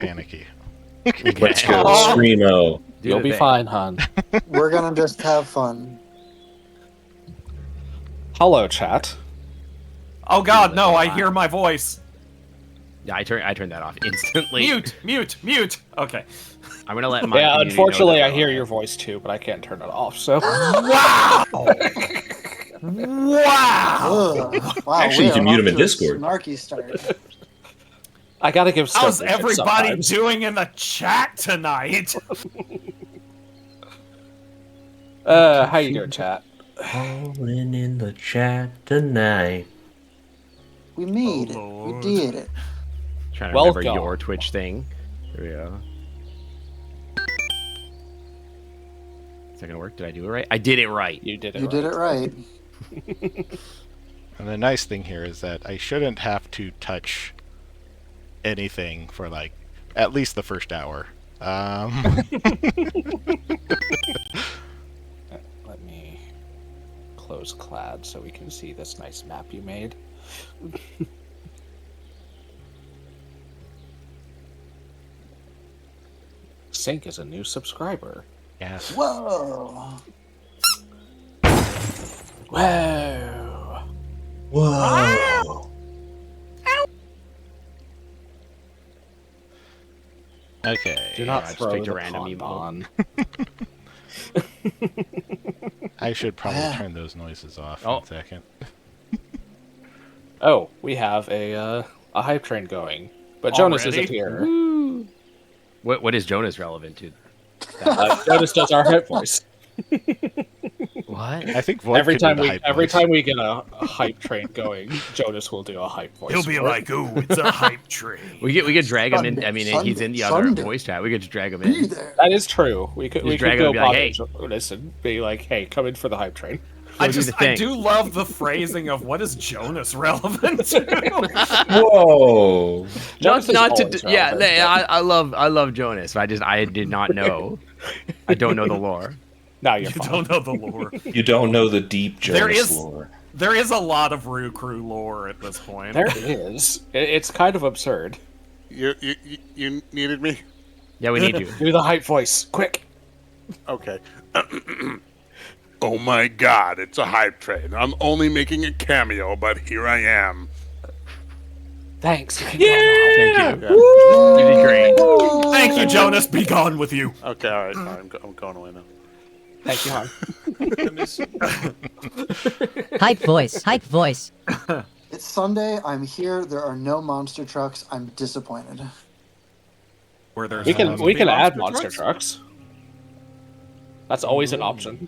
panicky. Let's go, Screamo. You'll be fine, hon. We're gonna just have fun. Hello, chat. Oh God, no! I hear my voice. Yeah, I turned that off instantly. Mute. Okay. I'm gonna let my. Yeah, community unfortunately, know I that hear we're your live. voice too, but I can't turn it off. So. Wow! Wow! Wow, Actually, you can mute him in Discord. Snarky start. I gotta give. How's stuff a shit everybody sometimes. doing in the chat tonight? How you doing, chat? Calling in the chat tonight. We made Oh, it. Lord. We did it. Trying to remember Welcome. your Twitch thing. There we go. Is that gonna work? Did I do it right? I did it right. You did it. You did it right. And the nice thing here is that I shouldn't have to touch anything for like at least the first hour. Let me close Clad so we can see this nice map you made. Sync is a new subscriber. Yes. Whoa. Whoa! Whoa. Okay. Do not I just throw picked a the random bonbon. I should probably Yeah. turn those noises off Oh. in a second. Oh, we have a hype train going, but Jonas Already? isn't here. What is Jonas relevant to? Jonas does our hype voice. What? I think Void Every could do time the we hype every voice. time we get a hype train going, Jonas will do a hype voice. He'll be for it. like, "Ooh, it's a hype train." We could drag him in. Sunday, I mean, Sunday, he's in the other Sunday. voice chat. We could just drag him Be in. there. That is true. We could Just drag him go and be like, bother "Hey." Jonas and be like, "Hey, come in for the hype train." I do the I thing. do love the phrasing of what is Jonas relevant to. Whoa. Jonas is Not to. always Yeah, relevant, I love Jonas. I did not know. I don't know the lore. Now you're You fine. don't know the lore. You don't know the deep Jonas There is- lore. There is a lot of Roo Croo lore at this point. There is. It's kind of absurd. You needed me? Yeah, we need you. Do the hype voice, quick. Okay. Oh my god, it's a hype train. I'm only making a cameo, but here I am. Thanks. You can Thank you. Yeah. You did great. Thank you, Jonas. Be gone with you. Okay, alright, I'm going away now. Thank you, hon. Hype voice, hype voice. It's Sunday. I'm here. There are no monster trucks. I'm disappointed. Where there's We can supposed to we be can add monster trucks. That's always an option.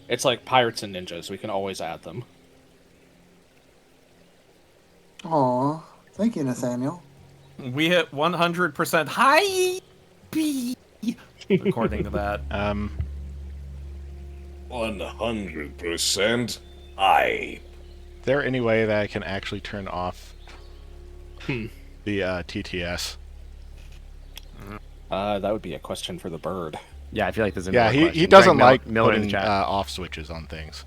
It's like pirates and ninjas. We can always add them. Aw, thank you, Nathaniel. We hit 100% high B. According to that. 100% I. Is there any way that I can actually turn off the TTS? That would be a question for the bird. Yeah, I feel like there's Yeah, another he question. doesn't Greg like Miller in the putting chat. off switches on things.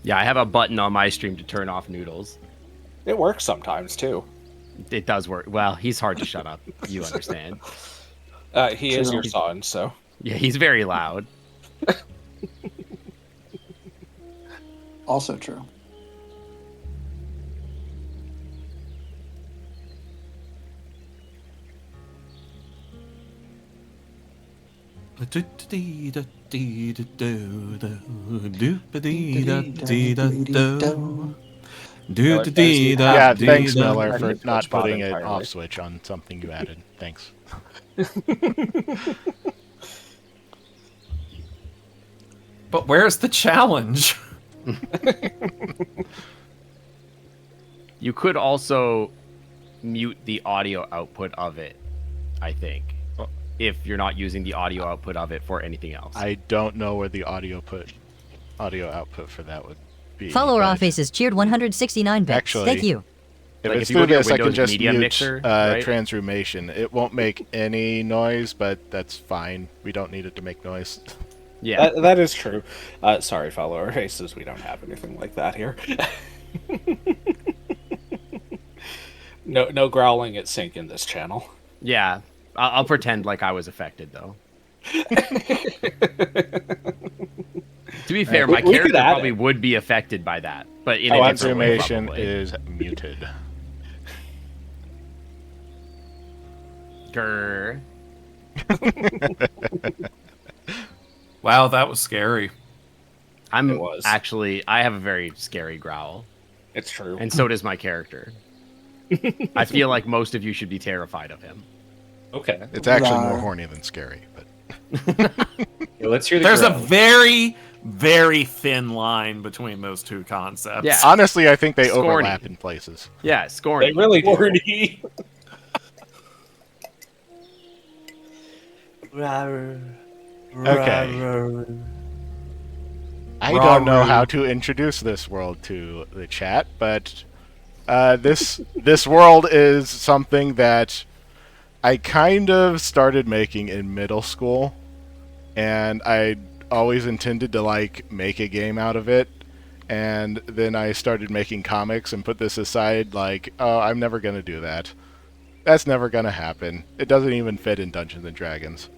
Yeah, I have a button on my stream to turn off noodles. It works sometimes too. It does work. Well, he's hard to shut up. You understand. He is your son, so. Yeah, he's very loud. Also true. Yeah, thanks, Miller, for Twitch not bot putting an entirely. off switch on something you added. Thanks. But where's the challenge? You could also mute the audio output of it, I think, if you're not using the audio output of it for anything else. I don't know where the audio output for that would be. Follower but off faces cheered 169 bits. Actually- Thank you. If Like, it's if you go through to your this, I can Windows just Media mute Mixer, right? transformation. It won't make any noise, but that's fine. We don't need it to make noise. Yeah. That is true. Sorry, follower faces. We don't have anything like that here. No growling at sync in this channel. Yeah, I'll pretend like I was affected though. To be fair, my we could character add probably it. would be affected by that, but in a different way, Transformation probably. is muted. Grr. Wow, that was scary. It I'm was. actually, I have a very scary growl, It's true. and so does my character. I feel like most of you should be terrified of him. Okay. It's actually more Right. horny than scary, but Yeah, let's hear the There's a growl. very, very thin line between those two concepts. Yeah. honestly, I think they Scorny. overlap in places. Yeah, scorn. They really do. Horny. Okay. I don't know how to introduce this world to the chat, but this world is something that I kind of started making in middle school, and I always intended to like make a game out of it. And then I started making comics and put this aside, like, oh, I'm never gonna do that. That's never gonna happen. It doesn't even fit in Dungeons and Dragons.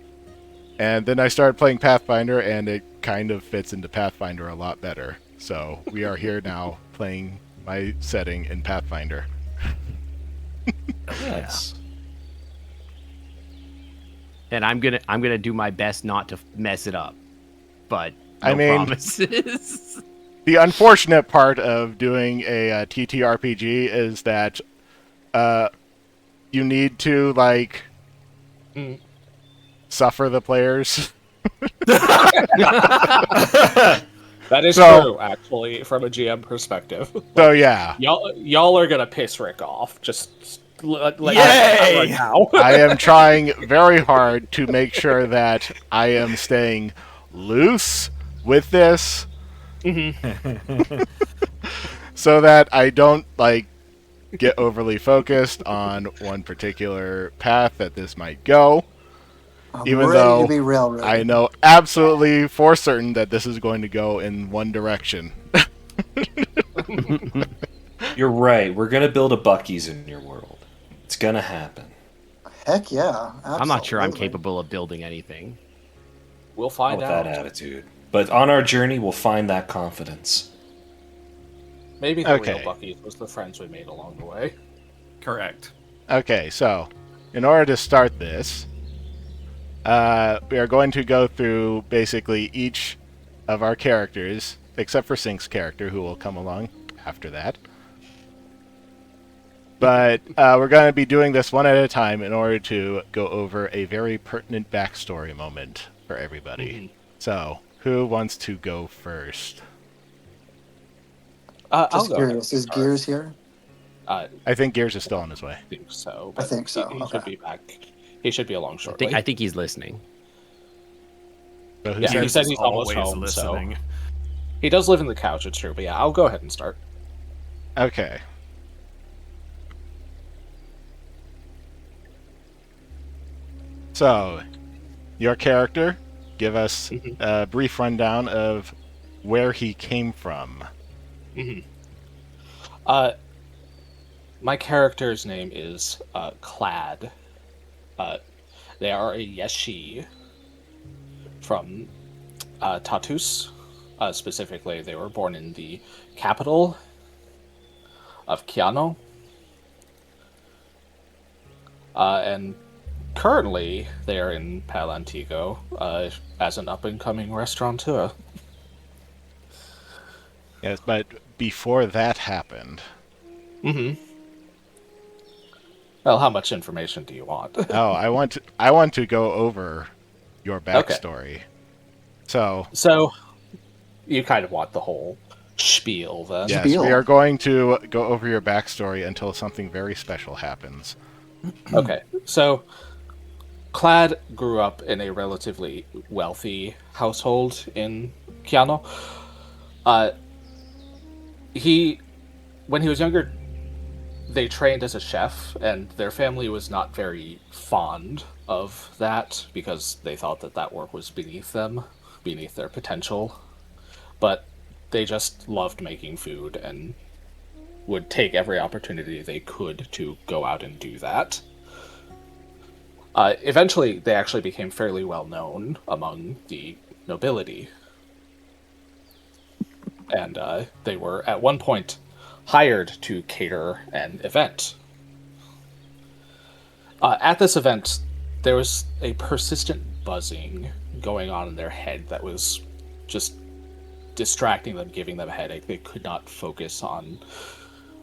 And then I started playing Pathfinder, and it kind of fits into Pathfinder a lot better. So we are here now playing my setting in Pathfinder. Nice. And I'm gonna do my best not to mess it up, but no I mean- promises. The unfortunate part of doing a TTRPG is that you need to, like, suffer the players. That is So- true, actually, from a GM perspective. So yeah, Y'all are gonna piss Rick off. Just let Yay! right now. I am trying very hard to make sure that I am staying loose with this, so that I don't like get overly focused on one particular path that this might go. I'm Even ready though to be railroaded. I know absolutely for certain that this is going to go in one direction. You're right. We're gonna build a Bucky's in your world. It's gonna happen. Heck yeah. I'm not sure I'm absolutely. capable of building anything. We'll Not find with out. that attitude. But on our journey, we'll find that confidence. Maybe the Okay. real Bucky's was the friends we made along the way. Correct. Okay, so in order to start this, we are going to go through basically each of our characters, except for Sync's character, who will come along after that. But we're going to be doing this one at a time in order to go over a very pertinent backstory moment for everybody. So, who wants to go first? I'll Just go curious. ahead Is and Gears start. here? I think Gears is still on his way. I think so. I think so, He should okay. be back. He should be along shortly. I think he's listening. So who's Yeah, he next? said he's almost always home, so listening. he does live in the couch. It's true, but yeah, I'll go ahead and start. Okay. So, your character, give us a brief rundown of where he came from. My character's name is Clad. They are a Yeshi from Tatus. Specifically, they were born in the capital of Kiano. And currently, they are in Palantigo as an up-and-coming restaurateur. Yes, but before that happened, Well, how much information do you want? oh, I want to go over your backstory. So, So, you kind of want the whole spiel then. yes, Spiel. we are going to go over your backstory until something very special happens. Okay, so Clad grew up in a relatively wealthy household in Kiano. When he was younger, they trained as a chef, and their family was not very fond of that because they thought that that work was beneath them, beneath their potential. But they just loved making food, and would take every opportunity they could to go out and do that. Eventually, they actually became fairly well known among the nobility. And they were, at one point, hired to cater an event. At this event, there was a persistent buzzing going on in their head that was just distracting them, giving them a headache. They could not focus on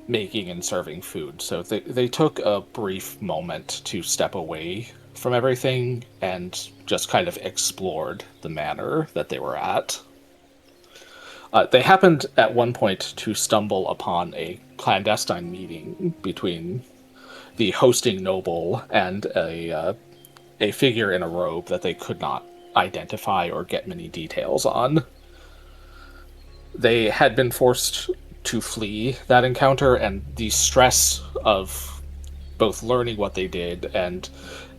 making and serving food. So they took a brief moment to step away from everything and just kind of explored the manor that they were at. They happened at one point to stumble upon a clandestine meeting between the hosting noble and a figure in a robe that they could not identify or get many details on. They had been forced to flee that encounter, and the stress of both learning what they did and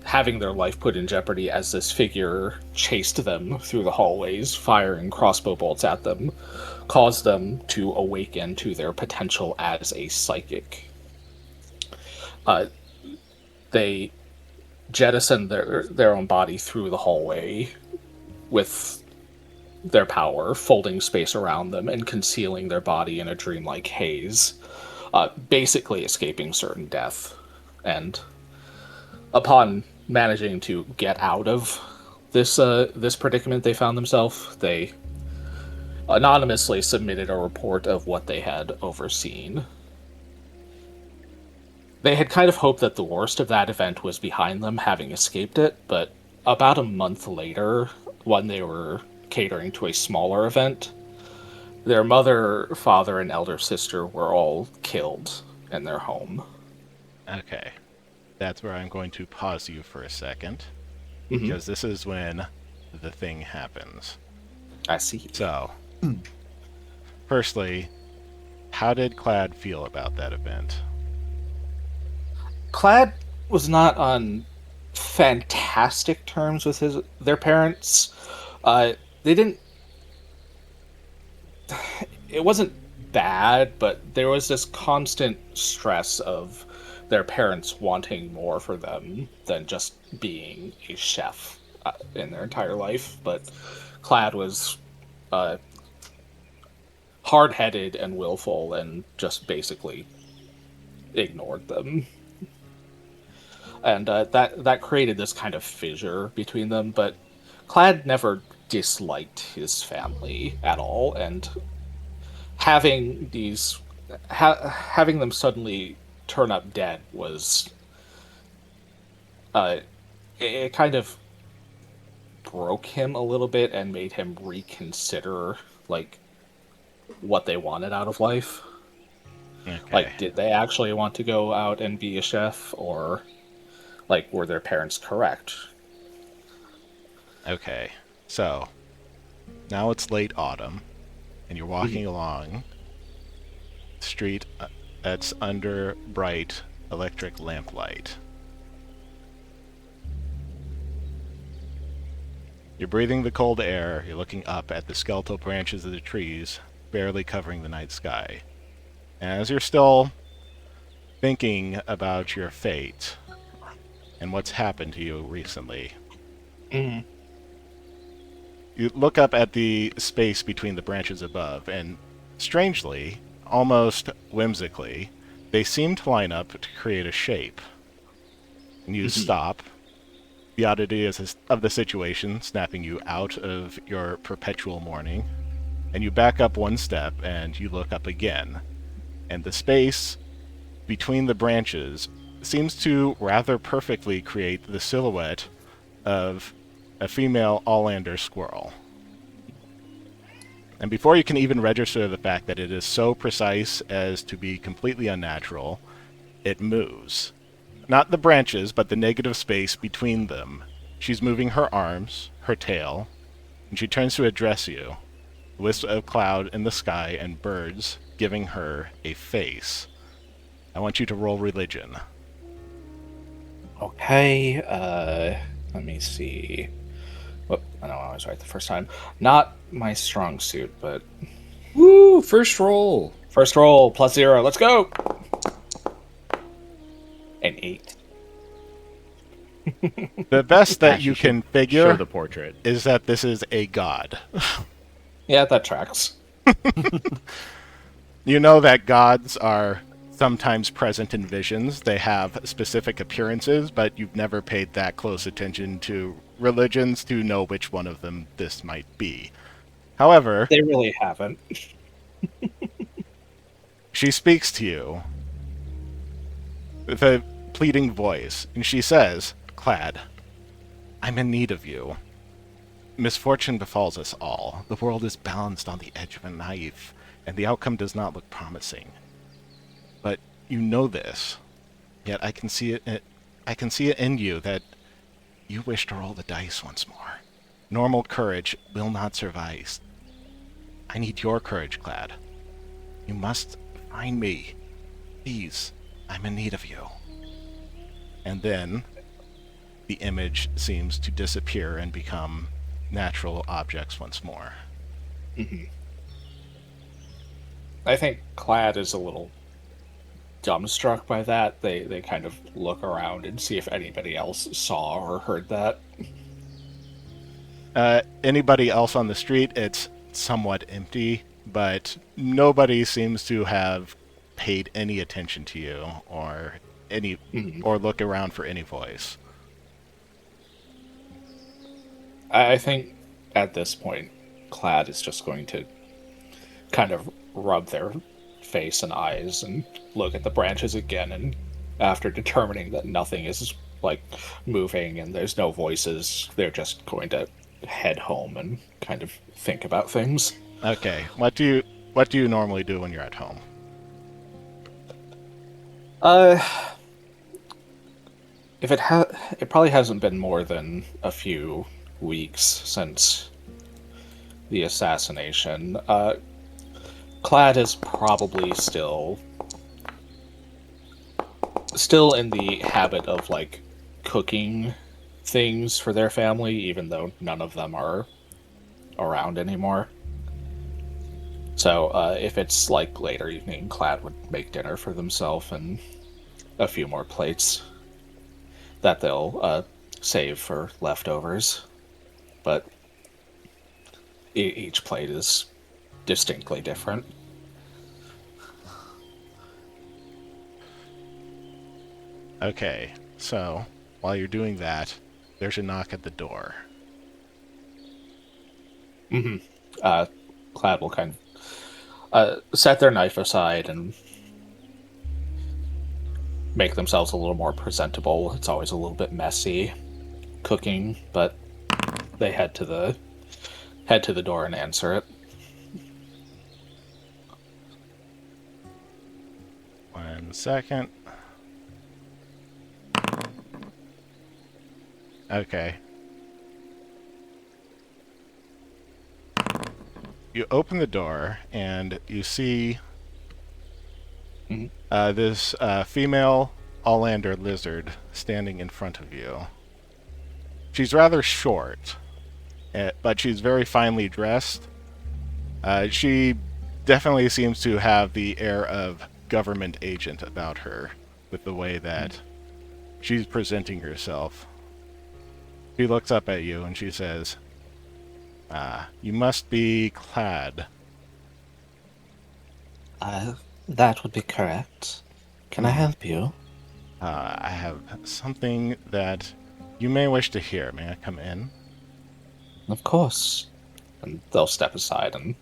having their life put in jeopardy as this figure chased them through the hallways, firing crossbow bolts at them, caused them to awaken to their potential as a psychic. They jettisoned their own body through the hallway with their power, folding space around them and concealing their body in a dreamlike haze, basically escaping certain death. And upon managing to get out of this predicament they found themselves, they anonymously submitted a report of what they had overseen. They had kind of hoped that the worst of that event was behind them, having escaped it, but about a month later, when they were catering to a smaller event, their mother, father, and elder sister were all killed in their home. Okay. That's where I'm going to pause you for a second, because this is when the thing happens. I see. So, firstly, how did Clad feel about that event? Clad was not on fantastic terms with their parents. They didn't... It wasn't bad, but there was this constant stress of their parents wanting more for them than just being a chef in their entire life. But Clad was hard-headed and willful and just basically ignored them. And that created this kind of fissure between them, but Clad never disliked his family at all, and having having them suddenly turn up dead was it kind of broke him a little bit and made him reconsider like what they wanted out of life. Okay. Like, did they actually want to go out and be a chef, or like were their parents correct? Okay, so now it's late autumn, and you're walking along the street that's under bright electric lamplight. You're breathing the cold air, you're looking up at the skeletal branches of the trees, barely covering the night sky. And as you're still thinking about your fate and what's happened to you recently, you look up at the space between the branches above, and strangely, almost whimsically, they seem to line up to create a shape. And you stop. The oddity of the situation snapping you out of your perpetual mourning, and you back up one step and you look up again, and the space between the branches seems to rather perfectly create the silhouette of a female Allander squirrel. And before you can even register the fact that it is so precise as to be completely unnatural, it moves. Not the branches, but the negative space between them. She's moving her arms, her tail, and she turns to address you. A wisp of cloud in the sky and birds giving her a face. I want you to roll religion. Okay, let me see. Whoop, I know I was right the first time. Not my strong suit, but... Woo! First roll. First roll, +0. Let's go! An 8. The best that Ash, you should can show figure the portrait. is that this is a god. Yeah, that tracks. You know that gods are sometimes present in visions. They have specific appearances, but you've never paid that close attention to religions to know which one of them this might be. However, They really haven't. she speaks to you with a pleading voice, and she says, Clad, I'm in need of you. Misfortune befalls us all. The world is balanced on the edge of a knife, and the outcome does not look promising. But you know this, yet I can see it in you that you wish to roll the dice once more. Normal courage will not suffice. I need your courage, Clad. You must find me. Please, I'm in need of you. And then the image seems to disappear and become natural objects once more. I think Clad is a little dumbstruck by that. They kind of look around and see if anybody else saw or heard that. Anybody else on the street, it's somewhat empty, but nobody seems to have paid any attention to you or or look around for any voice. I think at this point, Clad is just going to kind of rub their face and eyes and look at the branches again, and after determining that nothing is like moving and there's no voices, they're just going to head home and kind of think about things. Okay, what do you normally do when you're at home? If it probably hasn't been more than a few weeks since the assassination. Clad is probably still in the habit of like cooking things for their family, even though none of them are around anymore. So if it's like later evening, Clad would make dinner for themselves and a few more plates that they'll save for leftovers. But each plate is distinctly different. Okay, so while you're doing that, there's a knock at the door. Clad will kind of set their knife aside and make themselves a little more presentable. It's always a little bit messy cooking, but they head to the door and answer it. One second. Okay. You open the door and you see this female Allander lizard standing in front of you. She's rather short, but she's very finely dressed. She definitely seems to have the air of government agent about her with the way that she's presenting herself. She looks up at you and she says, you must be Clad. That would be correct. Can I help you? I have something that you may wish to hear. May I come in? Of course. And they'll step aside and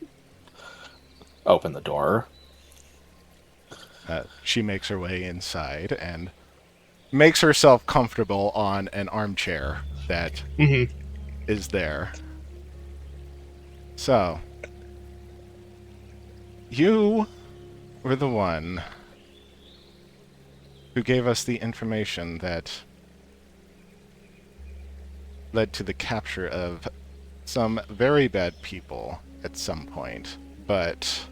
open the door. She makes her way inside and makes herself comfortable on an armchair that is there. So, you were the one who gave us the information that led to the capture of some very bad people at some point, but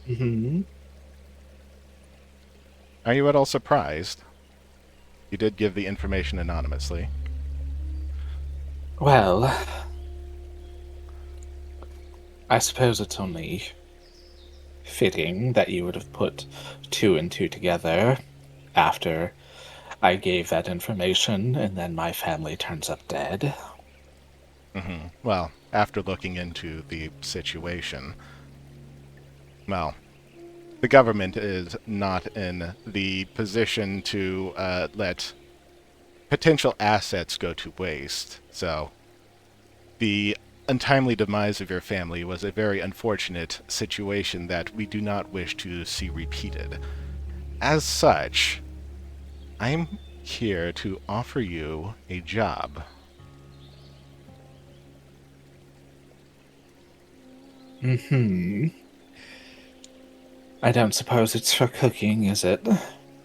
are you at all surprised? You did give the information anonymously. Well, I suppose it's only fitting that you would have put two and two together after I gave that information and then my family turns up dead. Well, after looking into the situation, well, the government is not in the position to let potential assets go to waste. So, the untimely demise of your family was a very unfortunate situation that we do not wish to see repeated. As such, I'm here to offer you a job. I don't suppose it's for cooking, is it?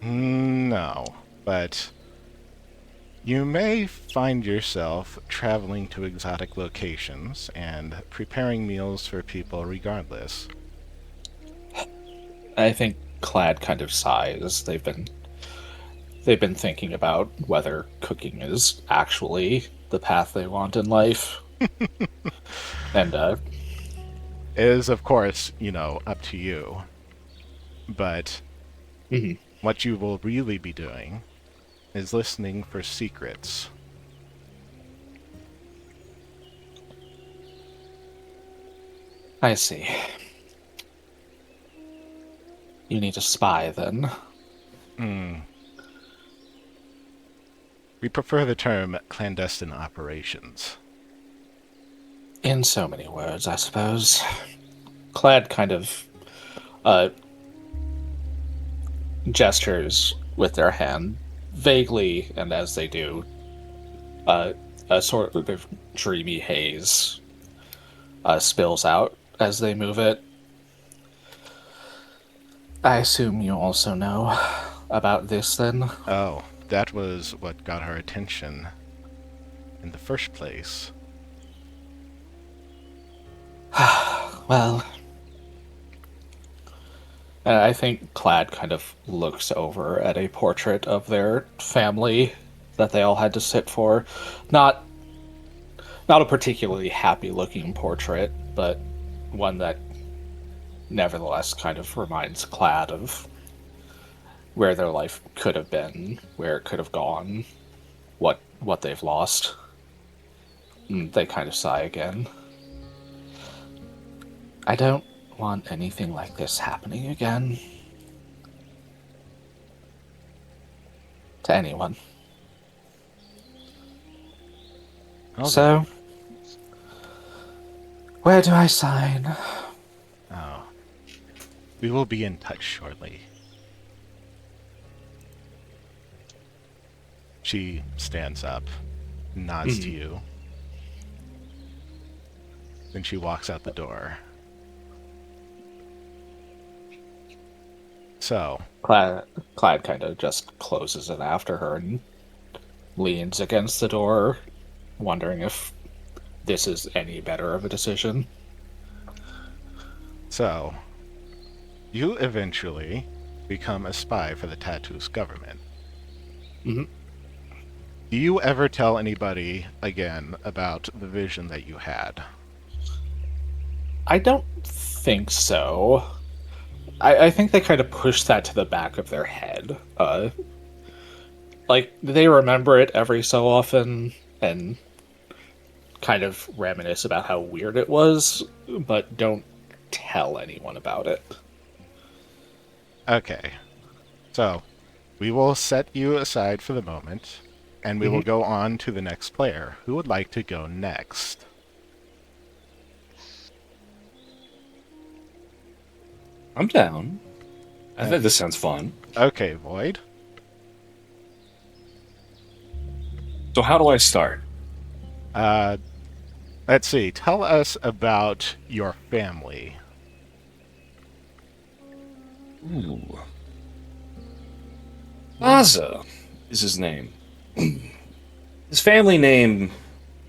No, but you may find yourself traveling to exotic locations and preparing meals for people regardless. I think Clad kind of sighs. They've been thinking about whether cooking is actually the path they want in life. And It is, of course, up to you. But what you will really be doing is listening for secrets. I see. You need a spy, then. We prefer the term clandestine operations. In so many words, I suppose. Clad kind of gestures with their hand, vaguely, and as they do, a sort of dreamy haze spills out as they move it. I assume you also know about this, then? Oh, that was what got our attention in the first place. Well, I think Clad kind of looks over at a portrait of their family that they all had to sit for. Not a particularly happy-looking portrait, but one that nevertheless kind of reminds Clad of where their life could have been, where it could have gone, what they've lost. And they kind of sigh again. I don't want anything like this happening again. To anyone. Okay. So, where do I sign? Oh. We will be in touch shortly. She stands up, nods to you. Then she walks out the door. So, Clad kind of just closes it after her and leans against the door, wondering if this is any better of a decision. So, you eventually become a spy for the Tattoos government. Mm-hmm. Do you ever tell anybody again about the vision that you had? I don't think so. I think they kind of push that to the back of their head. Like, they remember it every so often and kind of reminisce about how weird it was, but don't tell anyone about it. Okay. So, we will set you aside for the moment, and we will go on to the next player. Who would like to go next? I'm down. I think this sounds fun. Okay, Void. So how do I start? Let's see. Tell us about your family. Ooh. Aza is his name. His family name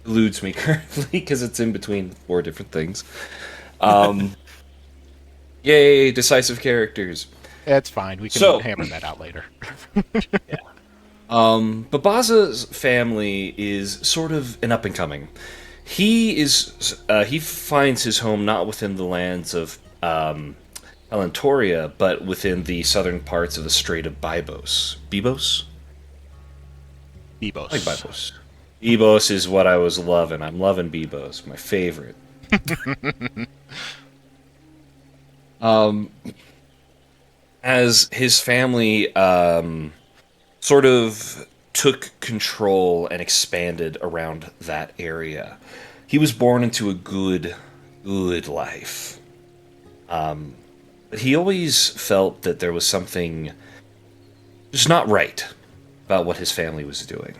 eludes me currently because it's in between 4 different things. Yay, decisive characters. It's fine. We can hammer that out later. But Baza's family is sort of an up and coming. He finds his home not within the lands of Elantoria, but within the southern parts of the Strait of Bybos. Bybos? Bebos. I like Bybos. Bybos is what I was loving. I'm loving Bybos, my favorite. As his family sort of took control and expanded around that area, he was born into a good life. But he always felt that there was something just not right about what his family was doing.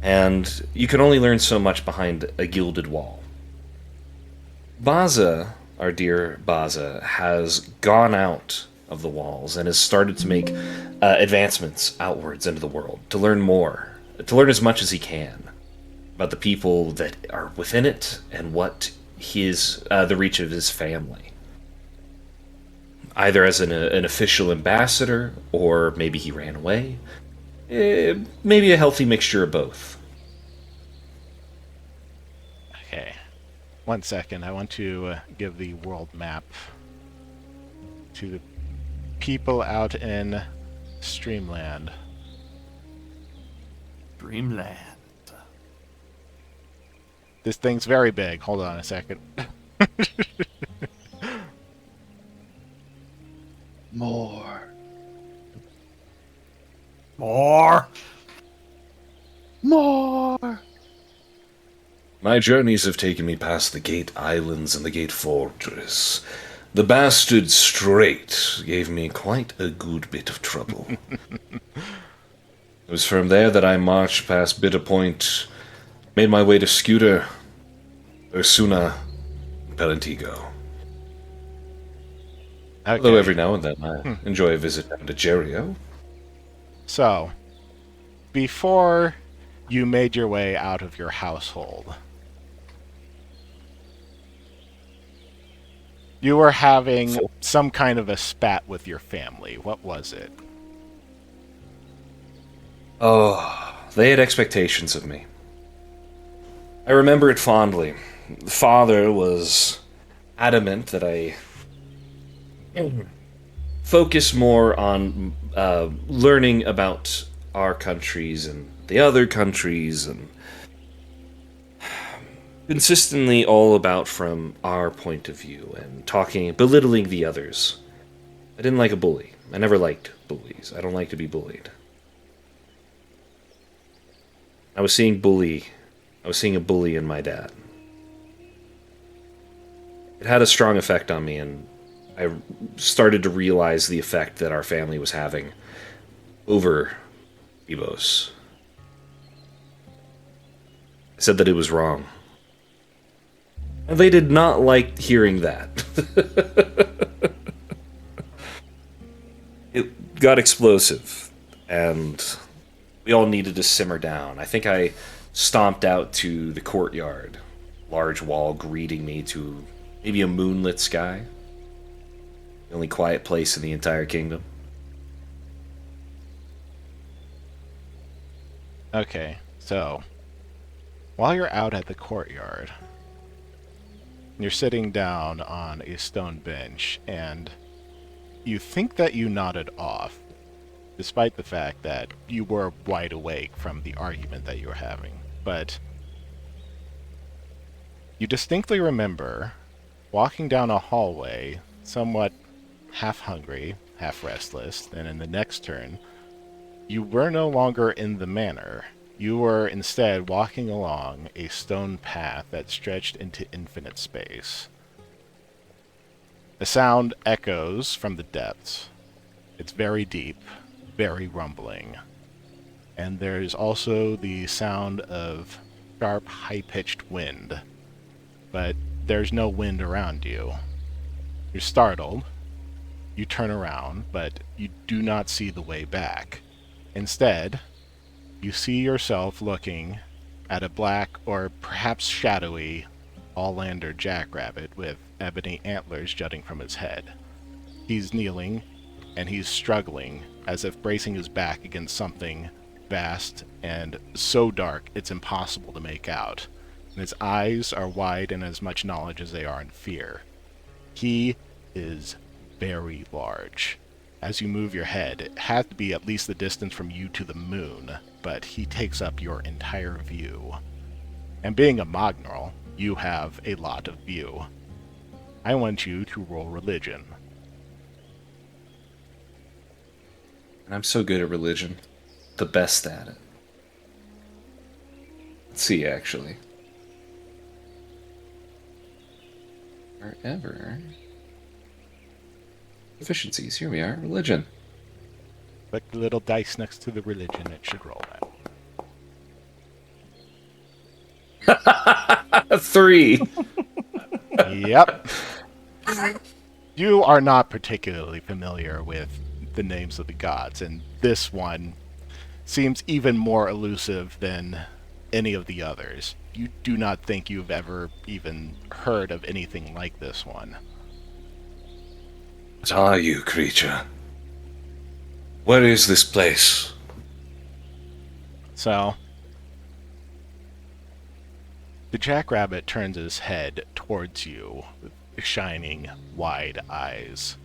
And you can only learn so much behind a gilded wall. Baza, our dear Baza, has gone out of the walls and has started to make advancements outwards into the world, to learn more, to learn as much as he can about the people that are within it and what the reach of his family. Either as an official ambassador, or maybe he ran away. Maybe a healthy mixture of both. Okay. 1 second. I want to give the world map to the people out in Streamland. Dreamland. This thing's very big. Hold on a second. More. More. More. My journeys have taken me past the Gate Islands and the Gate Fortress. The bastard Strait gave me quite a good bit of trouble. It was from there that I marched past Bitter Point, made my way to Scooter, Ursuna, and Pelentigo. Okay. Although every now and then I enjoy a visit down to Jerio. So, before you made your way out of your household, you were having some kind of a spat with your family. What was it? Oh, they had expectations of me. I remember it fondly. The father was adamant that I focus more on learning about our countries and the other countries, and consistently all about from our point of view and belittling the others. I didn't like a bully. I never liked bullies. I don't like to be bullied. I was seeing a bully in my dad. It had a strong effect on me, and I started to realize the effect that our family was having over Ebos. I said that it was wrong. And they did not like hearing that. It got explosive, and we all needed to simmer down. I think I stomped out to the courtyard, large wall greeting me to maybe a moonlit sky. The only quiet place in the entire kingdom. Okay, so while you're out at the courtyard, you're sitting down on a stone bench, and you think that you nodded off, despite the fact that you were wide awake from the argument that you were having. But you distinctly remember walking down a hallway, somewhat half hungry, half restless, and in the next turn, you were no longer in the manor. You were instead walking along a stone path that stretched into infinite space. The sound echoes from the depths. It's very deep, very rumbling. And there's also the sound of sharp, high-pitched wind. But there's no wind around you. You're startled. You turn around, but you do not see the way back. Instead, you see yourself looking at a black or perhaps shadowy All-Lander jackrabbit with ebony antlers jutting from his head. He's kneeling and he's struggling, as if bracing his back against something vast and so dark it's impossible to make out. And his eyes are wide in as much knowledge as they are in fear. He is very large. As you move your head, it has to be at least the distance from you to the moon, but he takes up your entire view. And being a Mognarl, you have a lot of view. I want you to roll religion. And I'm so good at religion. The best at it. Let's see, actually. Wherever. Efficiencies, here we are. Religion. Click the little dice next to the religion, it should roll A 3! that. Yep. You are not particularly familiar with the names of the gods, and this one seems even more elusive than any of the others. You do not think you've ever even heard of anything like this one. What are you, creature? Where is this place? So, the jackrabbit turns his head towards you with shining, wide eyes.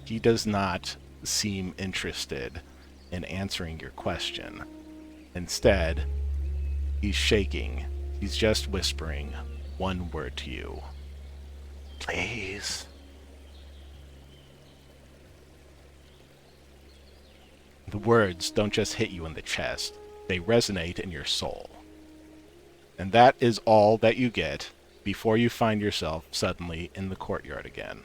He does not seem interested in answering your question. Instead, he's shaking. He's just whispering one word to you. Please. The words don't just hit you in the chest. They resonate in your soul. And that is all that you get before you find yourself suddenly in the courtyard again.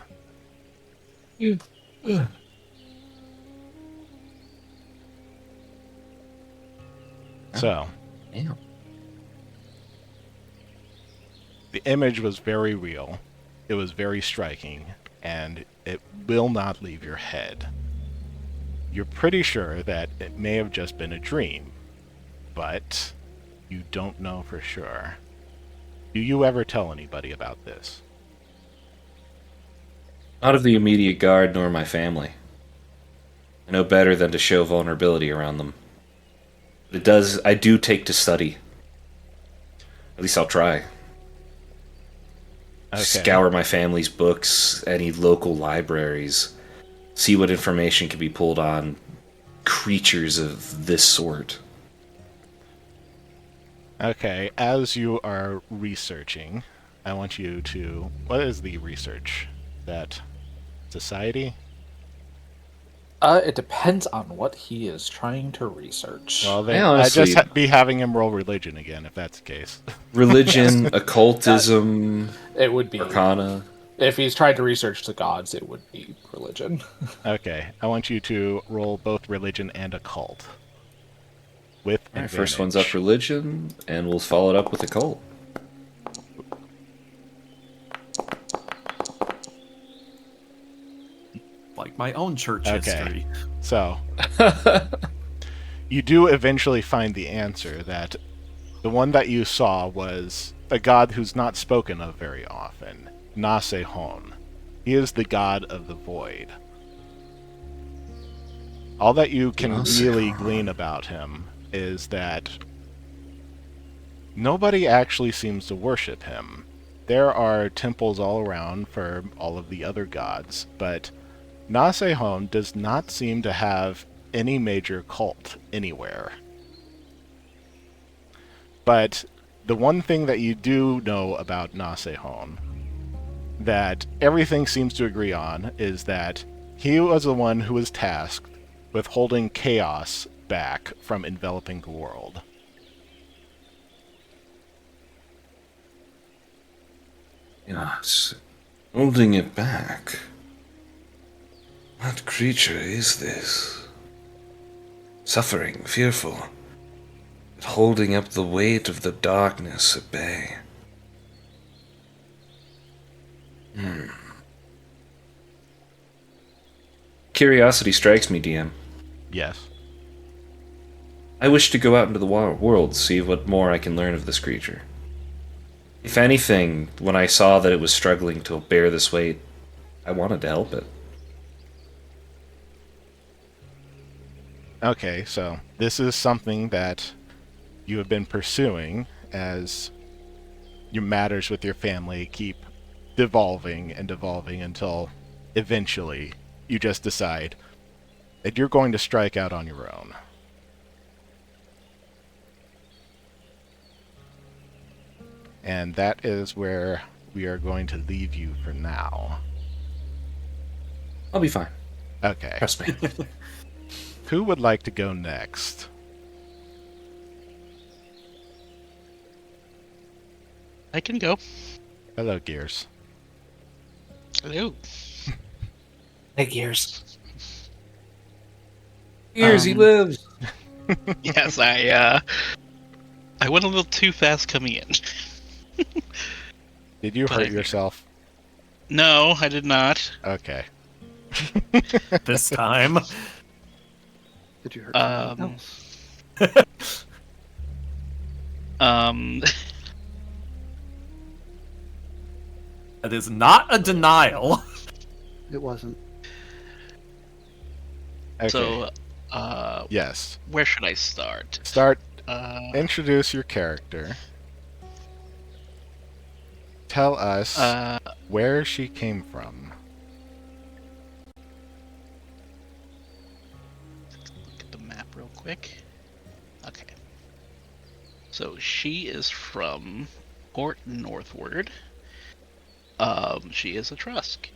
So, Damn. the image was very real, it was very striking, and it will not leave your head. You're pretty sure that it may have just been a dream, but you don't know for sure. Do you ever tell anybody about this? Not of the immediate guard nor my family. I know better than to show vulnerability around them. But I do take to study. At least I'll try. Okay. Scour my family's books, any local libraries, see what information can be pulled on creatures of this sort. Okay, as you are researching, I want you to... What is the research? That society? It depends on what he is trying to research. Well, I I'd just honestly- be having him roll religion again, if that's the case. Religion, occultism, It would be arcana. if he's trying to research the gods. It would be religion. Okay, I want you to roll both religion and occult. With Alright, advantage. first one's up religion, and we'll follow it up with occult. Like my own church Okay. history. So, you do eventually find the answer that the one that you saw was a god who's not spoken of very often, Nasehon. He is the god of the void. All that you can really glean about him is that nobody actually seems to worship him. There are temples all around for all of the other gods, but Nasehon does not seem to have any major cult anywhere. But the one thing that you do know about Nasehon, that everything seems to agree on, is that he was the one who was tasked with holding chaos back from enveloping the world. Yes, holding it back. What creature is this? Suffering, fearful, but holding up the weight of the darkness at bay. Curiosity strikes me, DM. Yes. I wish to go out into the world, see what more I can learn of this creature. If anything, when I saw that it was struggling to bear this weight, I wanted to help it. Okay, so this is something that you have been pursuing as your matters with your family keep devolving and devolving until eventually you just decide that you're going to strike out on your own. And that is where we are going to leave you for now. I'll be fine. Okay. Trust me. Who would like to go next? I can go. Hello, Gears. Hello. Hey, Gears. Years he lives. Yes, I went a little too fast coming in. Did you But hurt I- yourself? No, I did not. Okay. This time. Did you hurt someone Um, else? um, That is not a denial. It wasn't. Okay. so, Yes. where should I start? Start. Uh, Introduce your character. Tell us where she came from. look at the map real quick. Okay. So she is from Port Northward. She is a Trusk.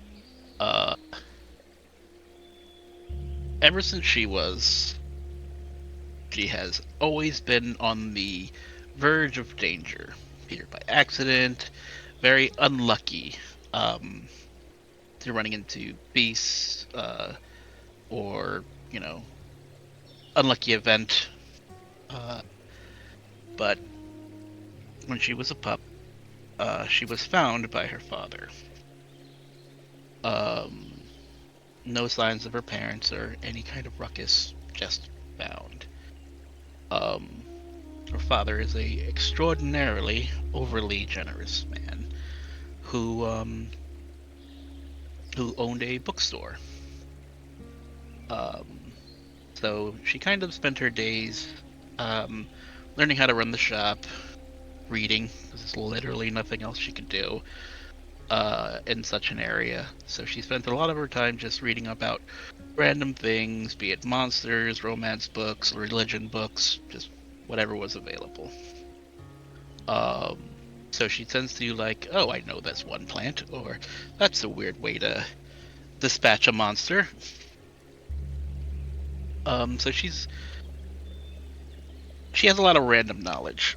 Ever since she has always been on the verge of danger, either by accident, very unlucky, to running into beasts, or, unlucky event. But when she was a pup, she was found by her father. No signs of her parents or any kind of ruckus, just found. Her father is a extraordinarily overly generous man who owned a bookstore. So she kind of spent her days learning how to run the shop, reading, because there's literally nothing else she could do in such an area. So she spent a lot of her time just reading about random things, be it monsters, romance books, religion books, just whatever was available. So she tends to like, oh, I know that's one plant, or that's a weird way to dispatch a monster. So she has a lot of random knowledge.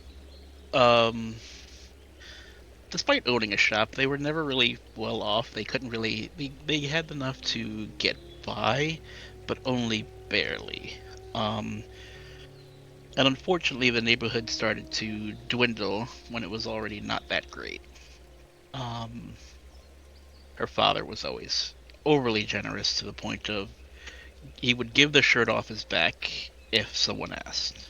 Despite owning a shop, they were never really well off. They couldn't really. They had enough to get by, but only barely. And unfortunately, the neighborhood started to dwindle when it was already not that great. Her father was always overly generous to the point of he would give the shirt off his back if someone asked.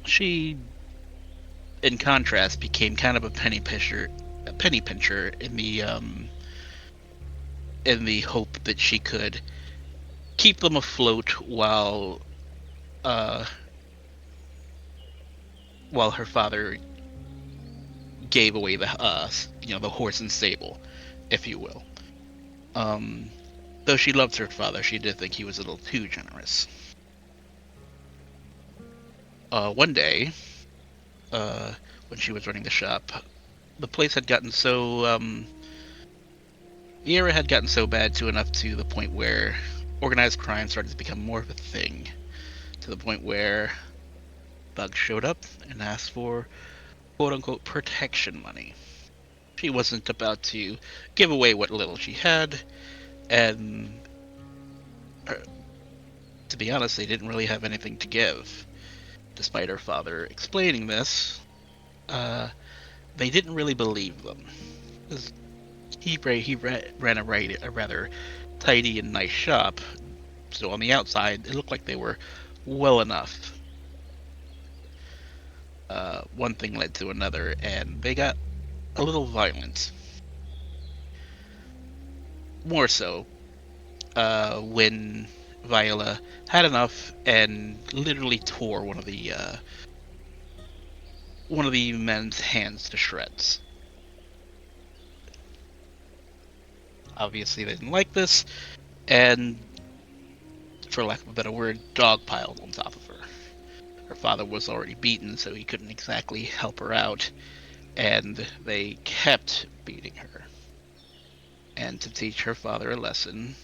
She, in contrast, became kind of a penny pincher in the hope that she could keep them afloat while her father gave away the horse and stable, if you will. Though she loved her father, she did think he was a little too generous. One day, when she was running the shop, the place had gotten so the area had gotten so bad to the point where organized crime started to become more of a thing, to the point where thugs showed up and asked for quote-unquote protection money. She wasn't about to give away what little she had, and to be honest, they didn't really have anything to give. Despite her father explaining this, they didn't really believe them. He ran a rather tidy and nice shop, so on the outside, it looked like they were well enough. One thing led to another, and they got a little violent. More so, when Viola had enough and literally tore one of the men's hands to shreds. Obviously, they didn't like this, and for lack of a better word, dogpiled on top of her. Her father was already beaten, so he couldn't exactly help her out, and they kept beating her. And to teach her father a lesson,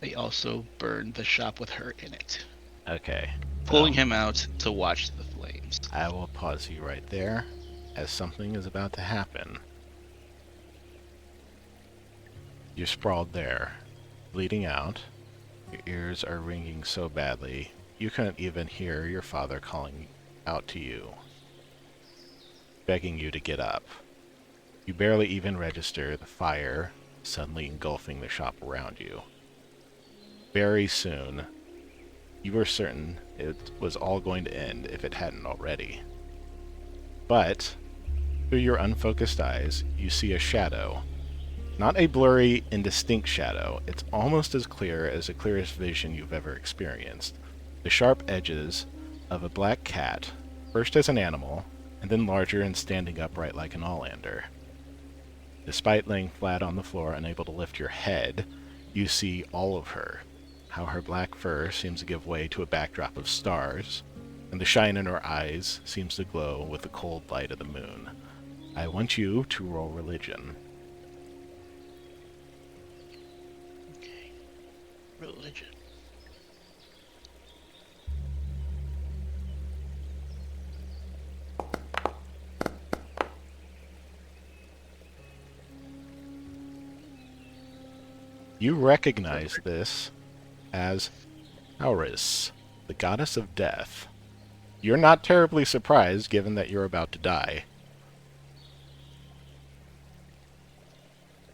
they also burned the shop with her in it, Okay. pulling him out to watch the flames. I will pause you right there, as something is about to happen. You're sprawled there, bleeding out. Your ears are ringing so badly, you couldn't even hear your father calling out to you, begging you to get up. You barely even register the fire suddenly engulfing the shop around you. Very soon, you were certain it was all going to end if it hadn't already. But, through your unfocused eyes, you see a shadow. Not a blurry, indistinct shadow. It's almost as clear as the clearest vision you've ever experienced. The sharp edges of a black cat, first as an animal, and then larger and standing upright like an Allander. Despite laying flat on the floor, unable to lift your head, you see all of her. How her black fur seems to give way to a backdrop of stars, and the shine in her eyes seems to glow with the cold light of the moon. I want you to roll religion. Okay. Religion. You recognize this as Auris, the goddess of death. You're not terribly surprised, given that you're about to die.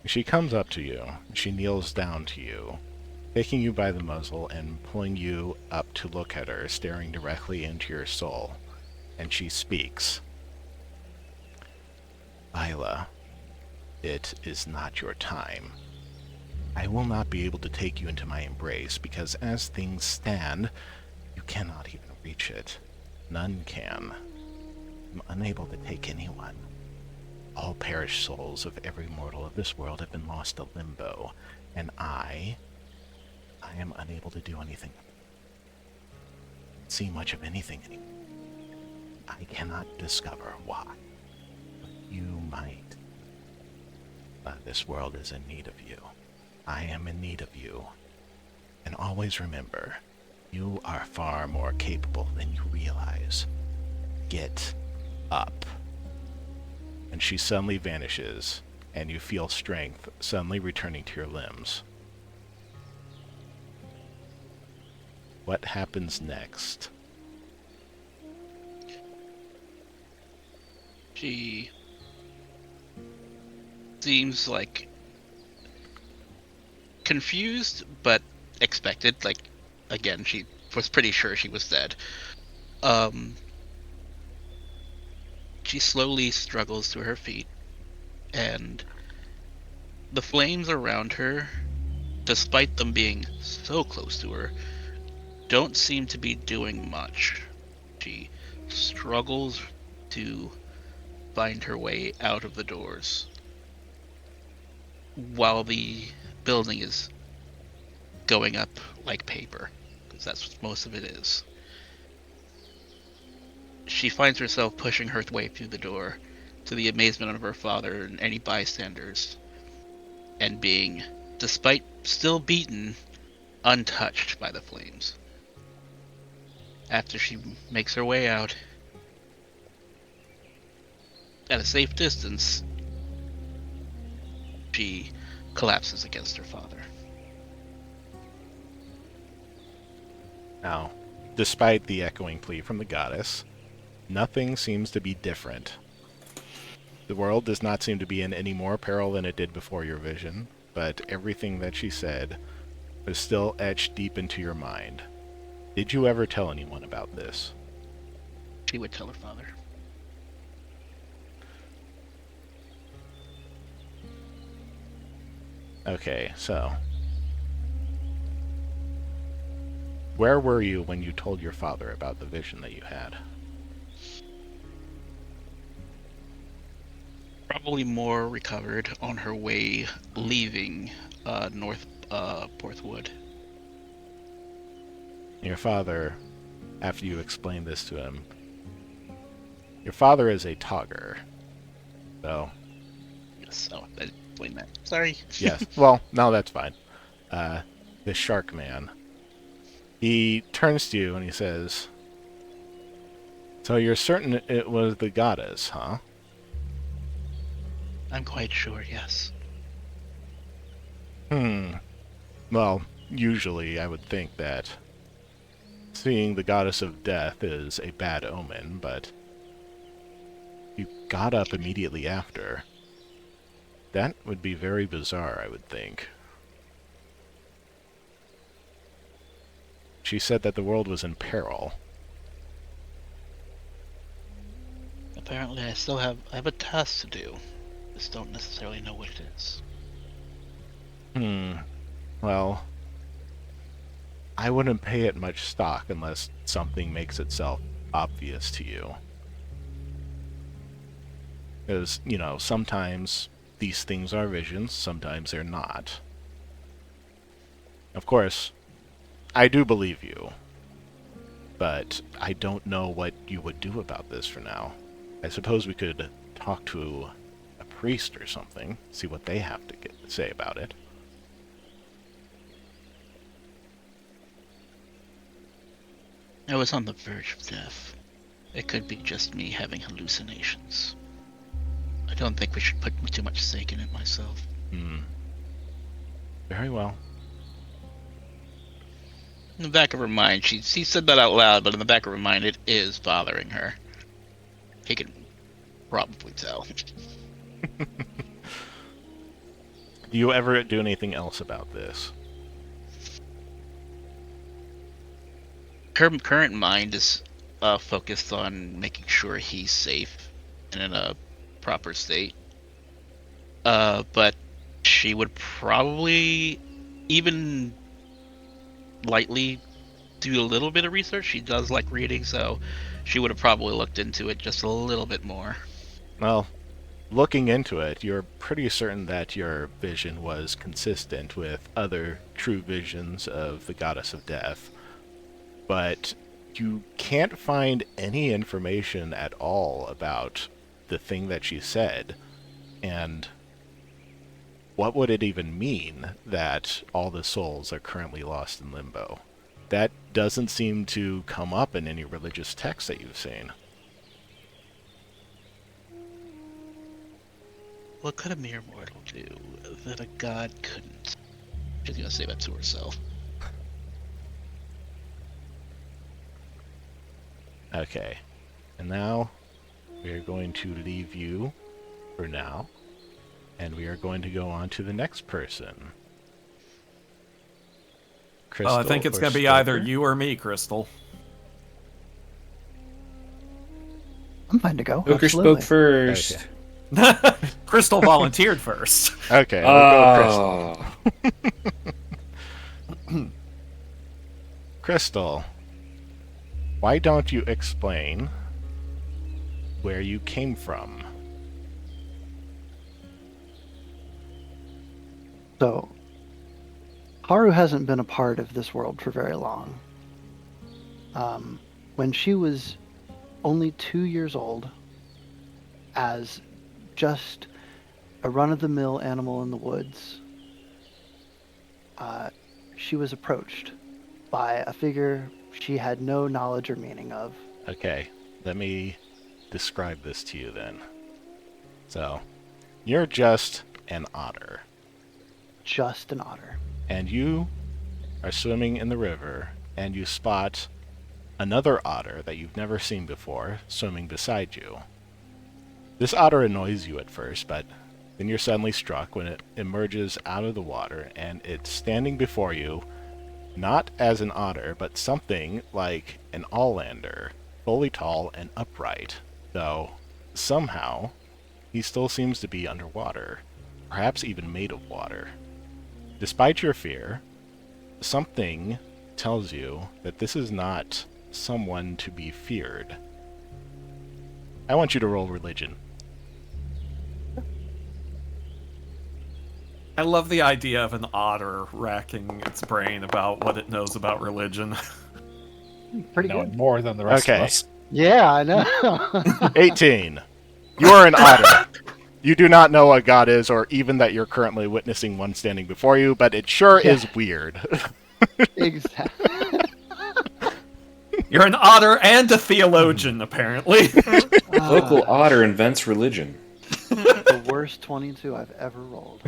She comes up to you. She kneels down to you, taking you by the muzzle and pulling you up to look at her, staring directly into your soul. And she speaks. Isla, it is not your time. I will not be able to take you into my embrace, because as things stand, you cannot even reach it. None can. I'm unable to take anyone. All perished souls of every mortal of this world have been lost to limbo, and I am unable to do anything. See much of anything anymore. I cannot discover why. But you might. This world is in need of you. I am in need of you. And always remember, you are far more capable than you realize. Get up. And she suddenly vanishes, and you feel strength suddenly returning to your limbs. What happens next? She seems like confused, but expected. Like, again, she was pretty sure she was dead. She slowly struggles to her feet, and the flames around her, despite them being so close to her, don't seem to be doing much. She struggles to find her way out of the doors, while the building is going up like paper, because that's what most of it is. She finds herself pushing her way through the door, to the amazement of her father and any bystanders, and being, despite still beaten, untouched by the flames. After she makes her way out, at a safe distance, she collapses against her father. Now, despite the echoing plea from the goddess, nothing seems to be different. The world does not seem to be in any more peril than it did before your vision, but everything that she said was still etched deep into your mind. Did you ever tell anyone about this? She would tell her father. Okay, so Where were you when you told your father about the vision that you had? Probably more recovered on her way leaving North Porthwood. Your father, after you explained this to him, your father is a togger. So. Yes, oh, I didn't explain that. Sorry. Yes. Well, no, that's fine. The shark man. He turns to you and he says, "So you're certain it was the goddess, huh?" I'm quite sure, yes. Well, usually I would think that seeing the goddess of death is a bad omen, but you got up immediately after. That would be very bizarre, I would think. She said that the world was in peril. Apparently I have a task to do. Just don't necessarily know what it is. Well, I wouldn't pay it much stock unless something makes itself obvious to you. Because, sometimes these things are visions, sometimes they're not. Of course, I do believe you, but I don't know what you would do about this for now. I suppose we could talk to a priest or something, see what they have to say about it. I was on the verge of death. It could be just me having hallucinations. I don't think we should put too much stake in it myself. Very well. In the back of her mind, she said that out loud, but in the back of her mind, it is bothering her. He can probably tell. Do you ever do anything else about this? Her current mind is focused on making sure he's safe and in a proper state. But she would probably even lightly do a little bit of research. She does like reading, so she would have probably looked into it just a little bit more. Well, looking into it, you're pretty certain that your vision was consistent with other true visions of the goddess of death, but you can't find any information at all about the thing that she said, and what would it even mean that all the souls are currently lost in limbo? That doesn't seem to come up in any religious text that you've seen. What could a mere mortal do that a god couldn't? She's gonna say that to herself. Okay, and now we are going to leave you for now, and we are going to go on to the next person. Well, I think it's going to be either you or me, Crystal. I'm fine to go. Joker Absolutely. spoke first. Okay. Crystal volunteered first. Okay, we'll go Crystal. Crystal, why don't you explain where you came from? So, Haru hasn't been a part of this world for very long. When she was only 2 years old, as just a run-of-the-mill animal in the woods, she was approached by a figure she had no knowledge or meaning of. Okay, let me describe this to you then. So, you're just an otter. Just an otter. And you are swimming in the river, and you spot another otter that you've never seen before swimming beside you. This otter annoys you at first, but then you're suddenly struck when it emerges out of the water, and it's standing before you, not as an otter, but something like an Allander, fully tall and upright, though somehow he still seems to be underwater, perhaps even made of water. Despite your fear, something tells you that this is not someone to be feared. I want you to roll religion. I love the idea of an otter racking its brain about what it knows about religion. Pretty Knowing good. more than the rest of Okay. us. Yeah, I know. 18. You are an otter. You do not know what God is, or even that you're currently witnessing one standing before you, but it sure is weird. Exactly. You're an otter and a theologian, apparently. Local otter invents religion. The worst 22 I've ever rolled.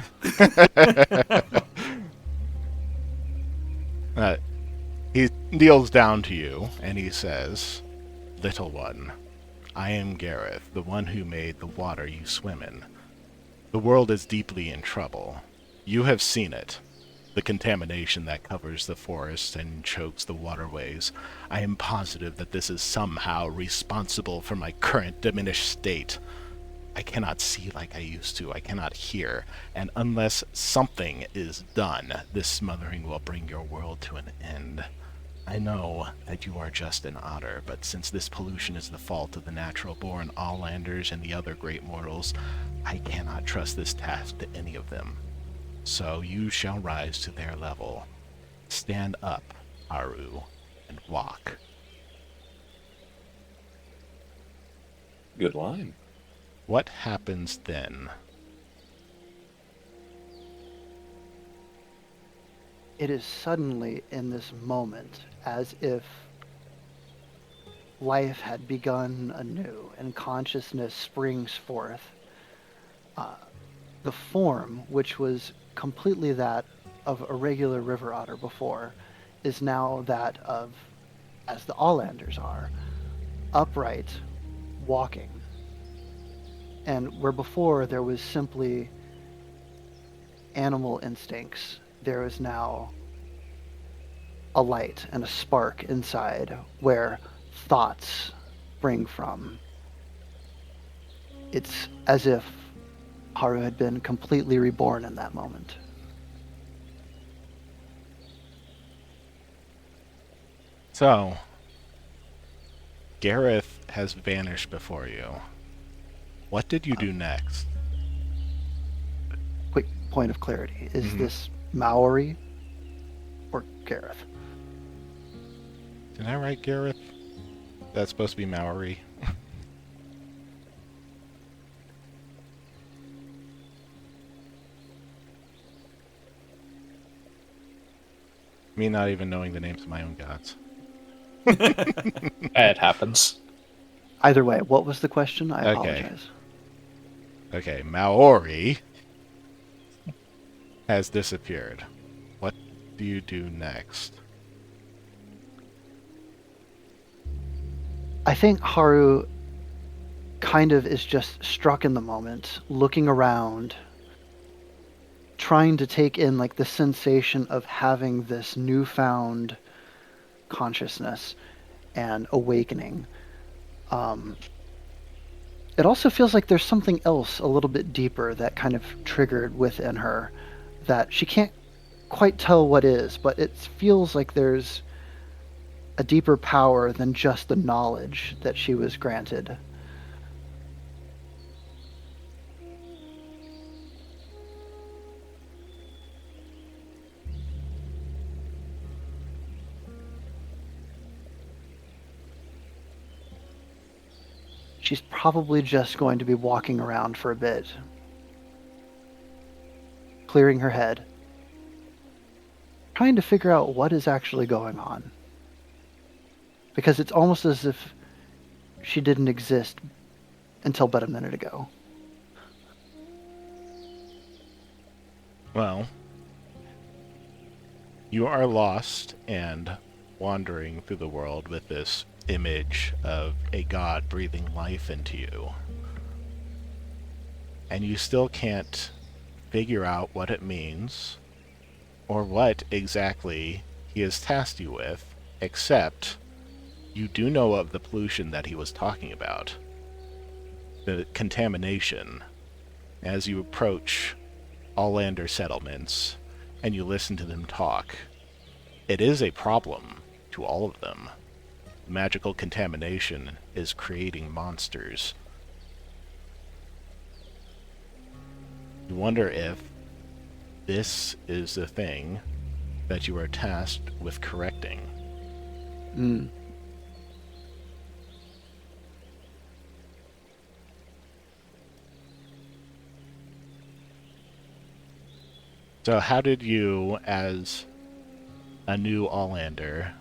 He kneels down to you, and he says, "Little one, I am Gareth, the one who made the water you swim in. The world is deeply in trouble. You have seen it. The contamination that covers the forests and chokes the waterways. I am positive that this is somehow responsible for my current diminished state. I cannot see like I used to. I cannot hear. And unless something is done, this smothering will bring your world to an end. I know that you are just an otter, but since this pollution is the fault of the natural-born All-Landers and the other great mortals, I cannot trust this task to any of them. So you shall rise to their level. Stand up, Haru, and walk." Good line. What happens then? It is suddenly in this moment as if life had begun anew and consciousness springs forth. The form, which was completely that of a regular river otter before, is now that of, as the Allanders are, upright, walking. And where before there was simply animal instincts, there is now a light and a spark inside where thoughts spring from. It's as if Haru had been completely reborn in that moment. So, Gareth has vanished before you. What did you do next? Quick point of clarity. Is this Maori or Gareth? Did I write Gareth? That's supposed to be Maori. Me not even knowing the names of my own gods. It happens. Either way, what was the question? I Okay. apologize. Okay, Maori has disappeared. What do you do next? I think Haru kind of is just struck in the moment, looking around, trying to take in like the sensation of having this newfound consciousness and awakening. It also feels like there's something else a little bit deeper that kind of triggered within her that she can't quite tell what is, but it feels like there's a deeper power than just the knowledge that she was granted. She's probably just going to be walking around for a bit, clearing her head, trying to figure out what is actually going on. Because it's almost as if she didn't exist until but a minute ago. Well, you are lost and wandering through the world with this image of a god breathing life into you. And you still can't figure out what it means or what exactly he has tasked you with, except you do know of the pollution that he was talking about. The contamination. As you approach All-Lander settlements and you listen to them talk, it is a problem to all of them. Magical contamination is creating monsters. You wonder if this is the thing that you are tasked with correcting. So how did you, as a new Allander,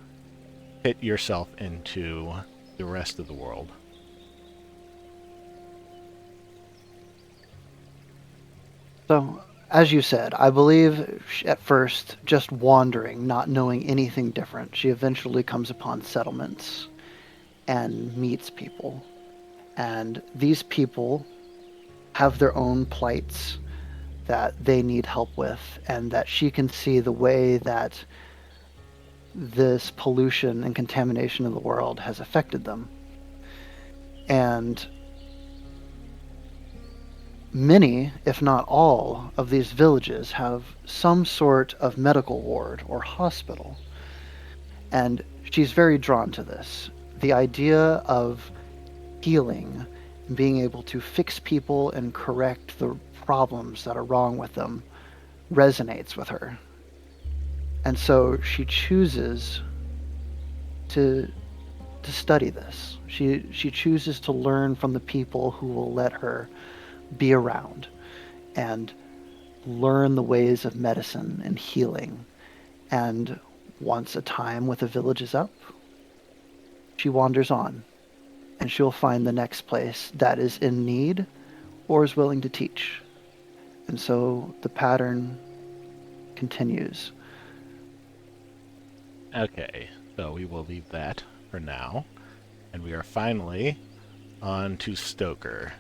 fit yourself into the rest of the world? So, as you said, I believe at first just wandering, not knowing anything different, she eventually comes upon settlements and meets people. And these people have their own plights that they need help with, and that she can see the way that this pollution and contamination of the world has affected them. And many, if not all, of these villages have some sort of medical ward or hospital. And she's very drawn to this. The idea of healing, being able to fix people and correct the problems that are wrong with them, resonates with her. And so she chooses to study this. She chooses to learn from the people who will let her be around and learn the ways of medicine and healing. And once a time with the village is up, she wanders on, and she'll find the next place that is in need or is willing to teach. And so the pattern continues. Okay, so we will leave that for now. And we are finally on to Stoker.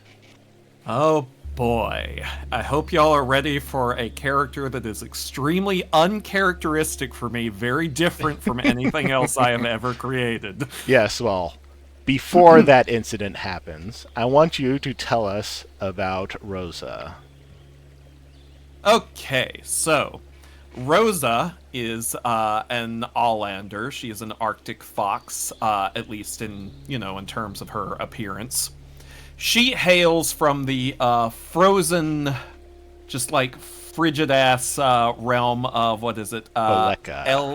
Oh boy. I hope y'all are ready for a character that is extremely uncharacteristic for me, very different from anything else I have ever created. Yes, well, before that incident happens, I want you to tell us about Rosa. Okay, so Rosa is an Allander. She is an Arctic fox, at least in terms of her appearance. She hails from the frozen, just like frigid-ass realm of, what is it? Koleka.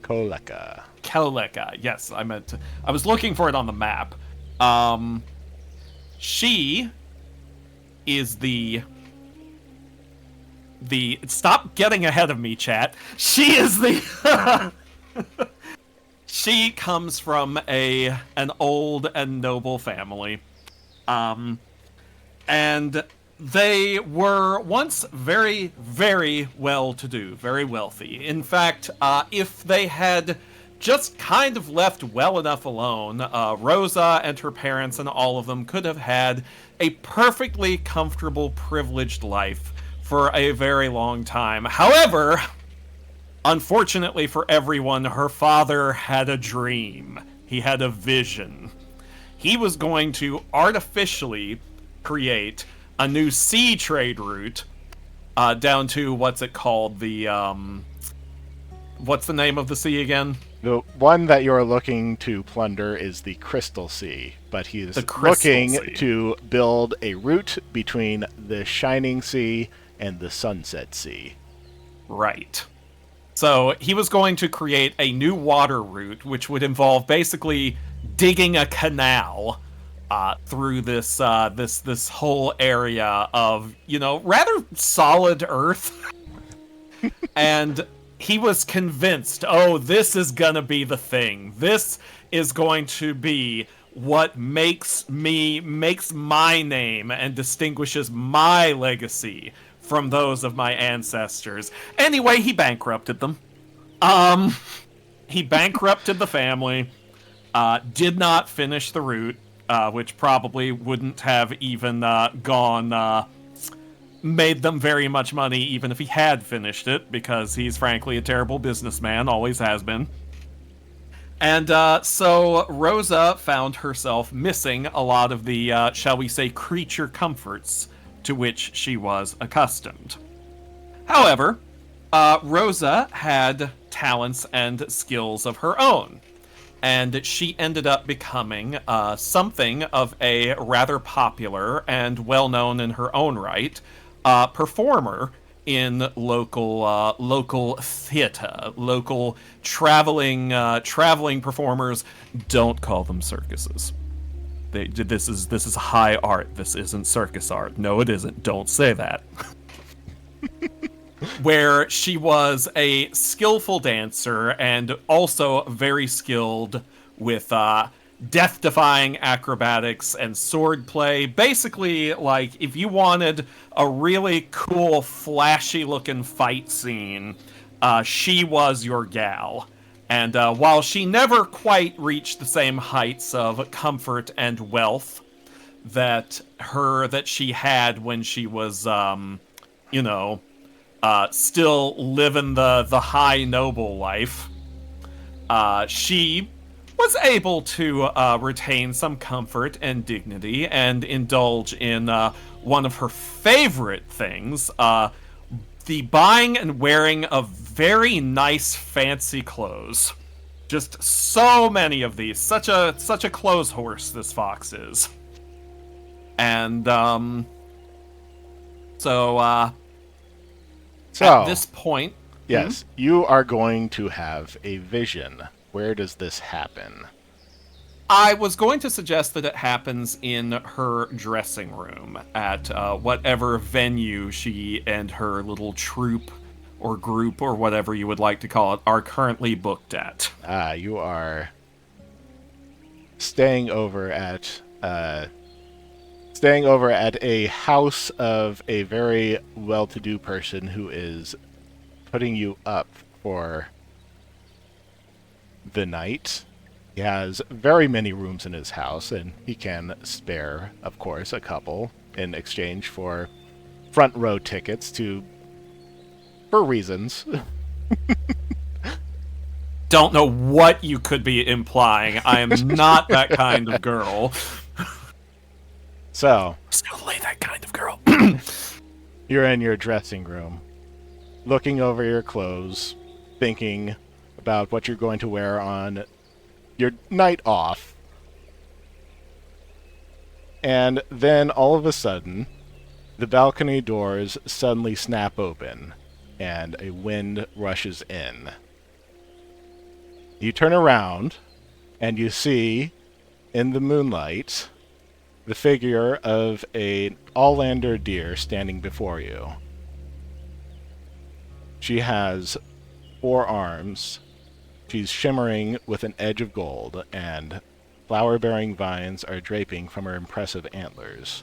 Koleka, yes, I was looking for it on the map. She is the stop getting ahead of me, chat. She is the she comes from an old and noble family. And they were once very, very well-to-do, very wealthy. In fact, if they had just kind of left well enough alone, Rosa and her parents and all of them could have had a perfectly comfortable, privileged life for a very long time. However, unfortunately for everyone, her father had a dream. He had a vision. He was going to artificially create a new sea trade route down to, what's it called? What's the name of the sea again? The one that you're looking to plunder is the Crystal Sea, but he is looking to build a route between the Shining Sea and the Sunset Sea. Right. So he was going to create a new water route, which would involve basically digging a canal through this whole area of, rather solid earth. And he was convinced, this is gonna be the thing. This is going to be what makes my name and distinguishes my legacy from those of my ancestors. Anyway, he bankrupted them. He bankrupted the family, did not finish the route, which probably wouldn't have even made them very much money even if he had finished it, because he's frankly a terrible businessman, always has been. And so Rosa found herself missing a lot of the, shall we say, creature comforts to which she was accustomed. However, Rosa had talents and skills of her own. And she ended up becoming something of a rather popular and well-known in her own right performer in local theater. Local traveling performers. Don't call them circuses. This is high art. This isn't circus art. No, it isn't. Don't say that. Where she was a skillful dancer and also very skilled with death-defying acrobatics and swordplay. Basically, like, if you wanted a really cool, flashy-looking fight scene, she was your gal. And while she never quite reached the same heights of comfort and wealth that she had when she was, still living the high noble life, she was able to retain some comfort and dignity and indulge in one of her favorite things, the buying and wearing of very nice fancy clothes. Just so many of these. Such a clothes horse, this fox is. And so at this point... Yes, you are going to have a vision. Where does this happen? I was going to suggest that it happens in her dressing room at whatever venue she and her little troupe or group or whatever you would like to call it are currently booked at. You are staying over at a house of a very well-to-do person who is putting you up for the night. He has very many rooms in his house, and he can spare, of course, a couple in exchange for front row tickets for reasons. Don't know what you could be implying. I am not that kind of girl. So, still that kind of girl. You're in your dressing room, looking over your clothes, thinking about what you're going to wear on your night off. And then all of a sudden, the balcony doors suddenly snap open and a wind rushes in. You turn around and you see in the moonlight the figure of an Allander deer standing before you. She has 4 arms. She's shimmering with an edge of gold, and flower-bearing vines are draping from her impressive antlers.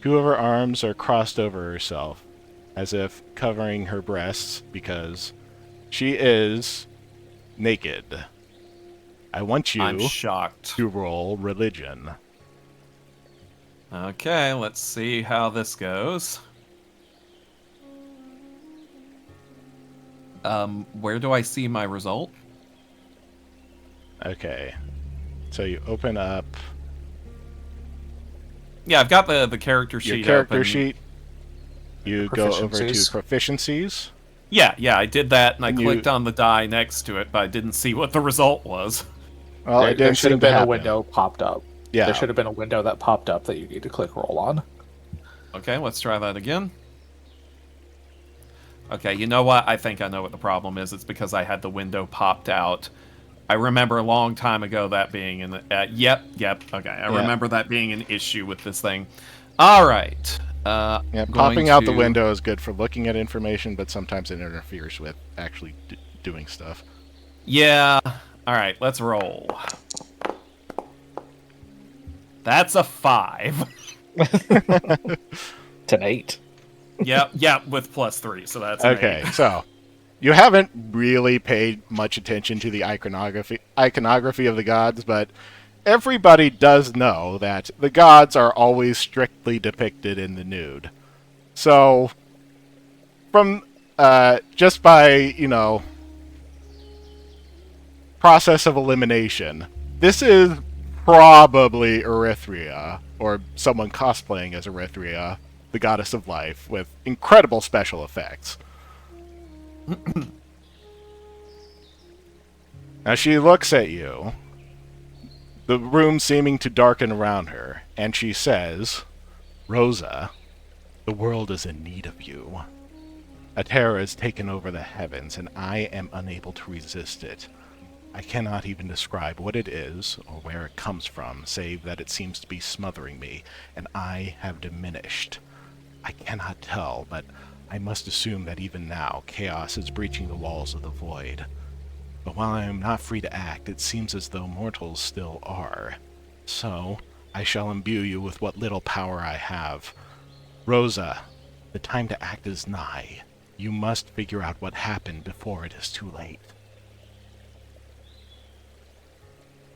2 of her arms are crossed over herself, as if covering her breasts, because she is naked. I want you I'm shocked. to roll religion. Okay, let's see how this goes. Where do I see my result? Okay. So you open up... Yeah, I've got the character sheet your character open. sheet. You go over to proficiencies. Yeah, I did that, and I clicked on the die next to it, but I didn't see what the result was. Well, there should have been a window popped up. Yeah. There should have been a window that popped up that you need to click roll on. Okay, let's try that again. Okay, you know what? I think I know what the problem is. It's because I had the window popped out. I remember a long time ago that being in the... Yep. Okay, I remember that being an issue with this thing. All right. Popping out the window is good for looking at information, but sometimes it interferes with actually doing stuff. Yeah. All right, let's roll. That's a 5. It's an 8. Yep, with +3, so that's okay. An 8. So you haven't really paid much attention to the iconography of the gods, but everybody does know that the gods are always strictly depicted in the nude. So from just by process of elimination, this is probably Erythrea, or someone cosplaying as Erythrea, the goddess of life, with incredible special effects. Now she looks at you, the room seeming to darken around her, and she says, Rosa, the world is in need of you. A terror has taken over the heavens, and I am unable to resist it. I cannot even describe what it is or where it comes from, save that it seems to be smothering me, and I have diminished. I cannot tell, but I must assume that even now, chaos is breaching the walls of the void. But while I am not free to act, it seems as though mortals still are. So, I shall imbue you with what little power I have. Rosa, the time to act is nigh. You must figure out what happened before it is too late.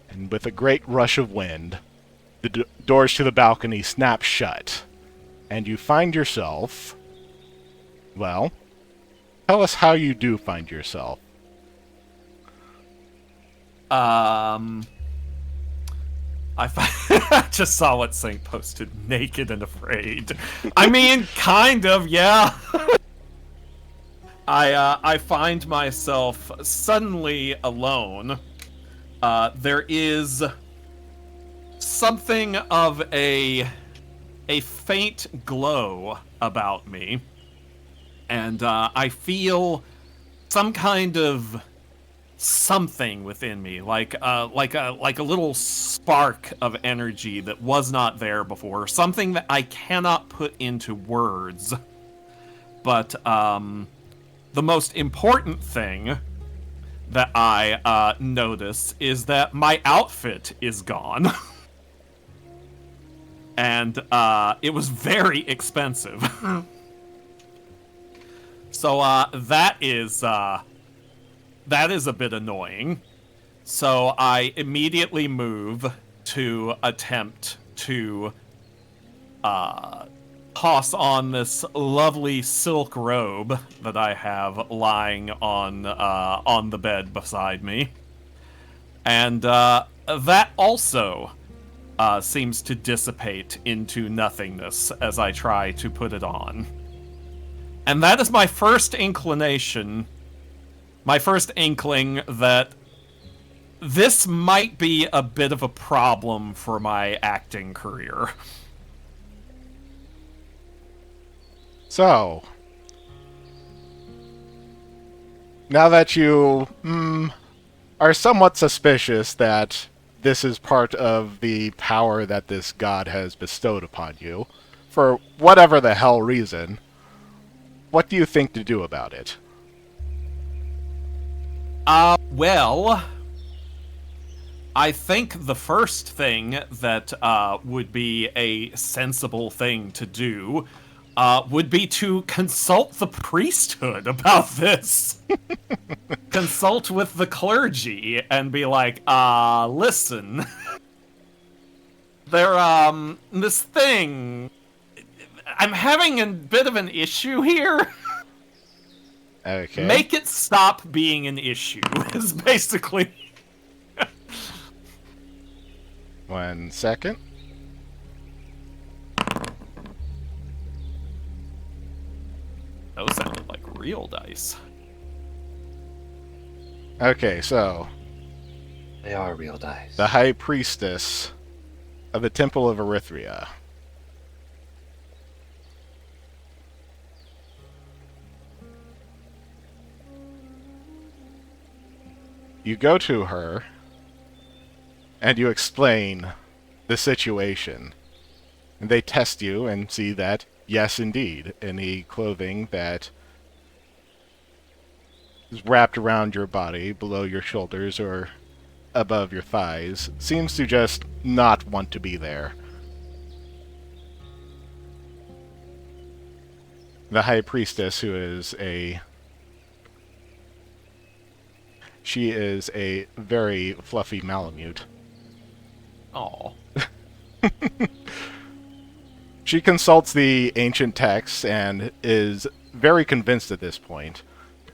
And with a great rush of wind, the doors to the balcony snap shut, and you find yourself... Well, tell us how you do find yourself. I just saw what Saint posted. Naked and afraid. I mean, kind of, yeah. I find myself suddenly alone. There is something of a faint glow about me, and I feel some kind of something within me, like a little spark of energy that was not there before, something that I cannot put into words. But the most important thing that I notice is that my outfit is gone. And it was very expensive. So that is a bit annoying. So I immediately move to attempt to toss on this lovely silk robe that I have lying on the bed beside me. And that also seems to dissipate into nothingness as I try to put it on. And that is my first inkling that this might be a bit of a problem for my acting career. So, now that you are somewhat suspicious that this is part of the power that this god has bestowed upon you, for whatever the hell reason, what do you think to do about it? Well, I think the first thing that would be a sensible thing to do would be to consult the priesthood about this. Consult with the clergy and be like, listen, this thing, I'm having a bit of an issue here. Okay. Make it stop being an issue, is basically... 1 second. Those sounded like real dice. Okay, so... They are real dice. The High Priestess of the Temple of Erythria. You go to her, and you explain the situation. And they test you and see that, yes, indeed, any clothing that is wrapped around your body, below your shoulders or above your thighs, seems to just not want to be there. The High Priestess, who is she is a very fluffy Malamute. Aw. She consults the ancient texts and is very convinced at this point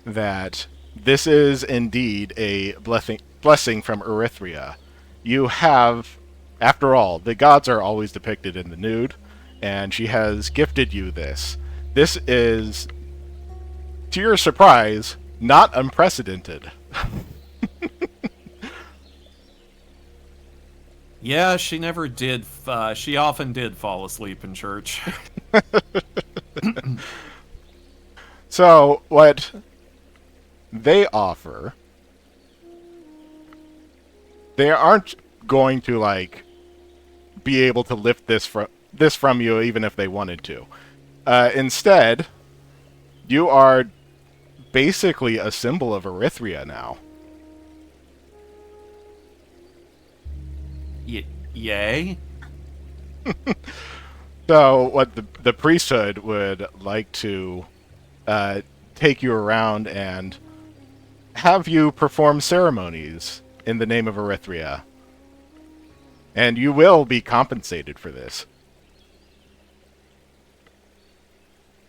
that this is indeed a blessing from Erythria. You have, after all, the gods are always depicted in the nude, and she has gifted you this. This is, to your surprise, not unprecedented. Yeah, she never did. She often did fall asleep in church. So, what they offer, they aren't going to, like, be able to lift this from you even if they wanted to. Instead, you are basically a symbol of Erythria now. Yay? So, what the priesthood would like to take you around and have you perform ceremonies in the name of Erythria. And you will be compensated for this.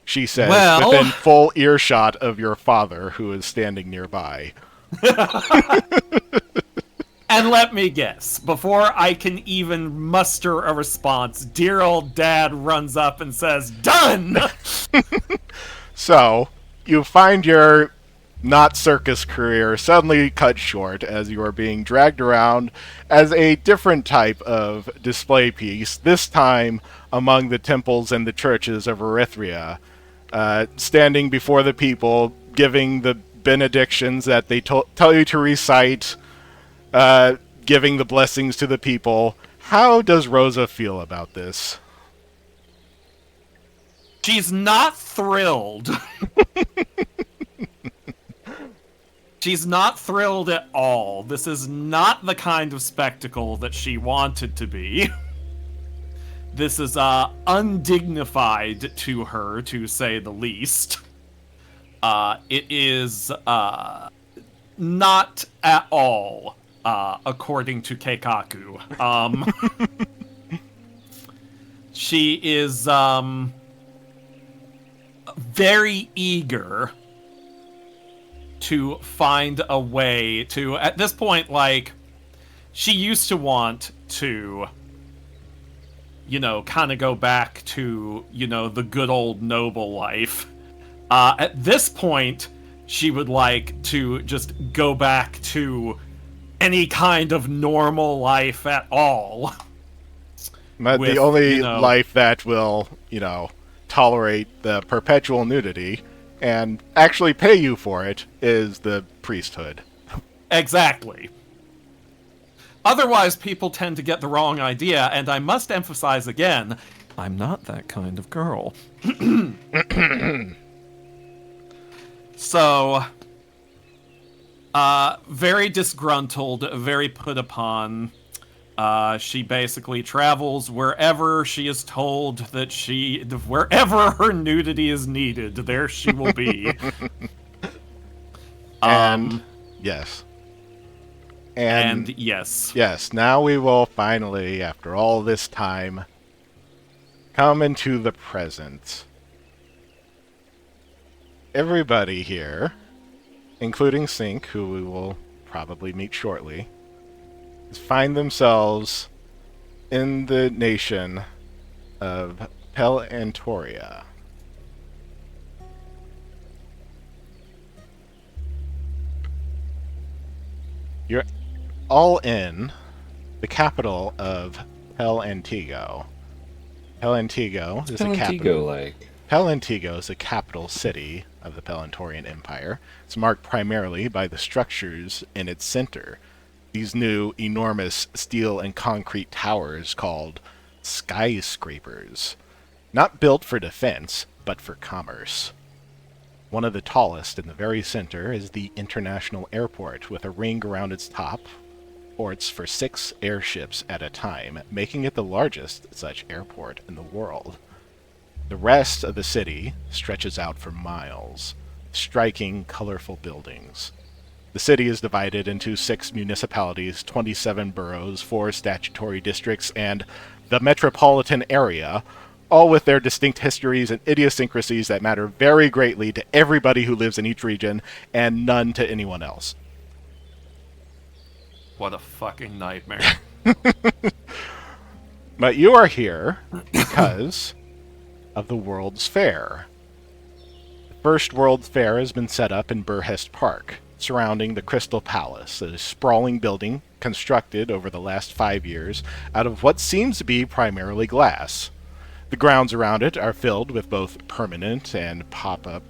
She says, within full earshot of your father, who is standing nearby. And let me guess, before I can even muster a response, dear old dad runs up and says, "Done!" So, you find your not circus career suddenly cut short as you are being dragged around as a different type of display piece, this time among the temples and the churches of Erythria, standing before the people, giving the benedictions that they tell you to recite, giving the blessings to the people. How does Rosa feel about this? She's not thrilled. She's not thrilled at all. This is not the kind of spectacle that she wanted to be. This is undignified to her, to say the least. It is not at all, according to Keikaku. She is very eager to find a way to, at this point, like, she used to want to, you know, kind of go back to, you know, the good old noble life. At this point, she would like to just go back to any kind of normal life at all. But the only life that will, you know, tolerate the perpetual nudity and actually pay you for it is the priesthood. Exactly. Otherwise, people tend to get the wrong idea, and I must emphasize again, I'm not that kind of girl. So, very disgruntled, very put upon. She basically travels wherever she is told that wherever her nudity is needed, there she will be. And yes. And yes. Yes, now we will finally, after all this time, come into the present. Everybody here, including Sync, who we will probably meet shortly, find themselves in the nation of Pelantoria. You're all in the capital of Pelantigo. Pelantigo is a capital. Pelantigo is the capital city of the Pelantorian Empire. It's marked primarily by the structures in its center. These new, enormous steel and concrete towers called skyscrapers. Not built for defense, but for commerce. One of the tallest in the very center is the International Airport, with a ring around its top, ports for 6 airships at a time, making it the largest such airport in the world. The rest of the city stretches out for miles, striking, colorful buildings. The city is divided into 6 municipalities, 27 boroughs, 4 statutory districts, and the metropolitan area, all with their distinct histories and idiosyncrasies that matter very greatly to everybody who lives in each region, and none to anyone else. What a fucking nightmare. But you are here because of the World's Fair. The first World's Fair has been set up in Burhest Park, surrounding the Crystal Palace, a sprawling building constructed over the last 5 years out of what seems to be primarily glass. The grounds around it are filled with both permanent and pop-up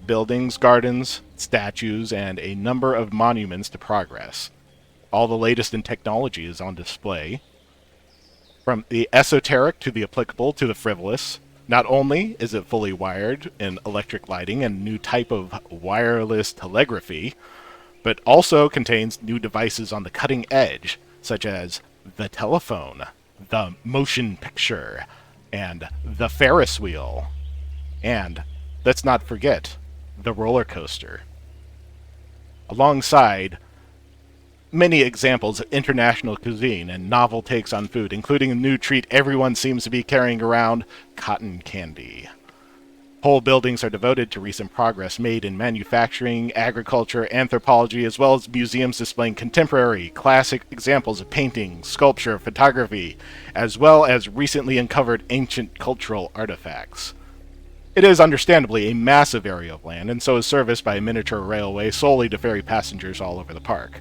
buildings, gardens, statues, and a number of monuments to progress. All the latest in technology is on display. From the esoteric to the applicable to the frivolous. Not only is it fully wired in electric lighting and a new type of wireless telegraphy, but also contains new devices on the cutting edge, such as the telephone, the motion picture, and the Ferris wheel. And let's not forget the roller coaster. Alongside many examples of international cuisine and novel takes on food, including a new treat everyone seems to be carrying around, cotton candy. Whole buildings are devoted to recent progress made in manufacturing, agriculture, anthropology, as well as museums displaying contemporary, classic examples of painting, sculpture, photography, as well as recently uncovered ancient cultural artifacts. It is understandably a massive area of land, and so is serviced by a miniature railway solely to ferry passengers all over the park.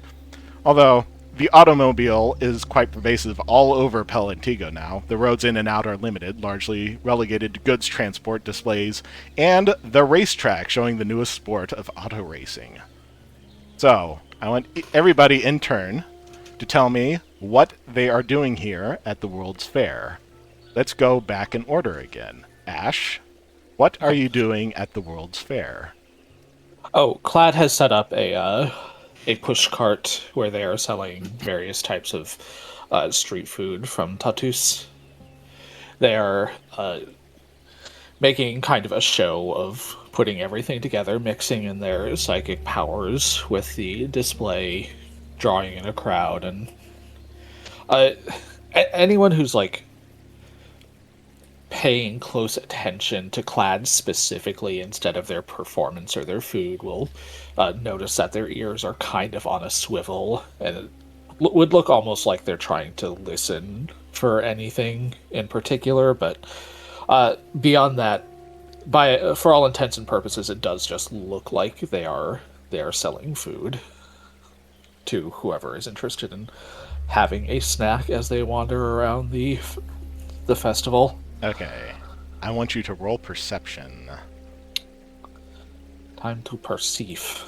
Although, the automobile is quite pervasive all over Pelantigo now. The roads in and out are limited, largely relegated to goods transport displays, and the racetrack showing the newest sport of auto racing. So, I want everybody in turn to tell me what they are doing here at the World's Fair. Let's go back in order again. Ash, what are you doing at the World's Fair? Oh, Clad has set up a push cart where they are selling various types of street food from Tatus. They are making kind of a show of putting everything together, mixing in their psychic powers with the display, drawing in a crowd, and anyone who's like paying close attention to Clad specifically instead of their performance or their food will notice that their ears are kind of on a swivel, and it would look almost like they're trying to listen for anything in particular, but beyond that, for all intents and purposes, it does just look like they are selling food to whoever is interested in having a snack as they wander around the festival. Okay. I want you to roll perception. Time to perceive.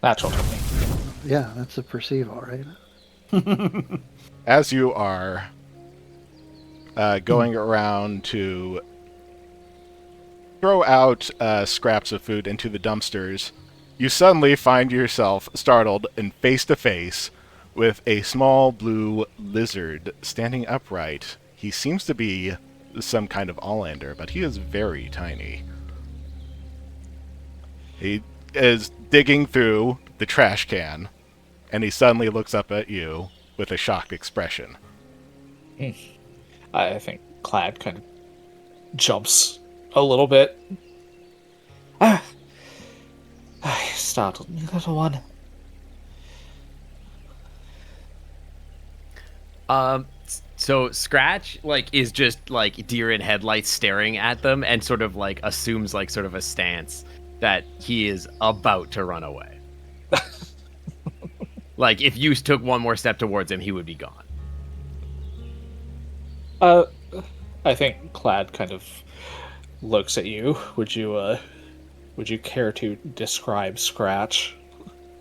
Natural 20. Yeah, that's a perceive, all right. As you are going around to throw out scraps of food into the dumpsters, you suddenly find yourself startled and face-to-face with a small blue lizard standing upright. He seems to be some kind of Allander, but he is very tiny. He is digging through the trash can, and he suddenly looks up at you with a shocked expression. I think Clad kind of jumps a little bit. Startled me, little one. So Scratch, like, is just, like, deer in headlights staring at them and sort of, like, assumes, like, sort of a stance that he is about to run away. Like, if you took one more step towards him, he would be gone. I think Clad kind of looks at you. Would you care to describe Scratch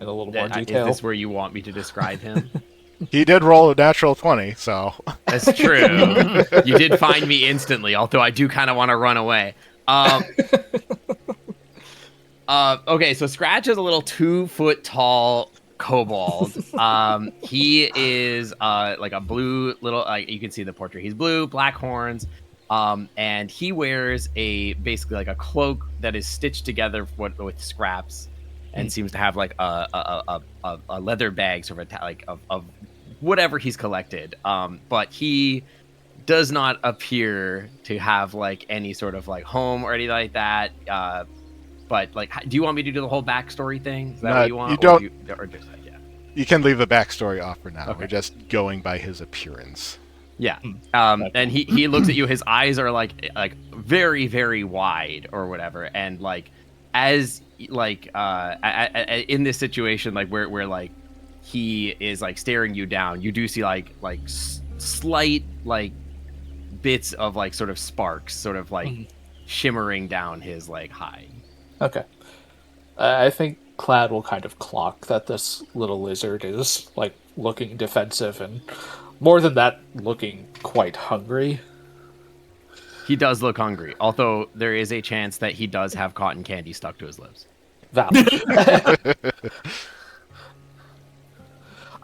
in a little more detail? Is this where you want me to describe him? He did roll a natural 20, so... That's true. You did find me instantly, although I do kind of want to run away. Okay, so Scratch is a little 2-foot-tall kobold. He is like a blue little... you can see the portrait. He's blue, black horns, and he wears basically like a cloak that is stitched together with scraps, and seems to have like a leather bag sort of of whatever he's collected. But he does not appear to have like any sort of like home or anything like that. But like, do you want me to do the whole backstory thing? Is that what you want? You don't. Yeah. You can leave the backstory off for now. Okay. We're just going by his appearance. Yeah. And he looks at you. His eyes are like very, very wide or whatever. And like, as like in this situation, like where like he is like staring you down, you do see like slight like bits of like sort of sparks sort of like shimmering down his like hide. Okay. I think Clad will kind of clock that this little lizard is like looking defensive and more than that, looking quite hungry. He does look hungry, although there is a chance that he does have cotton candy stuck to his lips. Valid.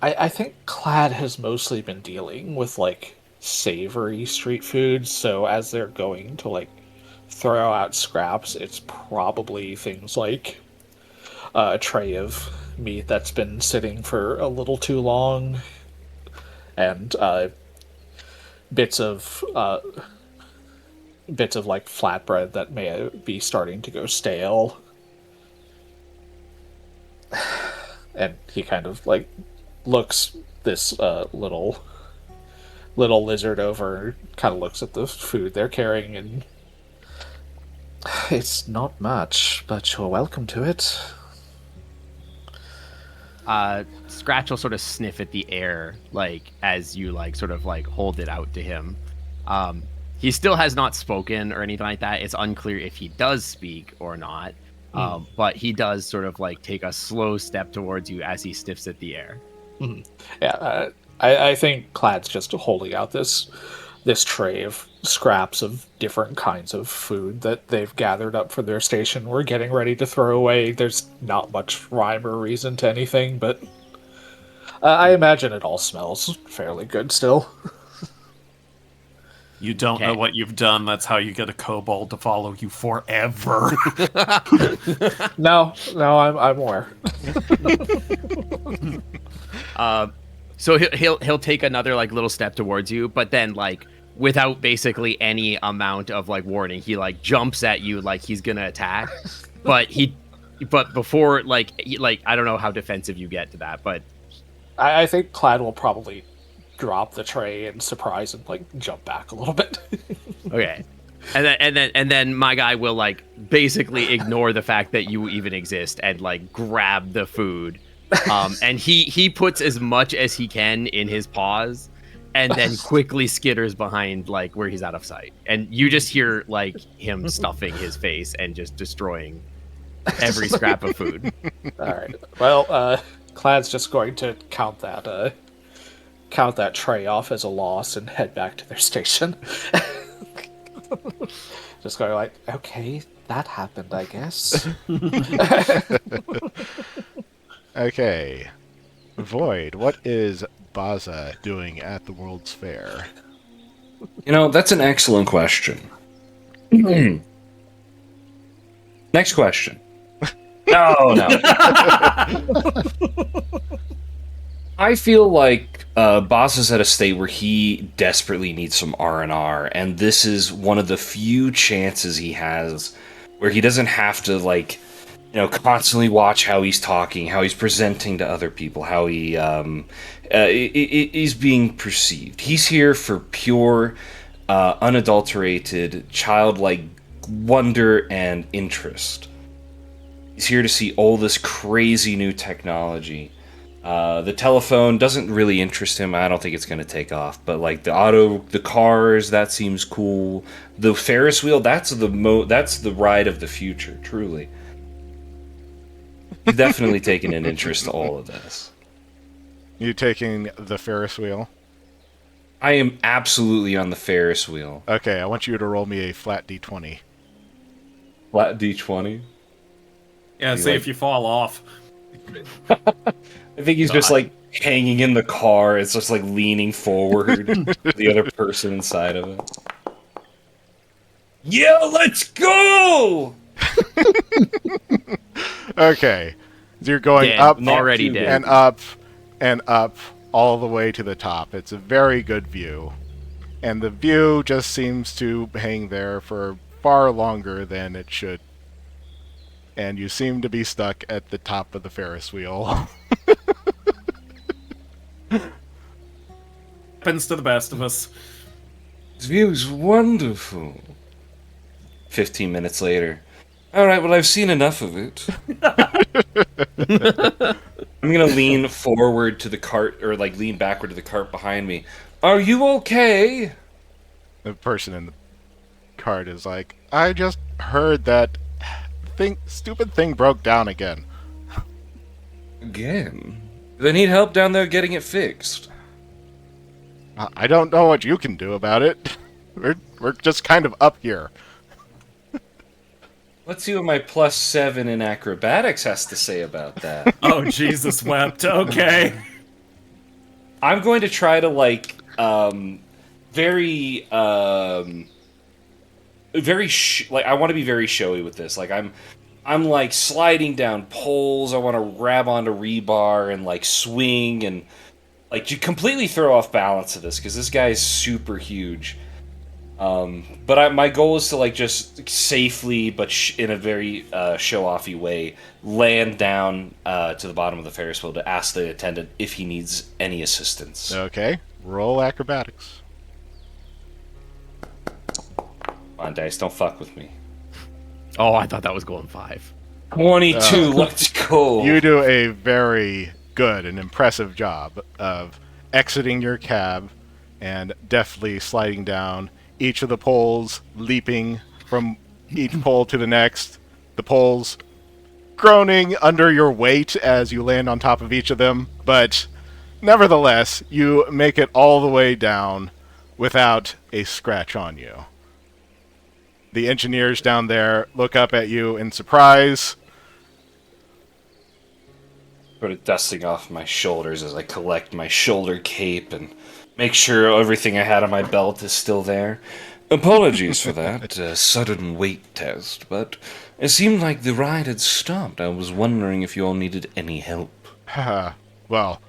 I think Clad has mostly been dealing with like savory street foods, so as they're going to like throw out scraps, it's probably things like a tray of meat that's been sitting for a little too long, and bits of like flatbread that may be starting to go stale. And he kind of like looks this little lizard over, kind of looks at the food they're carrying, and it's not much, but you're welcome to it. Scratch will sort of sniff at the air, like as you like sort of like hold it out to him. He still has not spoken or anything like that. It's unclear if he does speak or not. But he does sort of like take a slow step towards you as he sniffs at the air. Yeah, I think Clad's just holding out this tray of scraps of different kinds of food that they've gathered up for their station. We're getting ready to throw away. There's not much rhyme or reason to anything, but I imagine it all smells fairly good still. You don't know what you've done. That's how you get a kobold to follow you forever. No, I'm aware. So he'll take another like little step towards you, but then like without basically any amount of like warning, he like jumps at you like he's gonna attack. But before like I don't know how defensive you get to that, but I think Clad will probably drop the tray in surprise and like jump back a little bit. Okay. And then my guy will like basically ignore the fact that you even exist and like grab the food. And he puts as much as he can in his paws and then quickly skitters behind like where he's out of sight. And you just hear like him stuffing his face and just destroying every scrap of food. All right. Well, Clad's just going to count that tray off as a loss and head back to their station. Just going like, okay, that happened, I guess. Okay. Void, what is Baza doing at the World's Fair? You know, that's an excellent question. Next question. No. I feel like Boss is at a state where he desperately needs some R&R, and this is one of the few chances he has where he doesn't have to, like, you know, constantly watch how he's talking, how he's presenting to other people, how he is being perceived. He's here for pure, unadulterated, childlike wonder and interest. He's here to see all this crazy new technology. The telephone doesn't really interest him. I don't think it's going to take off. But like the cars, that seems cool. The Ferris wheel, that's the ride of the future, truly. He's definitely taken an interest to all of this. You taking the Ferris wheel? I am absolutely on the Ferris wheel. Okay, I want you to roll me a flat d20. Flat d20? Yeah, see if you fall off. I think he's just like hanging in the car. It's just like leaning forward. The other person inside of it. Yeah, let's go! Okay. So you're going dead. up Already dead. and up and up all the way to the top. It's a very good view. And the view just seems to hang there for far longer than it should. And you seem to be stuck at the top of the Ferris wheel. Happens to the best of us. This view is wonderful. 15 minutes later. All right, well, I've seen enough of it. I'm gonna lean forward to the cart, or like lean backward to the cart behind me. Are you okay? The person in the cart is like, I just heard that stupid thing broke down again. Again? They need help down there getting it fixed. I don't know what you can do about it. We're just kind of up here. Let's see what my +7 in acrobatics has to say about that. Oh, Jesus wept. Okay. I'm going to try to, like, very, like, I want to be very showy with this. Like, I'm like sliding down poles. I want to grab onto rebar and like swing and like you completely throw off balance of this because this guy is super huge. But my goal is to like just safely, but in a very show-offy way, land down to the bottom of the Ferris wheel to ask the attendant if he needs any assistance. Okay, roll acrobatics. Come on, dice, don't fuck with me. Oh, I thought that was going 5. 22, let's go. You do a very good and impressive job of exiting your cab and deftly sliding down each of the poles, leaping from each pole to the next. The poles groaning under your weight as you land on top of each of them, but nevertheless, you make it all the way down without a scratch on you. The engineers down there look up at you in surprise. Sort of dusting off my shoulders as I collect my shoulder cape and make sure everything I had on my belt is still there. Apologies for that sudden weight test, but it seemed like the ride had stopped. I was wondering if you all needed any help. Well,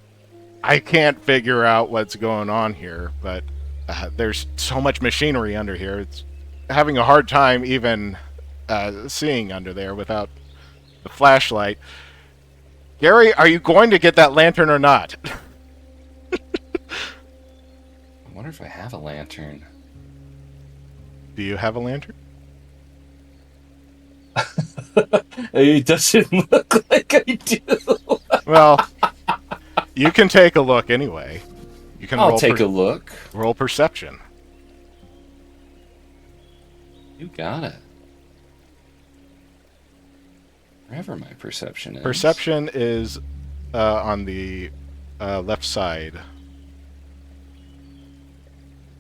I can't figure out what's going on here, but there's so much machinery under here. It's having a hard time even seeing under there without the flashlight. Gary, are you going to get that lantern or not? I wonder if I have a lantern. Do you have a lantern? It doesn't look like I do. Well, you can take a look anyway. You can I'll take a look. Roll perception. You got it. Wherever my perception is. Perception is on the left side.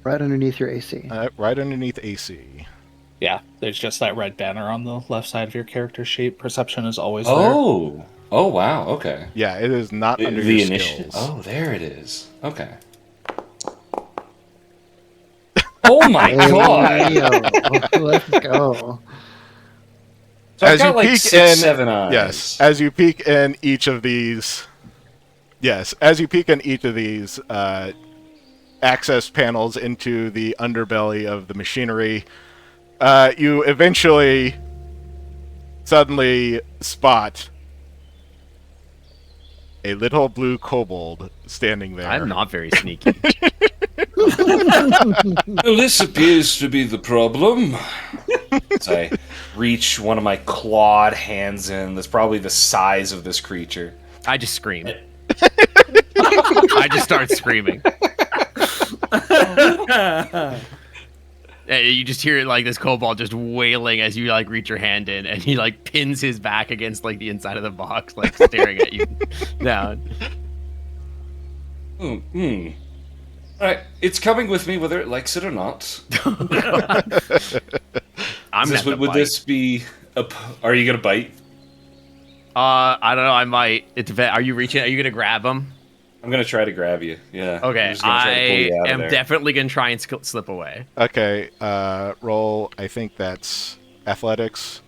Right underneath your AC. Right underneath AC. Yeah, there's just that red banner on the left side of your character sheet. Perception is always there. Oh! Oh, wow, okay. Yeah, it is not under the your initiative. skills. Oh, there it is. Okay. Oh my god! Let's go. So I've got like 6, 7 eyes. Yes, as you peek in each of these... Yes, as you peek in each of these access panels into the underbelly of the machinery, you eventually suddenly spot a little blue kobold standing there. I'm not very sneaky. Well, this appears to be the problem. As I reach one of my clawed hands in, that's probably the size of this creature. I just scream. I just start screaming. You just hear like this kobold just wailing as you like reach your hand in, and he like pins his back against like the inside of the box, like staring at you down. Alright, it's coming with me whether it likes it or not. Would this be are you gonna bite? I don't know, I might. Are you reaching? Are you gonna grab him? I'm gonna try to grab you. Yeah. Okay, I am definitely gonna try and slip away. Okay, roll. I think that's athletics.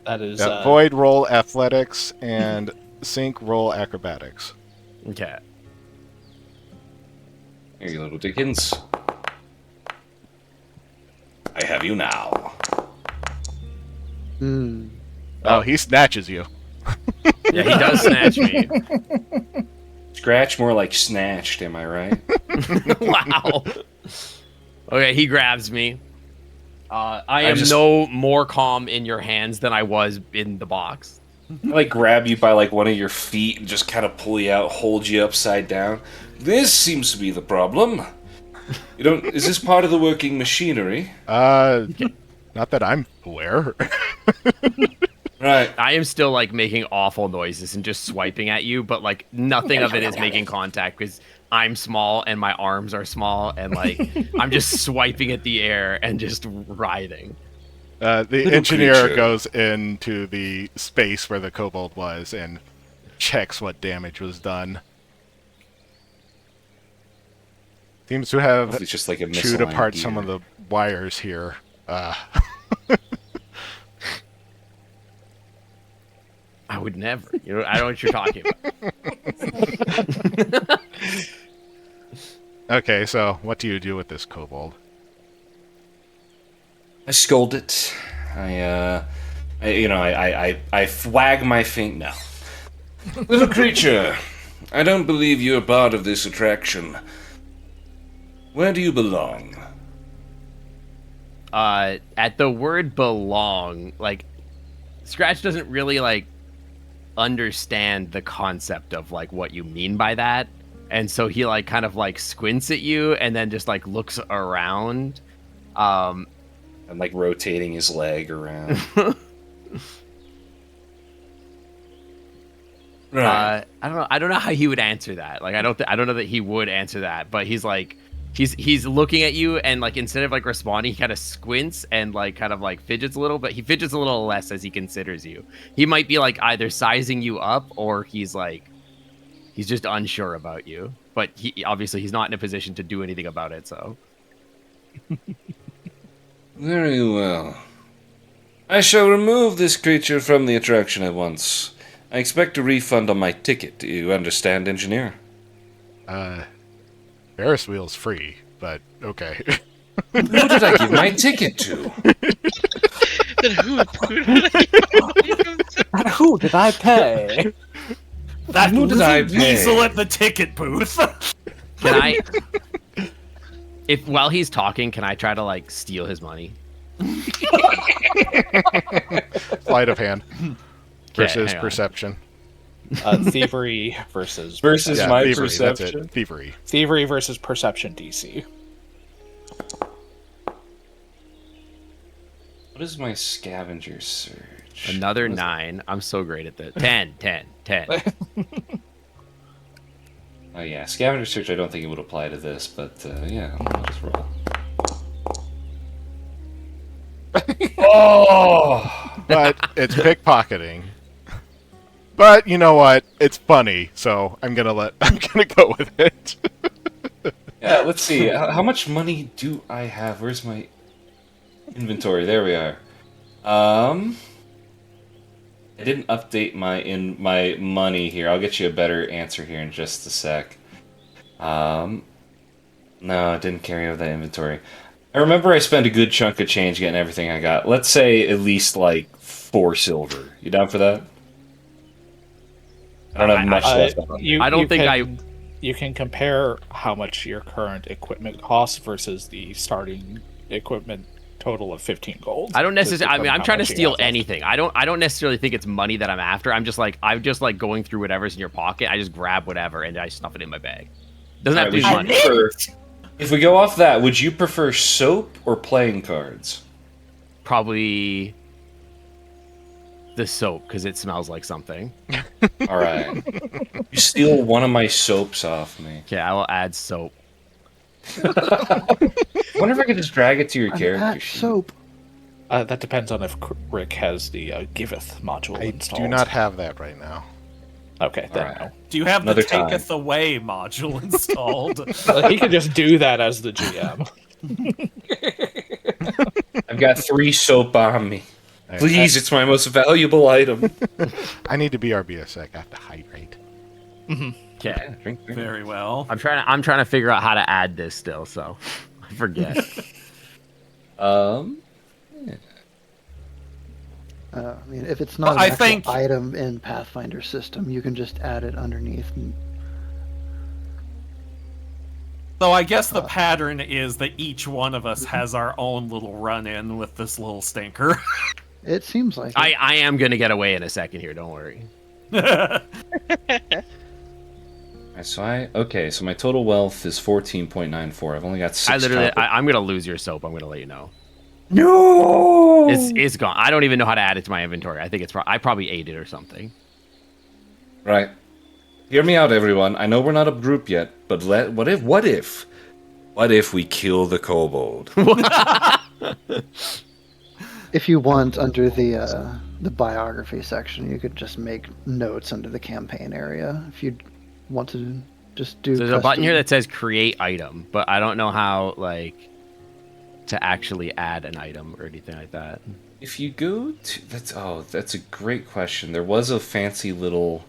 That is Void roll athletics and Sync roll acrobatics. Okay. Here you little Dickens. I have you now. Oh, he snatches you. Yeah, he does snatch me. Scratch more like snatched, am I right? Wow. Okay, he grabs me. I am no more calm in your hands than I was in the box. I, like, grab you by like one of your feet and just kind of pull you out, hold you upside down. This seems to be the problem. You don't. Is this part of the working machinery? Not that I'm aware. Right. I am still like making awful noises and just swiping at you, but like nothing of it is making contact because I'm small and my arms are small and like I'm just swiping at the air and just writhing. The Little engineer creature. goes into the space where the kobold was and checks what damage was done. Seems to have It's just like a chewed misaligned apart some gear. of the wires here. I would never. You know, I don't know what you're talking about. Okay, so what do you do with this kobold? I scold it. I wag my finger. No. Little creature, I don't believe you're part of this attraction. Where do you belong? At the word belong, like Scratch doesn't really like understand the concept of like what you mean by that, and so he like kind of like squints at you and then just like looks around, And like rotating his leg around. Right. I don't know how he would answer that. Like I don't know that he would answer that, but he's like he's looking at you and like instead of like responding, he kind of squints and like kind of like fidgets a little, but he fidgets a little less as he considers you. He might be like either sizing you up or he's just unsure about you. But he obviously he's not in a position to do anything about it, so. Very well. I shall remove this creature from the attraction at once. I expect a refund on my ticket. Do you understand, engineer? Ferris wheel's free, but okay. Who did I give my ticket to? Then who did I Who did I pay? That Who did I little pay? weasel at the ticket booth. Can I if while he's talking, can I try to like steal his money? Sleight of hand versus hang on. perception. Thievery versus Versus Yeah, my thievery, that's perception. it. Thievery. thievery versus perception DC. What is my scavenger search? Another 9. I'm so great at this. 10. Oh yeah, scavenger search. I don't think it would apply to this, but yeah, I'll just roll. Oh, But it's pickpocketing. But you know what? It's funny, so I'm gonna go with it. yeah. Let's see. How much money do I have? Where's my inventory? There we are. I didn't update my money here. I'll get you a better answer here in just a sec. No, I didn't carry over that inventory. I remember I spent a good chunk of change getting everything I got. Let's say at least like 4 silver. You down for that? I don't have much left on it. You can compare how much your current equipment costs versus the starting equipment total of 15 gold. I don't necessarily. I mean, determine I'm how trying to much you steal have left. anything. I don't necessarily think it's money that I'm after. I'm just like going through whatever's in your pocket. I just grab whatever and I stuff it in my bag. Doesn't have to be Alright, money. if we go off that, would you prefer soap or playing cards? Probably the soap because it smells like something. All right. You steal one of my soaps off me. Okay, I will add soap. I wonder if I could just drag it to your character That sheet. soap. That depends on if Rick has the Giveth module I installed. do not have that right now. Okay, then Alright. no. Do you have Another the Taketh Away module installed? He can just do that as the GM. I've got 3 soap on me. I- Please, it's my most valuable item. I need to be RBS. I got to hydrate. Okay, Drink. Very well. I'm trying to figure out how to add this still, so I forget. I mean, if it's not Well, I an actual think- item in Pathfinder system, you can just add it underneath. So I guess the pattern is that each one of us has our own little run-in with this little stinker. It seems like it. I am gonna get away in a second here. Don't worry. So my total wealth is 14.94. I've only got 6 I'm gonna lose your soap. I'm gonna let you know. No! It's gone. I don't even know how to add it to my inventory. I think I probably ate it or something. Right. Hear me out, everyone. I know we're not a group yet, but what if we kill the kobold? If you want, under the biography section, you could just make notes under the campaign area. If you want to just do. So there's a button here that says create item, but I don't know how to actually add an item or anything like that. If you go to that's a great question. There was a fancy little.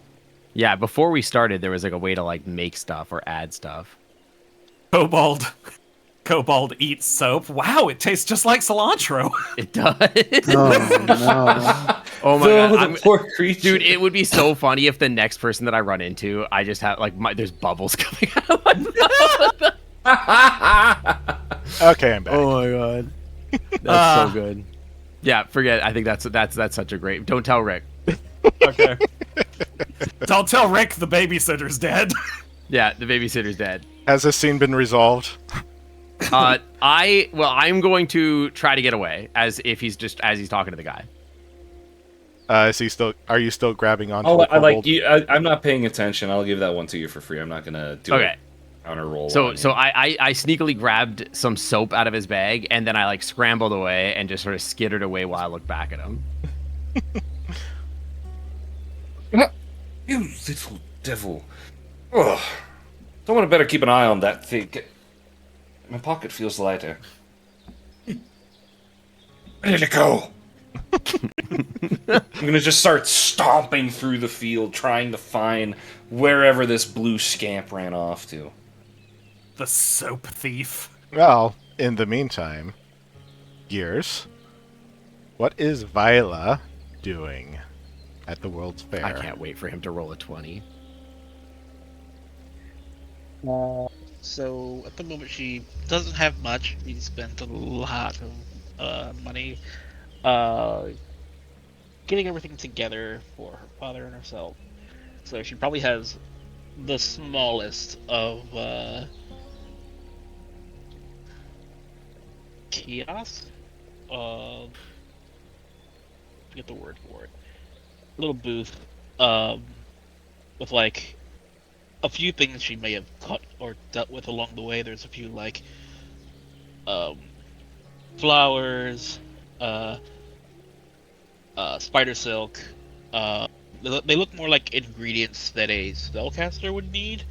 Yeah, before we started, there was a way to make stuff or add stuff. Kobold eats soap. Wow, it tastes just like cilantro. It does. Oh no! Oh my god, the poor creature. Dude, it would be so funny if the next person that I run into, I just have there's bubbles coming out of my mouth. Okay, I'm back. Oh my god, that's so good. Yeah, forget. I think that's such a great. Don't tell Rick. Okay. Don't tell Rick the babysitter's dead. Yeah, the babysitter's dead. Has this scene been resolved? I'm going to try to get away as he's talking to the guy. Are you still grabbing on? I'm not paying attention. I'll give that one to you for free. I'm not gonna do a counter roll. So I sneakily grabbed some soap out of his bag and then I scrambled away and just sort of skittered away while I looked back at him. You little devil. Ugh. Someone better keep an eye on that thing. My pocket feels lighter. Ready to go. I'm gonna just start stomping through the field, trying to find wherever this blue scamp ran off to. The soap thief. Well, in the meantime, Gears, what is Viola doing at the World's Fair? I can't wait for him to roll a 20. So at the moment she doesn't have much. She spent a lot of money getting everything together for her father and herself. So she probably has the smallest of kiosks. Get the word for it. A little booth with a few things she may have caught or dealt with along the way. There's a few flowers, spider silk. They look more like ingredients that a spellcaster would need,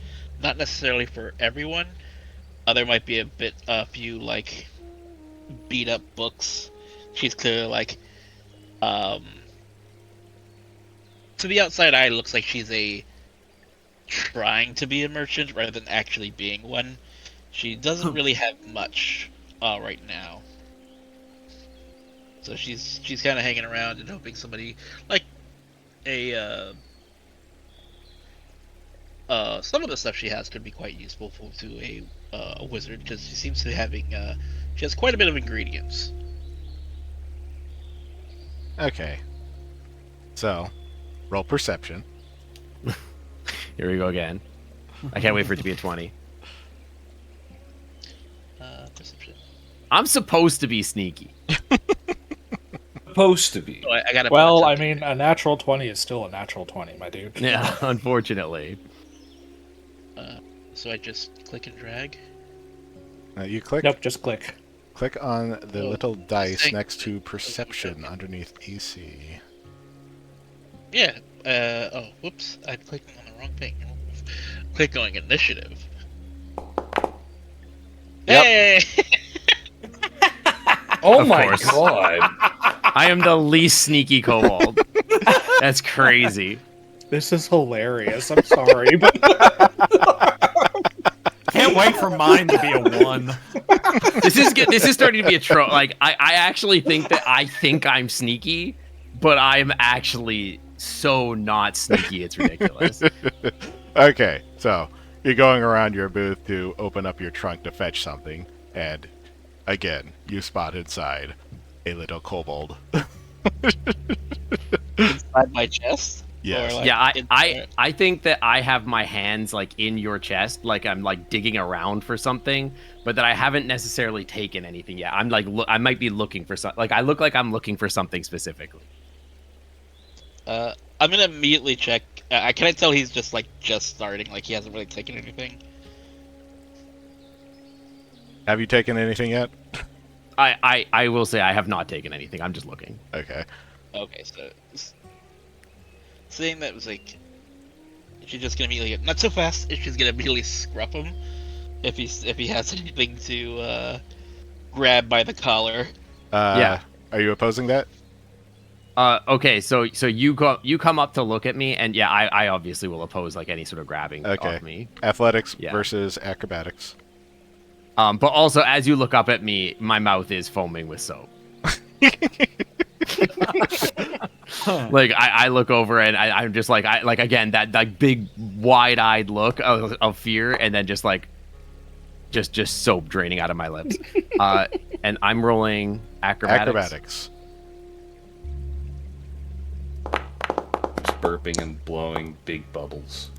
not necessarily for everyone. There might be a few beat up books. She's clearly to the outside eye, it looks like she's trying to be a merchant rather than actually being one. She doesn't really have much right now, so she's kind of hanging around and hoping somebody some of the stuff she has could be quite useful to a wizard, because she seems to be having she has quite a bit of ingredients. Okay, so roll perception. Here we go again. I can't wait for it to be a 20. Perception. I'm supposed to be sneaky. Supposed to be. Oh, I got well, I mean, a natural 20 is still a natural 20, my dude. Yeah, unfortunately. So I just click and drag? You click? Nope, just click. Click on the little dice next to perception underneath EC. Yeah. Oh, whoops. I clicked on the wrong thing. Click on initiative. Yep. Hey! Oh Of my course. god. I am the least sneaky kobold. That's crazy. This is hilarious. I'm sorry, but Can't wait for mine to be a 1. This is starting to be a trope. I actually think that I'm sneaky, but I'm actually so not sneaky. It's ridiculous. Okay, so you're going around your booth to open up your trunk to fetch something, and again, you spot inside a little kobold. Inside my chest? Yes. Or, like, Yeah, inside- I think that I have my hands like in your chest, like I'm like digging around for something, but that I haven't necessarily taken anything yet. I'm like I might be looking for something. Like I look like I'm looking for something specifically. I'm gonna immediately check. Can I tell he's just starting? Like he hasn't really taken anything. Have you taken anything yet? I will say I have not taken anything. I'm just looking. Okay. Okay, so saying that was like, she's just gonna immediately not so fast. She's gonna immediately scruff him if he has anything to grab by the collar. Yeah. Are you opposing that? Okay, so you come up to look at me, and yeah, I obviously will oppose like any sort of grabbing of me. Athletics Yeah. versus acrobatics. But also as you look up at me, my mouth is foaming with soap. Like I look over and I'm just like again that big wide-eyed look of fear, and then just soap draining out of my lips. And I'm rolling acrobatics. Just burping and blowing big bubbles.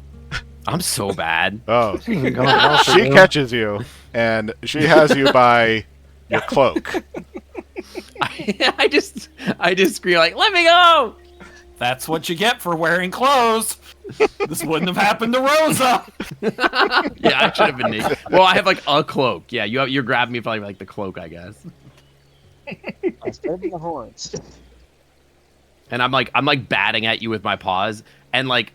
I'm so bad. Oh, This isn't going well for she you. catches you, and she has you by your cloak. I just scream like, "Let me go!" That's what you get for wearing clothes. This wouldn't have happened to Rosa. Yeah, I should have been naked. Well, I have like a cloak. Yeah, you're grabbing me by like the cloak, I guess. I'm starting the horns. And I'm like batting at you with my paws, and like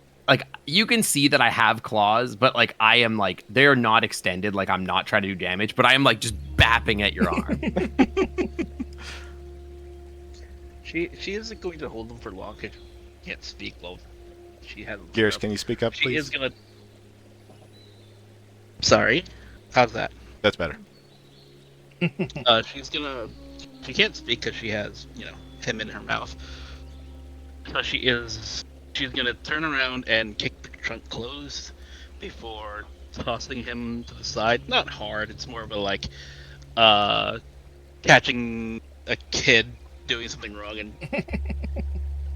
you can see that I have claws, but like I am like they're not extended. Like I'm not trying to do damage, but I am like just bapping at your arm. She isn't going to hold them for long. She can't speak well. She has Gears, can you speak up, She please? is gonna. Sorry, how's that? That's better. She's gonna. She can't speak because she has, him in her mouth. So she's gonna turn around and kick the trunk closed before tossing him to the side. Not hard. It's more of a catching a kid doing something wrong and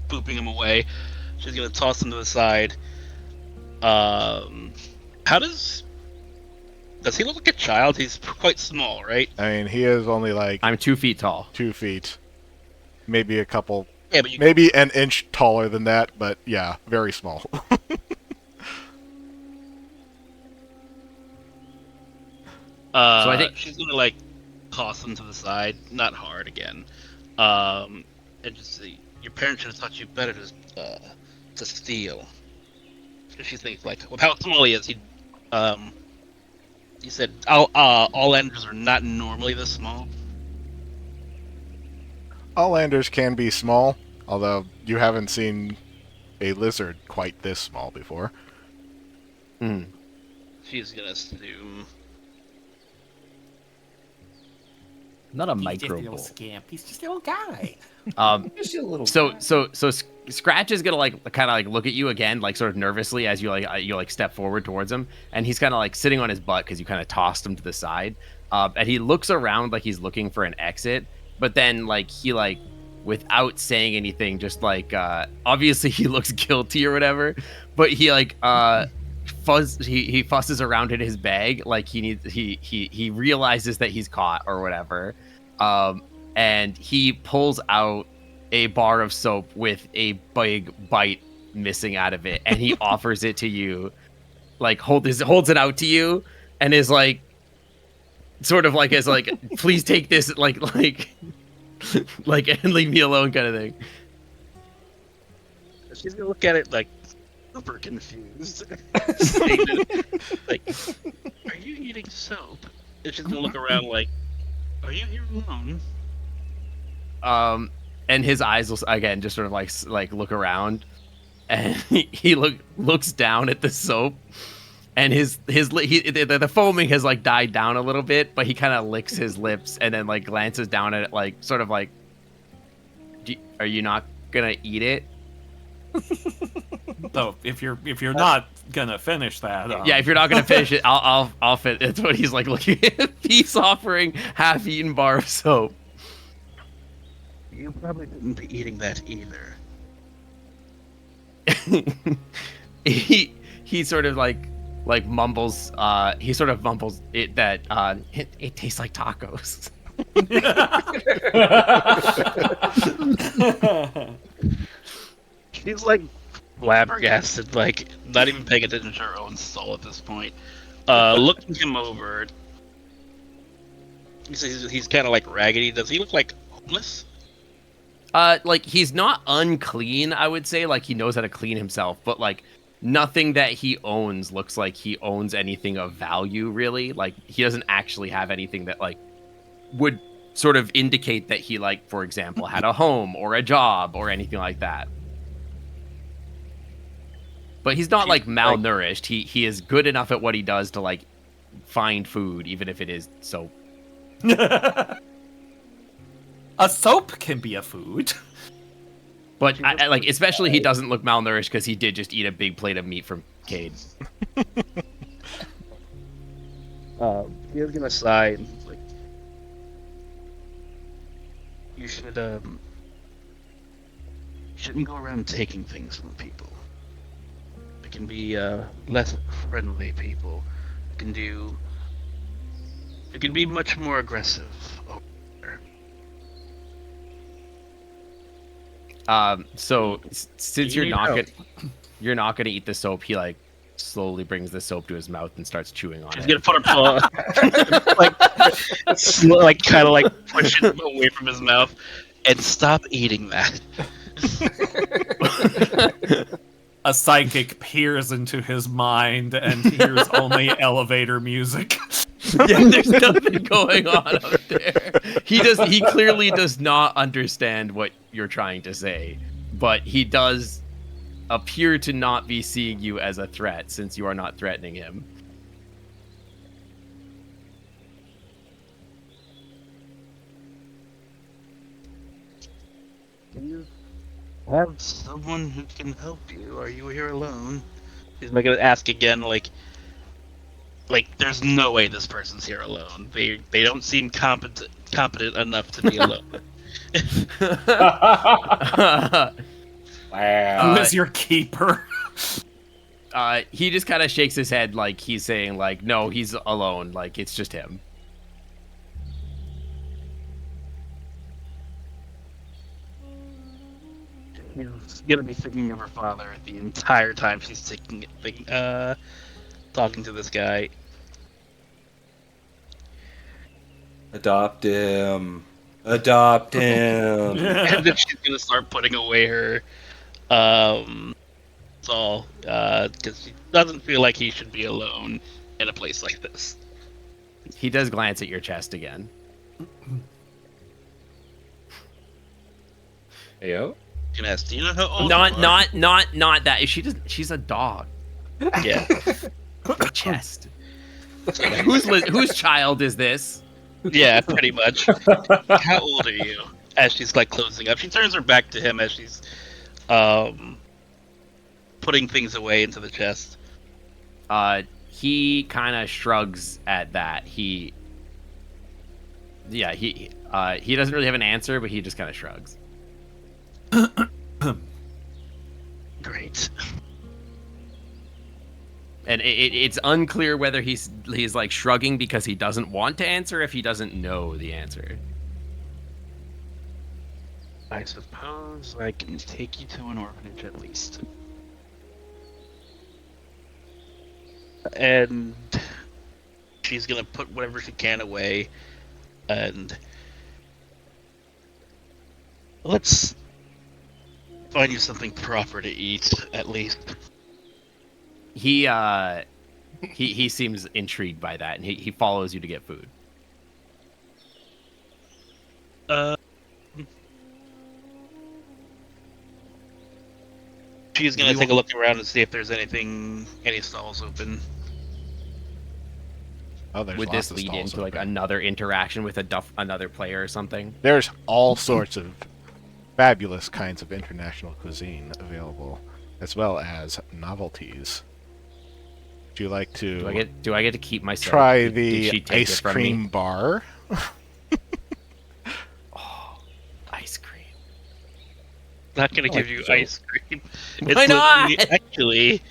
booping him away. She's gonna toss him to the side. How does he look like a child? He's quite small, right? I mean, he is only like I'm 2 feet tall. 2 feet, maybe a couple, Yeah, but maybe an inch taller than that, but yeah, very small. I think she's gonna toss him to the side, not hard again, and just say, your parents should have taught you better to steal. She thinks with how small he is, he said all enders are not normally this small. All landers can be small, although you haven't seen a lizard quite this small before. She's gonna assume. Not a He's micro just a little bull. scamp. He's just a little guy. Just a little. So Scratch is gonna kind of look at you again, sort of nervously as you step forward towards him, and he's kind of sitting on his butt because you kind of tossed him to the side, and he looks around like he's looking for an exit, but then he without saying anything, just obviously he looks guilty or whatever, but he he fusses around in his bag he realizes that he's caught or whatever, and he pulls out a bar of soap with a big bite missing out of it, and he offers it to you, holds it out to you, and is please take this, and leave me alone kind of thing. She's gonna look at it super confused. Are you eating soap? And she's gonna look around are you here alone? And his eyes will again just sort of look around, and he looks down at the soap, and the foaming has died down a little bit, but he kind of licks his lips and then glances down at it are you not gonna eat it? So if you're not gonna finish that, Yeah, if you're not gonna finish it, I'll fit. That's what he's like looking at. Peace offering, half-eaten bar of soap. You probably shouldn't be eating that either. he sort of like mumbles. He sort of mumbles it that it tastes like tacos. She's like flabbergasted, like not even paying attention to her own soul at this point. Looking him over, he's kind of like raggedy. Does he look like homeless? Like he's not unclean, I would say. Like he knows how to clean himself, but like nothing that he owns looks like he owns anything of value, really. Like he doesn't actually have anything that like would sort of indicate that he, like, for example, had a home or a job or anything like that. But he's not like malnourished. He is good enough at what he does to like find food, even if it is soap. A soap can be a food. But I like, especially he doesn't look malnourished because he did just eat a big plate of meat from Cade. He was gonna sigh and like, you shouldn't go around taking things from people. It can be less friendly people. It can be much more aggressive. So since you're not gonna eat the soap, he like slowly brings the soap to his mouth and starts chewing on it. He's gonna put a paw, like kind of like push it away from his mouth, and stop eating that. A psychic peers into his mind and hears only elevator music. Yeah, there's nothing going on up there. He clearly does not understand what you're trying to say, but he does appear to not be seeing you as a threat since you are not threatening him. Do you have someone who can help you? Are you here alone? He's like gonna ask again, like there's no way this person's here alone. They don't seem competent enough to be alone. Wow. Who is your keeper? He just kind of shakes his head like he's saying like, no, he's alone. Like it's just him. She's gonna be thinking of her father the entire time she's talking to this guy. Adopt him. Adopt him. And then she's gonna start putting away her doll, because she doesn't feel like he should be alone in a place like this. He does glance at your chest again. Heyo. Can ask, do you know how old Not that. She's a dog. Yeah. Your chest. Whose child is this? Yeah, pretty much. How old are you? As she's like closing up, she turns her back to him as she's putting things away into the chest. He kind of shrugs at that. He doesn't really have an answer, but he just kind of shrugs. Great. And it's unclear whether he's like shrugging because he doesn't want to answer, if he doesn't know the answer. I suppose I can take you to an orphanage at least. And she's gonna put whatever she can away, and let's find you something proper to eat, at least. He seems intrigued by that, and he follows you to get food. She's gonna take a look around and see if there's any stalls open. Oh, there's Would lots this of lead stalls into like open. another interaction with another player or something? There's all sorts of fabulous kinds of international cuisine available, as well as novelties. Would you like to Do I get to keep my soap? try Did the she take ice it from cream me? bar? Oh, ice cream. Not gonna I give like you soap. ice cream. It's Why not? literally- Actually,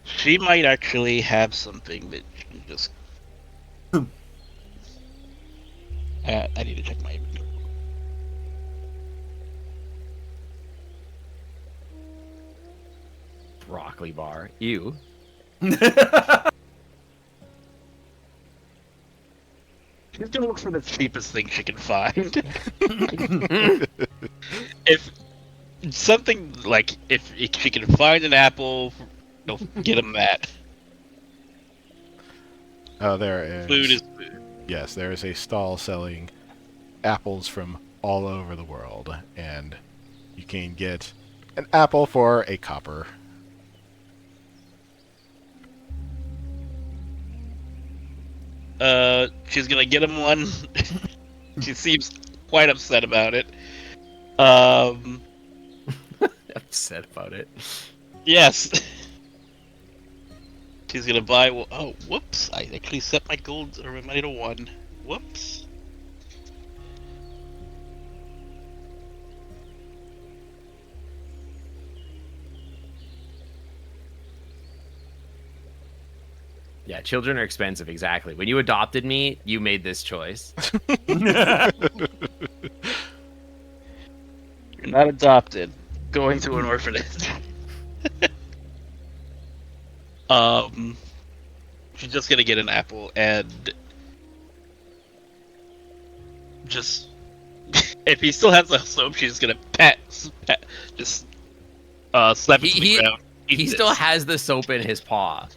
she might actually have something that she can just. I need to check my inventory. Broccoli bar. Ew. She's gonna look for the cheapest thing she can find. If something like if she can find an apple, get him that. Oh, there is. Food is food. Yes, there is a stall selling apples from all over the world, and you can get an apple for a copper. She's gonna get him one. She seems quite upset about it. Upset about it. Yes. She's gonna buy. Oh, whoops! I actually set my gold or my money to 1. Whoops. Yeah, children are expensive, exactly. When you adopted me, you made this choice. You're not adopted. Going to an orphanage. She's just gonna get an apple and just if he still has the soap, she's gonna just slap it to the ground. He still has the soap in his paw,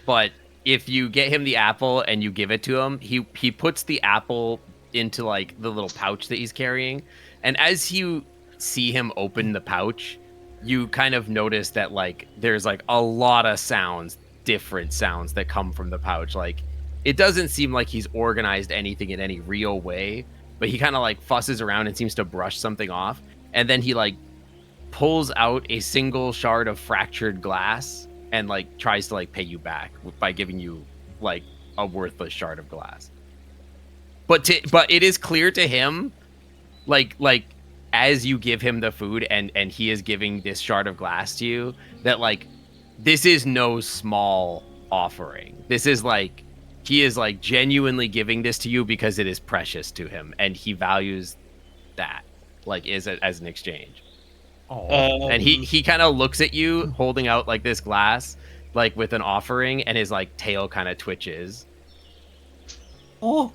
but if you get him the apple and you give it to him, he puts the apple into like the little pouch that he's carrying, and as you see him open the pouch, you kind of notice that like there's like a lot of sounds, different sounds that come from the pouch. Like it doesn't seem like he's organized anything in any real way, but he kind of like fusses around and seems to brush something off, and then he like pulls out a single shard of fractured glass and like tries to like pay you back by giving you like a worthless shard of glass. But it is clear to him, like as you give him the food and he is giving this shard of glass to you, that like this is no small offering. This is like he is like genuinely giving this to you because it is precious to him and he values that like as an exchange. And he kind of looks at you holding out like this glass like with an offering, and his like tail kind of twitches. Oh.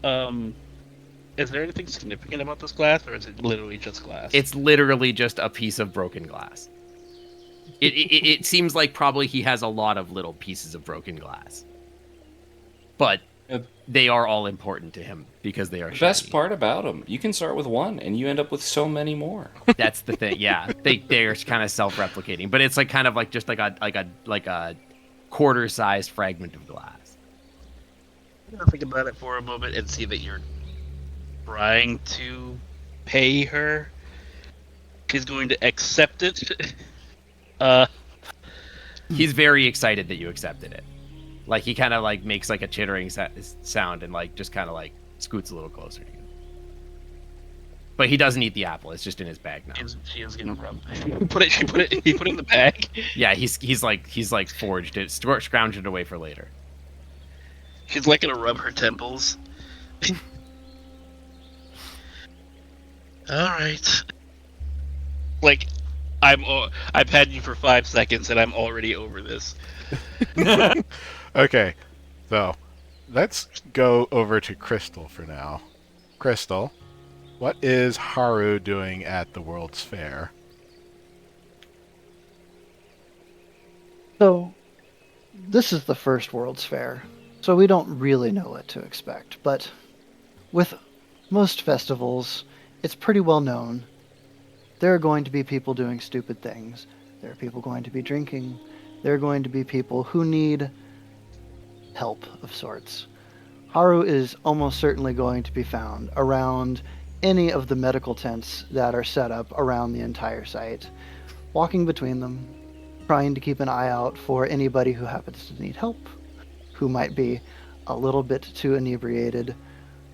Is there anything significant about this glass, or is it literally just glass? It's literally just a piece of broken glass. It seems like probably he has a lot of little pieces of broken glass, but they are all important to him because they are The best part about them, you can start with one and you end up with so many more. That's the thing. Yeah, they're kind of self-replicating, but it's like kind of like just like a quarter-sized fragment of glass. I'm gonna think about it for a moment and see that you're trying to pay her. She's going to accept it. He's very excited that you accepted it. Like he kind of like makes like a chittering sound and like just kind of like scoots a little closer to you. But he doesn't eat the apple. It's just in his bag now. She is gonna rub. He put it in the bag. Yeah, he's like forged it, scrounged it away for later. She's like gonna rub her temples. All right. Like, I've had you for 5 seconds and I'm already over this. Okay, so let's go over to Crystal for now. Crystal, what is Haru doing at the World's Fair? So, this is the first World's Fair, so we don't really know what to expect. But with most festivals, it's pretty well known. There are going to be people doing stupid things. There are people going to be drinking. There are going to be people who need help of sorts. Haru is almost certainly going to be found around any of the medical tents that are set up around the entire site, walking between them, trying to keep an eye out for anybody who happens to need help, who might be a little bit too inebriated,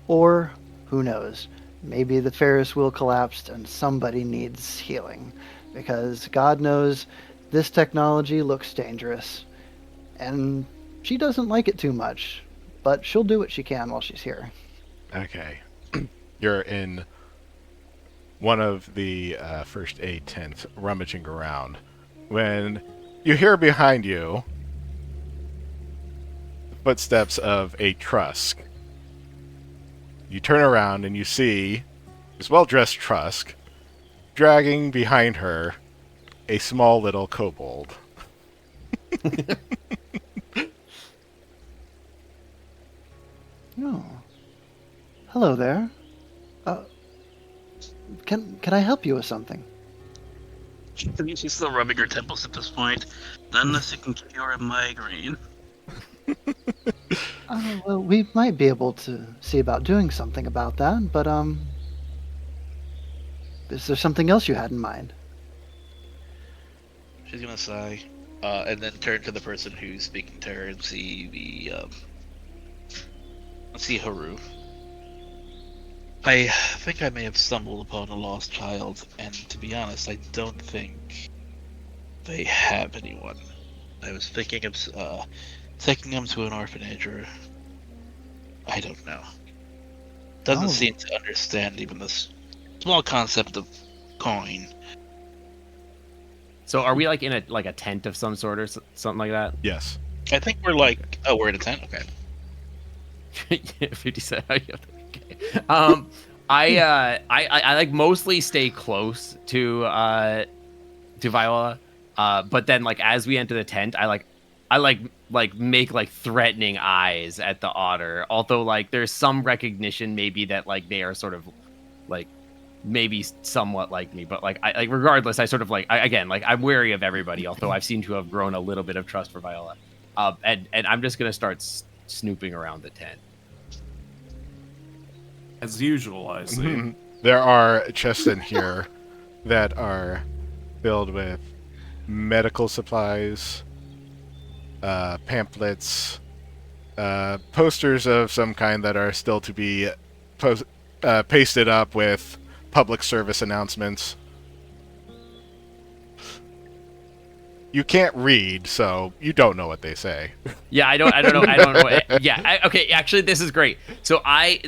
or who knows, maybe the Ferris wheel collapsed and somebody needs healing, because God knows this technology looks dangerous, and she doesn't like it too much, but she'll do what she can while she's here. Okay. You're in one of the first aid tents, rummaging around, when you hear behind you the footsteps of a Trusk. You turn around and you see this well-dressed Trusk dragging behind her a small little kobold. Oh. Hello there. Can I help you with something? She's still rubbing her temples at this point. Not unless you can cure a migraine. Well, we might be able to see about doing something about that, but, is there something else you had in mind? She's gonna sigh, and then turn to the person who's speaking to her and see see Haru. I think I may have stumbled upon a lost child, and to be honest, I don't think they have anyone. I was thinking of taking them to an orphanage, or I don't know. Doesn't seem to understand even this small concept of coin. So are we like in a tent of some sort or something like that? Yes. I think we're like, we're in a tent. Okay. 57. Okay. I like mostly stay close to Viola, but then like as we enter the tent, I make like threatening eyes at the otter. Although like there's some recognition maybe that like they are sort of like maybe somewhat like me, but like I regardless, I sort of like I'm wary of everybody. Although I've seemed to have grown a little bit of trust for Viola, and I'm just gonna start snooping around the tent. As usual, I see. There are chests in here that are filled with medical supplies, pamphlets, posters of some kind that are still to be pasted up with public service announcements. You can't read, so you don't know what they say. Yeah, I don't know. Yeah, okay. Actually, this is great. So I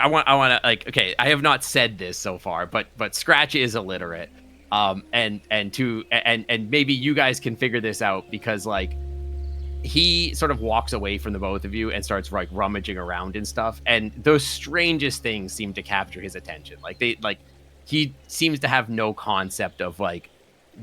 want to like. Okay, I have not said this so far, but Scratch is illiterate. And maybe you guys can figure this out because like he sort of walks away from the both of you and starts like rummaging around and stuff. And those strangest things seem to capture his attention. He seems to have no concept of like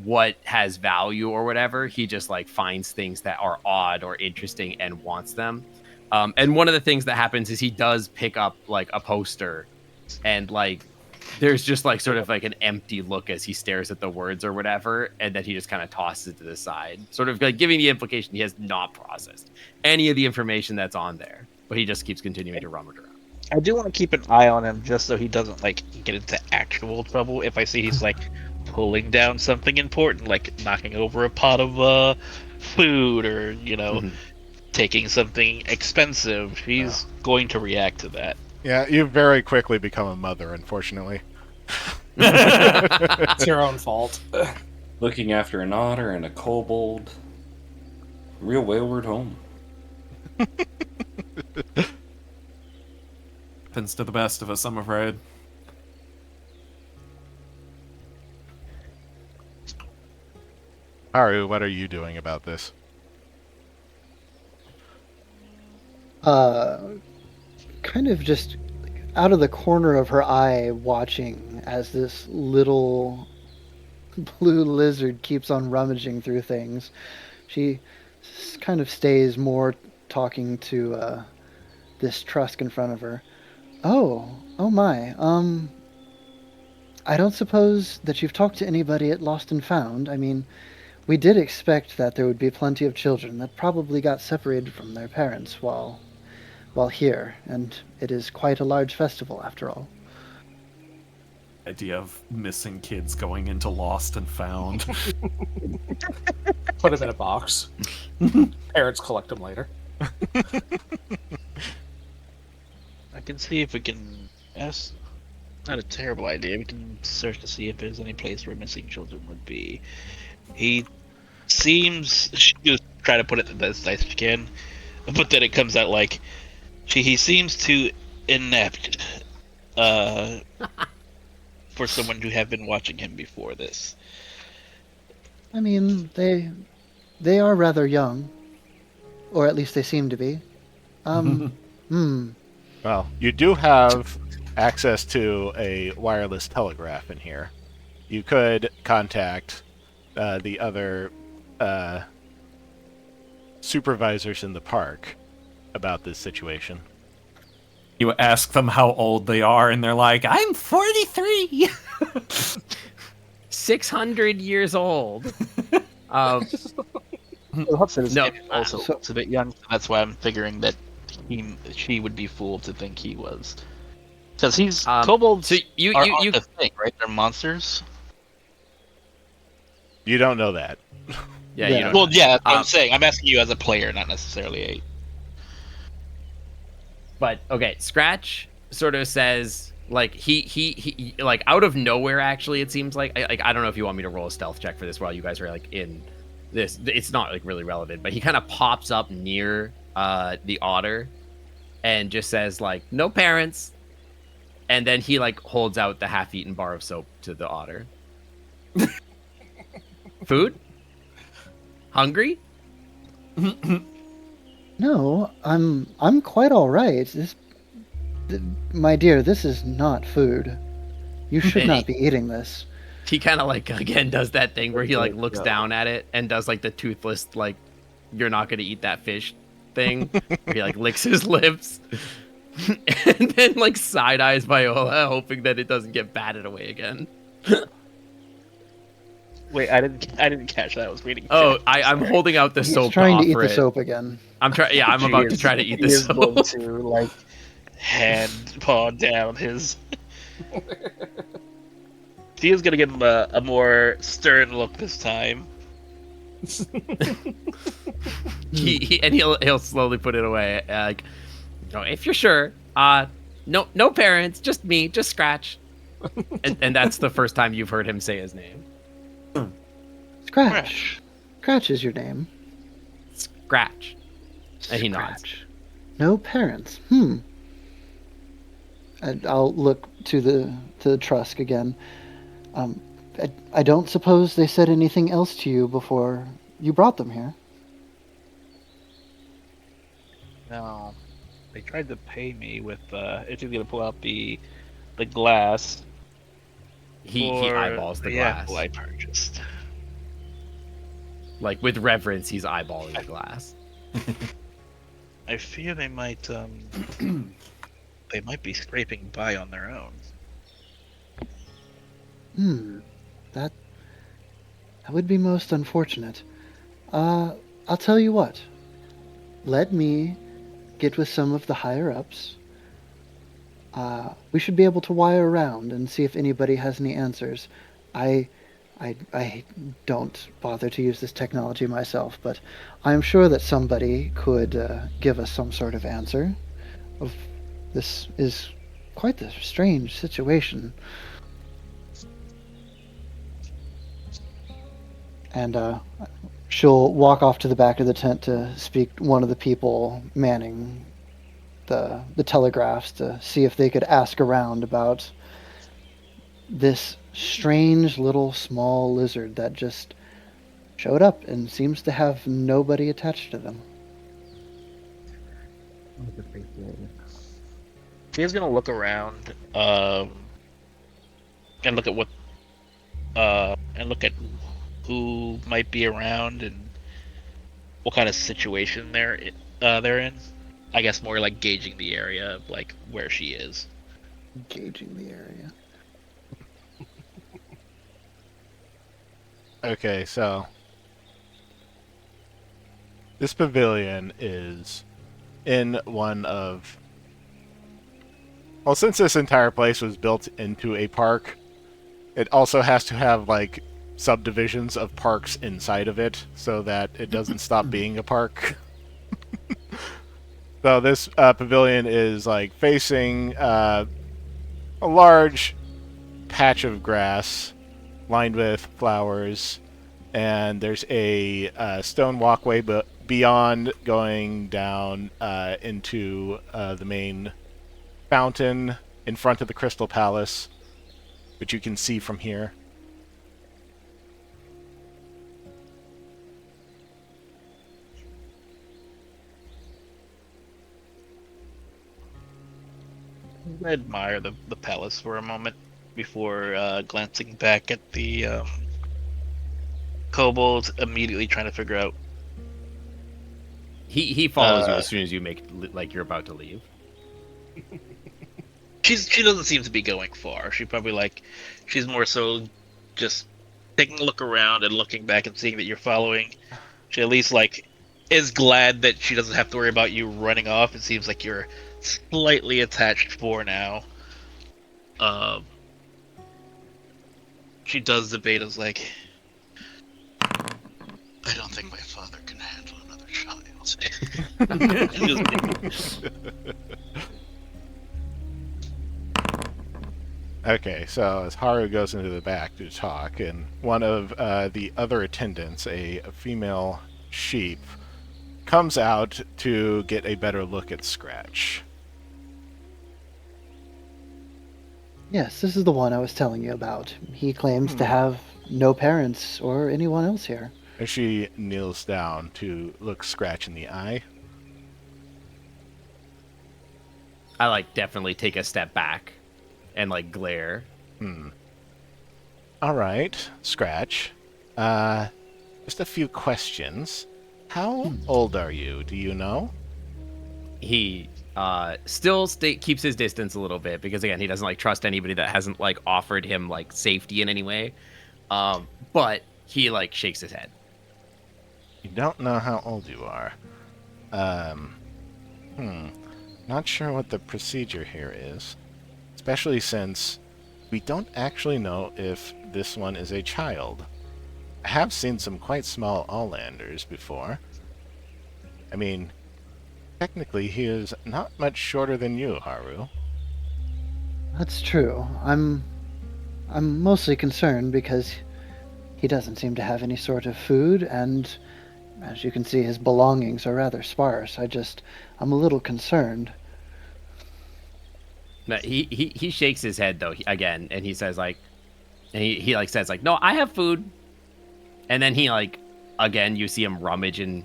what has value or whatever. He just like finds things that are odd or interesting and wants them. And one of the things that happens is he does pick up like a poster, and like there's just like sort of like an empty look as he stares at the words or whatever, and then he just kind of tosses it to the side, sort of like giving the implication he has not processed any of the information that's on there, but he just keeps continuing to rummage around. I do want to keep an eye on him just so he doesn't like get into actual trouble. If I see he's like pulling down something important, like knocking over a pot of food, or taking something expensive, he's going to react to that. Yeah, you very quickly become a mother, unfortunately. It's your own fault. Looking after an otter and a kobold. Real wayward home. Happens to the best of us, I'm afraid. Haru, what are you doing about this? Kind of just out of the corner of her eye watching as this little blue lizard keeps on rummaging through things. She kind of stays more talking to this Trusk in front of her. Oh my. I don't suppose that you've talked to anybody at Lost and Found. I mean, we did expect that there would be plenty of children that probably got separated from their parents while here, and it is quite a large festival after all. Idea of missing kids going into Lost and Found. Put them in a box. Parents collect them later. I can see if we can ask. Not a terrible idea. We can search to see if there's any place where missing children would be. He seems. She just try to put it the best nice she can, but then it comes out like he seems too inept for someone to have been watching him before this. I mean, they are rather young, or at least they seem to be. Well, you do have access to a wireless telegraph in here. You could contact the other supervisors in the park about this situation. You ask them how old they are, and they're like, I'm 43! 600 years old. Hudson is No, also looks a bit young. That's why I'm figuring that she would be fooled to think he was. Because he's kobolds so you aren't a thing, right? They're monsters. You don't know that. Yeah, you don't Well, know. yeah, that's what I'm saying. I'm asking you as a player, not necessarily a. But okay, Scratch sort of says like he like out of nowhere. Actually, it seems like I don't know if you want me to roll a stealth check for this while you guys are like in this. It's not like really relevant, but he kind of pops up near the otter and just says like no parents, and then he like holds out the half-eaten bar of soap to the otter. Food? Hungry? No, I'm quite all right. My dear, this is not food. You should not be eating this. He kind of like again does that thing where he like looks down at it and does like the toothless like you're not gonna eat that fish thing. Where he like licks his lips and then like side eyes Viola, hoping that it doesn't get batted away again. Wait, I didn't catch that. I was waiting. Oh, I'm holding out the soap. He's trying to eat offer the it. soap again. I'm trying. Yeah, I'm about to try to eat the soap. Going to like hand paw down his. He is gonna give him a more stern look this time. He'll slowly put it away. Like, if you're sure, no parents, just me, just Scratch. and that's the first time you've heard him say his name. Scratch. Scratch is your name. Scratch. And he nods. No parents. And I'll look to the Trusk again. I don't suppose they said anything else to you before you brought them here. No, they tried to pay me with if he's gonna pull out the glass. He eyeballs the glass. Apple I purchased. Like with reverence, he's eyeballing the glass. I fear they might be scraping by on their own. That would be most unfortunate. I'll tell you what. Let me get with some of the higher ups. We should be able to wire around and see if anybody has any answers. I don't bother to use this technology myself, but I'm sure that somebody could give us some sort of answer. This is quite a strange situation. And she'll walk off to the back of the tent to speak to one of the people manning the telegraphs to see if they could ask around about this strange little small lizard that just showed up and seems to have nobody attached to them. She's gonna look around and look at who might be around and what kind of situation they're in. I guess more like gauging the area of like where she is. Gauging the area. Okay, so this pavilion is in one of... Well, since this entire place was built into a park, It also has to have like subdivisions of parks inside of it so that it doesn't stop being a park. So this pavilion is like facing a large patch of grass lined with flowers, and there's a stone walkway beyond going down into the main fountain in front of the Crystal Palace, which you can see from here. I admire the palace for a moment before glancing back at the kobolds, immediately trying to figure out. He follows you as soon as you make like you're about to leave. She doesn't seem to be going far. She's more so just taking a look around and looking back and seeing that you're following. She at least is glad that she doesn't have to worry about you running off. It seems like you're slightly attached for now. She does debate as I don't think my father can handle another child. Okay, so as Haru goes into the back to talk, and one of the other attendants, a female sheep, comes out to get a better look at Scratch. Yes, this is the one I was telling you about. He claims to have no parents or anyone else here. As she kneels down to look Scratch in the eye. I definitely take a step back and glare. All right, Scratch. Just a few questions. How old are you? Do you know? He still keeps his distance a little bit because again he doesn't trust anybody that hasn't offered him safety in any way. But he shakes his head. You don't know how old you are. Not sure what the procedure here is. Especially since we don't actually know if this one is a child. I have seen some quite small All-Landers before. I mean, technically he is not much shorter than you, Haru. That's true. I'm mostly concerned because he doesn't seem to have any sort of food, and as you can see, his belongings are rather sparse. I'm a little concerned. No, he shakes his head though again, and he says and he says no, I have food, and then he again you see him rummaging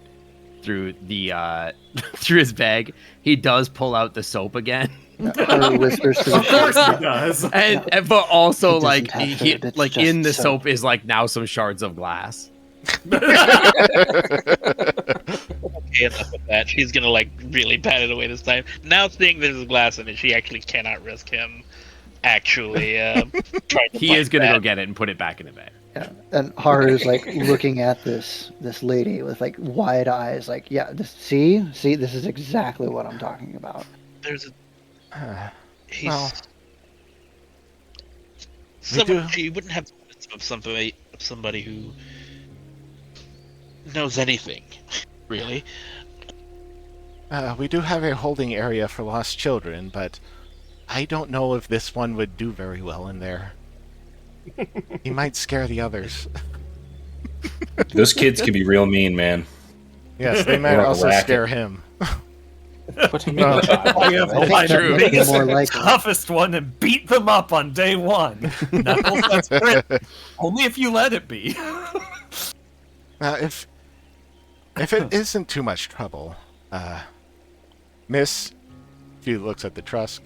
through the through his bag. He does pull out the soap again. Whispers to the Of course he does. and but also It doesn't have he food, it's in the just soap is now some shards of glass. Okay, enough with that. She's gonna really pat it away this time. Now seeing there's glass in it, she actually cannot risk him actually trying to He find is gonna that. go get it and put it back in the bag. Yeah, and Haru's looking at this lady with wide eyes, yeah, see, this is exactly what I'm talking about. There's a he's well, someone she wouldn't have of somebody who knows anything, really. We do have a holding area for lost children, but I don't know if this one would do very well in there. He might scare the others. Those kids can be real mean, man. Yes, they might Or a also racket. scare him. Put him in the child. We have I think the that might be biggest, more likely. toughest one and beat them up on day one. Knuckles, that's great. Only if you let it be. If it isn't too much trouble, Miss, she looks at the Trusk.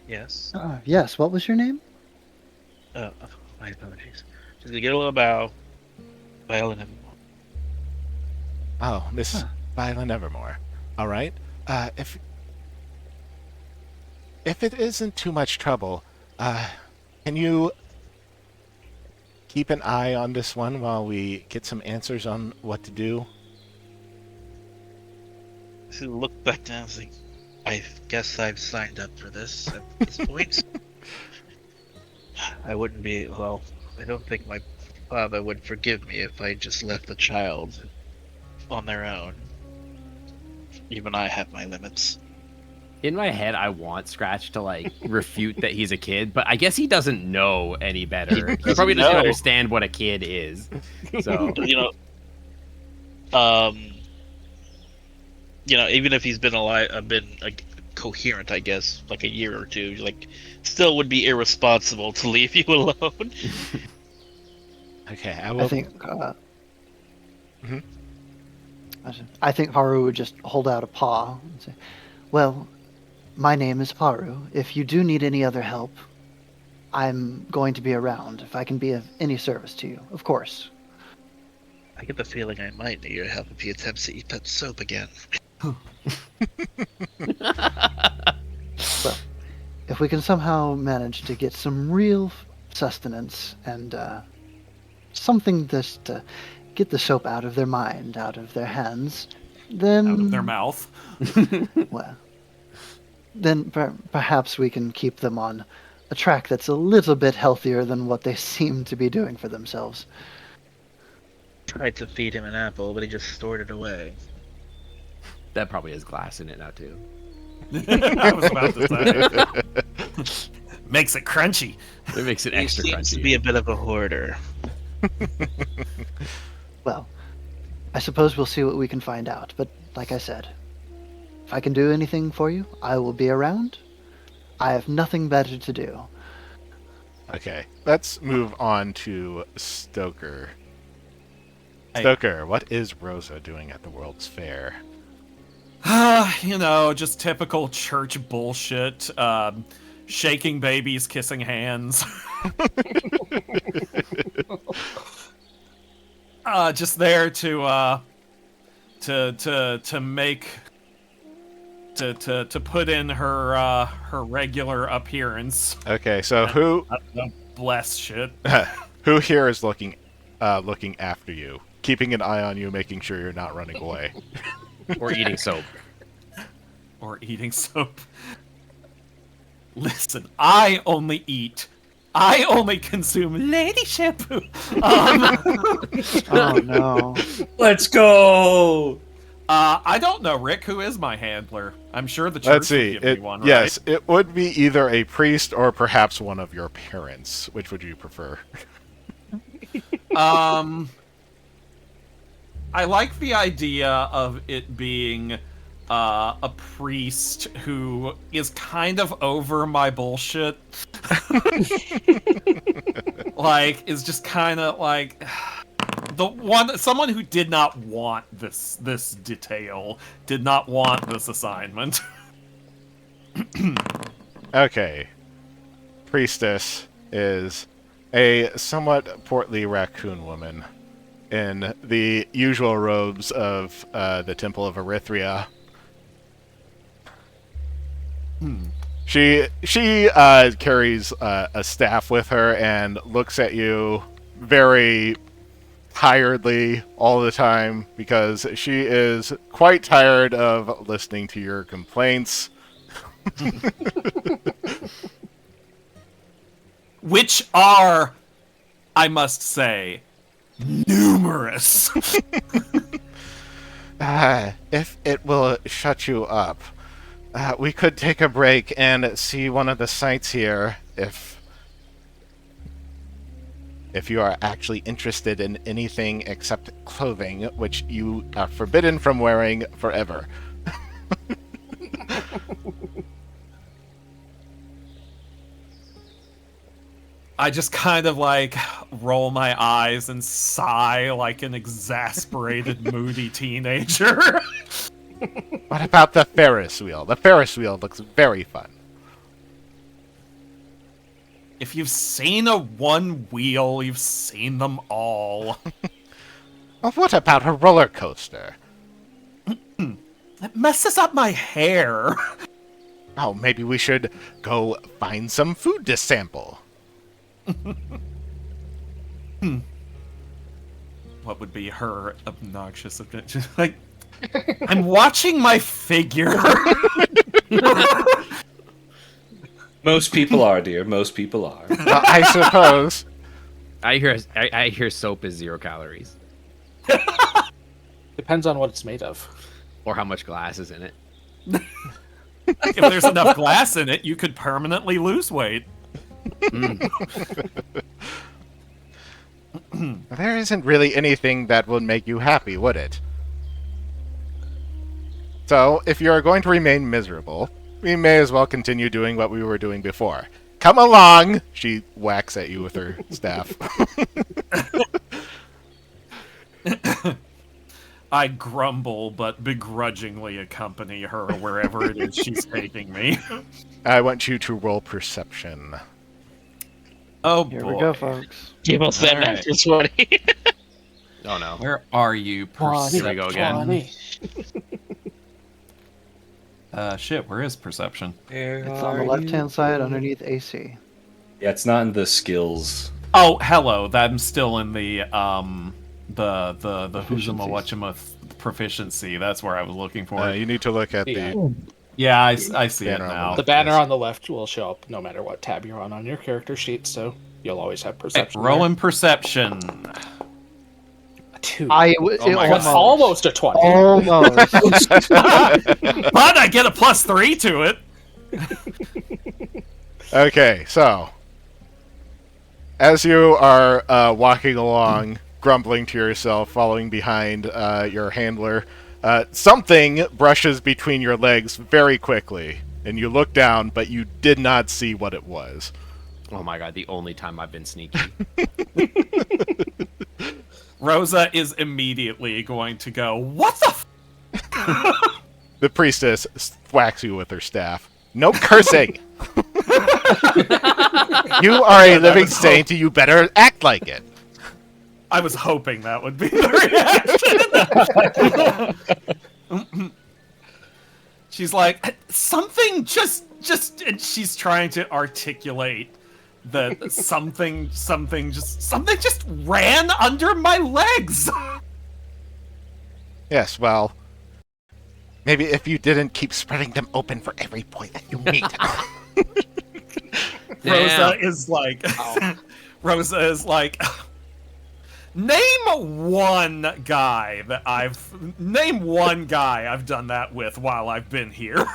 Yes. Yes, what was your name? My apologies. She's gonna get a little bow. Violet Evermore. Oh, Miss Violet Evermore. All right. If it isn't too much trouble, can you keep an eye on this one while we get some answers on what to do? She looked back down and was I guess I've signed up for this at this point. I wouldn't be. Well, I don't think my father would forgive me if I just left the child on their own. Even I have my limits. In my head, I want Scratch to like refute that he's a kid, but I guess he doesn't know any better. He probably doesn't understand what a kid is. So even if he's been alive, been like coherent, I guess, like a year or two, like, still would be irresponsible to leave you alone. Okay, I think. I think Haru would just hold out a paw and say, "Well, my name is Haru. If you do need any other help, I'm going to be around. If I can be of any service to you, of course." I get the feeling I might need your help if he attempts to eat that soap again. Well, if we can somehow manage to get some real sustenance and something just to get the soap out of their mind, out of their hands, then... Out of their mouth. Well, then perhaps we can keep them on a track that's a little bit healthier than what they seem to be doing for themselves. Tried to feed him an apple, but he just stored it away. That probably has glass in it now too. I was about to say. Makes it crunchy. It makes it extra he crunchy. seems to be a bit of a hoarder. Well, I suppose we'll see what we can find out. But like I said, if I can do anything for you, I will be around. I have nothing better to do. Okay, let's move on to Stoker. Stoker, what is Rosa doing at the World's Fair? Just typical church bullshit. Shaking babies, kissing hands. Just there to make to put in her regular appearance. Okay, so who bless shit. Who here is looking after you, keeping an eye on you, making sure you're not running away, or eating soap, or eating soap? Listen, I only consume lady shampoo. Oh no! Let's go. I don't know, Rick. Who is my handler? I'm sure the church Let's see. would give me one, right? Yes, it would be either a priest or perhaps one of your parents. Which would you prefer? I like the idea of it being a priest who is kind of over my bullshit. Like, is just kind of like someone who did not want this detail, did not want this assignment. Okay. Priestess is a somewhat portly raccoon woman in the usual robes of the Temple of Erythria. She carries a staff with her and looks at you very tiredly all the time because she is quite tired of listening to your complaints. Which are, I must say, numerous. If it will shut you up, we could take a break and see one of the sights here if you are actually interested in anything except clothing, which you are forbidden from wearing forever. I just kind of like roll my eyes and sigh like an exasperated, moody teenager. What about the Ferris wheel? The Ferris wheel looks very fun. If you've seen a one wheel, you've seen them all. Well, what about a roller coaster? It messes up my hair. Oh, maybe we should go find some food to sample. What would be her obnoxious objection? Like, I'm watching my figure. Most people are, dear. Most people are. Well, I suppose. I hear soap is 0 calories. Depends on what it's made of. Or how much glass is in it. If there's enough glass in it, you could permanently lose weight. There isn't really anything that will make you happy, would it? So, if you are going to remain miserable, we may as well continue doing what we were doing before. Come along! She whacks at you with her staff. I grumble, but begrudgingly accompany her wherever it is she's taking me. I want you to roll perception. Oh, Here boy. we go, folks. Give us that All right. natural 20. Oh no. Where are you? Here we go again. Shit, where is perception? It's on the left-hand side underneath AC. Yeah, it's not in the skills. Oh, hello. I'm still in the who'sama whatchama proficiency. That's where I was looking for it. You need to look at the... Yeah, I see it banner on the now. left. The banner on the left will show up no matter what tab you're on your character sheet, so you'll always have perception. Rolling perception. 2. my That's God. almost a 20. Almost. But I get a +3 to it. Okay, so... As you are walking along, grumbling to yourself, following behind your handler, something brushes between your legs very quickly, and you look down, but you did not see what it was. Oh my god, the only time I've been sneaky. Rosa is immediately going to go, what the f-? The priestess whacks you with her staff. No cursing! You are a living saint, you better act like it. I was hoping that would be the reaction. She's like, something just, and she's trying to articulate that something just ran under my legs. Yes, well, maybe if you didn't keep spreading them open for every point that you meet. Rosa is like, name one guy I've done that with while I've been here.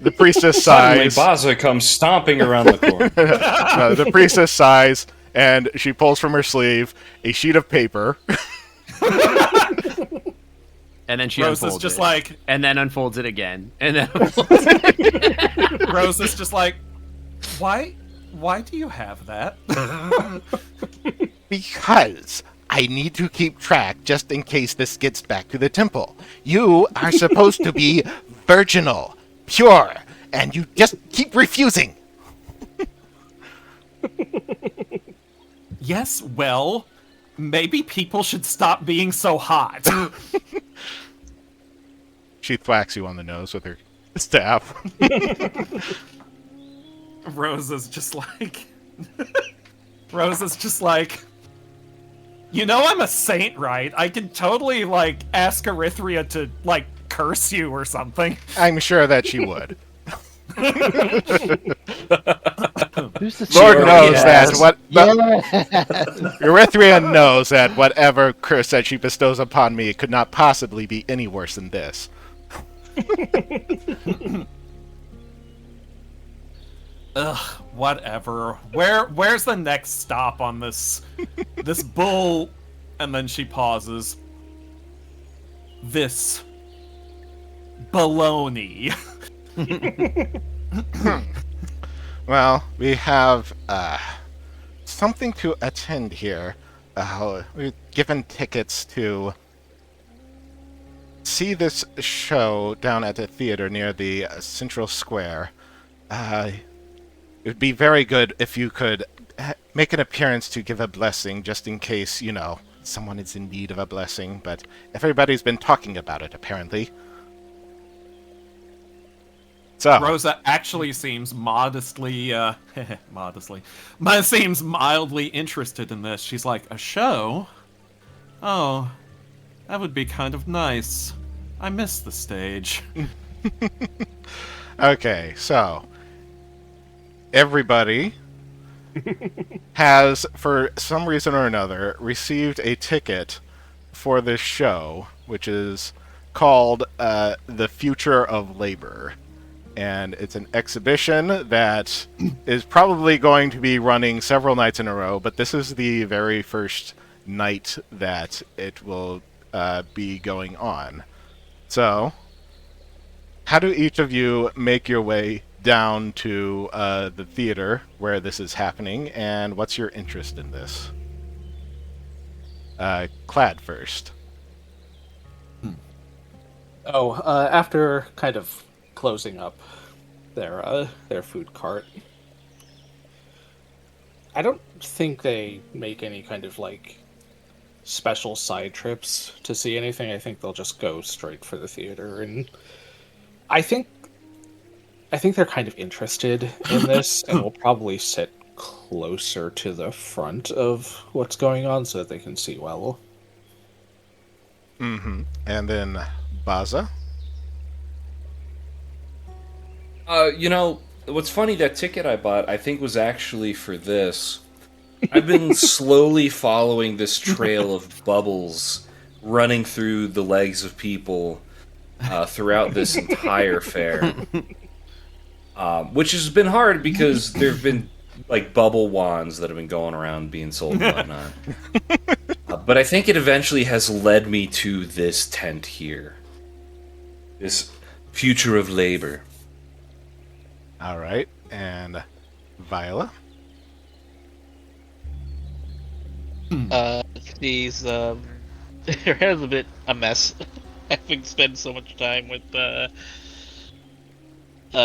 The priestess Suddenly, sighs. Baza comes stomping around the corner. The priestess sighs, and she pulls from her sleeve a sheet of paper. And then she Rosa's unfolds just it. like, and then unfolds it again. And then unfolds it again. Rosa's just like, why do you have that? Because I need to keep track just in case this gets back to the temple. You are supposed to be virginal, pure, and you just keep refusing. Yes, well, maybe people should stop being so hot. She thwacks you on the nose with her staff. Rosa's just like, you know I'm a saint, right? I can totally, ask Erythria to, curse you or something. I'm sure that she would. Who's the Lord CEO? knows Yes. that what Yes. Erythria knows that whatever curse that she bestows upon me could not possibly be any worse than this. Ugh, whatever. Where's the next stop on this bull? And then she pauses. This baloney. Well, we have something to attend here. We've given tickets to see this show down at the theater near the Central Square. It would be very good if you could make an appearance to give a blessing, just in case, someone is in need of a blessing, but everybody's been talking about it, apparently. So, Rosa actually seems seems mildly interested in this. She's like, a show? Oh, that would be kind of nice. I miss the stage. okay, so everybody has, for some reason or another, received a ticket for this show, which is called The Future of Labor. And it's an exhibition that is probably going to be running several nights in a row, but this is the very first night that it will be going on. So, how do each of you make your way down to the theater where this is happening, and what's your interest in this? Clad first. After kind of closing up their food cart, I don't think they make any kind of like special side trips to see anything. I think they'll just go straight for the theater, and I think they're kind of interested in this, and will probably sit closer to the front of what's going on so that they can see well. Mm-hmm. And then Baza? What's funny, that ticket I bought, I think was actually for this. I've been slowly following this trail of bubbles running through the legs of people throughout this entire fair. Which has been hard because there have been like bubble wands that have been going around being sold and whatnot. But I think it eventually has led me to this tent here. This future of labor. All right. And Viola? She's her hair's a bit a mess. Having spent so much time with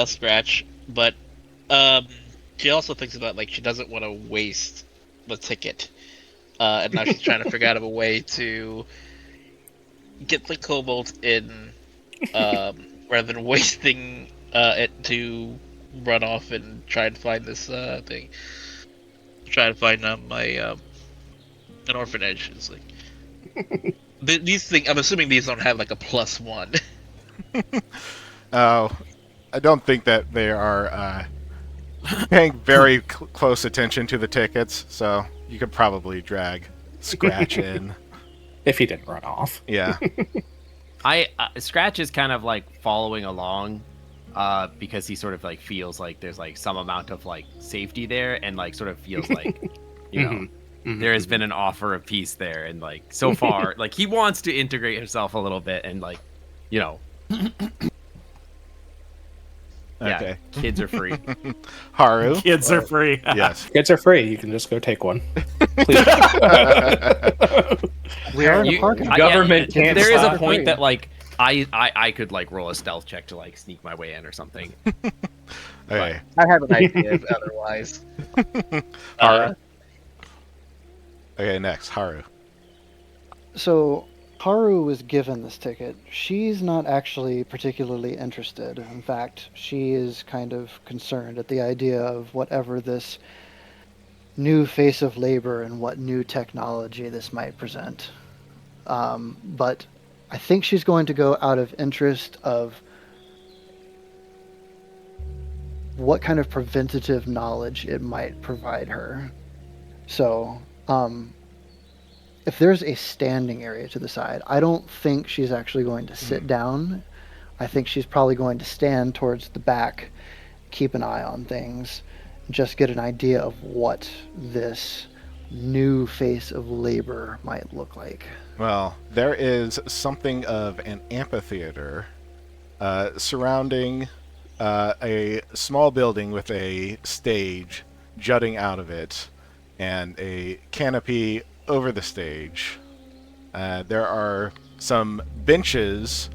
Scratch, but she also thinks about like she doesn't want to waste the ticket, and now she's trying to figure out a way to get the kobold in, rather than wasting it to run off and try and find this thing. Try to find an orphanage. It's like these things. I'm assuming these don't have like a +1. Oh, I don't think that they are paying very close attention to the tickets, so you could probably drag Scratch in. If he didn't run off. Yeah. Scratch is kind of like following along because he sort of like feels like there's like some amount of like safety there, and like sort of feels like, you know, there has been an offer of peace there, and like so far like he wants to integrate himself a little bit, and like, you know. Okay. Yeah, kids are free. Haru? Kids are free. Yes. Kids are free. You can just go take one. We are in a parking lot. Government can't. There is a point that like I could like roll a stealth check to like sneak my way in or something. Okay. I have an idea otherwise. Haru. Okay, next Haru. So Haru was given this ticket. She's not actually particularly interested. In fact, she is kind of concerned at the idea of whatever this new face of labor and what new technology this might present. But I think she's going to go out of interest of what kind of preventative knowledge it might provide her. So, if there's a standing area to the side, I don't think she's actually going to sit down. I think she's probably going to stand towards the back, keep an eye on things, just get an idea of what this new face of labor might look like. Well, there is something of an amphitheater surrounding a small building with a stage jutting out of it and a canopy over the stage. There are some benches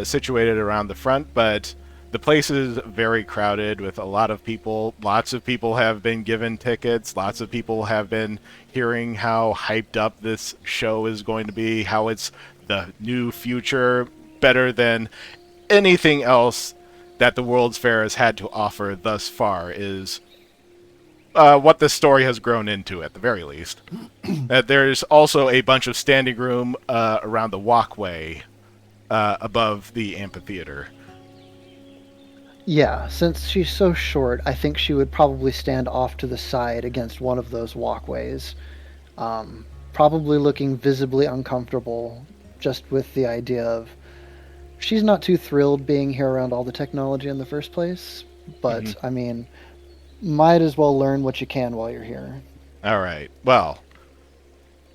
situated around the front, but the place is very crowded with a lot of people. Lots of people have been given tickets. Lots of people have been hearing how hyped up this show is going to be, how it's the new future, better than anything else that the World's Fair has had to offer thus far, is what this story has grown into, at the very least. There's also a bunch of standing room around the walkway above the amphitheater. Yeah, since she's so short, I think she would probably stand off to the side against one of those walkways. Probably looking visibly uncomfortable, just with the idea of she's not too thrilled being here around all the technology in the first place. But, I mean, might as well learn what you can while you're here. All right. Well,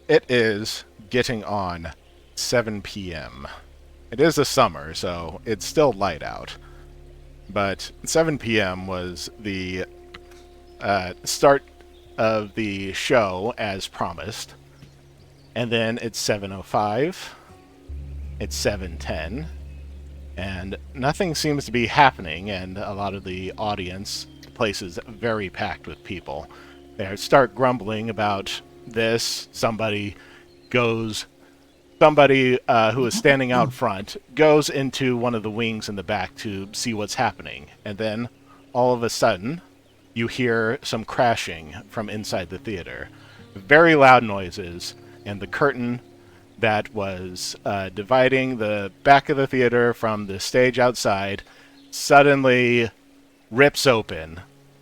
it is getting on 7 p.m. It is the summer, so it's still light out. But 7 p.m. was the start of the show as promised. And then it's 7:05. It's 7:10. And nothing seems to be happening, and a lot of the audience, the place is very packed with people. They start grumbling about this. Somebody who is standing out front goes into one of the wings in the back to see what's happening. And then, all of a sudden, you hear some crashing from inside the theater. Very loud noises, and the curtain that was dividing the back of the theater from the stage outside suddenly rips open,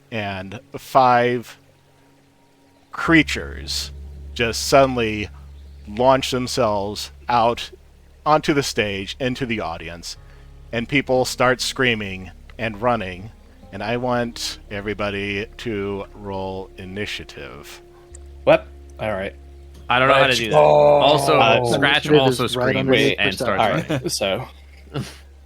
and 5 creatures just suddenly launch themselves out onto the stage, into the audience, and people start screaming and running, and I want everybody to roll initiative. What? All right. I don't know how to do that. Also, Scratch also screams and starts running. Right.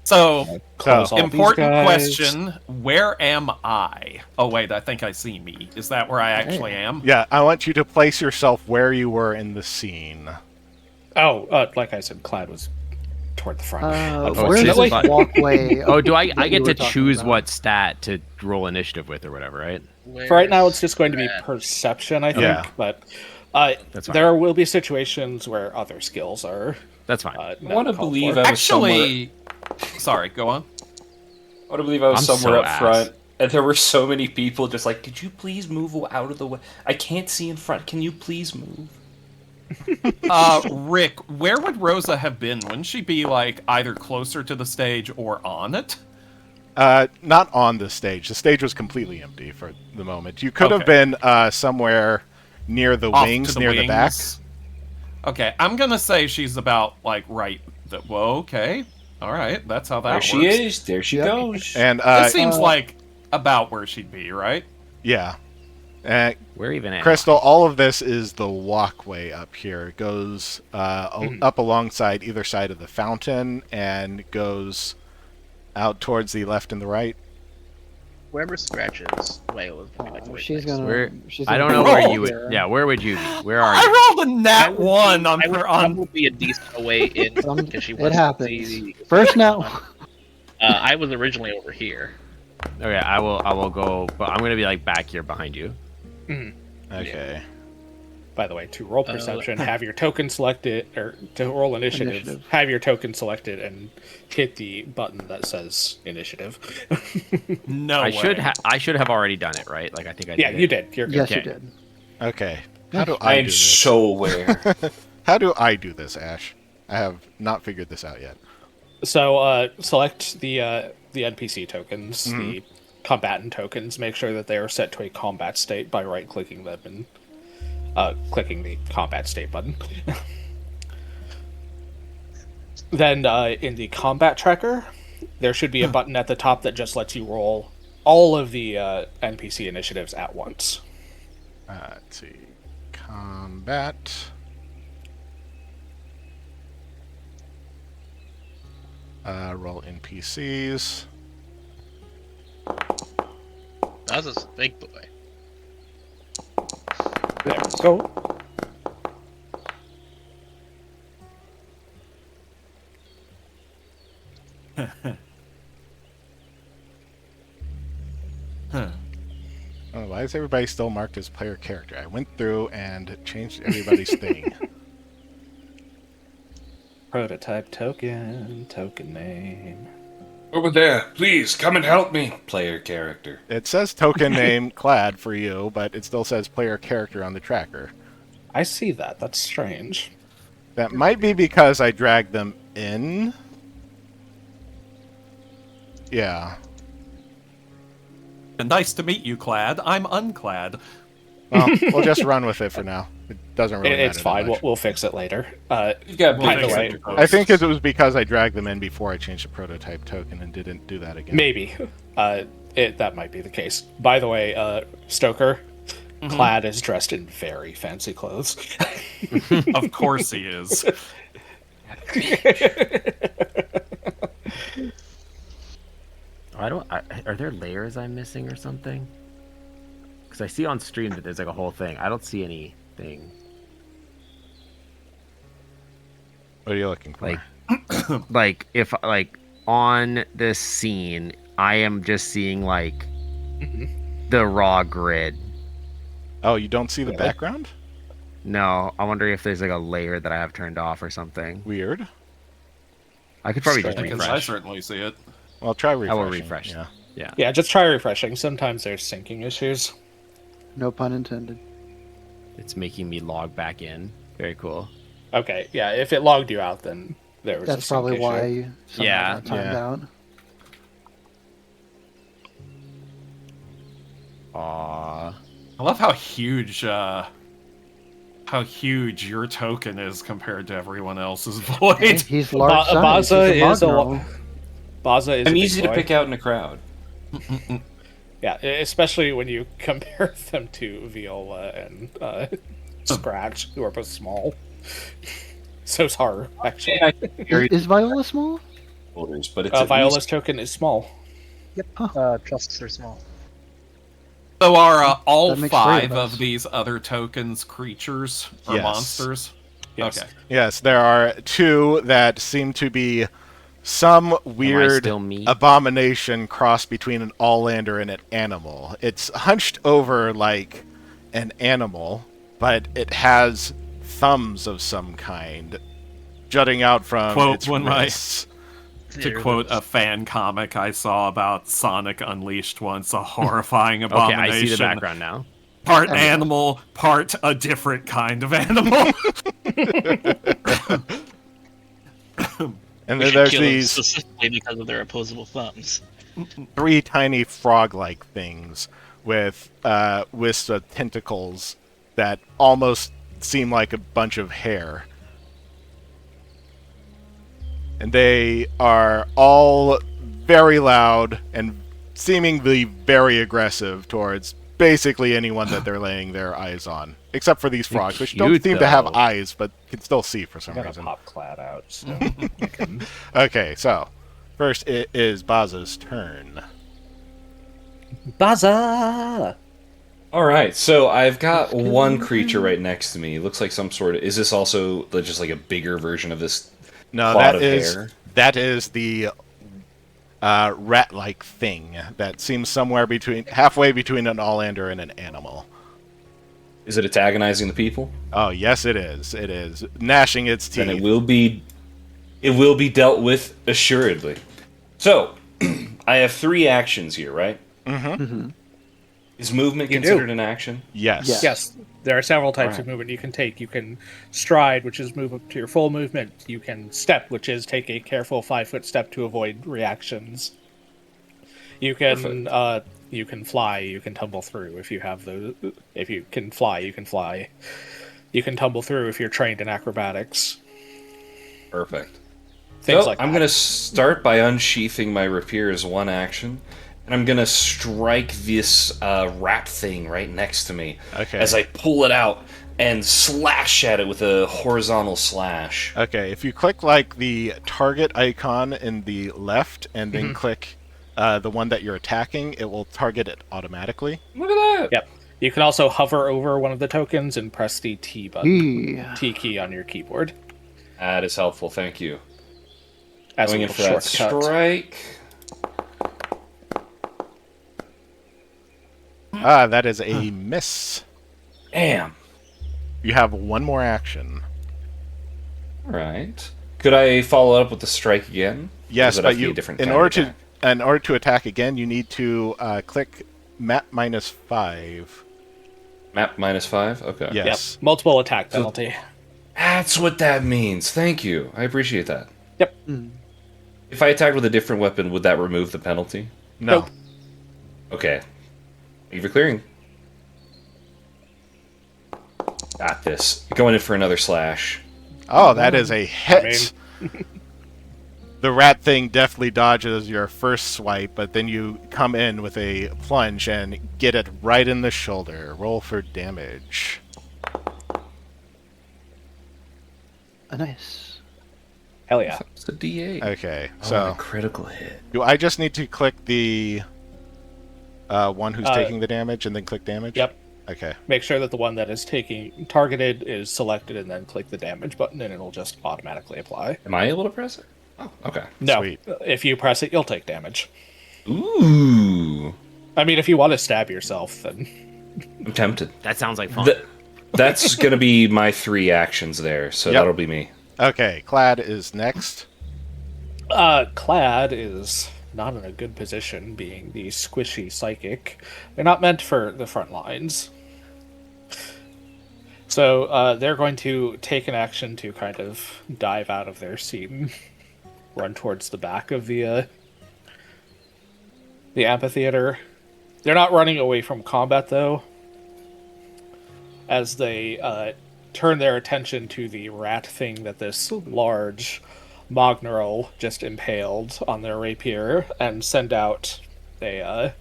So, close all important these guys. question, where am I? Oh, wait, I think I see me. Is that where I actually am? Yeah, I want you to place yourself where you were in the scene. Oh, like I said, Clyde was toward the front. Where's the walkway? Oh, do I get to choose what stat to roll initiative with or whatever, right? For right now, it's just going to be perception, I think. Yeah. But That's fine. there will be situations where other skills are. That's fine. I want to believe I was Actually, sorry, go on. I want to believe I was I'm somewhere so up front, and there were so many people just like, could you please move out of the way? I can't see in front. Can you please move? Rick, where would Rosa have been? Wouldn't she be, like, either closer to the stage or on it? Not on the stage. The stage was completely empty for the moment. You could have been somewhere near the Off wings, to the near the back. wings. Okay, I'm gonna say she's about, like, right... Whoa, okay. Alright, that's how that works. There she is. There she goes. And this seems like about where she'd be, right? Yeah. Where even am Crystal, all of this is the walkway up here. It goes up alongside either side of the fountain and goes out towards the left and the right. Wherever Scratch is, Whale is going to She's gonna. Where, she's I gonna don't know go where up you would... there. Yeah, where would you be? Where are you? I rolled a nat 1 on her I on... would be a decent way in because she was. It happens. First now. I was originally over here. Okay, I will go, but I'm gonna be like back here behind you. Okay. By the way, to roll perception, have your token selected, or to roll initiative, have your token selected and hit the button that says initiative. No I way. should have already done it, right? Like I think I did. Yeah, you did. You're good. Yes, Okay. you did. Okay. How do I I am do this? so aware. How do I do this, Ash? I have not figured this out yet. So select the NPC tokens, the combatant tokens. Make sure that they are set to a combat state by right-clicking them and clicking the combat state button. Then in the combat tracker, there should be a button at the top that just lets you roll all of the NPC initiatives at once. Let's see. Combat. Roll NPCs. That's a big boy. There we go. Oh, why is everybody still marked as player character? I went through and changed everybody's thing. Prototype token, token name. Over there, please come and help me. Player character. It says token name Clad for you, but it still says player character on the tracker. I see that. That's strange. That might be because I dragged them in. Yeah. Nice to meet you, Clad. I'm unclad. Well, we'll just run with it for now. It doesn't really matter. It's fine. that much. We'll fix it later. You've got By the big way, center I think it was because I dragged them in before I changed the prototype token and didn't do that again. maybe that might be the case. By the way, Stoker, Clad is dressed in very fancy clothes. Of course he is. Are there layers I'm missing or something? Because I see on stream that there's like a whole thing. I don't see anything. What are you looking for? Like if on this scene, I am just seeing like the raw grid. Oh, you don't see the background? No, I wonder if there's like a layer that I have turned off or something. Weird. I could probably just Because refresh. I certainly see it. Well, try refreshing. I will refresh. Yeah. Yeah, just try refreshing. Sometimes there's syncing issues. No pun intended. It's making me log back in. Very cool. Okay, yeah. If it logged you out, then there was. That's a sync probably issue. why you somehow got timed out. Aww. I love how huge your token is compared to everyone else's void. Hey, he's large size. Baza He's a is a Magno. Baza is. I'm a big easy to boy. pick out in a crowd. Yeah, especially when you compare them to Viola and Scratch, who are both small. So's Haru, actually. Is Viola small? But it's Viola's token is small. Yep. Trusks are small. So are all That makes 5 three of us. of these other tokens creatures or Yes. monsters? Yes. Okay. Yes, there are 2 that seem to be some weird still me? abomination cross between an all-lander and an animal. It's hunched over like an animal, but it has thumbs of some kind jutting out from Quote its one right. wrists. To quote a fan comic I saw about Sonic Unleashed once, a horrifying Okay, abomination. I see the background now. Part animal, part a different kind of animal. And We then should there's kill them these specifically because of their opposable thumbs. 3 tiny frog-like things with wisps of tentacles that almost seem like a bunch of hair. And they are all very loud and seemingly very aggressive towards basically anyone that they're laying their eyes on. Except for these frogs, which don't cute, seem to have though. eyes, but can still see for I some got a reason. pop Clad out, so I can... Okay, so first it is Baza's turn. Baza! All right, so I've got one creature right next to me. It looks like some sort of. Is this also just like a bigger version of this No, clod of that is hair? the rat-like thing that seems somewhere halfway between an all-lander and an animal. Is it antagonizing the people? Oh, yes, it is. It is gnashing its teeth. Then it will be dealt with assuredly. So, I have 3 actions here, right? Mm-hmm. Is movement You do. considered an action? Yes. Yes, there are several types Alright. of movement you can take. You can stride, which is move up to your full movement. You can step, which is take a careful 5-foot step to avoid reactions. You can you can fly. You can tumble through if you have those. If you can fly, you can fly. You can tumble through if you're trained in acrobatics. Perfect. Things So, like I'm that. going to start by unsheathing my rapier as one action, and I'm going to strike this rat thing right next to me Okay. as I pull it out and slash at it with a horizontal slash. Okay, if you click like the target icon in the left and then click the one that you're attacking, it will target it automatically. Look at that! Yep. You can also hover over one of the tokens and press the T button, Yeah. T key on your keyboard. That is helpful, thank you. As Going a in for little that shortcut. strike. That is a miss. Damn. You have one more action. Alright. Could I follow up with the strike again? Or Yes, does it but have to be you a different in kind of order attack? in order to attack again, you need to click map -5. Map -5? Okay. Yes. Yep. Multiple attack penalty. That's what that means. Thank you. I appreciate that. Yep. If I attacked with a different weapon, would that remove the penalty? No. Nope. Okay. Thank you for clearing. Got this. Going in for another slash. Oh, that is a hit. The rat thing definitely dodges your first swipe, but then you come in with a plunge and get it right in the shoulder. Roll for damage. Nice. Hell yeah. It's a D8. Okay, Oh, so a critical hit. do I just need to click the one who's taking the damage and then click damage? Yep. Okay. Make sure that the one that is taking targeted is selected, and then click the damage button, and it'll just automatically apply. Am I able to press it? Oh, okay. No, Sweet. if you press it, you'll take damage. Ooh. I mean, if you want to stab yourself, then I'm tempted. That sounds like fun. That's going to be my 3 actions there, so Yep. that'll be me. Okay, Clad is next. Clad is not in a good position, being the squishy psychic. They're not meant for the front lines. So they're going to take an action to kind of dive out of their seat and run towards the back of the amphitheater. They're not running away from combat, though, as they turn their attention to the rat thing that this large Mognarl just impaled on their rapier, and send out a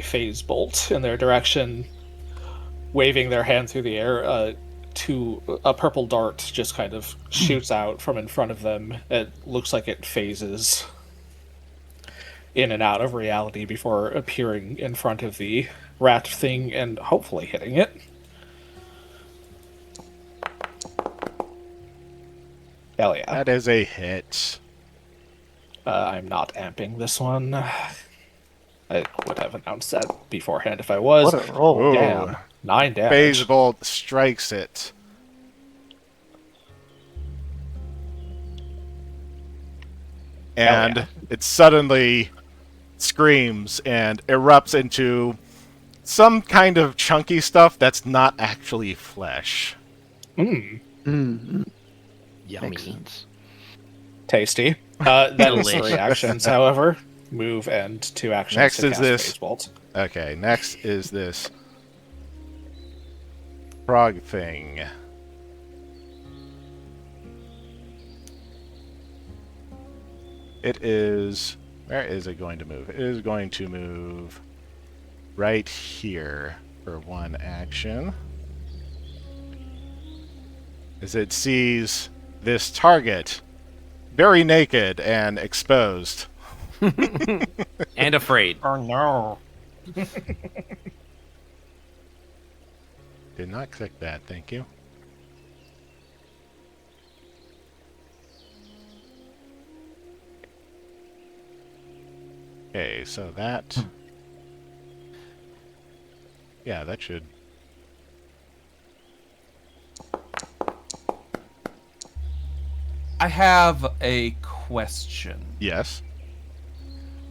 phase bolt in their direction, waving their hand through the air. To a purple dart just kind of shoots out from in front of them. It looks like it phases in and out of reality before appearing in front of the rat thing and hopefully hitting it. Hell yeah. That is a hit. I'm not amping this one. I would have announced that beforehand if I was. What a roll. Ooh. Damn. 9 damage. Phase Bolt strikes it. And it suddenly screams and erupts into some kind of chunky stuff that's not actually flesh. Mm-hmm. Yummy. Makes sense. Tasty. That is 3 Delicious. actions, however. Move and 2 actions Next to is cast this. Phase Bolt. Okay, next is this frog thing. It is... Where is it going to move? It is going to move right here for 1 action. As it sees this target very naked and exposed. And afraid. Oh no. Did not click that, thank you. Okay, so that... Yeah, that should... I have a question. Yes.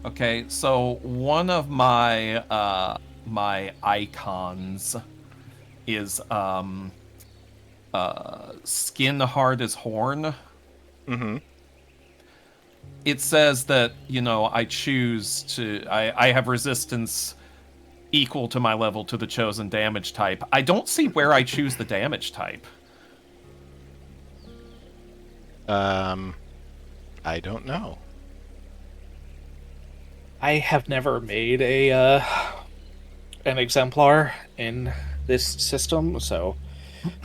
Okay, so one of my my icons is skin hard as horn. Mm-hmm. It says that, you know, I choose to I have resistance equal to my level to the chosen damage type. I don't see where I choose the damage type. I don't know. I have never made a an exemplar in this system, so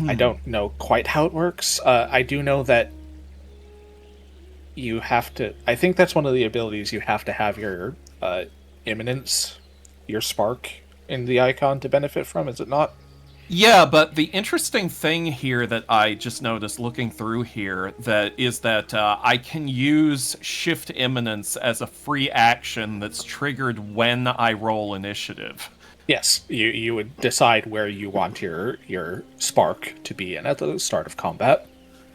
I don't know quite how it works. I do know that you have to... I think that's one of the abilities you have to have your imminence, your spark, in the icon to benefit from, is it not? Yeah, but the interesting thing here that I just noticed looking through here is that I can use Shift Imminence as a free action that's triggered when I roll initiative. Yes, you would decide where you want your spark to be in at the start of combat.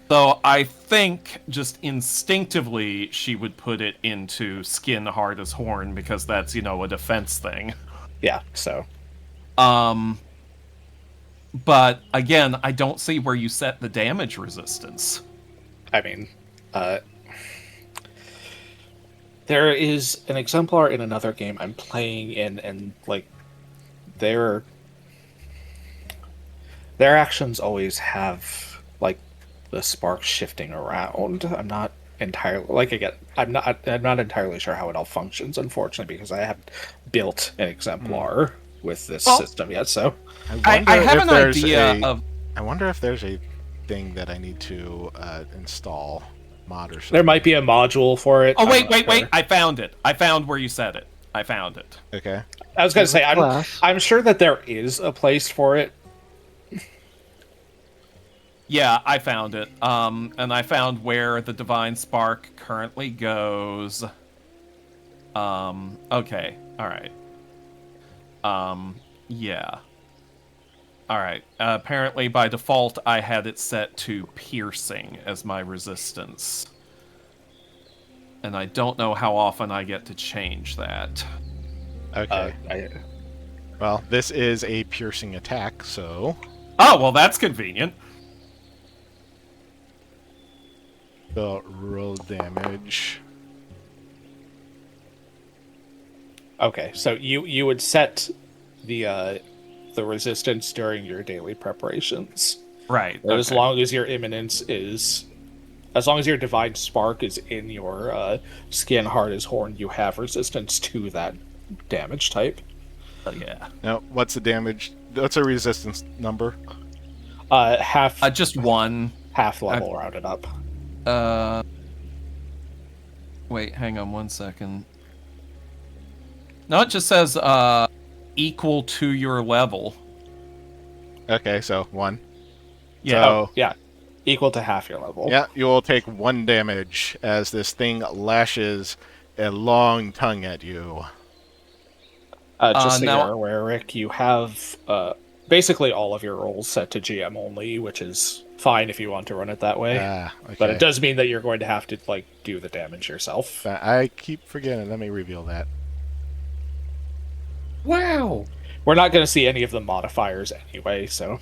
So I think just instinctively she would put it into skin hard as horn because that's, you know, a defense thing. Yeah, so. But again, I don't see where you set the damage resistance. I mean, There is an exemplar in another game I'm playing in, and like their actions always have like the sparks shifting around. I'm not entirely I'm not entirely sure how it all functions, unfortunately, because I haven't built an exemplar with this system yet. So I have an idea of. I wonder if there's a thing that I need to install, mod or something. There might be a module for it. Oh, wait. I found it. I found where you said it. I found it. Okay. I was going to say, I'm sure that there is a place for it. Yeah, I found it. And I found where the Divine Spark currently goes. Okay. All right. Yeah. All right. Apparently, by default, I had it set to piercing as my resistance. And I don't know how often I get to change that. Okay. Well, this is a piercing attack, so... Oh, well, that's convenient. The roll damage. Okay, so you would set the resistance during your daily preparations. Right. Okay. As long as your imminence is... As long as your Divine Spark is in your skin hard as horn, you have resistance to that damage type. Yeah. Now, what's the damage? What's a resistance number? Half. Just one. Half level rounded up. Wait, hang on 1 second. No, it just says equal to your level. Okay, so 1. Yeah. So, yeah. Equal to half your level. Yeah, you will take 1 damage as this thing lashes a long tongue at you. Just so you're aware, Rick, you have basically all of your rolls set to GM only, which is fine if you want to run it that way. Okay. But it does mean that you're going to have to do the damage yourself. I keep forgetting. Let me reveal that. Wow! We're not going to see any of the modifiers anyway, so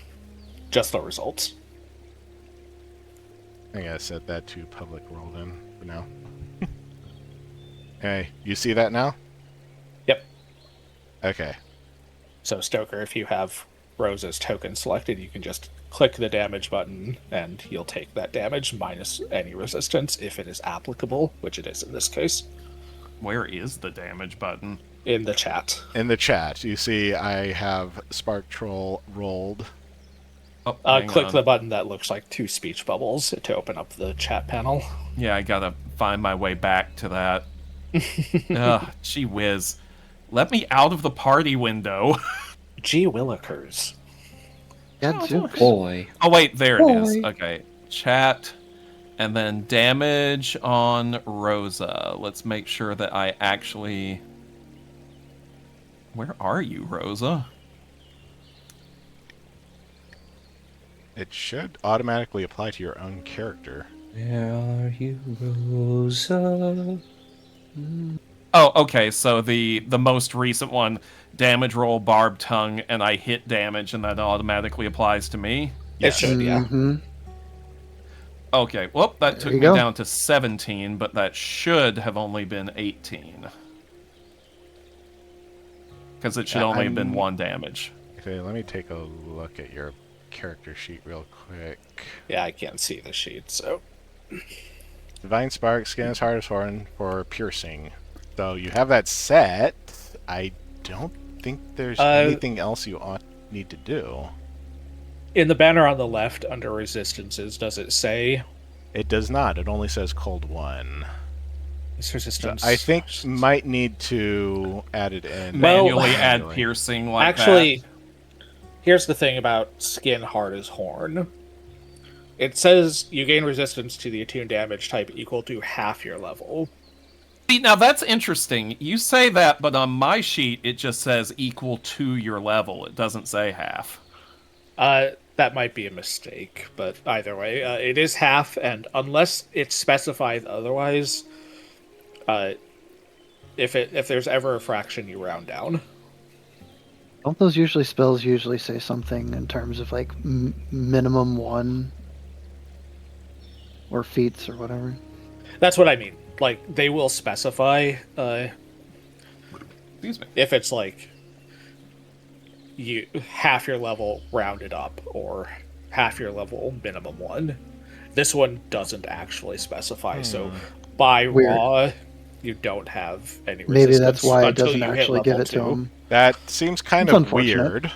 just the results. I gotta set that to public roll then for now. Hey, you see that now? Yep. Okay. So Stoker, if you have Rose's token selected, you can just click the damage button and you'll take that damage minus any resistance if it is applicable, which it is in this case. Where is the damage button? In the chat. In the chat, you see I have Spark Troll rolled. Oh, click the button that looks like 2 speech bubbles to open up the chat panel. Yeah, I gotta find my way back to that. Ugh, gee whiz. Let me out of the party window. Gee willikers. Boy. Oh, wait, there it is. Okay. Chat. And then damage on Rosa. Let's make sure that I actually... Where are you, Rosa? It should automatically apply to your own character. Where are you, Rosa? Oh, okay, so the most recent one, damage roll, barb tongue, and I hit damage, and that automatically applies to me? It should, yeah. Okay, well, that took me down to 17, but that should have only been 18. Because it should only have been 1 damage. Okay, let me take a look at your character sheet real quick. Yeah, I can't see the sheet, so... Divine Spark, skin as hard as horn for piercing. So you have that set. I don't think there's anything else you need to do. In the banner on the left, under resistances, does it say? It does not. It only says cold 1. This resistance. So I think might need to add it in. Manually add piercing like that. Here's the thing about skin hard as horn. It says you gain resistance to the attuned damage type equal to half your level. See, now that's interesting. You say that, but on my sheet it just says equal to your level. It doesn't say half. That might be a mistake, but either way, it is half, and unless it specifies otherwise, if there's ever a fraction, you round down. Don't those spells usually say something in terms of like minimum 1 or feats or whatever? That's what I mean. like they will specify Excuse me. if it's like you half your level rounded up or half your level minimum 1. This one doesn't actually specify, so by Weird. raw, you don't have any resistance. Maybe that's why it until doesn't you hit actually give level it to 2. him. That seems kind It's of unfortunate. weird,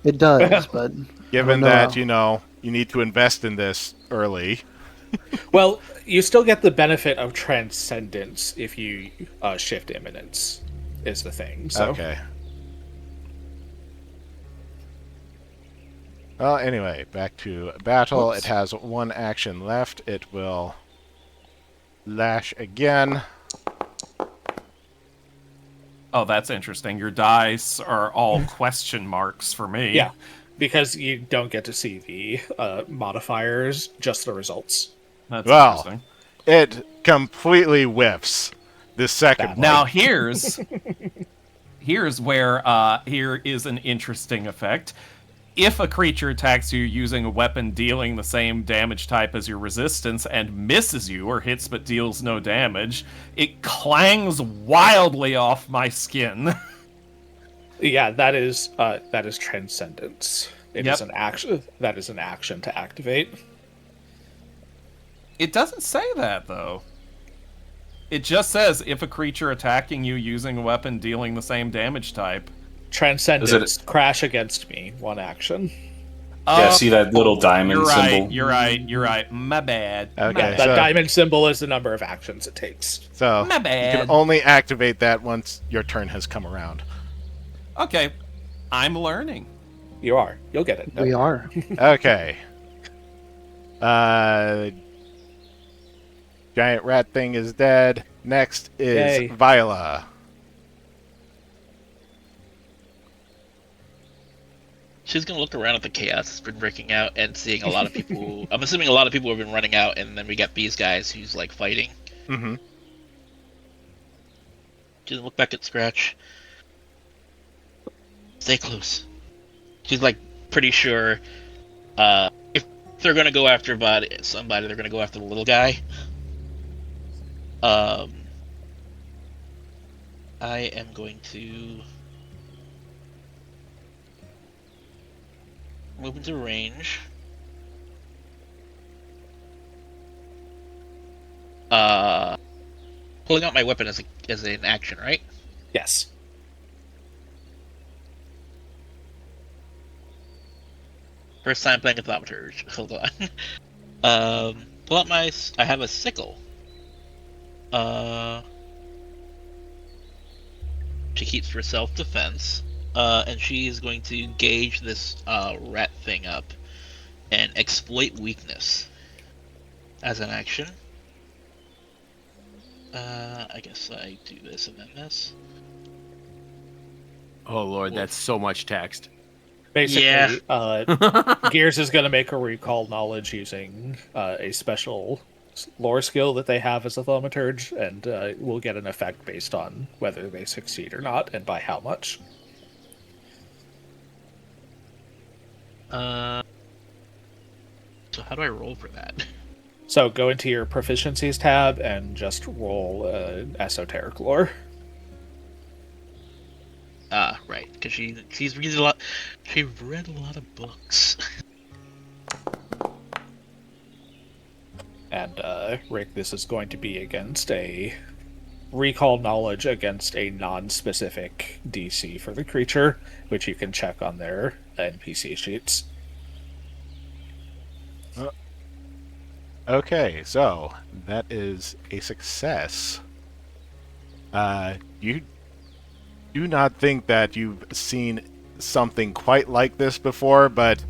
It does, but given I don't that, know. you know, you need to invest in this early. Well, you still get the benefit of transcendence if you shift imminence, is the thing. So. Okay. Well, anyway, back to battle. Whoops. It has 1 action left. It will lash again. Oh, that's interesting. Your dice are all question marks for me. Yeah, because you don't get to see the modifiers, just the results. That's Well, interesting. it completely whiffs the second one. Now here's where here is an interesting effect. If a creature attacks you using a weapon dealing the same damage type as your resistance and misses you or hits but deals no damage, it clangs wildly off my skin. Yeah, that is transcendence. It Yep. is an action. That is an action to activate. It doesn't say that, though. It just says, if a creature attacking you using a weapon dealing the same damage type. Transcendence, crash against me, 1 action. Yeah, see that little diamond symbol? You're right. My bad. Okay, Yeah, that diamond symbol is the number of actions it takes. So My you bad. can only activate that once your turn has come around. Okay, I'm learning. You are. You'll get it. We are. Okay. Giant rat thing is dead. Next is Yay. Viola. She's gonna look around at the chaos that's been breaking out and seeing a lot of people. I'm assuming a lot of people have been running out, and then we got these guys who's like fighting. Mm-hmm. She's gonna look back at Scratch. Stay close. She's like pretty sure if they're gonna go after somebody, they're gonna go after the little guy. I am going to move into range. Pulling out my weapon as an action, right? Yes. First time playing a thaumaturge. Hold on. Pull out my. I have a sickle. She keeps for self-defense. And she is going to gauge this rat thing up and exploit weakness as an action. I guess I do this and then this. Oh lord, that's so much text. Basically, Gears is going to make a recall knowledge using a special lore skill that they have as a thaumaturge, and will get an effect based on whether they succeed or not, and by how much. So how do I roll for that? So go into your proficiencies tab and just roll esoteric lore. Right, because she's read a lot. She read a lot of books. And Rick, this is going to be against a recall knowledge against a non-specific DC for the creature, which you can check on their NPC sheets. Okay, so that is a success. You do not think that you've seen something quite like this before, but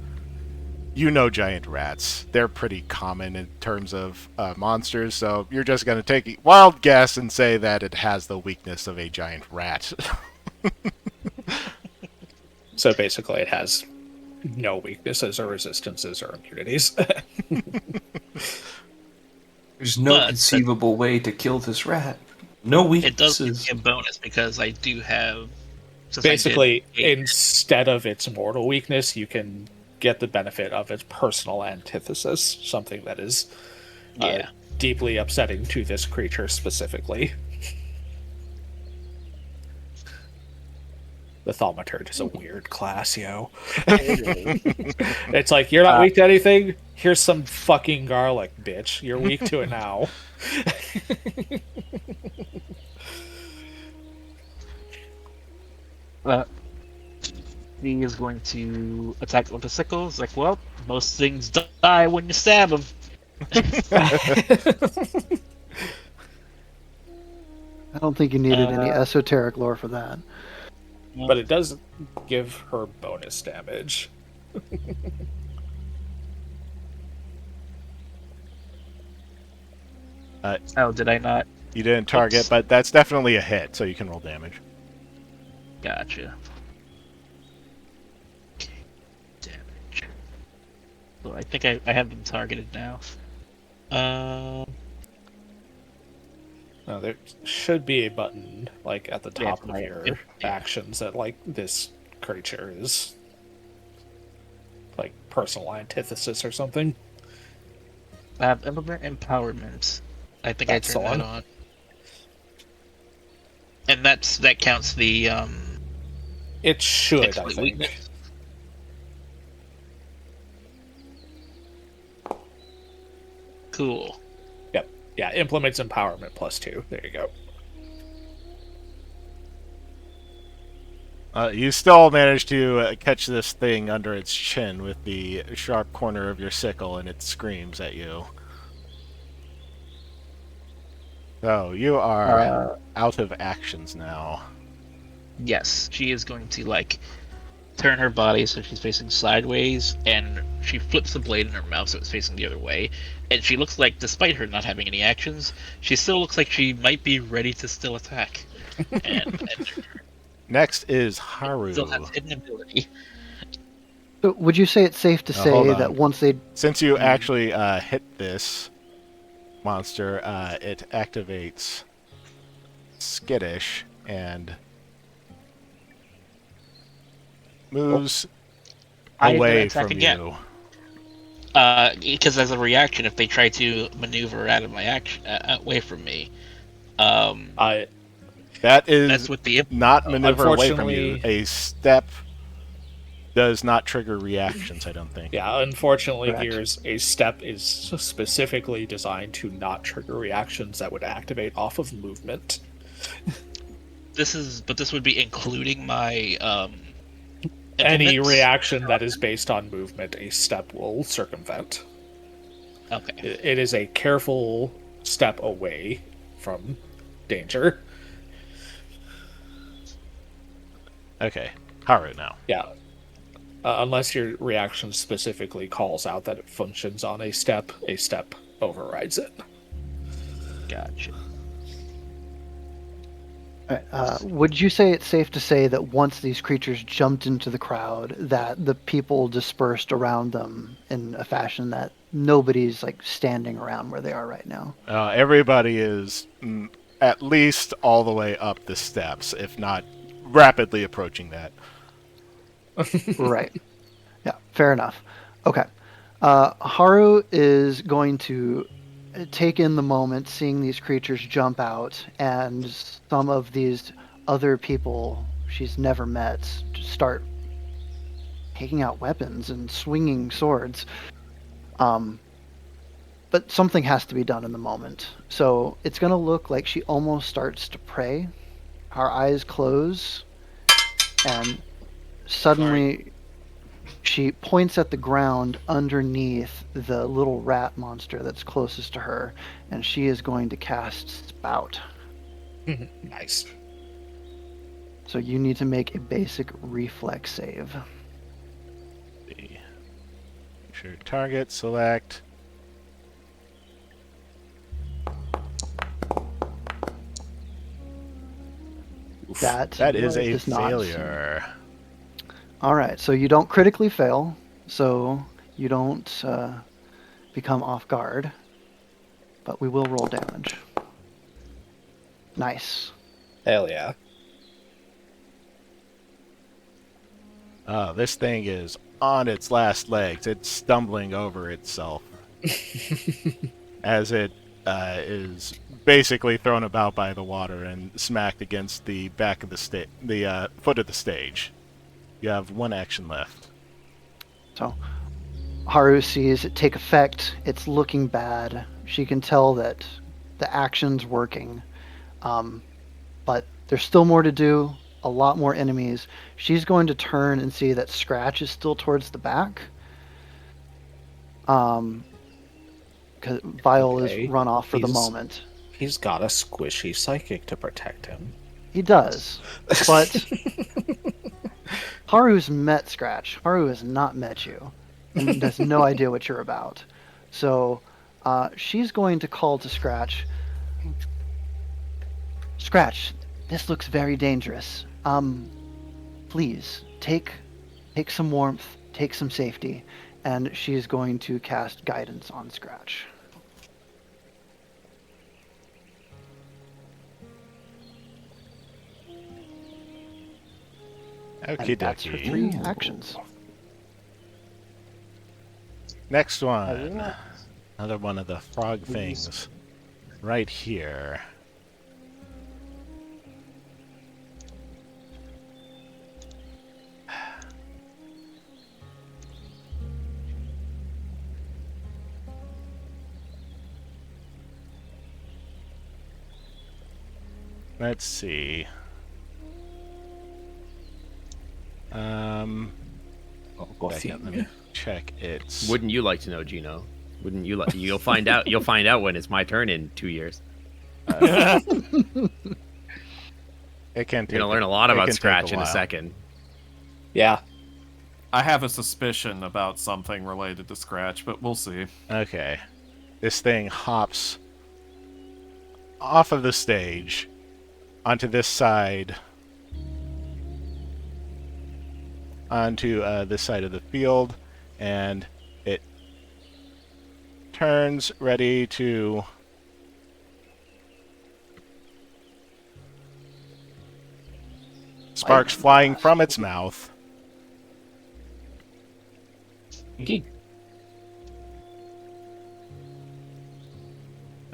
you know giant rats. They're pretty common in terms of monsters, so you're just going to take a wild guess and say that it has the weakness of a giant rat. So basically it has no weaknesses or resistances or immunities. There's no conceivable way to kill this rat. No It does give weaknesses. me a bonus because I do have. Basically, instead of its mortal weakness, you can get the benefit of its personal antithesis, something that is deeply upsetting to this creature specifically. The Thaumaturge is a weird class, yo. It's like, you're not weak to anything? Here's some fucking garlic, bitch. You're weak to it now. He is going to attack with the sickle. It's like, well, most things die when you stab them. I don't think you needed any esoteric lore for that. But it does give her bonus damage. Oh, did I not? You didn't target, but that's definitely a hit, so you can roll damage. Gotcha. Okay. Damage. So I think I have them targeted now. No, there should be a button, like, at the top of your actions that, like, this creature is, like, personal antithesis or something. Implement empowerment. I think I turned that on. And that counts the It should, I think. weakness. Cool. Yep. Yeah, implements empowerment +2. There you go. You still manage to catch this thing under its chin with the sharp corner of your sickle, and it screams at you. So, you are out of actions now. Yes, she is going to, like, turn her body so she's facing sideways, and she flips the blade in her mouth so it's facing the other way. And she looks like, despite her not having any actions, she still looks like she might be ready to still attack. and Next is Haru. still has hidden ability. So would you say it's safe to say that once they... Since you actually hit this monster, it activates Skittish and moves away from you. Because as a reaction, if they try to maneuver out of my action, away from me, that is that's what the not maneuver away from you. A step does not trigger reactions, I don't think. Yeah, unfortunately, here's a step is specifically designed to not trigger reactions that would activate off of movement. This would be including my any reaction that is based on movement, a step will circumvent. Okay. It is a careful step away from danger. Okay, Haru now. Yeah. Unless your reaction specifically calls out that it functions on a step overrides it. Gotcha. Would you say it's safe to say that once these creatures jumped into the crowd, that the people dispersed around them in a fashion that nobody's like standing around where they are right now? Everybody is at least all the way up the steps, if not rapidly approaching that. Right. Yeah, fair enough. Okay. Haru is going to take in the moment, seeing these creatures jump out, and some of these other people she's never met start taking out weapons and swinging swords. But something has to be done in the moment. So it's going to look like she almost starts to pray. Her eyes close, and suddenly she points at the ground underneath the little rat monster that's closest to her, and she is going to cast Spout. Nice. So you need to make a basic reflex save. Make sure target, select. That is a failure. All right, so you don't critically fail, so you don't become off guard, but we will roll damage. Nice. Hell yeah. Oh, this thing is on its last legs. It's stumbling over itself as it is basically thrown about by the water and smacked against the back of the foot of the stage. You have one action left. So Haru sees it take effect. It's looking bad. She can tell that the action's working. But there's still more to do, a lot more enemies. She's going to turn and see that Scratch is still towards the back. Because Vile is run off for the moment. He's got a squishy psychic to protect him. He does, but Haru's met Scratch. Haru has not met you, and has no idea what you're about. So she's going to call to Scratch. Scratch, this looks very dangerous. Please take some warmth, take some safety, and she's going to cast guidance on Scratch. Okie And that's her dokie. 3 actions. Next one. Another one of the frog things. Right here. Let's see. Second, let me check its. Wouldn't you like to know, Gino? Wouldn't you like? You'll find out. You'll find out when it's my turn in 2 years. It can. You're gonna learn a lot about Scratch in a second. Yeah. I have a suspicion about something related to Scratch, but we'll see. Okay. This thing hops off of the stage onto this side, onto this side of the field, and it turns ready to sparks flying from its mouth.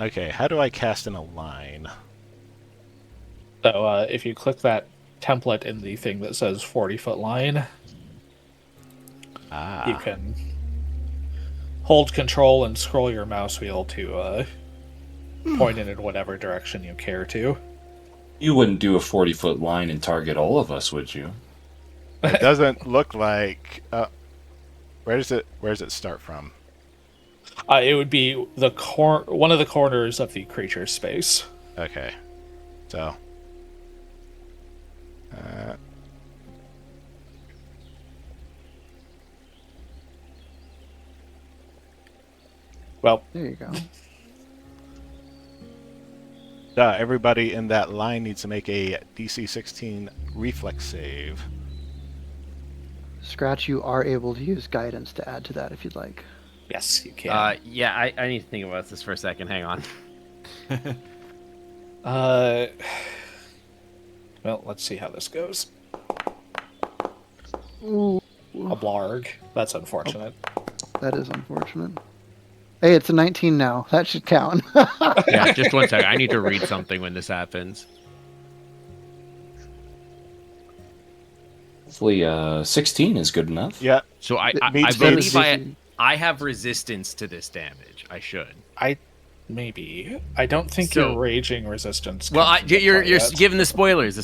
Okay, how do I cast in a line? So if you click that template in the thing that says 40-foot line, you can hold control and scroll your mouse wheel to point it in whatever direction you care to. You wouldn't do a 40-foot line and target all of us, would you? It doesn't look like. Where does it start from? It would be one of the corners of the creature's space. Okay, so. Well, there you go. Everybody in that line needs to make a DC 16 reflex save. Scratch, you are able to use guidance to add to that if you'd like. Yes, you can. Yeah, I need to think about this for a second. Hang on. Well, let's see how this goes. Ooh. A blarg. That's unfortunate. That is unfortunate. Hey, it's a 19 now. That should count. Yeah, just one second. I need to read something when this happens. Hopefully, 16 is good enough. Yeah. So I meets believe the- I have resistance to this damage. I should. Maybe. I don't think So- your raging resistance. Well, comes into you're play yet. giving the spoilers,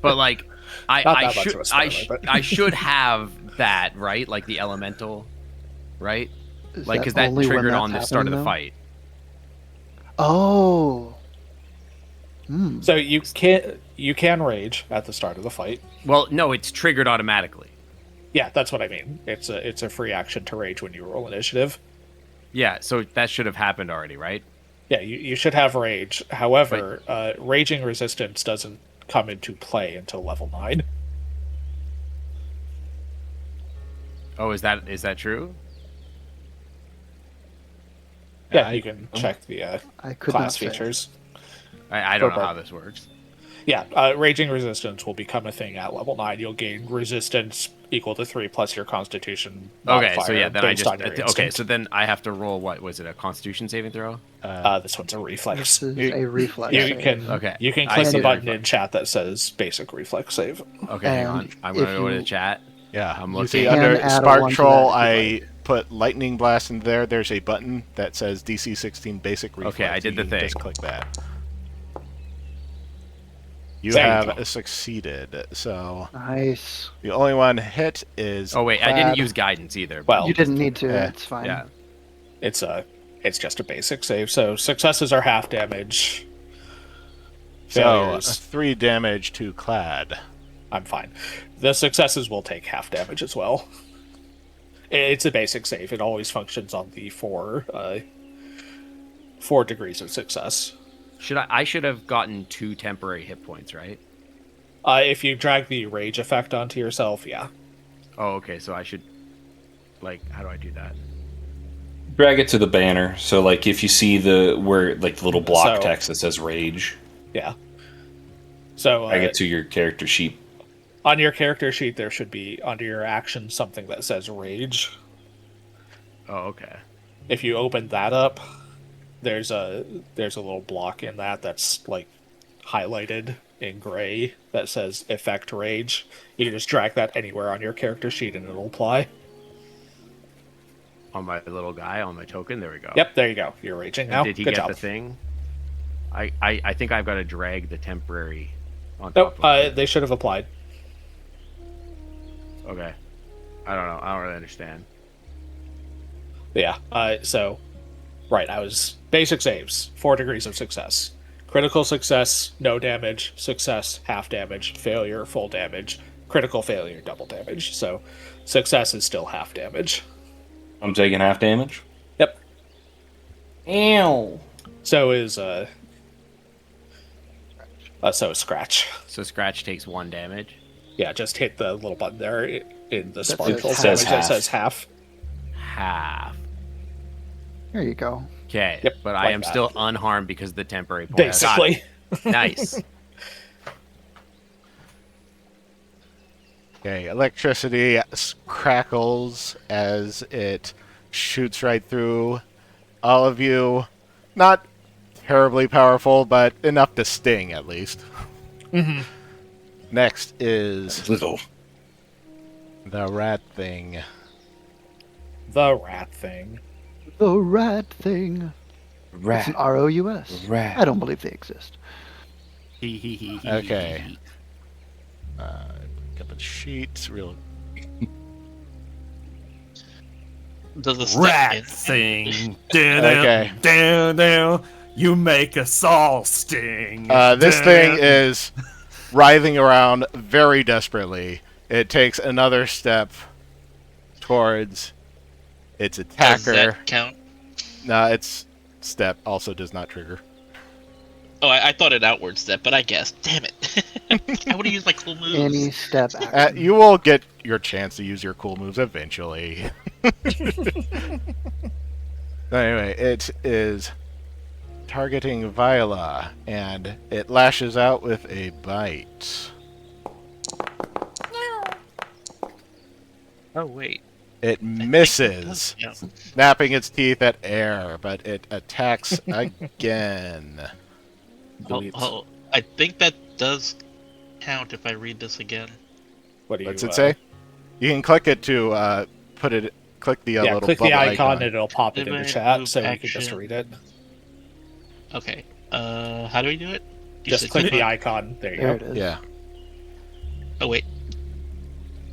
but like, Not I that much should of a spoiler, but- I should have that, right? Like the elemental, right? Is Like, because that only when triggered that's on the start of the happening, fight. though? Oh. So you can rage at the start of the fight. Well, no, it's triggered automatically. Yeah, that's what I mean. It's a free action to rage when you roll initiative. Yeah, so that should have happened already, right? Yeah, you should have rage. However, raging resistance doesn't come into play until level 9. Oh, is that true? Yeah, you can check the I could class not say. features. I don't know how this works. Yeah, raging resistance will become a thing at level 9. You'll gain resistance equal to 3 plus your Constitution modifier. Okay, so yeah, then based on your okay, instinct. so then I have to roll what was it? A Constitution saving throw? This one's a reflex. This is a reflex You save. can Okay, You can I click see the the button reflex. in chat that says basic reflex save. Okay, hang on. And I'm gonna if go to you- the chat. Yeah, I'm you looking. see can under add a Spark 1 to Troll, that if I you put Lightning Blast in there. There's a button that says DC 16 Basic Reflex. Okay, I did the You can thing. Just click that. You There you have go. succeeded. So Nice. the only one hit is. Oh wait, I didn't Plaid. use guidance either. Well, You didn't need to. Yeah. It's fine. yeah. It's just a basic save. So successes are half damage. So Failures, 3 damage to Clad. I'm fine. The successes will take half damage as well. It's a basic save. It always functions on the 4 degrees of success. I should have gotten 2 temporary hit points, right? If you drag the rage effect onto yourself, yeah. Oh, okay. So I should, how do I do that? Drag it to the banner. So, like, if you see the little block So- text that says rage, Yeah. So drag it to your character sheet. on your character sheet, there should be under your action something that says rage. Oh, okay. If you open that up, there's a little block in that's like highlighted in gray that says effect rage. You can just drag that anywhere on your character sheet and it'll apply. On my little guy, on my token. There we go. Yep, there you go. You're raging And now. did he Good get job. the thing? I think I've got to drag the temporary on Nope, top of it. they should have applied. Okay. I don't know. I don't really understand. Yeah. So, right. I was basic saves, 4 degrees of success. Critical success, no damage. Success, half damage. Failure, full damage. Critical failure, double damage. So, success is still half damage. I'm taking half damage. Yep. Ew. So is Scratch. So Scratch takes 1 damage. Yeah, just hit the little button there in the spark says troll half. damage Says that half. says half. Half. There you go. Okay. Yep, but like I am that. still unharmed because of the temporary point. Got Basically. it. Nice. Okay, electricity crackles as it shoots right through all of you. Not terribly powerful, but enough to sting at least. Mm-hmm. Next is Little. the rat thing. The rat thing. The rat thing. It's Rat. an ROUS. Rat. I don't believe they exist. Okay. Pick up a sheet. Real. Does the step Rat in? thing. Okay. Down. You make us all sting. This thing is writhing around very desperately. It takes another step towards its Does attacker. that count? No, its step also does not trigger. Oh, I thought it outward step, but I guess. Damn it. I would have used my cool moves. Any step action. You will get your chance to use your cool moves eventually. Anyway, it is targeting Viola, and it lashes out with a bite. Oh, wait. It misses, Yeah. snapping its teeth at air, but it attacks again. Oh, I think that does count if I read this again. What do you What's it say? You can click it to put it. Click the Yeah, little click bubble the icon and it'll pop it in the Divide chat, move so you can just action. read it. Okay. How do we do it? You Just said click the on- icon. There you There go. it is. Yeah. Oh, wait.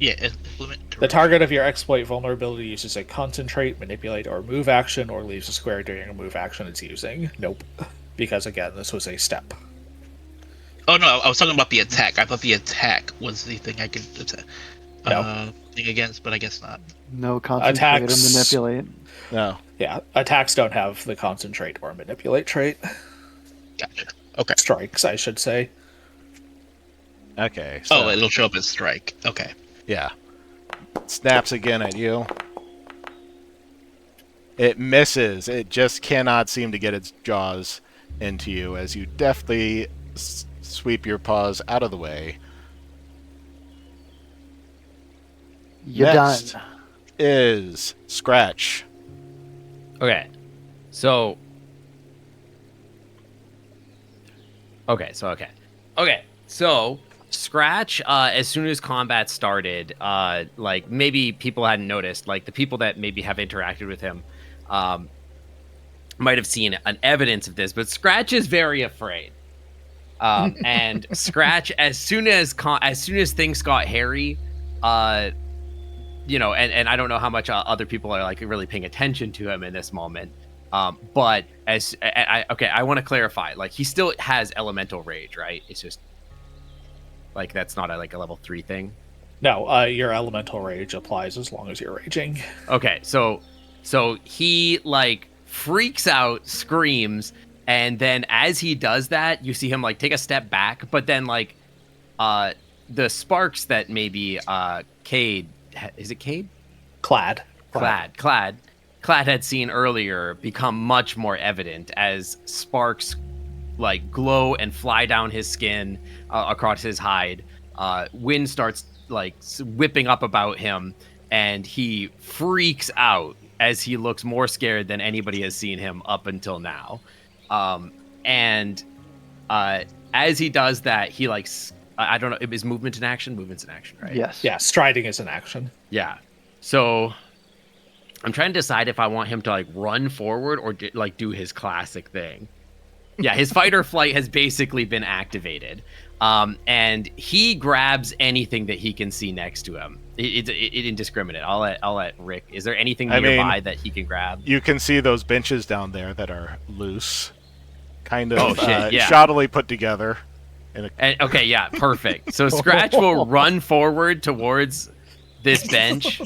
Yeah, implement. The target of your exploit vulnerability uses a concentrate, manipulate, or move action, or leaves a square during a move action it's using. Nope. Because again, this was a step. Oh, no, I was talking about the attack. I thought the attack was the thing I could attack. No. Thing against, but I guess not. No concentrate or Attacks. manipulate. No. Yeah, attacks don't have the concentrate or manipulate trait. Gotcha. Okay. Strikes, I should say. Okay. So, Oh, it'll show up as strike. Okay. yeah. Snaps again at you. It misses. It just cannot seem to get its jaws into you as you deftly sweep your paws out of the way. You're Next done. is Scratch. Okay. So. Okay. So Scratch, as soon as combat started, like maybe people hadn't noticed, like the people that maybe have interacted with him, might have seen an evidence of this, but Scratch is very afraid. And Scratch, as soon as things got hairy, you know, and I don't know how much other people are like really paying attention to him in this moment. But I want to clarify, like he still has elemental rage, right? It's just like that's not like a level 3 thing. No, your elemental rage applies as long as you're raging. Okay, so he like freaks out, screams, and then as he does that, you see him like take a step back, but then like the sparks that maybe Cade, is it Cade? Clad had seen earlier become much more evident as sparks like glow and fly down his skin, across his hide. Wind starts like whipping up about him, and he freaks out as he looks more scared than anybody has seen him up until now. And as he does that, he like, I don't know, is movement in action? Movement's in action, right? Yes. Yeah, striding is an action. Yeah. So I'm trying to decide if I want him to like run forward or like do his classic thing. Yeah, his fight or flight has basically been activated. And he grabs anything that he can see next to him. It's indiscriminate. I'll let Rick. Is there anything nearby that he can grab? You can see those benches down there that are loose, kind of yeah. shoddily put together. Okay, yeah, perfect. So Scratch will run forward towards this bench,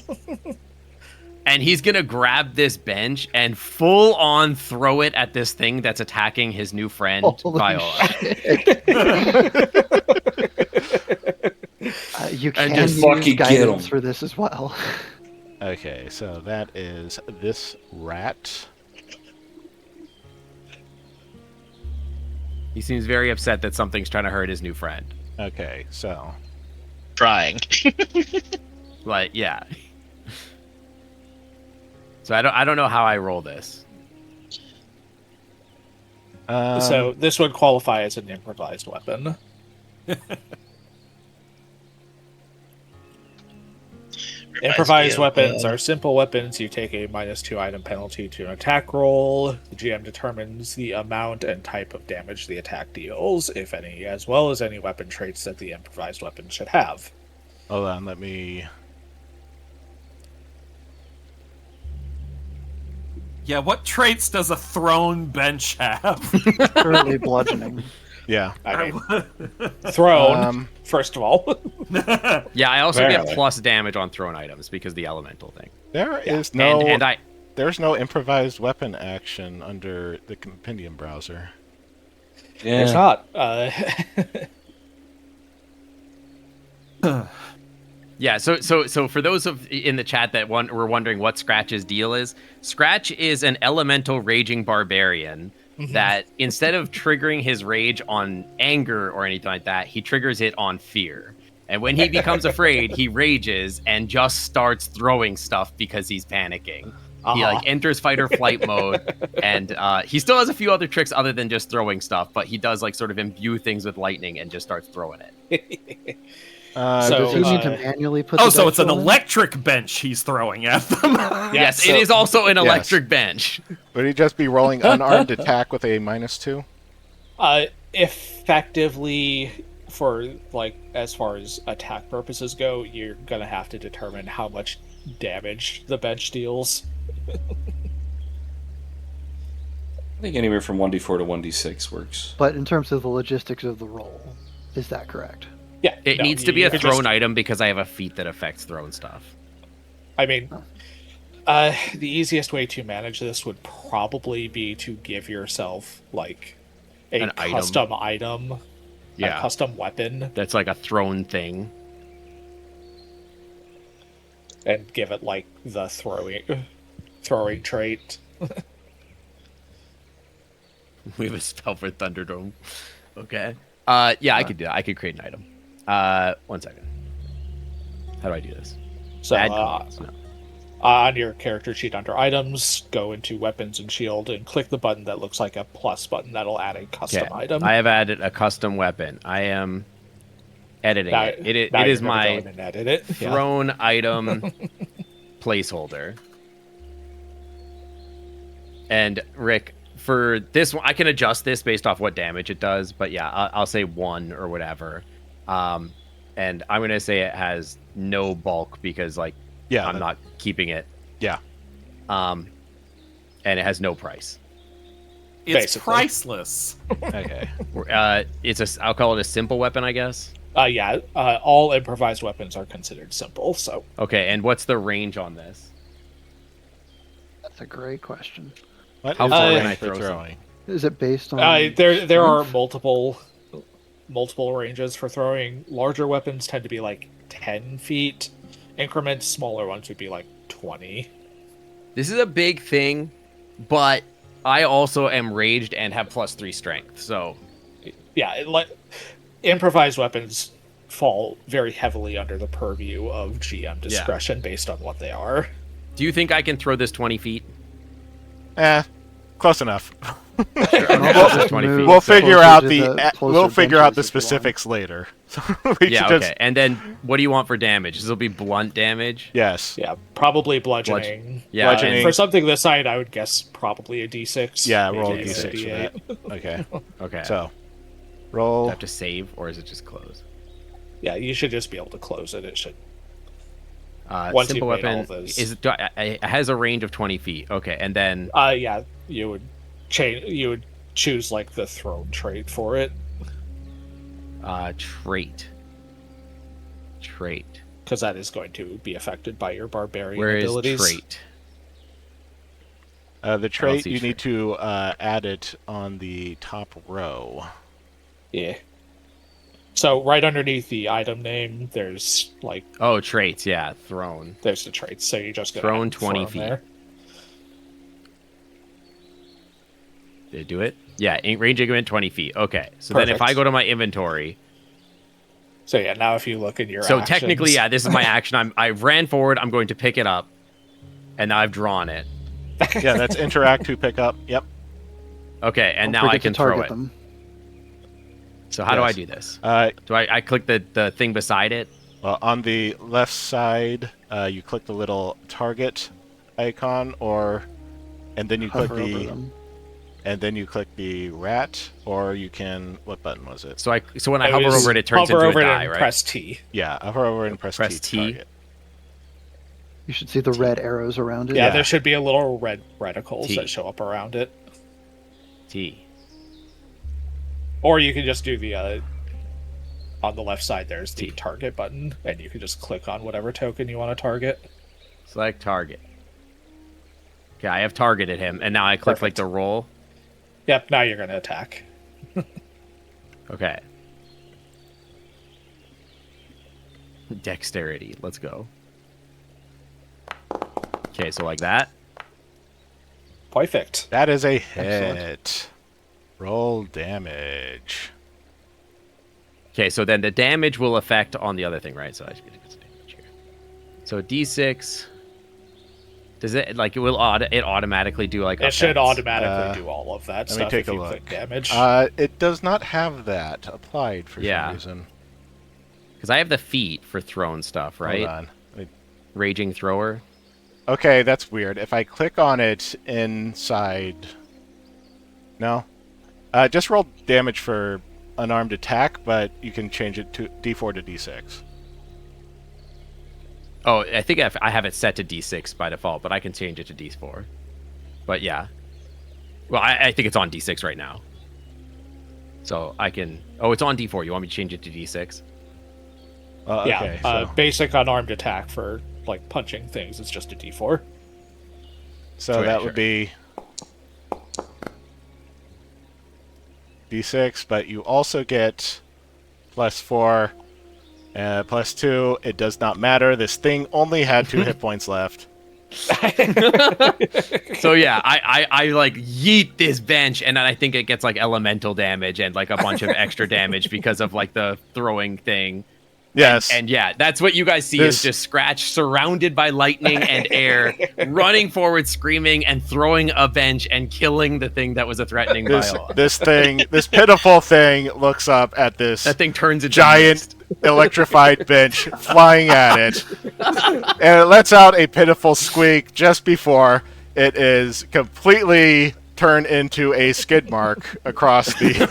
and he's gonna grab this bench and full on throw it at this thing that's attacking his new friend, Viola. You can just use fucking get guidance him. for this as well. Okay, so that is this rat. He seems very upset that something's trying to hurt his new friend. Okay, so Trying. Like, yeah. So I don't know how I roll this. So this would qualify as an improvised weapon. Improvised weapons are simple weapons. You take a -2 item penalty to an attack roll. The GM determines the amount and type of damage the attack deals, if any, as well as any weapon traits that the improvised weapon should have. hold on, let me. Yeah, what traits does a thrown bench have? Currently bludgeoning. Yeah. I mean, thrown, first of all. Yeah, I also get Barely. plus damage on thrown items because of the elemental thing. There is no. And there's no improvised weapon action under the compendium browser. Yeah. It's not. Yeah, so for those in the chat that were wondering what Scratch's deal is, Scratch is an elemental raging barbarian that instead of triggering his rage on anger or anything like that, he triggers it on fear. And when he becomes afraid, he rages and just starts throwing stuff because he's panicking. He like enters fight or flight mode, and he still has a few other tricks other than just throwing stuff, but he does like sort of imbue things with lightning and just starts throwing it. Does he need to manually put? Oh, the so dice it's an roll in? electric bench he's throwing at them. Yes, it is also an electric bench. Would he just be rolling unarmed attack with a -2? Effectively, for like as far as attack purposes go, you're gonna have to determine how much damage the bench deals. I think anywhere from 1d4 to 1d6 works. But in terms of the logistics of the roll, is that correct? Yeah, It needs to be a thrown item because I have a feat that affects thrown stuff. I mean, the easiest way to manage this would probably be to give yourself like An custom item, a custom weapon, That's like a thrown thing. and give it like the throwing trait. We have a spell for Thunderdome. Okay. Yeah, I could do that. I could create an item. 1 second. How do I do this? So, Add coins. No. on your character sheet under items, go into weapons and shield and click the button that looks like a plus button. That'll add a custom item. I have added a custom weapon. I am editing Now- it. It now is you're gonna go my in and edit it. Yeah. throne item placeholder. And Rick, for this one, I can adjust this based off what damage it does. But yeah, I'll say 1 or whatever. And I'm gonna say it has no bulk because I'm not keeping it. Yeah. And it has no price. It's Basically. priceless. Okay. I'll call it a simple weapon, I guess. All improvised weapons are considered simple. So Okay, and what's the range on this? That's a great question. What How is far the can I range for throw throwing? Is it based on? there are multiple ranges for throwing. Larger weapons tend to be like 10 feet increments. Smaller ones would be like 20. This is a big thing, but I also am raged and have +3 strength. So Yeah, improvised weapons fall very heavily under the purview of GM discretion based on what they are. do you think I can throw this 20 feet? Close enough. Just 20 feet. We'll figure out to the the closer we'll figure out the benches if you want. specifics later. So we Yeah, should okay. just And then what do you want for damage? This will be blunt damage. yes. Yeah, probably bludgeoning. Yeah, Bludgeoning. And for something this height, I would guess probably a D6. Yeah, maybe roll a d6 for D8. that. Okay. Okay. So do roll. I have to save or is it just close? Yeah, you should just be able to close it. It should. Once Simple you've made all weapon those- it has a range of 20 feet. Okay, and then Yeah, you would change. You would choose like the throne trait for it trait. because that is going to be affected by your barbarian Where is abilities. trait? The trait see you trait. need to add it on the top row. Yeah. So right underneath the item name, there's like Oh, traits. Yeah, throne. there's the traits. So you just go Throne 20 feet. there. Did it do it? Yeah, range increment 20 feet. Okay, so then if Perfect. I go to my inventory, So yeah, now if you look in your so actions, technically, yeah, this is my action. I ran forward. I'm going to pick it up, and now I've drawn it. Yeah, that's interact to pick up. Yep. Okay, and Don't now I forget to can throw target it. them. So how do I Yes. do this? Do I click the thing beside it? Well, on the left side, you click the little target icon, and then you click Hover over the them. and then you click the rat, or you can. What button was it? So when I hover over it turns hover into over a it die, and right? press T. Yeah, hover over and press Press T. to T. target. You should see the red arrows around it. Yeah, Yeah. there should be a little red reticles T. that show up around it. T. Or you can just do the on the left side. There's the T. target button, and you can just click on whatever token you want to target. Select target. Okay, I have targeted him, and now I click like Perfect. the roll. Yep. Now you're going to attack. Okay. Dexterity. Let's go. Okay, so like that. Perfect. That is a Excellent. hit. Roll damage. Okay, so then the damage will affect on the other thing, right? So I should get some damage here. So D6. Does it like it will it automatically do like It should effects? automatically do all of that Let me stuff take if a you look. click damage. It does not have that applied for Yeah. some reason. Because I have the feet for thrown stuff, right? Hold on. Raging thrower. Okay, that's weird. If I click on it inside... No? Just roll damage for unarmed attack, but you can change it to D4 to D6. Oh, I think I have it set to D6 by default, but I can change it to D4. But yeah. Well, I think it's on D6 right now. So I can... Oh, it's on D4. You want me to change it to D6? Yeah, Okay, so basic unarmed attack for like punching things is just a D4. so that would be D6, but you also get +4, +2. It does not matter. This thing only had 2 hit points left. So yeah, I like yeet this bench, and then I think it gets like elemental damage and like a bunch of extra damage because of like the throwing thing. Yes. And yeah, that's what you guys see is just Scratch surrounded by lightning and air, running forward, screaming, and throwing a bench and killing the thing that was a threatening Viola. This pitiful thing looks up at this That thing turns into giant electrified bench flying at it, and it lets out a pitiful squeak just before it is completely turned into a skid mark across the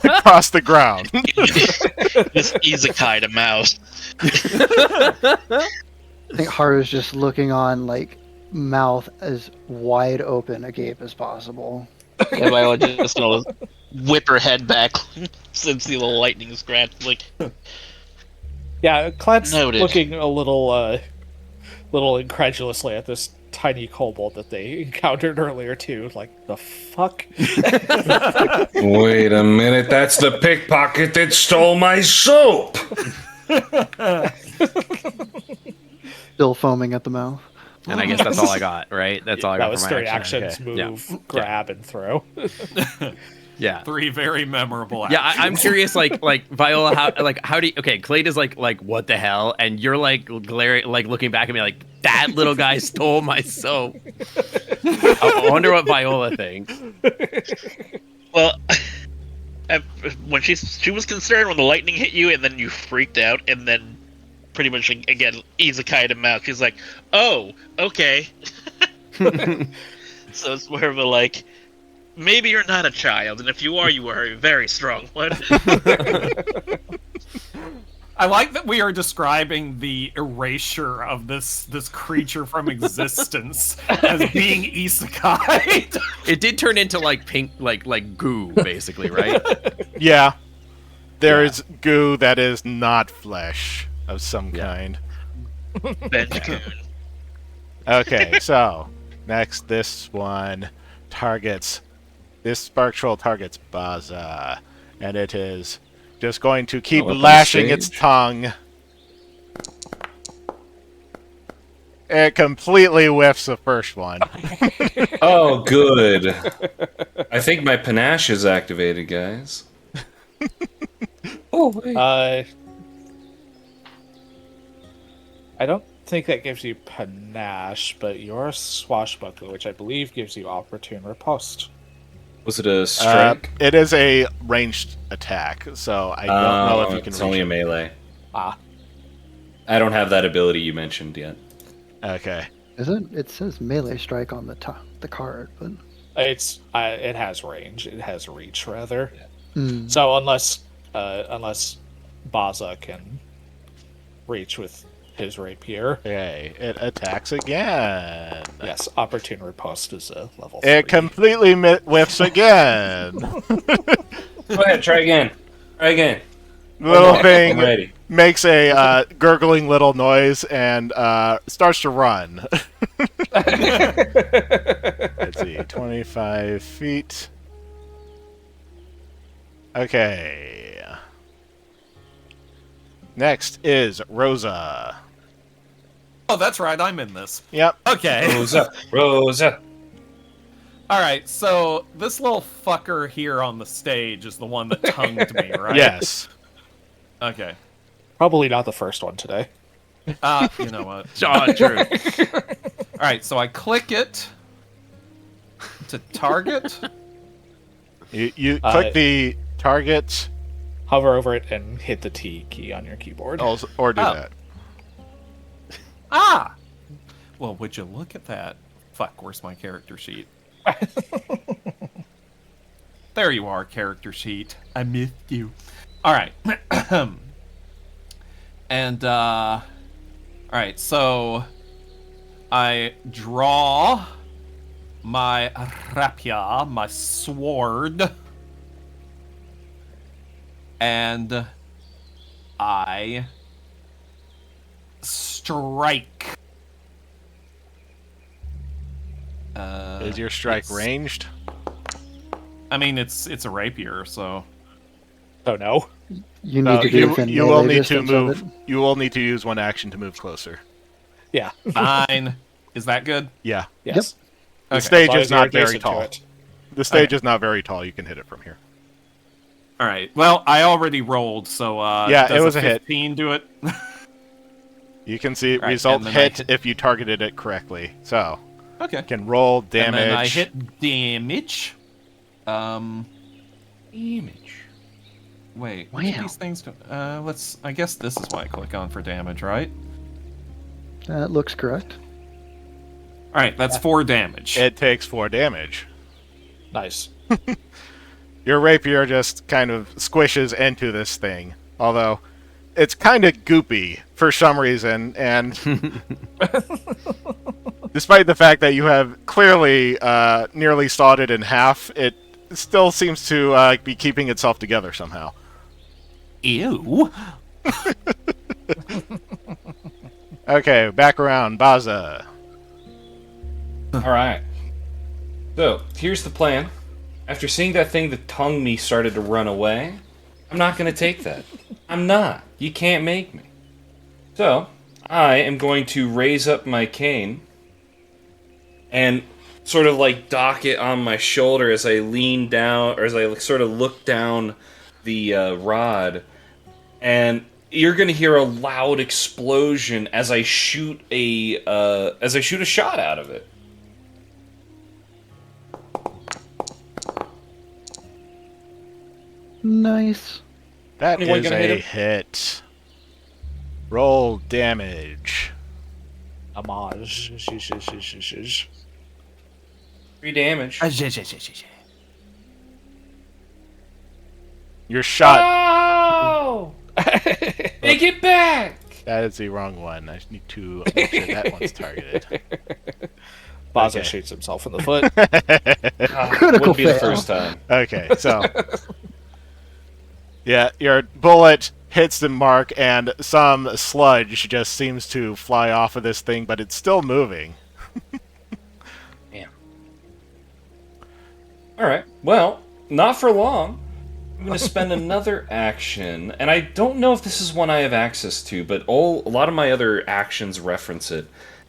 across the ground. This Izakai to mouse. I think Haru's just looking on, like, mouth as wide open agape as possible. Yeah, Viola just gonna whip her head back since the little lightning scratch. Like, Yeah, Clad's Noted. looking a little incredulously at this tiny kobold that they encountered earlier too. Like, the fuck? Wait a minute, that's the pickpocket that stole my soap! Still foaming at the mouth. And I guess that's all I got, right? That's all I got. That was for my 3 actions: Okay. move, Yeah. grab, and throw. Yeah. 3 very memorable Yeah, actions. I'm curious, like Viola, how do you? Okay, Clade is like what the hell, and you're like glaring, like looking back at me, like that little guy stole my soap. I wonder what Viola thinks. well, when she was concerned when the lightning hit you, and then you freaked out, and then pretty much again Izakai to mouth. She's like, "Oh, okay." So it's more of a like, maybe you're not a child, and if you are a very strong one. I like that we are describing the erasure of this creature from existence as being isekai. It did turn into like pink, like goo, basically, right? Yeah. There is goo that is not flesh of some kind. Benjacoon. Okay, so next, this one targets. This Spark Troll targets Baza, and it is just going to keep up on the lashing its stage? tongue. It completely whiffs the first one. Oh, good. I think my panache is activated, guys. Oh, wait. I don't think that gives you panache, but your swashbuckler, which I believe gives you opportune riposte. Was it a strike? It is a ranged attack, so I don't know if you can It's reach only it. a melee. Ah. I don't have that ability you mentioned yet. Okay. Isn't it says melee strike on the card, but It has range. It has reach rather. Hmm. So unless Baza can reach with his rapier. Okay, it attacks again. Yes, opportune riposte is a level 3. It completely whiffs again. Go ahead, try again. Try again. Little I'm thing ready. makes a gurgling little noise and starts to run. Let's see, 25 feet. Okay. Next is Rosa. Oh, that's right. I'm in this. Yep. Okay. Rosa. Rosa. All right. So this little fucker here on the stage is the one that tongued me, right? Yes. Okay. Probably not the first one today. You know what? True. All right. So I click it to target. You click the target. Hover over it and hit the T key on your keyboard. Or do that. Ah! Well, would you look at that? Fuck, where's my character sheet? There you are, character sheet. I missed you. Alright. And, alright, so I draw my rapier, my sword, and I strike. Is your strike ranged? I mean, it's a rapier, so. Oh no. You need to be within you will melee need to distance of move. it. You will need to use one action to move closer. Yeah. Fine. Is that good? Yeah. Yes. The Okay. stage As long is as you're not very adjacent to tall. it. The stage Okay. is not very tall. You can hit it from here. All right. Well, I already rolled, so Yeah, does it was a hit. 15 do it? You can see Right, result and then I hit hit- if you targeted it correctly. So Okay. you can roll damage. And then I hit damage. Damage. Wait, which of Wow. these things? Let's. I guess this is what I click on for damage, right? That looks correct. All right, that's 4 damage. It takes 4 damage. Nice. Your rapier just kind of squishes into this thing, although it's kind of goopy for some reason, and despite the fact that you have clearly nearly sawed it in half, it still seems to be keeping itself together somehow. Ew. Okay, back around, Baza. Alright. So, here's the plan. After seeing that thing that tongued me started to run away, I'm not going to take that. I'm not. You can't make me. So, I am going to raise up my cane and sort of like dock it on my shoulder as I lean down, or as I sort of look down the rod, and you're going to hear a loud explosion as I shoot a shot out of it. Nice. That Anyone is gonna hit a him? hit. Roll damage. Homage. 3 damage. Your shot. Oh! Take it back! That is the wrong one. I need to make sure that one's targeted. Baza Okay. shoots himself in the foot. Critical Wouldn't be the fail. first time. Okay, so yeah, your bullet hits the mark, and some sludge just seems to fly off of this thing, but it's still moving. Damn. Alright, well, not for long. I'm going to spend another action, and I don't know if this is one I have access to, but a lot of my other actions reference it.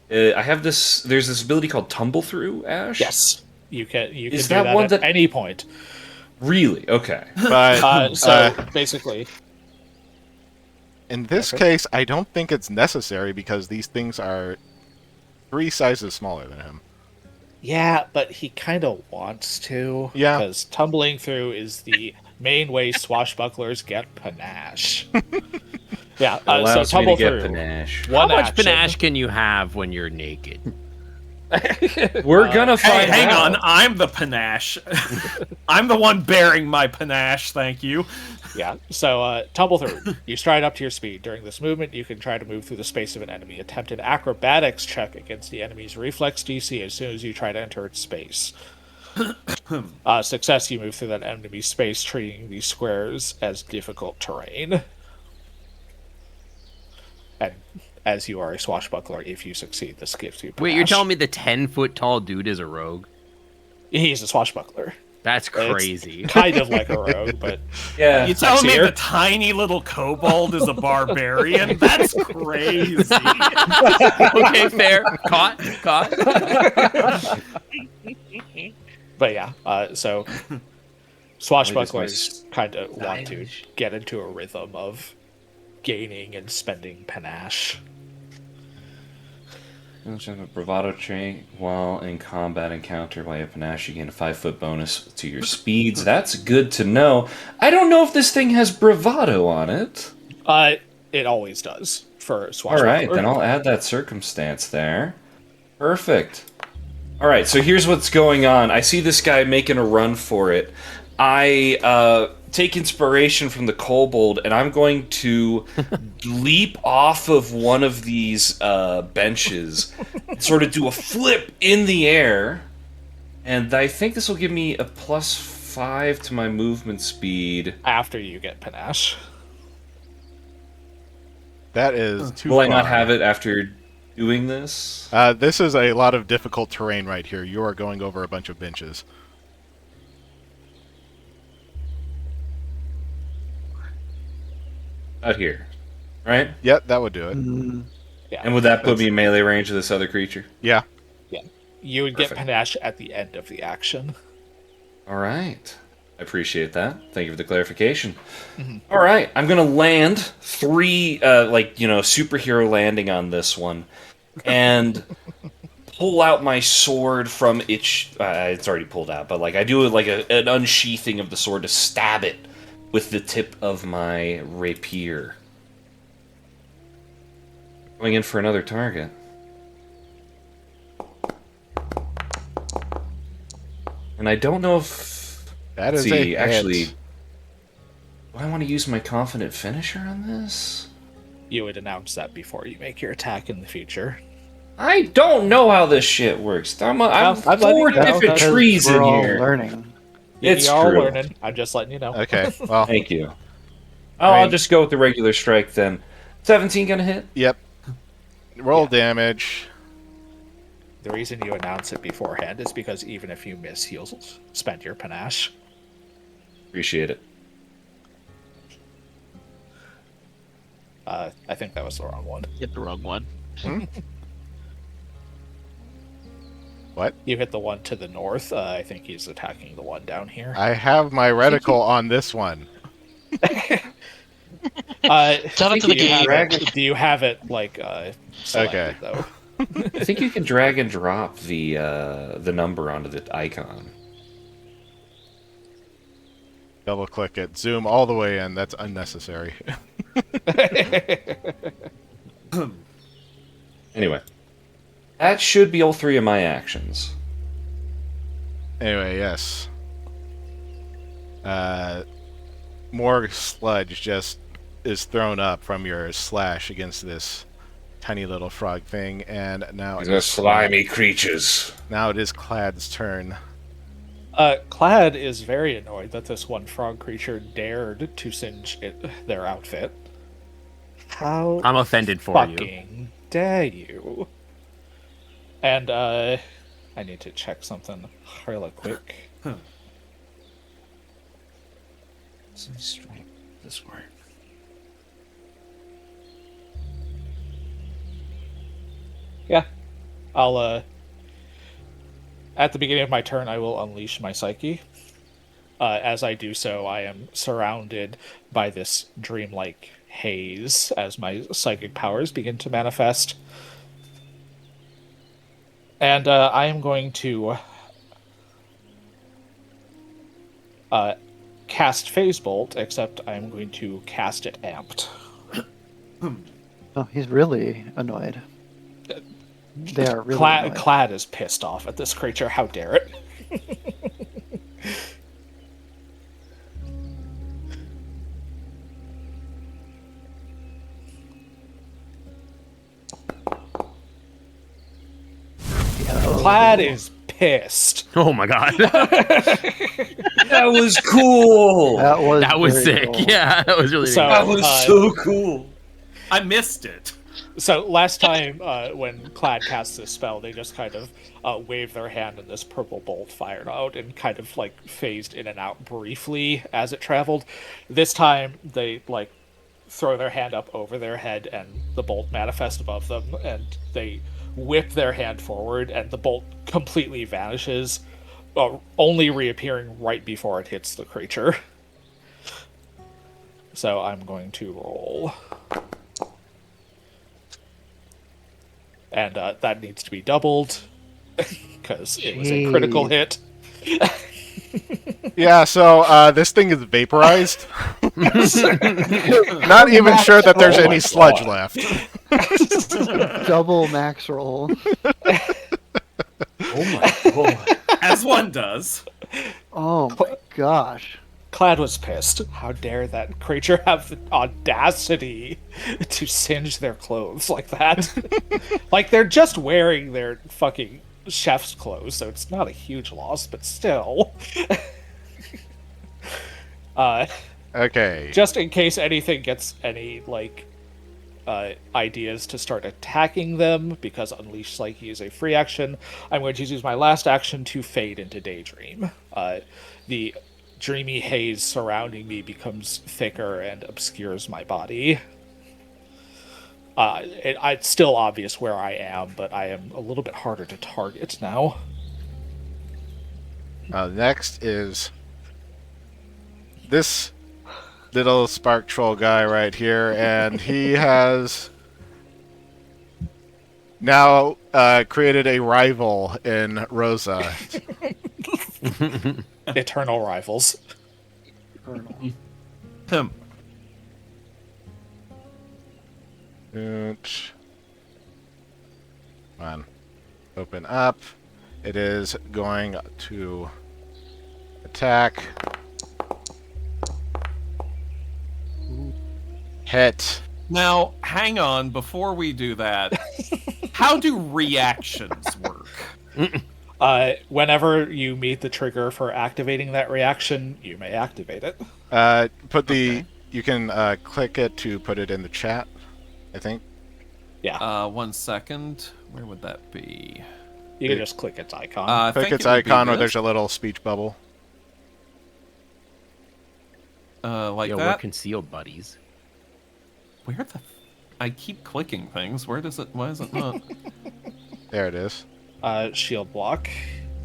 I have this. There's this ability called Tumble Through, Ash. Yes. You can do Is that that one at that- any point. Really? Okay. But So basically, in this Okay. case, I don't think it's necessary because these things are 3 sizes smaller than him. yeah, but he kind of wants to. Yeah. Because tumbling through is the main way swashbucklers get panache. Yeah. It allows so me tumble to get through. panache. How One much action. panache can you have when you're naked? We're gonna Hey, find hang out. on. I'm the panache. I'm the one bearing my panache, thank you. Yeah. So tumble through. You stride up to your speed. During this movement, you can try to move through the space of an enemy. Attempt an acrobatics check against the enemy's reflex DC as soon as you try to enter its space. Success, you move through that enemy's space, treating these squares as difficult terrain. And as you are a swashbuckler, if you succeed, this gives you panache. Wait, you're telling me the 10-foot tall dude is a rogue? He's a swashbuckler. That's It's crazy. kind of like a rogue, but Yeah. You telling me Sexier. the tiny little kobold is a barbarian? That's crazy. Okay, fair. Caught. but yeah. So swashbucklers kind of want to get into a rhythm of gaining and spending panache. Have a bravado trait while in combat encounter while you have panache, you gain a 5-foot bonus to your speeds. That's good to know. I don't know if this thing has bravado on it. It always does for swashbuckler. Alright, then I'll add that circumstance there. Perfect. Alright, so here's what's going on. I see this guy making a run for it. I take inspiration from the kobold, and I'm going to leap off of one of these benches, sort of do a flip in the air, and I think this will give me a +5 to my movement speed. After you get panache. That is too Will far. I not have it after doing this? This is a lot of difficult terrain right here. You are going over a bunch of benches. Out here, right? Yep, that would do it. Yeah. And would that put me in melee range of this other creature? Yeah. Yeah. You would Perfect. get panache at the end of the action. All right. I appreciate that. Thank you for the clarification. All right, I'm gonna land 3, superhero landing on this one, and pull out my sword from its. It's already pulled out, but I do like an unsheathing of the sword to stab it with the tip of my rapier. Going in for another target. And I don't know if that is see, a actually. hit. Do I want to use my confident finisher on this? You would announce that before you make your attack in the future. I don't know how this shit works. I'm I'm 4 different trees in all here. learning. It's You're all true. learning. I'm just letting you know. Okay, well. Thank you. I'll just go with the regular strike then. 17 gonna hit? Yep. Roll damage. The reason you announce it beforehand is because even if you miss, you'll spend your panache. Appreciate it. I think that was the wrong one. Hit the wrong one. What? You hit the one to the north. I think he's attacking the one down here. I have my reticle on this one. Tell it to the game. Do you have it selected, Okay. though? I think you can drag and drop the number onto the icon. Double click it. Zoom all the way in. That's unnecessary. Anyway. That should be all 3 of my actions. Anyway, yes. More sludge just is thrown up from your slash against this tiny little frog thing, and now These are slimy creatures. Now it is Clad's turn. Clad is very annoyed that this one frog creature dared to singe their outfit. How I'm offended for fucking dare you? And I need to check something real quick. This work. Yeah. I'll at the beginning of my turn I will unleash my psyche. As I do so, I am surrounded by this dreamlike haze as my psychic powers begin to manifest. And I am going to cast Phase Bolt, except I'm going to cast it amped. Oh, he's really annoyed. They are really annoyed. Clad is pissed off at this creature. How dare it? Clad is pissed. Oh my god. That was cool. That was very sick. cool. Yeah, that was really So, That was so cool. I missed it. So last time when Clad cast this spell, they just kind of waved their hand and this purple bolt fired out and kind of phased in and out briefly as it traveled. This time they throw their hand up over their head and the bolt manifests above them, and they whip their hand forward and the bolt completely vanishes, only reappearing right before it hits the creature. So I'm going to roll. And that needs to be doubled, because it was a critical hit. Yeah, so this thing is vaporized. Not even sure that there's any sludge left. Double max roll. Oh my god. As one does. Oh my gosh. Clad was pissed. How dare that creature have the audacity to singe their clothes like that? They're just wearing their fucking chef's clothes, so it's not a huge loss, but still. Okay. Just in case anything gets any, ideas to start attacking them, because Unleash Psyche is a free action, I'm going to use my last action to fade into Daydream. The dreamy haze surrounding me becomes thicker and obscures my body. It's still obvious where I am, but I am a little bit harder to target now. Next is this little spark troll guy right here, and he has now created a rival in Rosa. Eternal rivals. Him. Come on. Open up. It is going to attack. Hit. Now, hang on, before we do that, how do reactions work? Whenever you meet the trigger for activating that reaction, you may activate it. You can click it to put it in the chat, I think. Yeah. 1 second. Where would that be? You can just click its icon. Click its icon where there's a little speech bubble. Like Yo, that? we're concealed buddies. Where the... I keep clicking things. Why is it not? There it is. Shield block.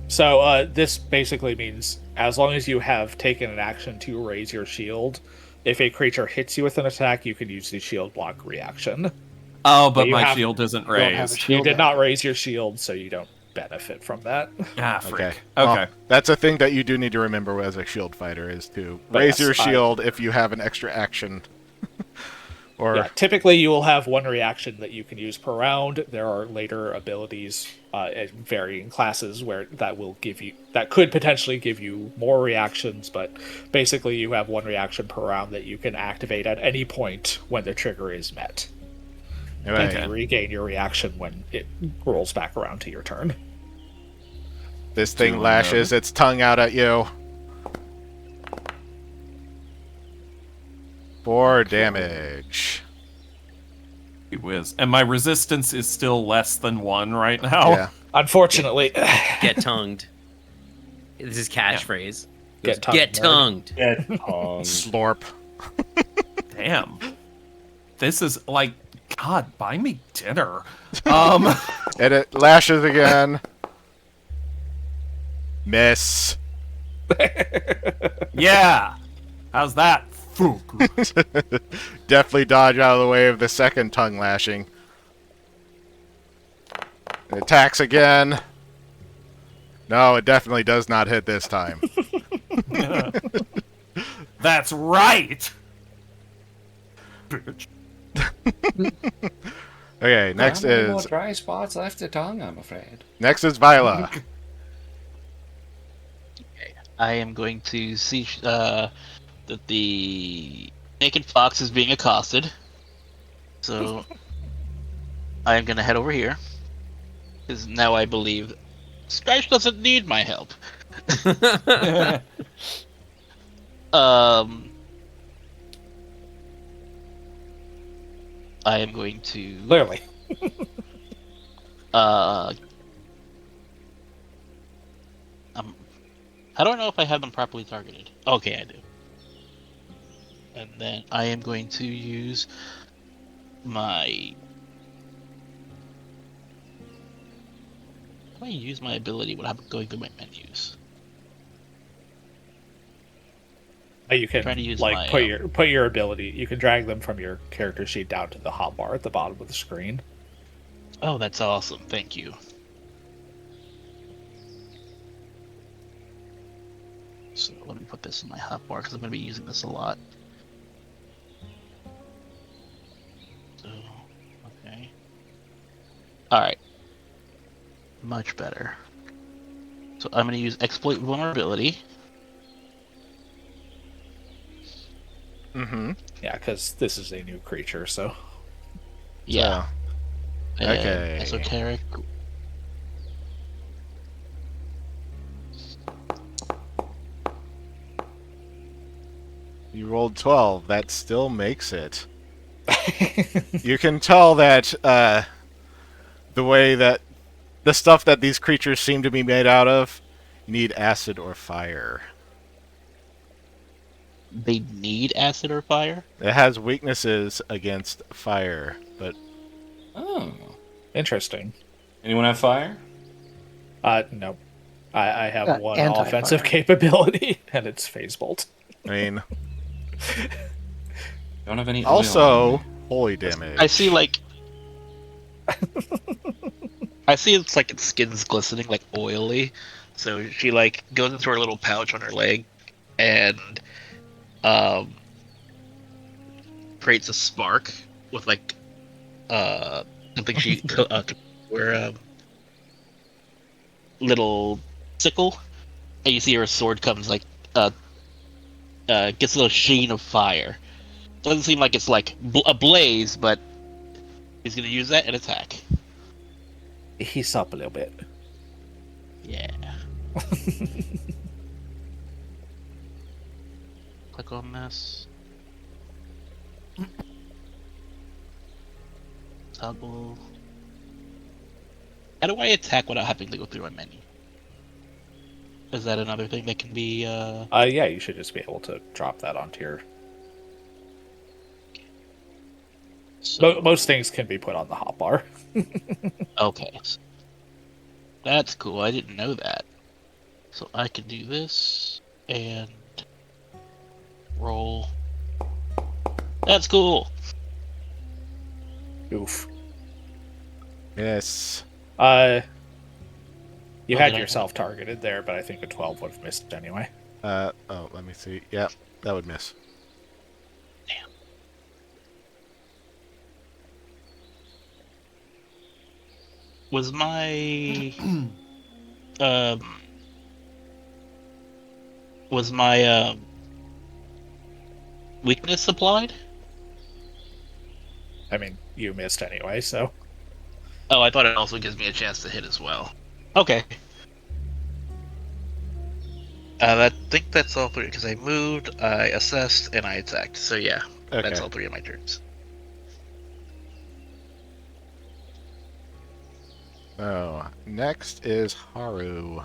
So this basically means as long as you have taken an action to raise your shield, if a creature hits you with an attack, you can use the shield block reaction. Oh, but my shield isn't raised. You did not raise your shield, so you don't benefit from that. Ah, freak. Okay. Okay. Well, that's a thing that you do need to remember as a shield fighter, is to raise your shield if you have an extra action. Or yeah, typically you will have one reaction that you can use per round. There are later abilities in varying classes where that could potentially give you more reactions, but basically you have one reaction per round that you can activate at any point when the trigger is met. Right. And you regain your reaction when it rolls back around to your turn. This thing lashes its tongue out at you. 4 damage. Whiz. And my resistance is still less than 1 right now. Yeah. Unfortunately. Get tongued. This is catchphrase. Get tongued. Get tongued. Slorp. Damn. This is like, God, buy me dinner. And it lashes again. Miss. Yeah. How's that? Definitely dodge out of the way of the second tongue lashing. It attacks again. No, it definitely does not hit this time. That's right. Bitch. Okay, next There are no more is dry spots left to tongue, I'm afraid. next is Viola. I am going to see that the naked fox is being accosted. So I am going to head over here. Because now I believe Scratch doesn't need my help. I am going to... Clearly. I don't know if I have them properly targeted. Okay, I do. And then I am going to use my... How do I use my ability when I'm going through my menus? You can Trying to use like my, put your ability. You can drag them from your character sheet down to the hotbar at the bottom of the screen. Oh, that's awesome! Thank you. So let me put this in my hotbar because I'm going to be using this a lot. So, okay. All right. Much better. So I'm going to use exploit vulnerability. Mm-hmm. Yeah, because this is a new creature, so. Yeah. Okay. Esoteric. You rolled 12. That still makes it. You can tell that the way that the stuff that these creatures seem to be made out of, you need acid or fire. They need acid or fire? It has weaknesses against fire, but Oh. Interesting. Anyone have fire? No. I have one anti-fire. offensive capability, and it's Phase Bolt. I mean, Don't have any oil on also me. holy damage. I see like I see it's like its skin's glistening like oily. So she like goes into her little pouch on her leg and creates a spark with like something she where little sickle, and you see her sword comes like gets a little sheen of fire. Doesn't seem like it's like a blaze, but he's gonna use that and attack. He's up a little bit. Yeah. Click on this. Toggle. How do I attack without having to go through a menu? Is that another thing that can be Yeah, you should just be able to drop that onto your... Most things can be put on the hotbar. Okay. That's cool. I didn't know that. So I can do this and roll. That's cool. Oof. Yes. You had yourself targeted there, but I think a 12 would have missed anyway. Oh, let me see. Yeah, that would miss. Damn. Was my weakness applied? I mean, you missed anyway, so... Oh, I thought it also gives me a chance to hit as well. Okay. I think that's all three, because I moved, I assessed, and I attacked. So yeah, that's Okay. all three of my turns. Oh, next is Haru.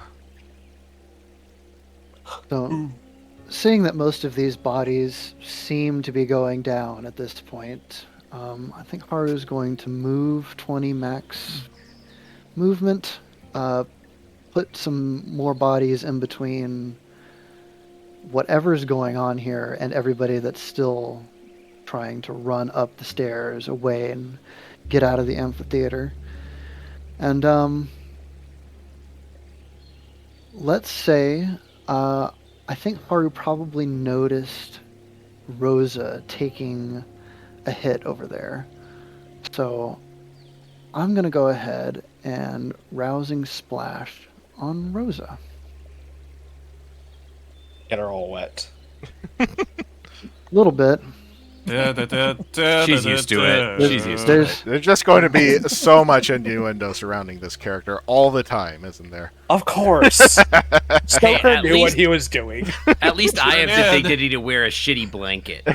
So, seeing that most of these bodies seem to be going down at this point, I think Haru's going to move 20 max movement, put some more bodies in between whatever's going on here and everybody that's still trying to run up the stairs away and get out of the amphitheater. And let's say I think Haru probably noticed Rosa taking a hit over there. So I'm going to go ahead and Rousing Splash on Rosa. Get her all wet. A little bit. She's used to it. She's used to it. There's just going to be so much innuendo surrounding this character all the time, isn't there? Of course. Stoker knew what he was doing. At least I have to think that he to wear a shitty blanket.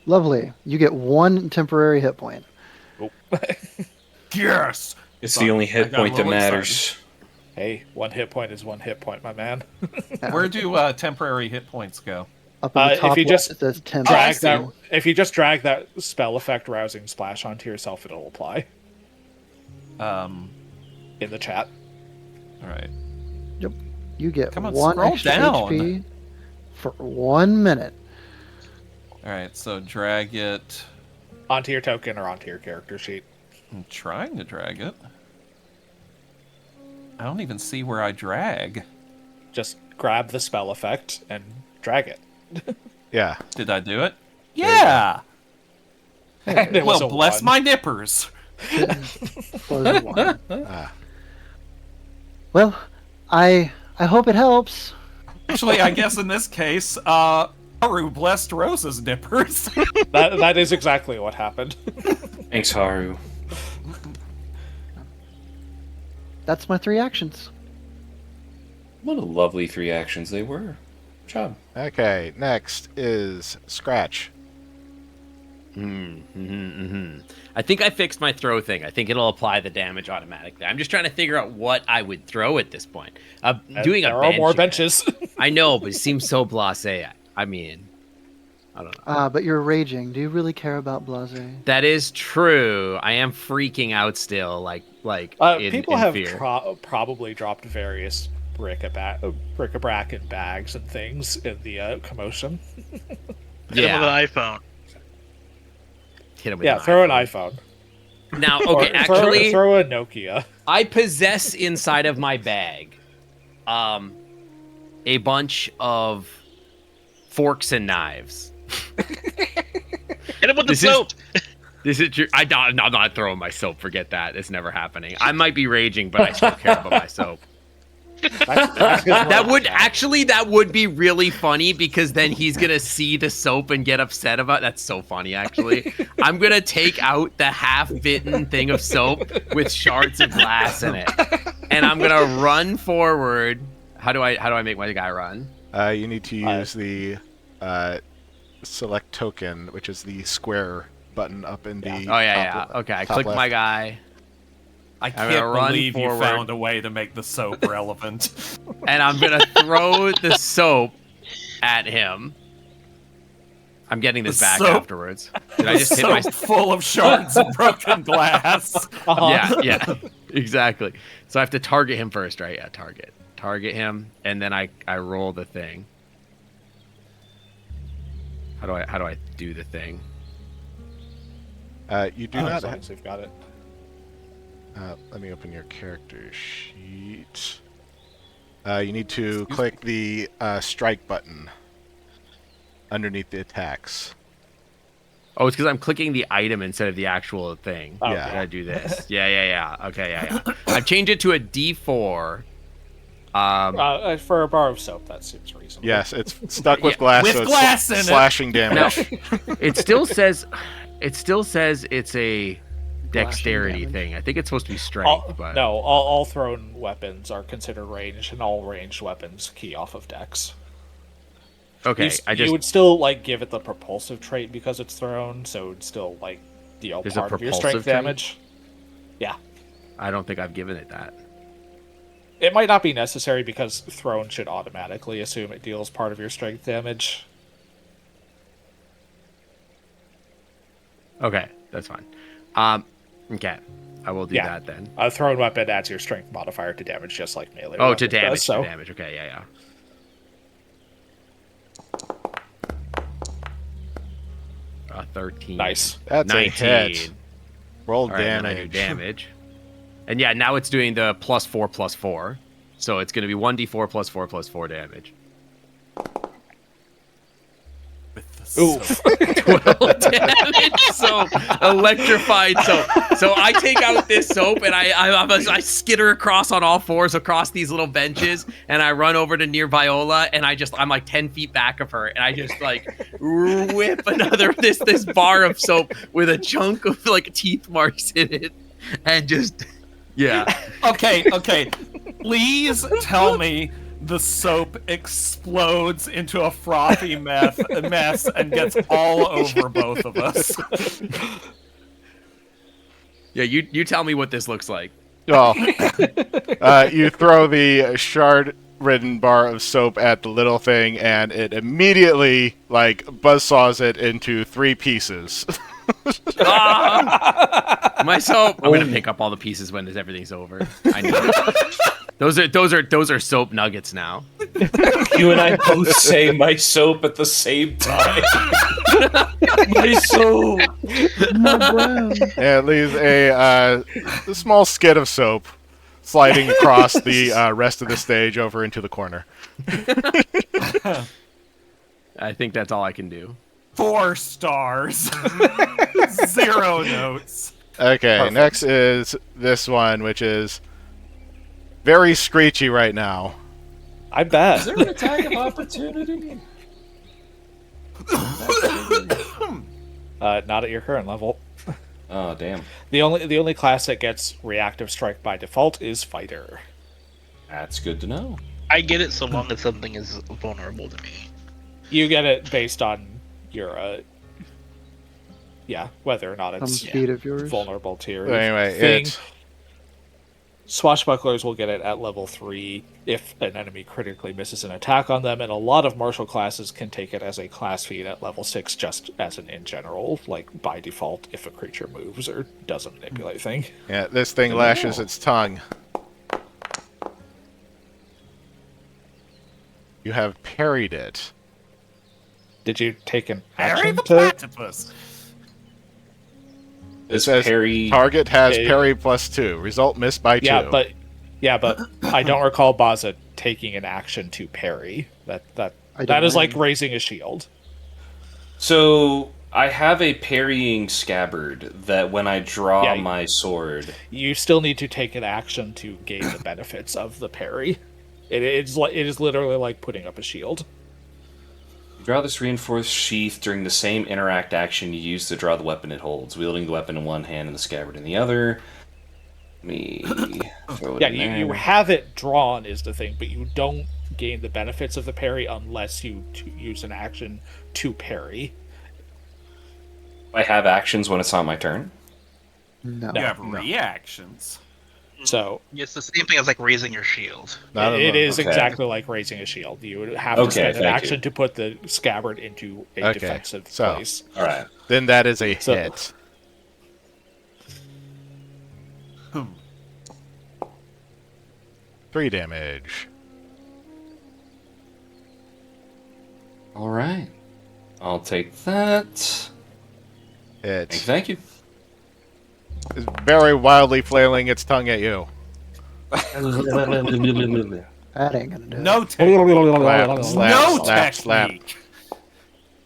Lovely. You get one temporary hit point. Yes! It's the only hit point that matters. Hey, one hit point is one hit point, my man. Where do temporary hit points go? Up at the top if you left, just it says 10. if you just drag that spell effect Rousing Splash onto yourself, it'll apply. In the chat. All right. Yep. You get Come on, one scroll extra down. HP for 1 minute. All right, so drag it onto your token or onto your character sheet. I'm trying to drag it. I don't even see where I drag. Just grab the spell effect and drag it. Yeah. Did I do it? Yeah! And it was Well, a bless 1. my nippers. Was a 1. Well, I hope it helps. Actually, I guess in this case, Haru blessed Rosa's nippers. that is exactly what happened. Thanks, Haru. That's my 3 actions. What a lovely 3 actions they were. Good job. Okay, next is Scratch. I think I fixed my throw thing. I think it'll apply the damage automatically. I'm just trying to figure out what I would throw at this point. Doing there a are bench. more benches. I know, but it seems so blasé. I mean, I don't know. But you're raging. Do you really care about blase? That is true. I am freaking out still, People in have fear. probably dropped various bric-a-brac and bags and things in the commotion. Hit him with an iPhone. Hit him with Yeah, throw an iPhone. Now, okay, Or actually, throw a Nokia. I possess inside of my bag, a bunch of forks and knives. Hit him with the soap. This is true. I'm not throwing my soap. Forget that. It's never happening. I might be raging, but I still care about my soap. That would be really funny because then he's gonna see the soap and get upset about. That's so funny, actually. I'm gonna take out the half-bitten thing of soap with shards of glass in it, and I'm gonna run forward. How do I make my guy run? You need to use the select token, which is the square button up in the. Oh yeah. Okay, I click my guy. I can't believe you found a way to make the soap relevant. And I'm gonna throw the soap at him. I'm getting this back afterwards. Did I just hit my full of shards of broken glass? Yeah, exactly. So I have to target him first, right? Yeah, target him, and then I roll the thing. How do I do the thing? You do not. You've got it. Let me open your character sheet. You need to click the strike button underneath the attacks. Oh, it's because I'm clicking the item instead of the actual thing. Oh, yeah. I gotta do this. Yeah. Okay, yeah. I've changed it to a D4. For a bar of soap, that seems reasonable. Yes, it's stuck with glass, with so glass it's in slashing damage. Now, it still says it's a dexterity thing. I think it's supposed to be strength, but all thrown weapons are considered ranged, and all ranged weapons key off of dex. Okay, you would still give it the propulsive trait because it's thrown, so it's still There's part a of your propulsive strength trait? damage. Yeah, I don't think I've given it that. it might not be necessary because thrown should automatically assume it deals part of your strength damage. Okay, that's fine. Okay, I will do that then. A thrown weapon adds your strength modifier to damage, just like melee. Oh, weapon to damage, does, so. to damage. Okay, yeah. Uh, 13. Nice. That's 19. a hit. Roll damage. And yeah, now it's doing the +4/+4. So it's going to be 1d4 +4/+4 damage. Oof. 12 damage. So electrified soap. So I take out this soap and I skitter across on all fours across these little benches, and I run over to near Viola, and I'm like 10 feet back of her, and I just whip another this bar of soap with a chunk of teeth marks in it, and just Okay. Please tell me the soap explodes into a frothy mess and gets all over both of us. Yeah, you tell me what this looks like. Well, you throw the shard-ridden bar of soap at the little thing, and it immediately buzzsaws it into 3 pieces. My soap. I'm gonna pick up all the pieces when everything's over. I know. Those are soap nuggets now. You and I both say my soap at the same time. My soap. Yeah, it leaves a small skid of soap sliding across the rest of the stage over into the corner. I think that's all I can do. 4 stars. 0 notes. Okay, Perfect. Next is this one, which is very screechy right now. I bet. Is there an attack of opportunity? Not at your current level. Oh, damn. The only class that gets reactive strike by default is fighter. That's good to know. I get it so long as something is vulnerable to me. You get it based on your Yeah, whether or not Some it's feat of yours. vulnerable to your Anyway, thing. it Swashbucklers will get it at level 3 if an enemy critically misses an attack on them, and a lot of martial classes can take it as a class feat at level 6 just as an in general, like by default if a creature moves or does a manipulate thing. Yeah, this thing lashes its tongue. You have parried it. Did you take an Harry action the to... platypus. It says parry. Target has parry +2. Result missed by 2. Yeah, but I don't recall Baza taking an action to parry. That is like raising a shield. So I have a parrying scabbard that when I draw my sword, you still need to take an action to gain the benefits of the parry. It is literally like putting up a shield. you draw this reinforced sheath during the same interact action you use to draw the weapon it holds, wielding the weapon in one hand and the scabbard in the other. Throw it in there. You have it drawn is the thing, but you don't gain the benefits of the parry unless you use an action to parry. I have actions when it's not my turn. No. You have reactions. So it's the same thing as like raising your shield. It is exactly like raising a shield. You would have to spend an action to put the scabbard into a defensive place. All right. Then that is a hit. 3 damage. All right. I'll take that. Thank you. It's very wildly flailing its tongue at you. That ain't gonna do it. No technique. Slap, slap.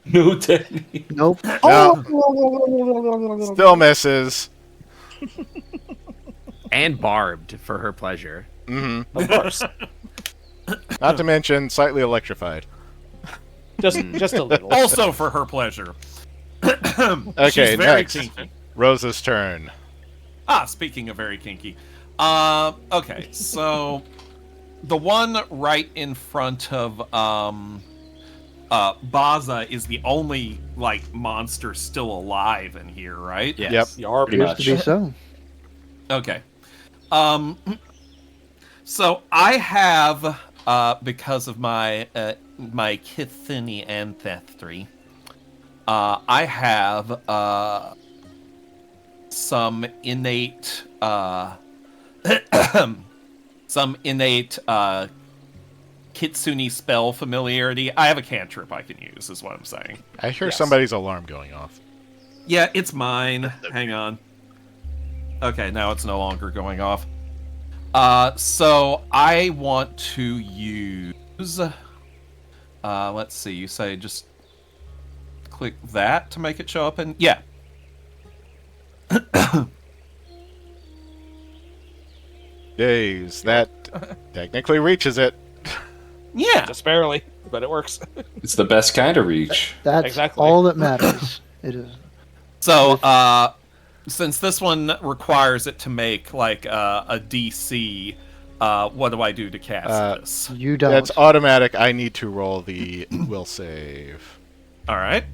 No technique. Nope. No. Still misses. And barbed for her pleasure. Mm-hmm. Of course. Not to mention slightly electrified. Just a little. Also for her pleasure. Okay, She's very next. kinky. Rose's turn. Speaking of very kinky. Okay, so the one right in front of Baza is the only like monster still alive in here, right? Yes. You are Appears to be so. Okay. So I have because of my my Kithini ancestry, I have some innate Kitsune spell familiarity. I have a cantrip I can use, is what I'm saying. I hear somebody's alarm going off. Yeah, it's mine. Hang on. Okay, now it's no longer going off. So I want to use... let's see, you say just click that to make it show up in... Yeah. Days. That technically reaches it. Yeah. Just barely, but it works. It's the best kind of reach. That's Exactly. all that matters. It is. So, since this one requires it to make, like, a DC, what do I do to cast this? You don't. That's automatic. I need to roll the will save. Alright.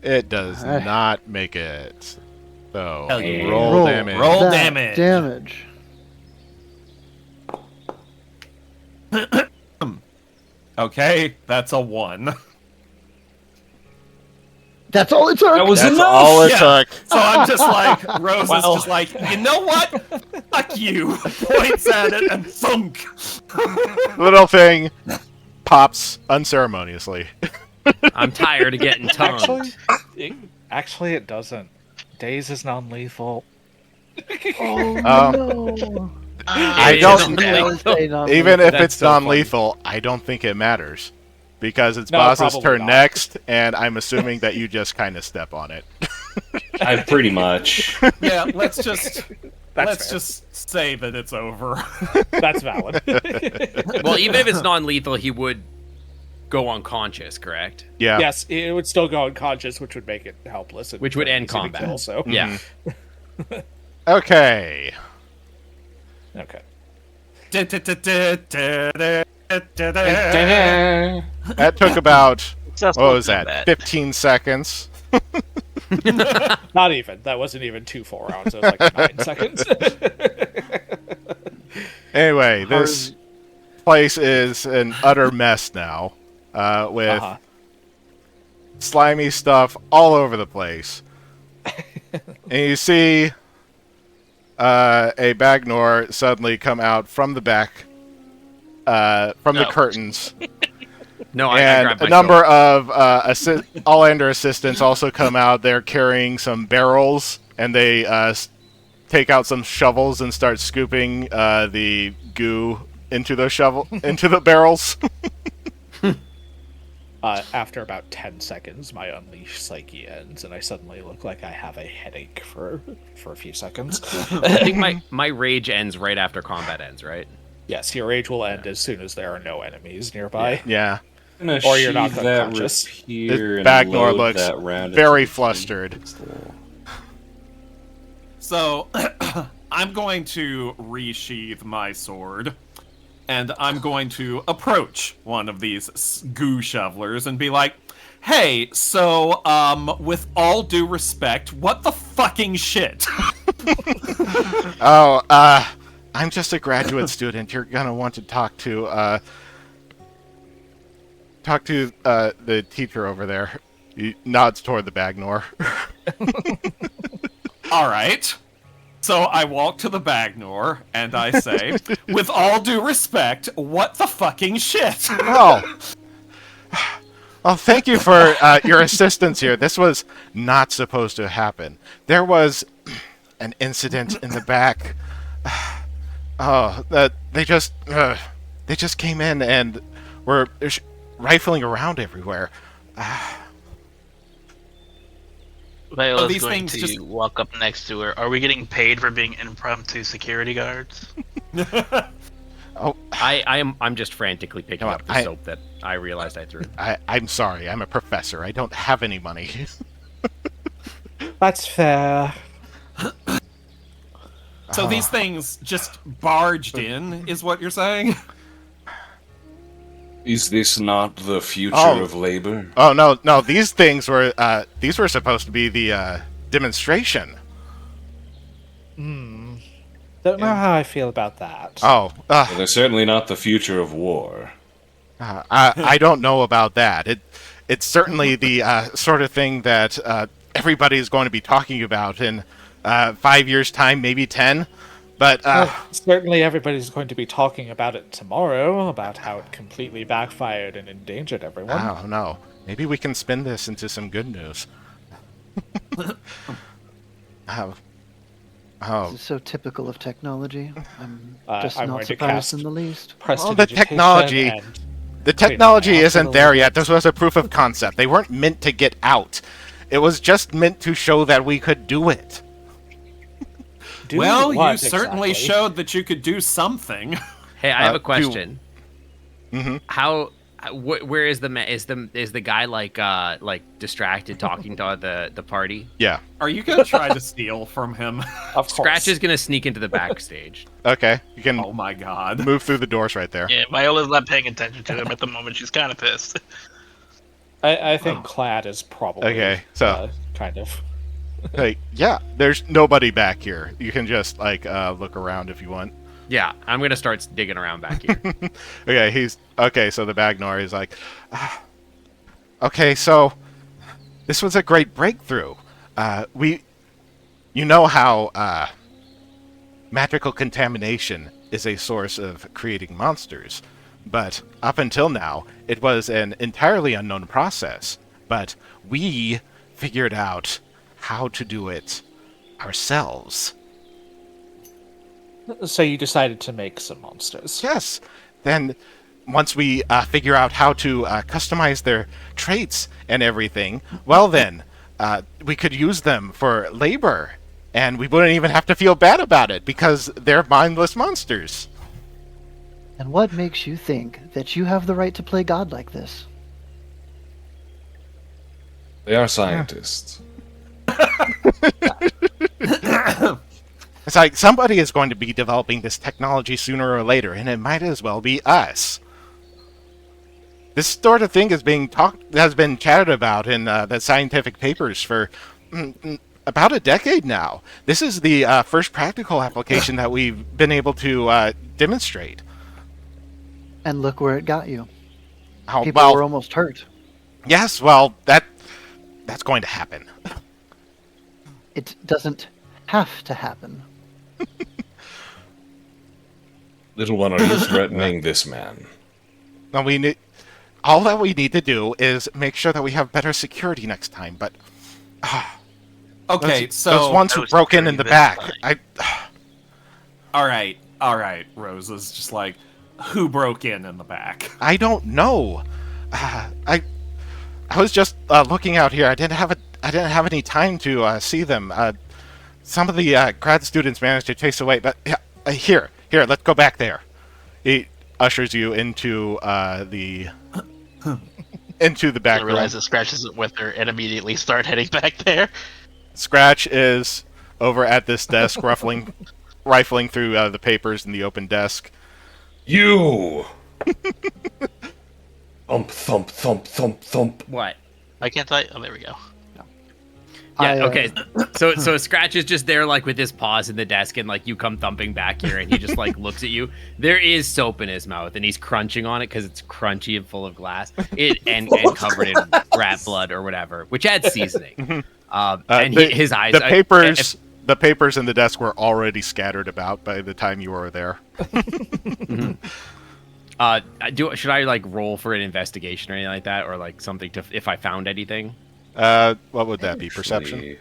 It does not make it. So, Hell yeah. roll damage. Roll that damage. Damage. Okay, that's a 1. That's all it took. That was That's enough. all it Yeah. took. So I'm just like, Rose Well. is just like, you know what? Fuck you. Points at it and thunk. Little thing pops unceremoniously. I'm tired of getting tongued. Actually, it doesn't. Daze is non-lethal. No. I It don't- is non-lethal. Even if That's it's so funny. non-lethal, I don't think it matters. Because it's No, Boss's probably turn not. next, and I'm assuming that you just kind of step on it. I pretty much. Yeah, let's just That's fair. just say that it's over. That's valid. Well, even if it's non-lethal, he would go unconscious, correct? Yeah. Yes, it would still go unconscious, which would make it helpless. And Which would very end easy to combat. kill, so. Yeah. Okay. Okay. That took about what was that? 15 seconds. Not even. That wasn't even 2 full rounds. It was like 9 seconds. Anyway, this place is an utter mess now, with slimy stuff all over the place. And you see a Bagnor suddenly come out from the back, from the curtains. No, and a number of Allander assistants also come out. They're carrying some barrels, and they take out some shovels and start scooping the goo into the barrels. After about 10 seconds, my unleashed psyche ends, and I suddenly look like I have a headache for a few seconds. I think my rage ends right after combat ends, right? Yes, your rage will end as soon as there are no enemies nearby. Yeah. Or you're not unconscious. Bagnor looks very flustered. So, I'm going to resheath my sword, and I'm going to approach one of these goo shovelers and be like, hey, so, with all due respect, what the fucking shit? I'm just a graduate student. You're gonna want to talk to the teacher over there. He nods toward the Bagnor. All right. So I walk to the Bagnor and I say, with all due respect, what the fucking shit? Oh. Well, thank you for your assistance here. This was not supposed to happen. There was an incident in the back. They just came in and were rifling around everywhere. Viola's going to walk up next to her. Are we getting paid for being impromptu security guards? Oh, I'm just frantically picking up the soap that I realized I threw. I'm sorry. I'm a professor. I don't have any money. That's fair. So these things just barged in, is what you're saying? Is this not the future of labor? Oh no! These things were supposed to be the demonstration. Don't know how I feel about that. Oh, well, they're certainly not the future of war. I don't know about that. It's certainly the sort of thing that everybody is going to be talking about in 5 years' time, maybe 10. But certainly everybody's going to be talking about it tomorrow, about how it completely backfired and endangered everyone. Oh no. Maybe we can spin this into some good news. This is so typical of technology. I'm just I'm not going to surprised cast in the least. Well, the technology isn't there yet. This was a proof of concept. They weren't meant to get out. It was just meant to show that we could do it. Well, you certainly showed that you could do something. Hey, I have a question. Mm-hmm. Where is the guy like distracted talking to the party? Yeah. Are you gonna try to steal from him? Of course. Scratch is gonna sneak into the backstage. Okay, you can. Oh my god! Move through the doors right there. Yeah, Viola's not paying attention to him at the moment. She's kind of pissed. I think Clad is probably okay. So kind of. Hey, yeah, there's nobody back here. You can just look around if you want. Yeah, I'm gonna start digging around back here. Okay. So the Bagnor is like, okay, so this was a great breakthrough. You know how magical contamination is a source of creating monsters, but up until now, it was an entirely unknown process. But we figured out how to do it ourselves. So you decided to make some monsters. Yes. Then once we figure out how to customize their traits and everything, well then, we could use them for labor. And we wouldn't even have to feel bad about it because they're mindless monsters. And what makes you think that you have the right to play God like this? They are scientists. It's like somebody is going to be developing this technology sooner or later, and it might as well be us. This sort of thing has been chatted about in the scientific papers for about a decade now. This is the first practical application that we've been able to demonstrate. And look where it got you. Oh, People were almost hurt. Yes, well, that's going to happen. It doesn't have to happen. Little one, are you threatening this man? No, all that we need to do is make sure that we have better security next time. But okay, those ones who broke in the back. All right, Rosa's just like, who broke in the back? I don't know. I was just looking out here. I didn't have any time to see them. Some of the grad students managed to chase away, but here, let's go back there. He ushers you into the back I room. realize that Scratch isn't with her and immediately start heading back there. Scratch is over at this desk, rifling through the papers in the open desk. You! Thump, thump, thump, thump, thump. What? I can't tell you. Oh, there we go. Yeah, okay. So Scratch is just there, like, with his paws in the desk, and, like, you come thumping back here, and he just, like, looks at you. There is soap in his mouth, and he's crunching on it because it's crunchy and full of glass. And covered in rat blood or whatever, which adds seasoning. His eyes... The papers in the desk were already scattered about by the time you were there. Should I, like, roll for an investigation or anything like that? Or, like, something to... if I found anything? What would that be? Perception?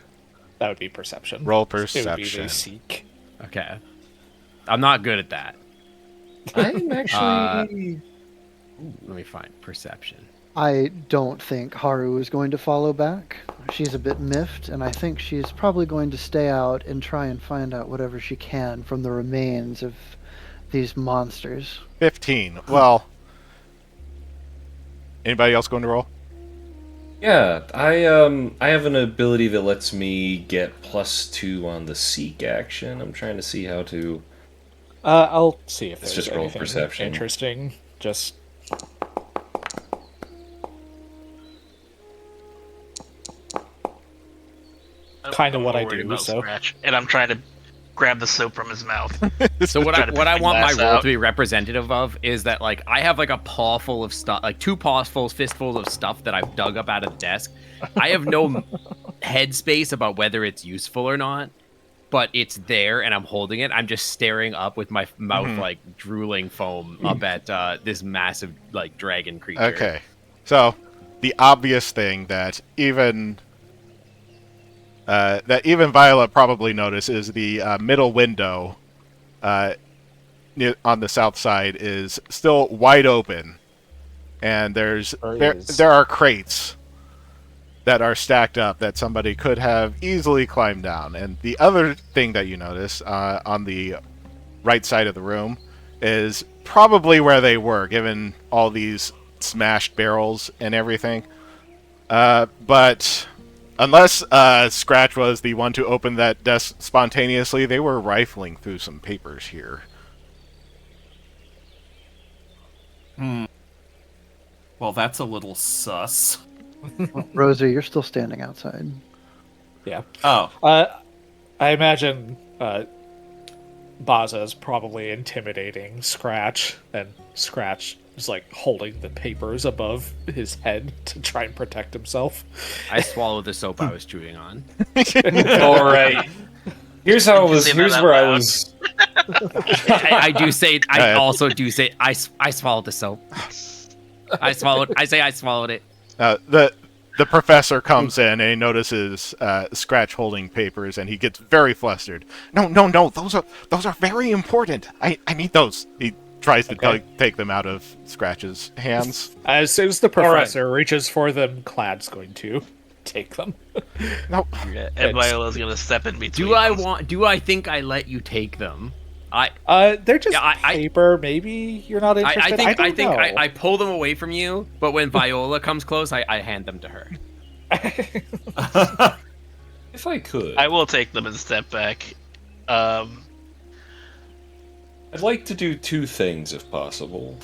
That would be perception. Roll It would be perception. the seek. Okay. I'm not good at that. I'm actually... let me find perception. I don't think Haru is going to follow back. She's a bit miffed, and I think she's probably going to stay out and try and find out whatever she can from the remains of these monsters. 15. Well, anybody else going to roll? Yeah, I have an ability that lets me get +2 on the seek action. I'm trying to see how to... I'll see if Let's there's just roll anything perception. interesting. Just... kind of what I do, so... Scratch, and I'm trying to grab the soap from his mouth. So what I want my glass role out. to be representative of is that, like, I have, like, a paw full of stuff, like 2 fistfuls of stuff that I've dug up out of the desk. I have no headspace about whether it's useful or not, but it's there and I'm holding it. I'm just staring up with my mouth, like, drooling foam up at this massive, like, dragon creature. Okay. So, the obvious thing that even Viola probably noticed is the middle window on the south side is still wide open, and there are crates that are stacked up that somebody could have easily climbed down. And the other thing that you notice on the right side of the room is probably where they were, given all these smashed barrels and everything. But unless Scratch was the one to open that desk spontaneously, they were rifling through some papers here. Well, that's a little sus. Rosa, you're still standing outside. Yeah. Oh. I imagine Baza is probably intimidating Scratch, and Scratch is, like, holding the papers above his head to try and protect himself. I swallowed the soap I was chewing on. All right. Here's how it was. Here's where I was. I do say. I also do say. I swallowed the soap. I swallowed it. The professor comes in and he notices Scratch holding papers, and he gets very flustered. No, those are very important. I need those. He tries to take them out of Scratch's hands. As soon as the professor reaches for them, Clad's going to take them. No. Yeah, and Viola's gonna step in between. Do I think I let you take them? They're just paper. Maybe you're not interested. I think I pull them away from you, but when Viola comes close, I hand them to her. If I could, I will take them and step back. I'd like to do 2 things if possible.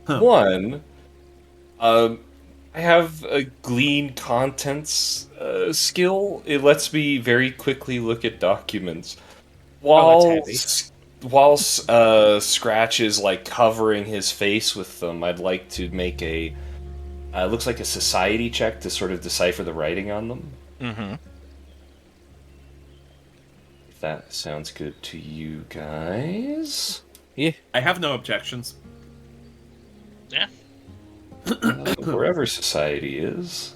One, I have a glean contents skill. It lets me very quickly look at documents. While Scratch is like covering his face with them, I'd like to make a looks like a society check to sort of decipher the writing on them. Mm-hmm. If that sounds good to you guys. Yeah, I have no objections. Yeah. Wherever society is.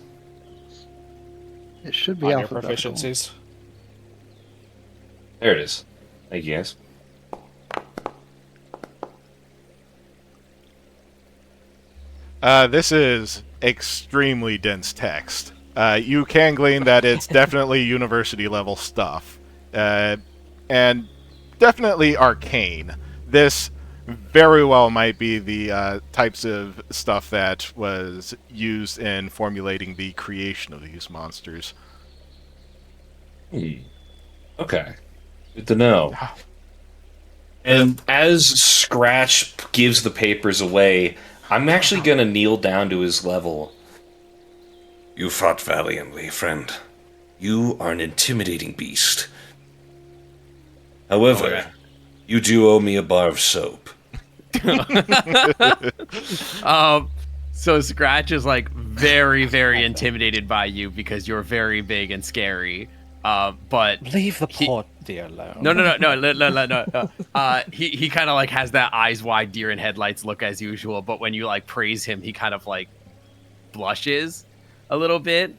It should be on your alphabetical. proficiencies. There it is. Thank you, guys. This is extremely dense text. You can glean that it's definitely university level stuff, and definitely arcane. This very well might be the types of stuff that was used in formulating the creation of these monsters. Okay. Good to know. And as Scratch gives the papers away, I'm actually going to kneel down to his level. You fought valiantly, friend. You are an intimidating beast. However, you do owe me a bar of soap. So Scratch is like very, very intimidated by you because you're very big and scary. But leave the poor deer alone. No. He kind of like has that eyes wide deer in headlights look as usual. But when you like praise him, he kind of like blushes a little bit,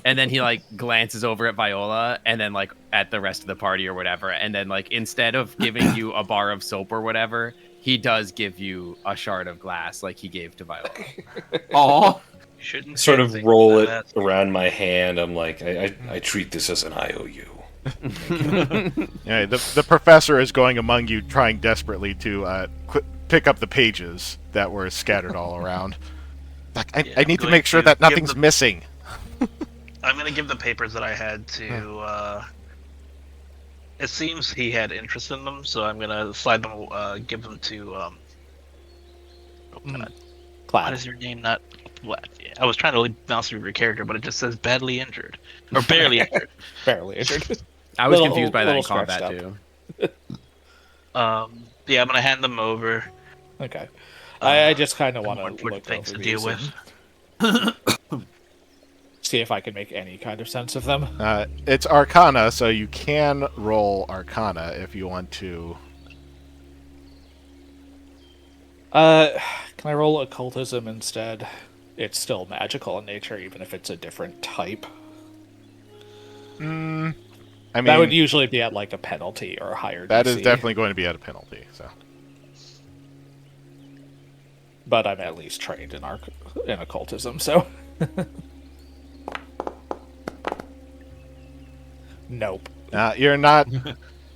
and then he like glances over at Viola and then like at the rest of the party or whatever. And then like instead of giving you a bar of soap or whatever, he does give you a shard of glass like he gave to Viola. Aw. Shouldn't Sort of roll it around my hand. I'm like, I treat this as an IOU. Yeah, the professor is going among you, trying desperately to pick up the pages that were scattered all around. Like, I need to make sure that nothing's missing. I'm going to give the papers that I had to. It seems he had interest in them, so I'm going to slide them. Give them to. What is your name? Not. What? I was trying to mouse through your character, but it just says badly injured or barely injured. Barely injured. I was confused by that in combat too. Yeah, I'm gonna hand them over. Okay. I just kind of want to look things over to deal these with. See if I can make any kind of sense of them. It's Arcana, so you can roll Arcana if you want to. Can I roll occultism instead? It's still magical in nature, even if it's a different type. I mean, that would usually be at like a penalty or a higher. That DC. is definitely going to be at a penalty. So, but I'm at least trained in occultism, so. Nope. You're not.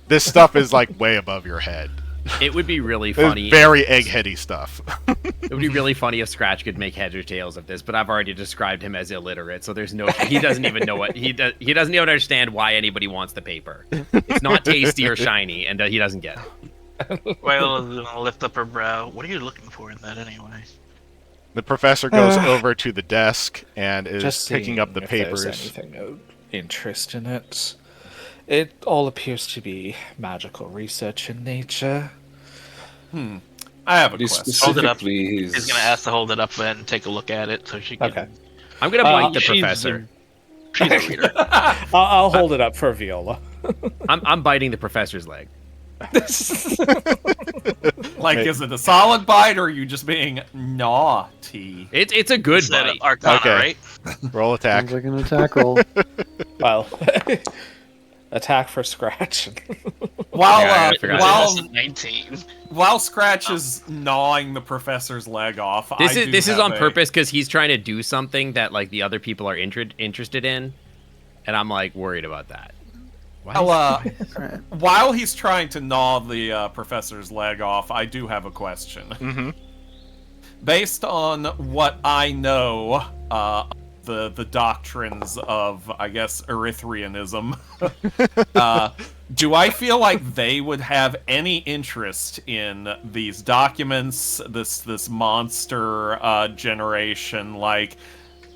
This stuff is like way above your head. It would be really funny. Very eggheady stuff. It would be really funny if Scratch could make heads or tails of this, but I've already described him as illiterate, so there's no. He doesn't even know what he does. He doesn't even understand why anybody wants the paper. It's not tasty or shiny, and he doesn't get it. Viola is gonna lift up her brow. What are you looking for in that anyway? The professor goes over to the desk and is Just picking up the seeing if papers. there's anything of interest in it. It all appears to be magical research in nature. I have a question. Hold it up. He's gonna ask to hold it up and take a look at it so she can. Okay. I'm gonna bite the professor. She's a reader. I'll hold it up for Viola. I'm biting the professor's leg. Like, is it a solid bite, or are you just being naughty? It's a good bite. Arcana, Okay. right? Roll attack. Sounds like an attack roll. Well, attack for Scratch. While 19. While Scratch is gnawing the professor's leg off, This is on a- purpose because he's trying to do something that like the other people are interested in, and I'm like worried about that. Well, while he's trying to gnaw the professor's leg off, I do have a question. Mm-hmm. Based on what I know, the doctrines of, I guess, Erythrianism, Do I feel like they would have any interest in these documents, this monster generation? Like,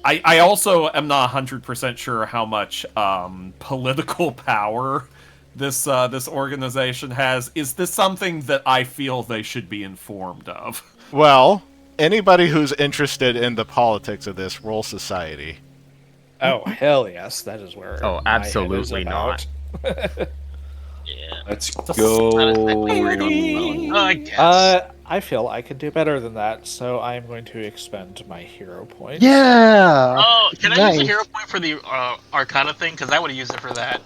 I also am not 100% sure how much political power this organization has. Is this something that I feel they should be informed of? Well, anybody who's interested in the politics of this, roll society. Oh, hell yes, that is where. Oh, my head is absolutely about. Yeah. Let's go. I guess. I feel I could do better than that, so I'm going to expend my hero point. Yeah. Oh, can I use nice. a hero point for the Arcana thing? Because I would have used it for that.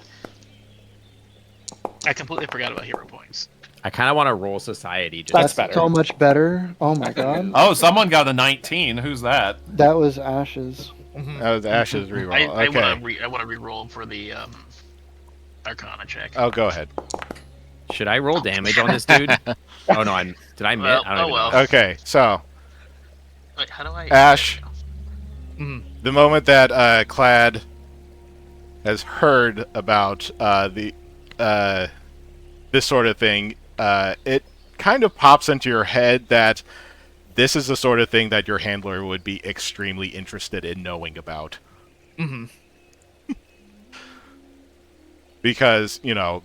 I completely forgot about hero points. I kind of want to roll society. Just That's better. So much better. Oh my god. Oh, someone got a 19. Who's that? That was Ash's. That was Ash's reroll. I Okay. want to re-roll for the Arcana check. Oh, go ahead. Should I roll damage on this dude? Oh no, did I miss? Well, I don't even know. Okay, so Wait, how do I? Ash, the moment that Clad has heard about this sort of thing, it kind of pops into your head that this is the sort of thing that your handler would be extremely interested in knowing about. Mm-hmm. Because, you know,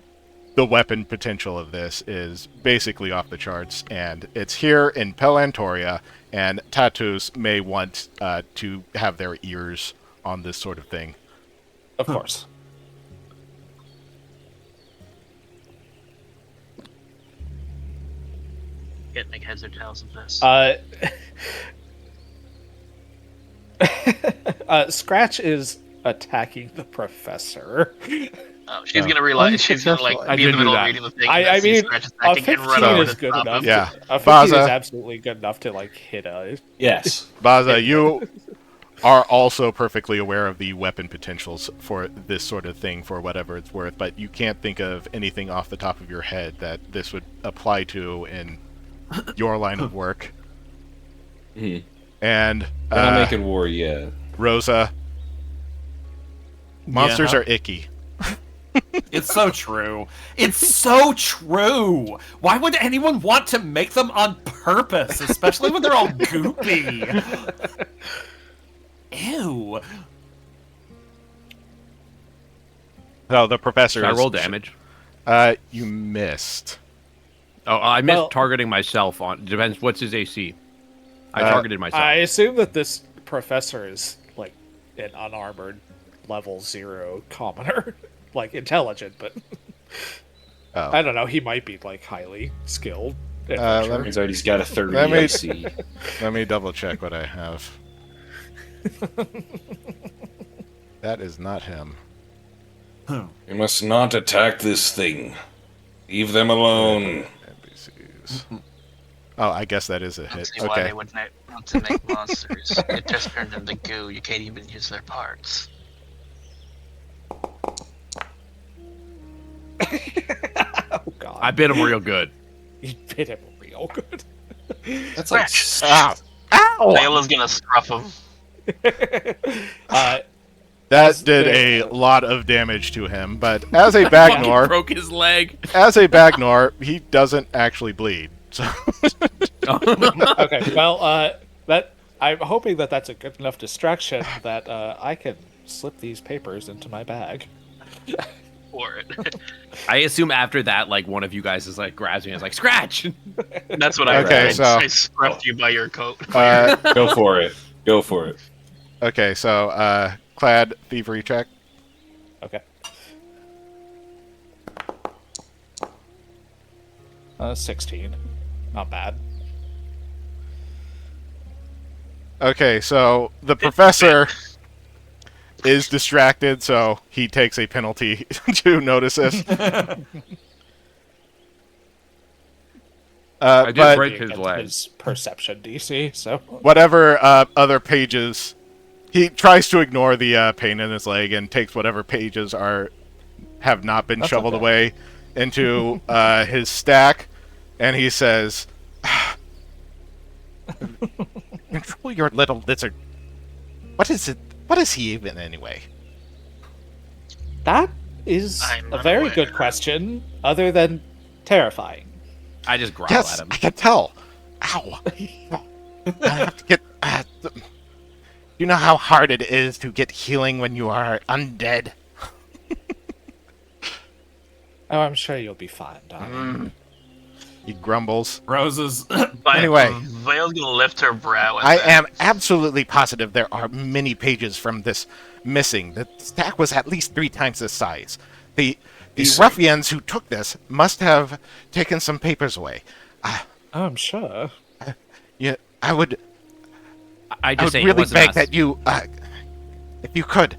the weapon potential of this is basically off the charts, and it's here in Pelantoria, and Tatus may want to have their ears on this sort of thing. Of course. Can't make heads or tails of this. Scratch is attacking the professor. Oh, she's gonna realize she's gonna be in the middle of reading the thing. I mean, a 15 is good enough. Yeah, A 15 is absolutely good enough to hit a. Yes, Baza, you are also perfectly aware of the weapon potentials for this sort of thing, for whatever it's worth, but you can't think of anything off the top of your head that this would apply to in your line of work. Mm-hmm. And we're not making war yet. Rosa, monsters are icky. It's so true. It's so true. Why would anyone want to make them on purpose, especially when they're all goopy? Ew. So the professor. Should I roll damage? You missed. Oh, I missed targeting myself on. Depends. What's his AC? I targeted myself. I assume that this professor is like an unarmored level 0 commoner. Like intelligent, but I don't know. He might be like highly skilled. Turns out he's got a 30 AC. Let me double check what I have. That is not him. You must not attack this thing. Leave them alone. NPCs. Oh, I guess that is a hit. See why they would want to make monsters. It just turned into goo. You can't even use their parts. Oh god! I bit him real good. You bit him real good. That's like ow! Layla's gonna scruff him. That did a lot of damage to him, but as a Bagnor, broke his leg. As a Bagnor, he doesn't actually bleed. So. Okay, well, that I'm hoping that that's a good enough distraction that I can slip these papers into my bag. For it. I assume after that, like one of you guys is like grabs me and is like Scratch. That's what I okay, read. so I scruffed you by your coat. Go for it. Go for it. Okay, so Clad thievery check. Okay. 16. Not bad. Okay, so the professor is distracted, so he takes a penalty to notice this. I did but break his leg. His perception DC, so whatever other pages, he tries to ignore the pain in his leg and takes whatever pages have not been shoveled away into his stack, and he says, "Control your little lizard. What is it? What is he even anyway?" That is I'm a very unaware. good question, other than terrifying. I just growl Yes, at him. I can tell. Ow. I have to get... you know how hard it is to get healing when you are undead? Oh, I'm sure you'll be fine, darling. He grumbles. Roses. Anyway. Vale's gonna lift her brow. At I that. am absolutely positive there are many pages from this missing. The stack was at least 3 times this size. The ruffians who took this must have taken some papers away. I'm sure. Yeah, I would just say it really wasn't beg us. that you, if you could,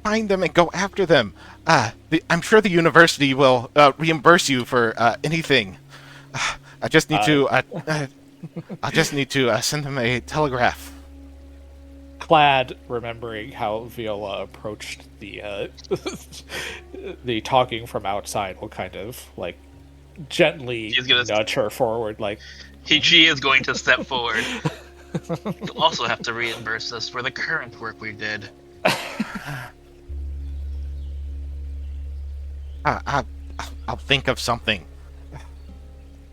find them and go after them. I'm sure the university will reimburse you for anything. I just need to. I just need to send them a telegraph. Clad, remembering how Viola approached the the talking from outside, will kind of like gently nudge her forward, like She is going to step forward. You'll also have to reimburse us for the current work we did. I'll think of something.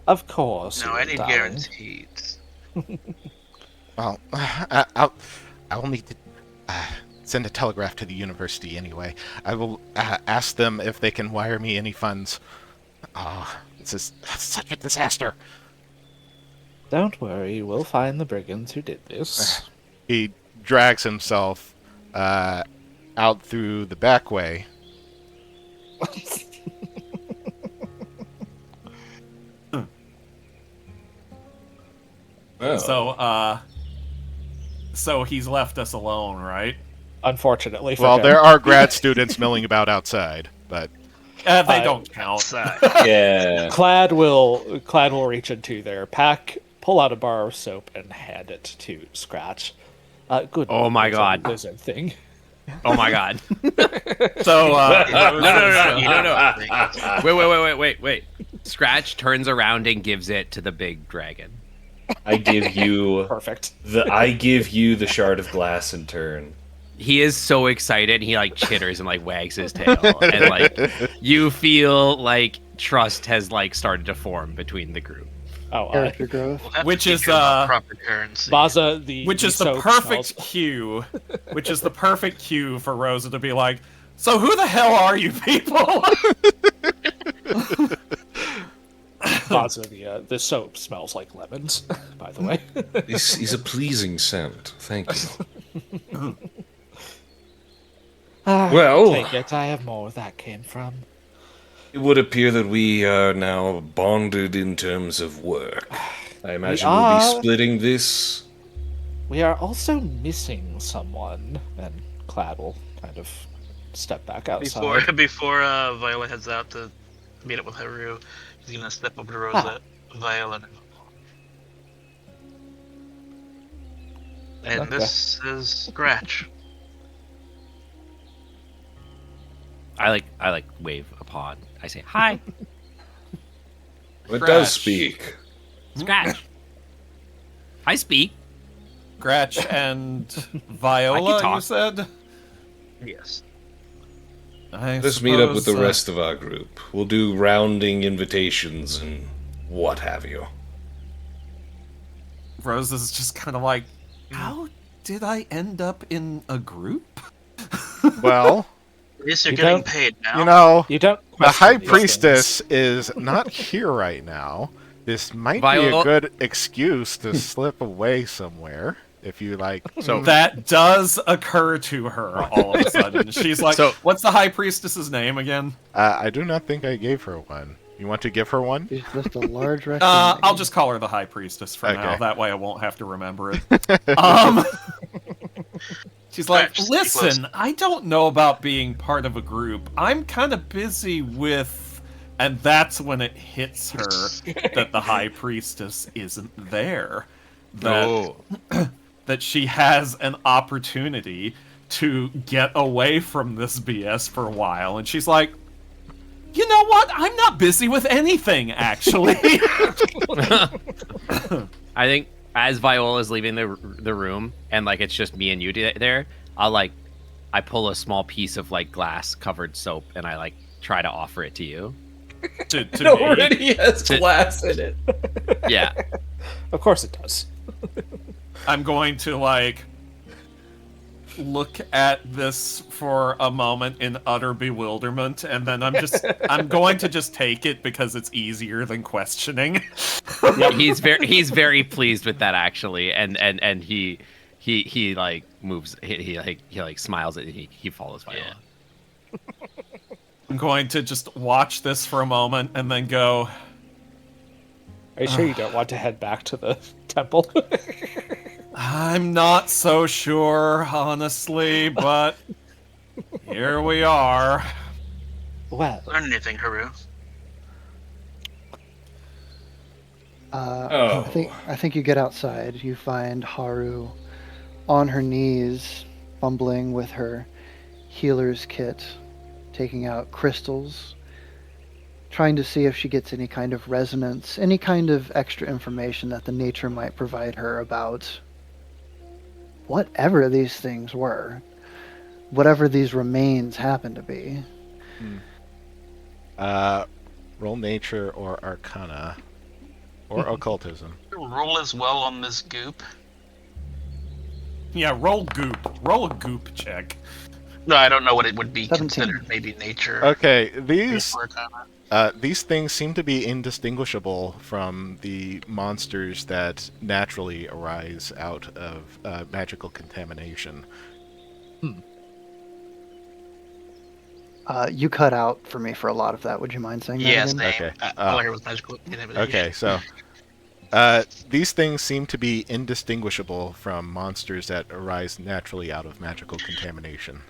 Of course. No, I need darling. guarantees. Well, I'll need to send a telegraph to the university anyway. I will ask them if they can wire me any funds. Oh, this is such a disaster. Don't worry, we'll find the brigands who did this. He drags himself out through the back way. So he's left us alone, right? Unfortunately for Well, him. there are grad students milling about outside, but they don't count. Yeah. Clad will reach into their pack, pull out a bar of soap, and hand it to Scratch. Good. Oh my god. Lizard thing. Oh my god. So no. Wait. Scratch turns around and gives it to the big dragon. I give you perfect. I give you the shard of glass in turn. He is so excited. He like chitters and like wags his tail, and like you feel like trust has like started to form between the group. Oh, character growth, which is proper currency. Baza, which is the perfect cue, which is the perfect cue for Rosa to be like, "So who the hell are you people?" Baza, the soap smells like lemons, by the way. This is a pleasing scent. Thank you. Well, take it. I have more where that came from. It would appear that we are now bonded in terms of work. I imagine we'll be splitting this. We are also missing someone, and Clad will kind of step back outside. Before Viola heads out to meet up with Haru, he's gonna step over to Rosa, Viola, and Okay. this is Scratch. I like wave upon. I say hi. It does speak. Scratch. I speak. Scratch and I Viola, can you said? Yes. Let's meet up with the rest of our group. We'll do rounding invitations and what have you. Rose is just kind of like, how did I end up in a group? Well, At least you're getting paid now. you know, you don't the High question these Priestess is not here right now. This might be a Viola- good excuse to slip away somewhere. If you like, So that does occur to her all of a sudden. She's like, So- what's the High Priestess's name again? I do not think I gave her one. You want to give her one? She's just a large rectangle. I'll just call her the High Priestess for now. Okay. That way I won't have to remember it. She's like, Scratch, listen, I don't know about being part of a group. I'm kind of busy with... And that's when it hits her that the High Priestess isn't there. That, that she has an opportunity to get away from this BS for a while. And she's like, you know what? I'm not busy with anything, actually. I think as Viola's leaving the room and like it's just me and you there, I'll like I pull a small piece of like glass covered soap and I like try to offer it to you. To It already has glass in it. Yeah. Of course it does. I'm going to like look at this for a moment in utter bewilderment, and then I'm going to just take it because it's easier than questioning. He's very pleased with that actually, and he like moves, he like smiles and he follows Viola. I'm going to just watch this for a moment and then go. Are you sure you don't want to head back to the temple? I'm not so sure, honestly, but here we are. Well, learn anything, Haru? I think you get outside. You find Haru on her knees, fumbling with her healer's kit, taking out crystals, trying to see if she gets any kind of resonance, any kind of extra information that the nature might provide her about whatever these things were, whatever these remains happen to be. Roll nature or arcana or occultism. Roll as well on this goop. Yeah, roll goop. Roll a goop check. No, I don't know what it would be 17. considered. Maybe nature. Okay, these things seem to be indistinguishable from the monsters that naturally arise out of magical contamination. You cut out for me for a lot of that. Would you mind saying that Yes, again? name. Okay. All I heard was magical contamination. Okay, so these things seem to be indistinguishable from monsters that arise naturally out of magical contamination.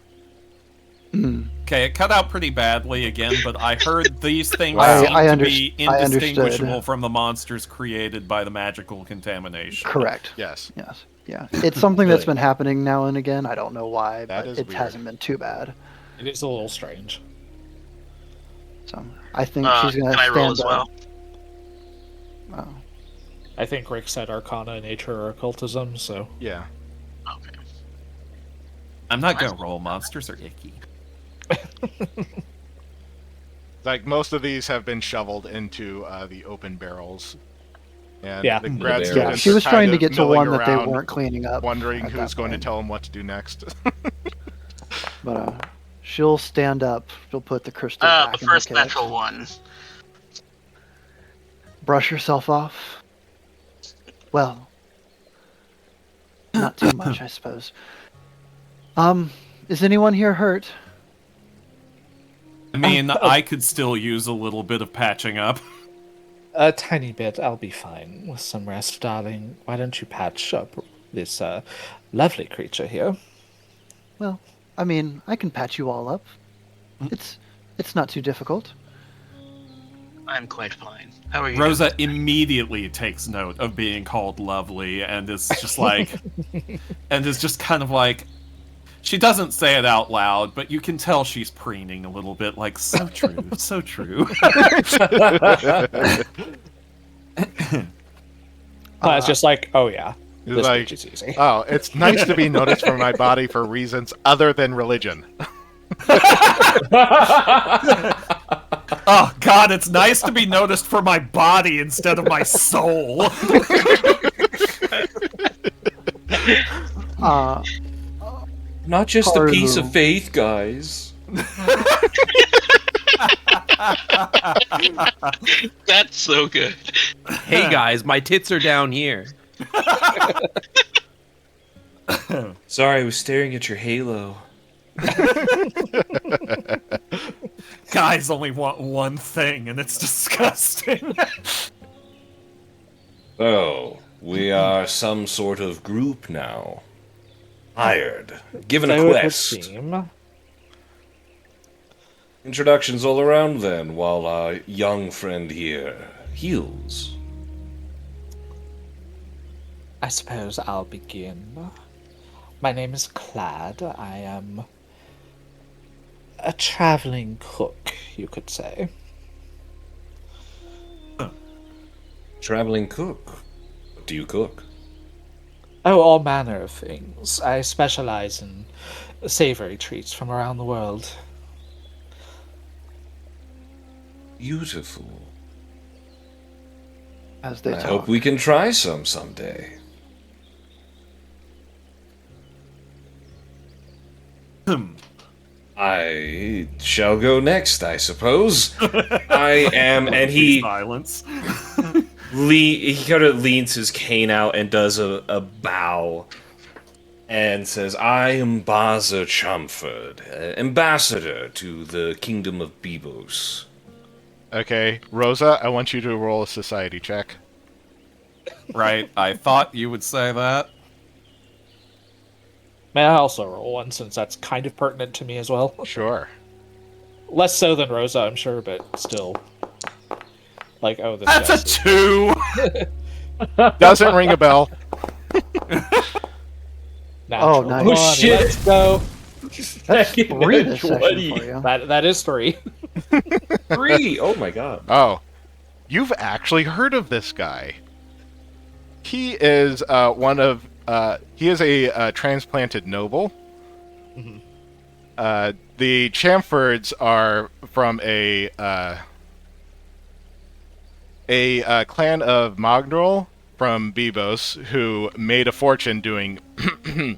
Okay, it cut out pretty badly again, but I heard these things Wow. seem to be I indistinguishable understood. from the monsters created by the magical contamination. Correct. Yes. Yes. Yeah. It's something that's been happening now and again. I don't know why, That but is it weird. hasn't been too bad. it is a little strange. So I think she's gonna Can I roll stand as up. well? Oh. I think Rick said Arcana, Nature, or Occultism, so... Yeah. Okay. I'm not gonna roll. Monsters are icky. Like, most of these have been shoveled into the open barrels. And Yeah. the The grad barrels. students Yeah, she are was kind trying to of get to milling one that they around, weren't cleaning up. wondering at who's that going to point. tell them what to do next. But she'll stand up. She'll put the crystal back The in her first kit. natural one. Brush yourself off. Well, not too much, I suppose. Is anyone here hurt? I mean, I could still use a little bit of patching up. A tiny bit, I'll be fine with some rest, darling. Why don't you patch up this lovely creature here? Well, I mean, I can patch you all up. It's not too difficult. I'm quite fine. How are you? Rosa immediately takes note of being called lovely and is just like, and is just kind of like, she doesn't say it out loud, but you can tell she's preening a little bit, like, so true, so true. It's just like, oh yeah, It's this like, bitch is easy. oh, it's nice to be noticed for my body for reasons other than religion. Oh god, it's nice to be noticed for my body instead of my soul. Not just a Haru. piece of faith, guys. That's so good. Hey guys, my tits are down here. Sorry, I was staring at your halo. Guys only want one thing, and it's disgusting. So, we are some sort of group now. Hired. Given a So it would quest. seem. Introductions all around then, while our young friend here heals. I suppose I'll begin. My name is Clad. I am a traveling cook, you could say. Traveling cook. What do you cook? Oh, all manner of things. I specialize in savory treats from around the world. Beautiful. As they I talk. hope we can try some someday. I shall go next, I suppose. I am, and he silence. he kind of leans his cane out and does a bow, and says, "I am Baza Chamford, ambassador to the Kingdom of Bebos." Okay, Rosa, I want you to roll a society check. Right, I thought you would say that. May I also roll one, since that's kind of pertinent to me as well? Sure. Less so than Rosa, I'm sure, but still. Like, oh, this That's guy's a 2! Doesn't ring a bell. Oh, nice. One. Oh, shit. Let's go. That's 3 this session for you. That is 3. 3! Oh my god. Oh. You've actually heard of this guy. He is he is a transplanted noble. Mm-hmm. The Chamfords are from a clan of Mogdrol from Bebos who made a fortune doing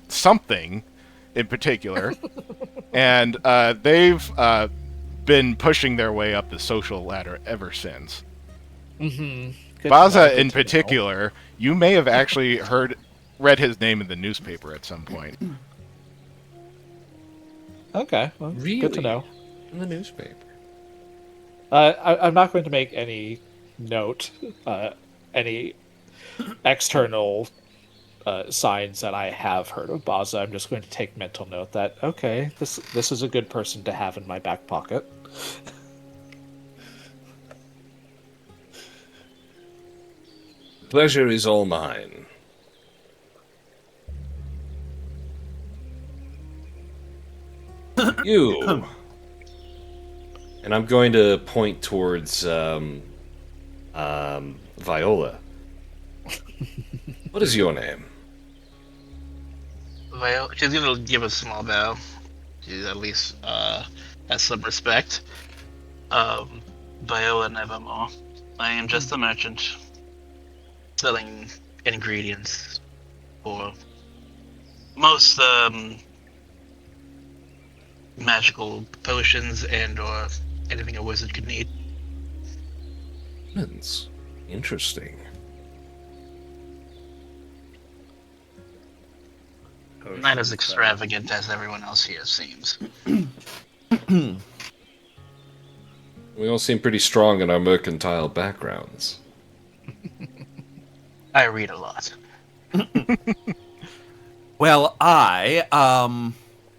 something in particular, and they've been pushing their way up the social ladder ever since. Mm-hmm. Baza, in particular, you may have actually read his name in the newspaper at some point. Okay, well, Really? good to know. In the newspaper. I'm not going to make any note, any external signs that I have heard of Baza. I'm just going to take mental note that, okay, this is a good person to have in my back pocket. Pleasure is all mine. You. And I'm going to point towards Viola. What is your name? Well, she's gonna give a small bow. She at least has some respect. Viola Nevermore. I am just a merchant selling ingredients for most magical potions and or anything a wizard could need. That's interesting. Not as extravagant as everyone else here seems. We all seem pretty strong in our mercantile backgrounds. I read a lot. Well,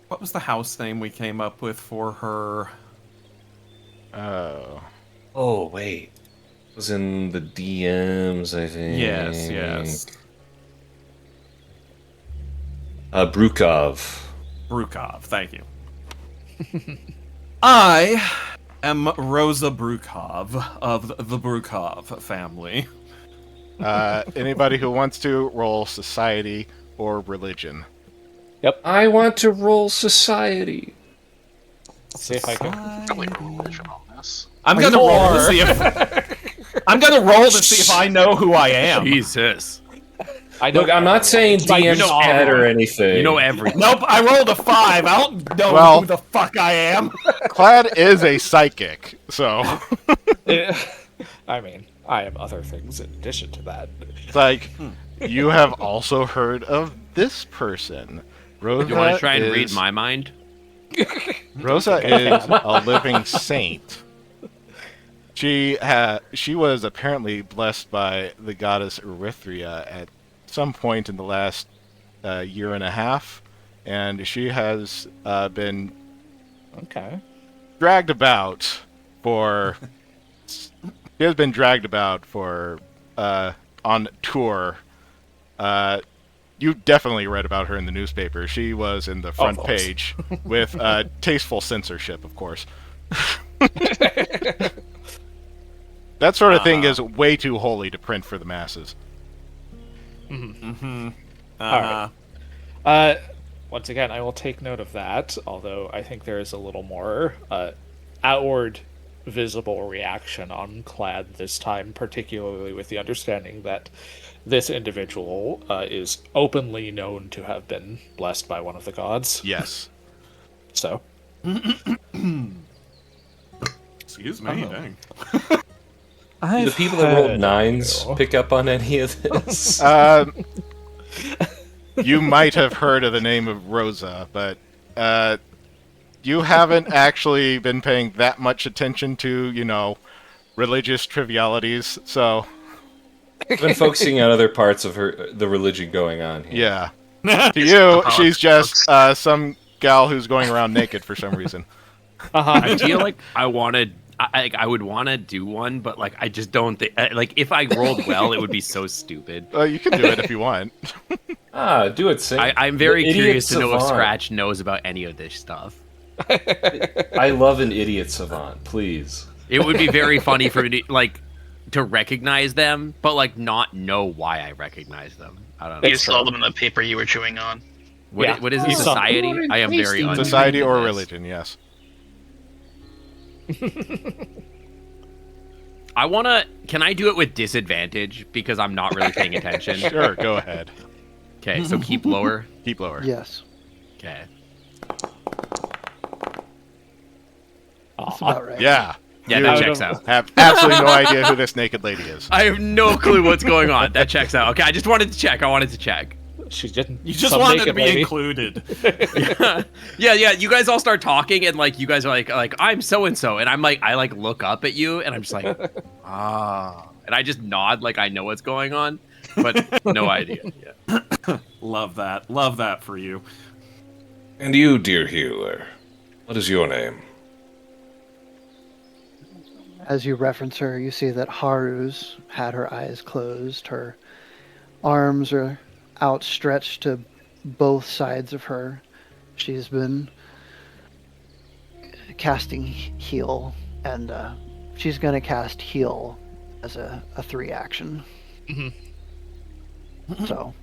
what was the house name we came up with for her? Oh, wait. It was in the DMs, I think. Yes. Brukov. Brukov, thank you. I am Rosa Brukov of the Brukov family. Anybody who wants to roll society or religion. Yep. I want to roll society. Let's see if I can. Probably religion on this. I'm gonna roll to see if I'm gonna roll to see if I know who I am. Jesus. Look, I'm not saying DM's bad or anything. You know everything. Nope, I rolled a 5. I don't know who the fuck I am. Clad is a psychic, so. I mean, I am other things in addition to that. It's like, you have also heard of this person. Rosa You want to try and is, read my mind? Rosa is a living saint. She was apparently blessed by the goddess Erythrea at some point in the last year and a half, and she has been dragged about for. She has been dragged about for on tour. You definitely read about her in the newspaper. She was in the front page with tasteful censorship, of course. That sort of thing is way too holy to print for the masses. Mm-hmm. Uh-huh. Once again, I will take note of that, although I think there is a little more outward visible reaction on Clad this time, particularly with the understanding that this individual is openly known to have been blessed by one of the gods. Yes. So. Excuse me, dang. Do the people that rolled 9s pick up on any of this? You might have heard of the name of Rosa, but you haven't actually been paying that much attention to, religious trivialities, so... I've been focusing on other parts of the religion going on here. Yeah. To you, she's just some gal who's going around naked for some reason. I feel like I would want to do one, but I just don't think if I rolled well, it would be so stupid. You can do it if you want. Do it, Sing. I'm very curious to know if savant. Scratch knows about any of this stuff. I love an idiot savant, please. It would be very funny for me to recognize them, but not know why I recognize them. I don't know. You saw them in the paper you were chewing on. What is it? Society? I am very Society or religion, yes. Can I do it with disadvantage because I'm not really paying attention? Sure, go ahead. Okay, so keep lower. Keep lower. Yes. Okay. That's about right. Yeah. Yeah, that checks out. Have absolutely no idea who this naked lady is. I have no clue what's going on. That checks out. Okay, I just wanted to check. She didn't. You just wanted to be included. Yeah. You guys all start talking, and you guys are like I'm so and so, and I'm I look up at you, and I'm just and I just nod like I know what's going on, but no idea. Yeah. Love that for you. And you, dear healer, what is your name? As you reference her, you see that Haru's had her eyes closed. Her arms are outstretched to both sides of her. She's been casting heal, and she's going to cast heal as a 3 action. Mm-hmm. So.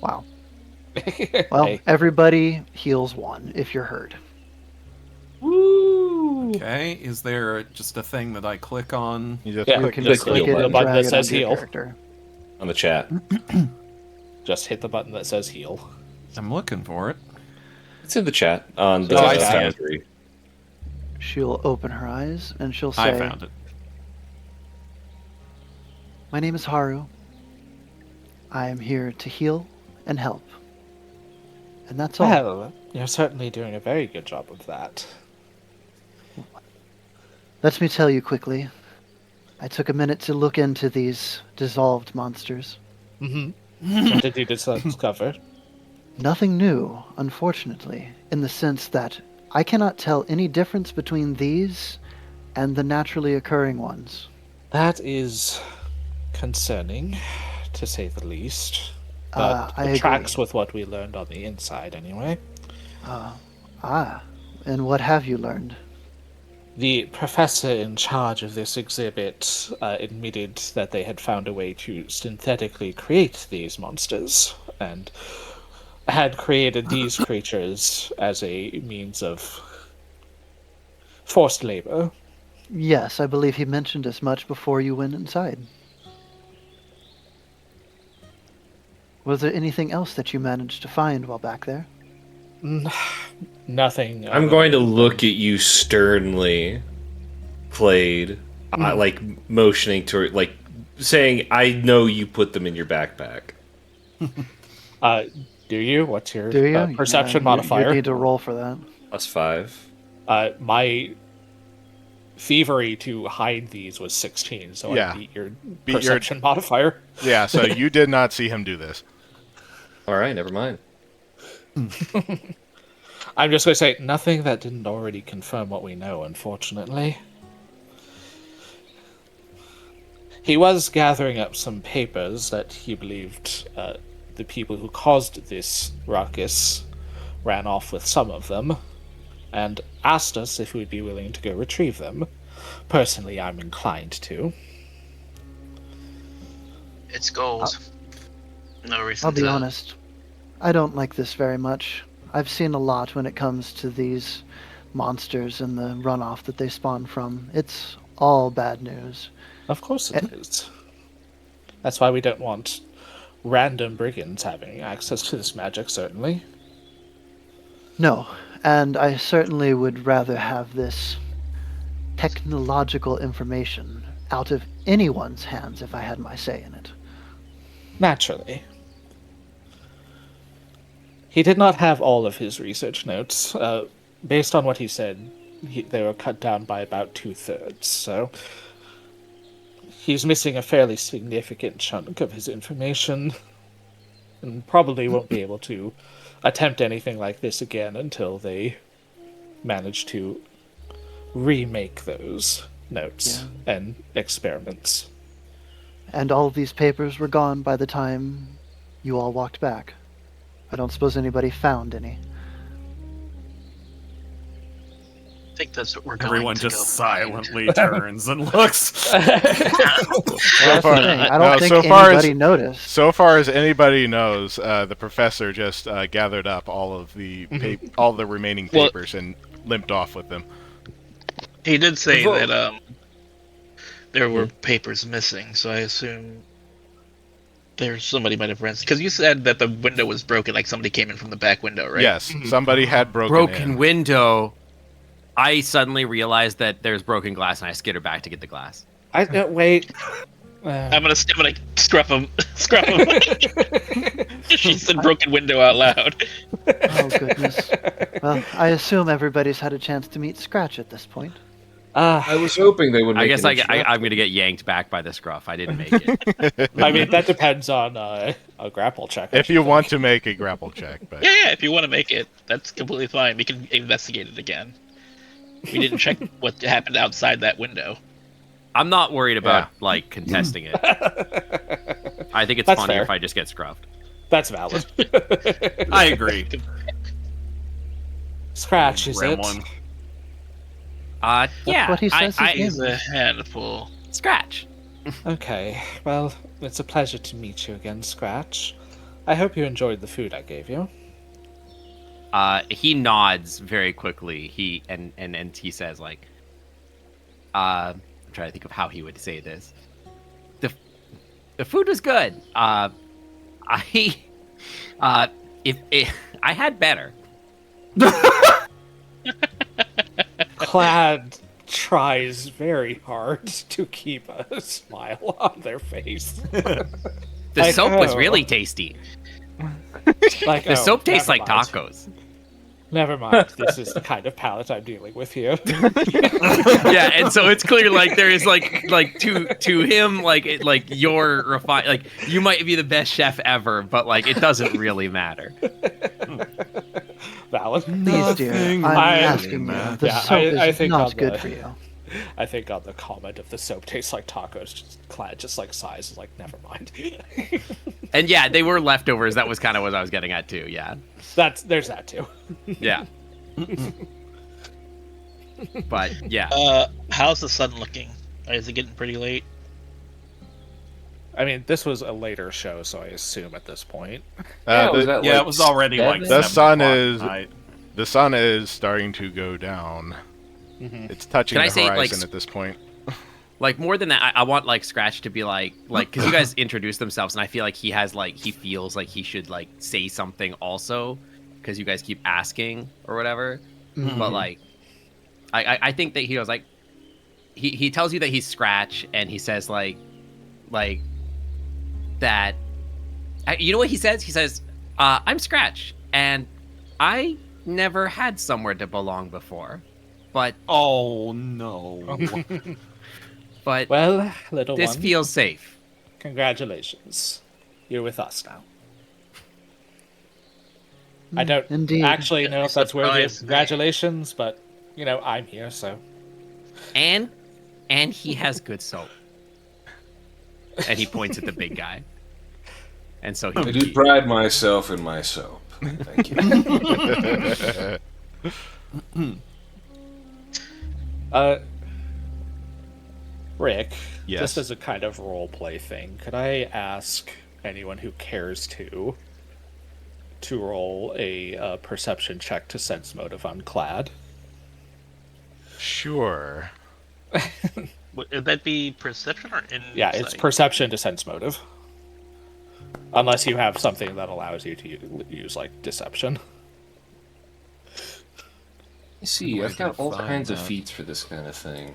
Wow. Well, everybody heals 1 if you're hurt. Woo! Okay, is there just a thing that I click on? You can click it the and button drag that it says onto your heal. character. On the chat. Just hit the button that says heal. I'm looking for it. It's in the chat on the I see it. gallery. She'll open her eyes and she'll say, I found it. "My name is Haru. I am here to heal and help. And that's all." Well, you're certainly doing a very good job of that. Let me tell you quickly. I took a minute to look into these dissolved monsters. Mm-hmm. What did you discover? Nothing new, unfortunately, in the sense that I cannot tell any difference between these and the naturally occurring ones. That is concerning, to say the least. But I it tracks agree. with what we learned on the inside, anyway. And what have you learned? The professor in charge of this exhibit admitted that they had found a way to synthetically create these monsters, and had created these creatures as a means of forced labor. Yes, I believe he mentioned as much before you went inside. Was there anything else that you managed to find while back there? Nothing. I'm going to look at you sternly, Clade, motioning to saying, "I know you put them in your backpack." Do you? What's your Do you? perception You modifier? need to roll for that. +5. My thievery to hide these was 16, so Yeah. I beat your perception modifier. Yeah, so you did not see him do this. All right, never mind. I'm just going to say nothing that didn't already confirm what we know, unfortunately. He was gathering up some papers that he believed the people who caused this ruckus ran off with some of them. and asked us if we'd be willing to go retrieve them. Personally, I'm inclined to. It's gold. No reason I'll be to... honest. I don't like this very much. I've seen a lot when it comes to these monsters and the runoff that they spawn from. It's all bad news. Of course it is. That's why we don't want random brigands having access to this magic, certainly. No, and I certainly would rather have this technological information out of anyone's hands if I had my say in it. Naturally. He did not have all of his research notes. Based on what he said, they were cut down by about 2/3, so he's missing a fairly significant chunk of his information, and probably won't be able to attempt anything like this again until they manage to remake those notes and experiments. And all of these papers were gone by the time you all walked back. I don't suppose anybody found any. I think that's what we're going Everyone to just go silently find. turns and looks. I don't think anybody noticed. So far as anybody knows, the professor just gathered up all of the all the remaining papers and limped off with them. He did say that there were papers missing, so I assume somebody might have rented. Because you said that the window was broken, like somebody came in from the back window, right? Yes, somebody had broken window. I suddenly realized that there's broken glass, and I skittered back to get the glass. Wait. I'm gonna scruff him. Scruff him. She said broken window out loud. Oh, goodness. Well, I assume everybody's had a chance to meet Scratch at this point. I was hoping they would make I guess an I'm going to get yanked back by the scruff. I didn't make it. I mean, that depends on a grapple check. If you want to make a grapple check. But... Yeah, if you want to make it, that's completely fine. We can investigate it again. We didn't check what happened outside that window. I'm not worried about contesting it. I think it's That's funnier fair. if I just get scruffed. That's valid. I agree. Scratch, is it? One. Yeah. what he says He's a handful. Scratch. Okay, well, it's a pleasure to meet you again, Scratch. I hope you enjoyed the food I gave you. He nods very quickly. He says I'm trying to think of how he would say this. The food was good. I had better. Clad tries very hard to keep a smile on their face. The soap was really tasty. The soap tastes like tacos. Never mind. This is the kind of palate I'm dealing with here. Yeah, and so it's clear there is to him you're refined, you might be the best chef ever, but it doesn't really matter. Valid. Please, dear, I'm asking you. The soap is not good for you. I think on the comment of the soap tastes like tacos, Clad just sighs, never mind. And yeah, they were leftovers. That was kind of what I was getting at too. Yeah. There's that too. Yeah. But yeah. How's the sun looking? Is it getting pretty late? I mean, this was a later show, so I assume at this point. It was already the sun is starting to go down. Mm-hmm. It's touching the horizon at this point. More than that, I want Scratch to be because you guys introduced themselves, and I feel like he has he feels like he should say something also, because you guys keep asking or whatever. Mm-hmm. But I think that he goes he tells you that he's Scratch, and he says that. You know what he says? He says, "I'm Scratch, and I never had somewhere to belong before, but oh no." But well, little this one, feels safe. Congratulations, you're with us now. I don't actually know if that's worthy of congratulations, but I'm here, so. And he has good soap. And he points at the big guy. And so I do pride myself in my soap. Thank you. just as a kind of role play thing, could I ask anyone who cares to roll a perception check to sense motive on Clad? Sure. Would that be perception or insight? Yeah, it's perception to sense motive. Unless you have something that allows you to use, like, deception. You see, I've got all kinds of feats for this kind of thing.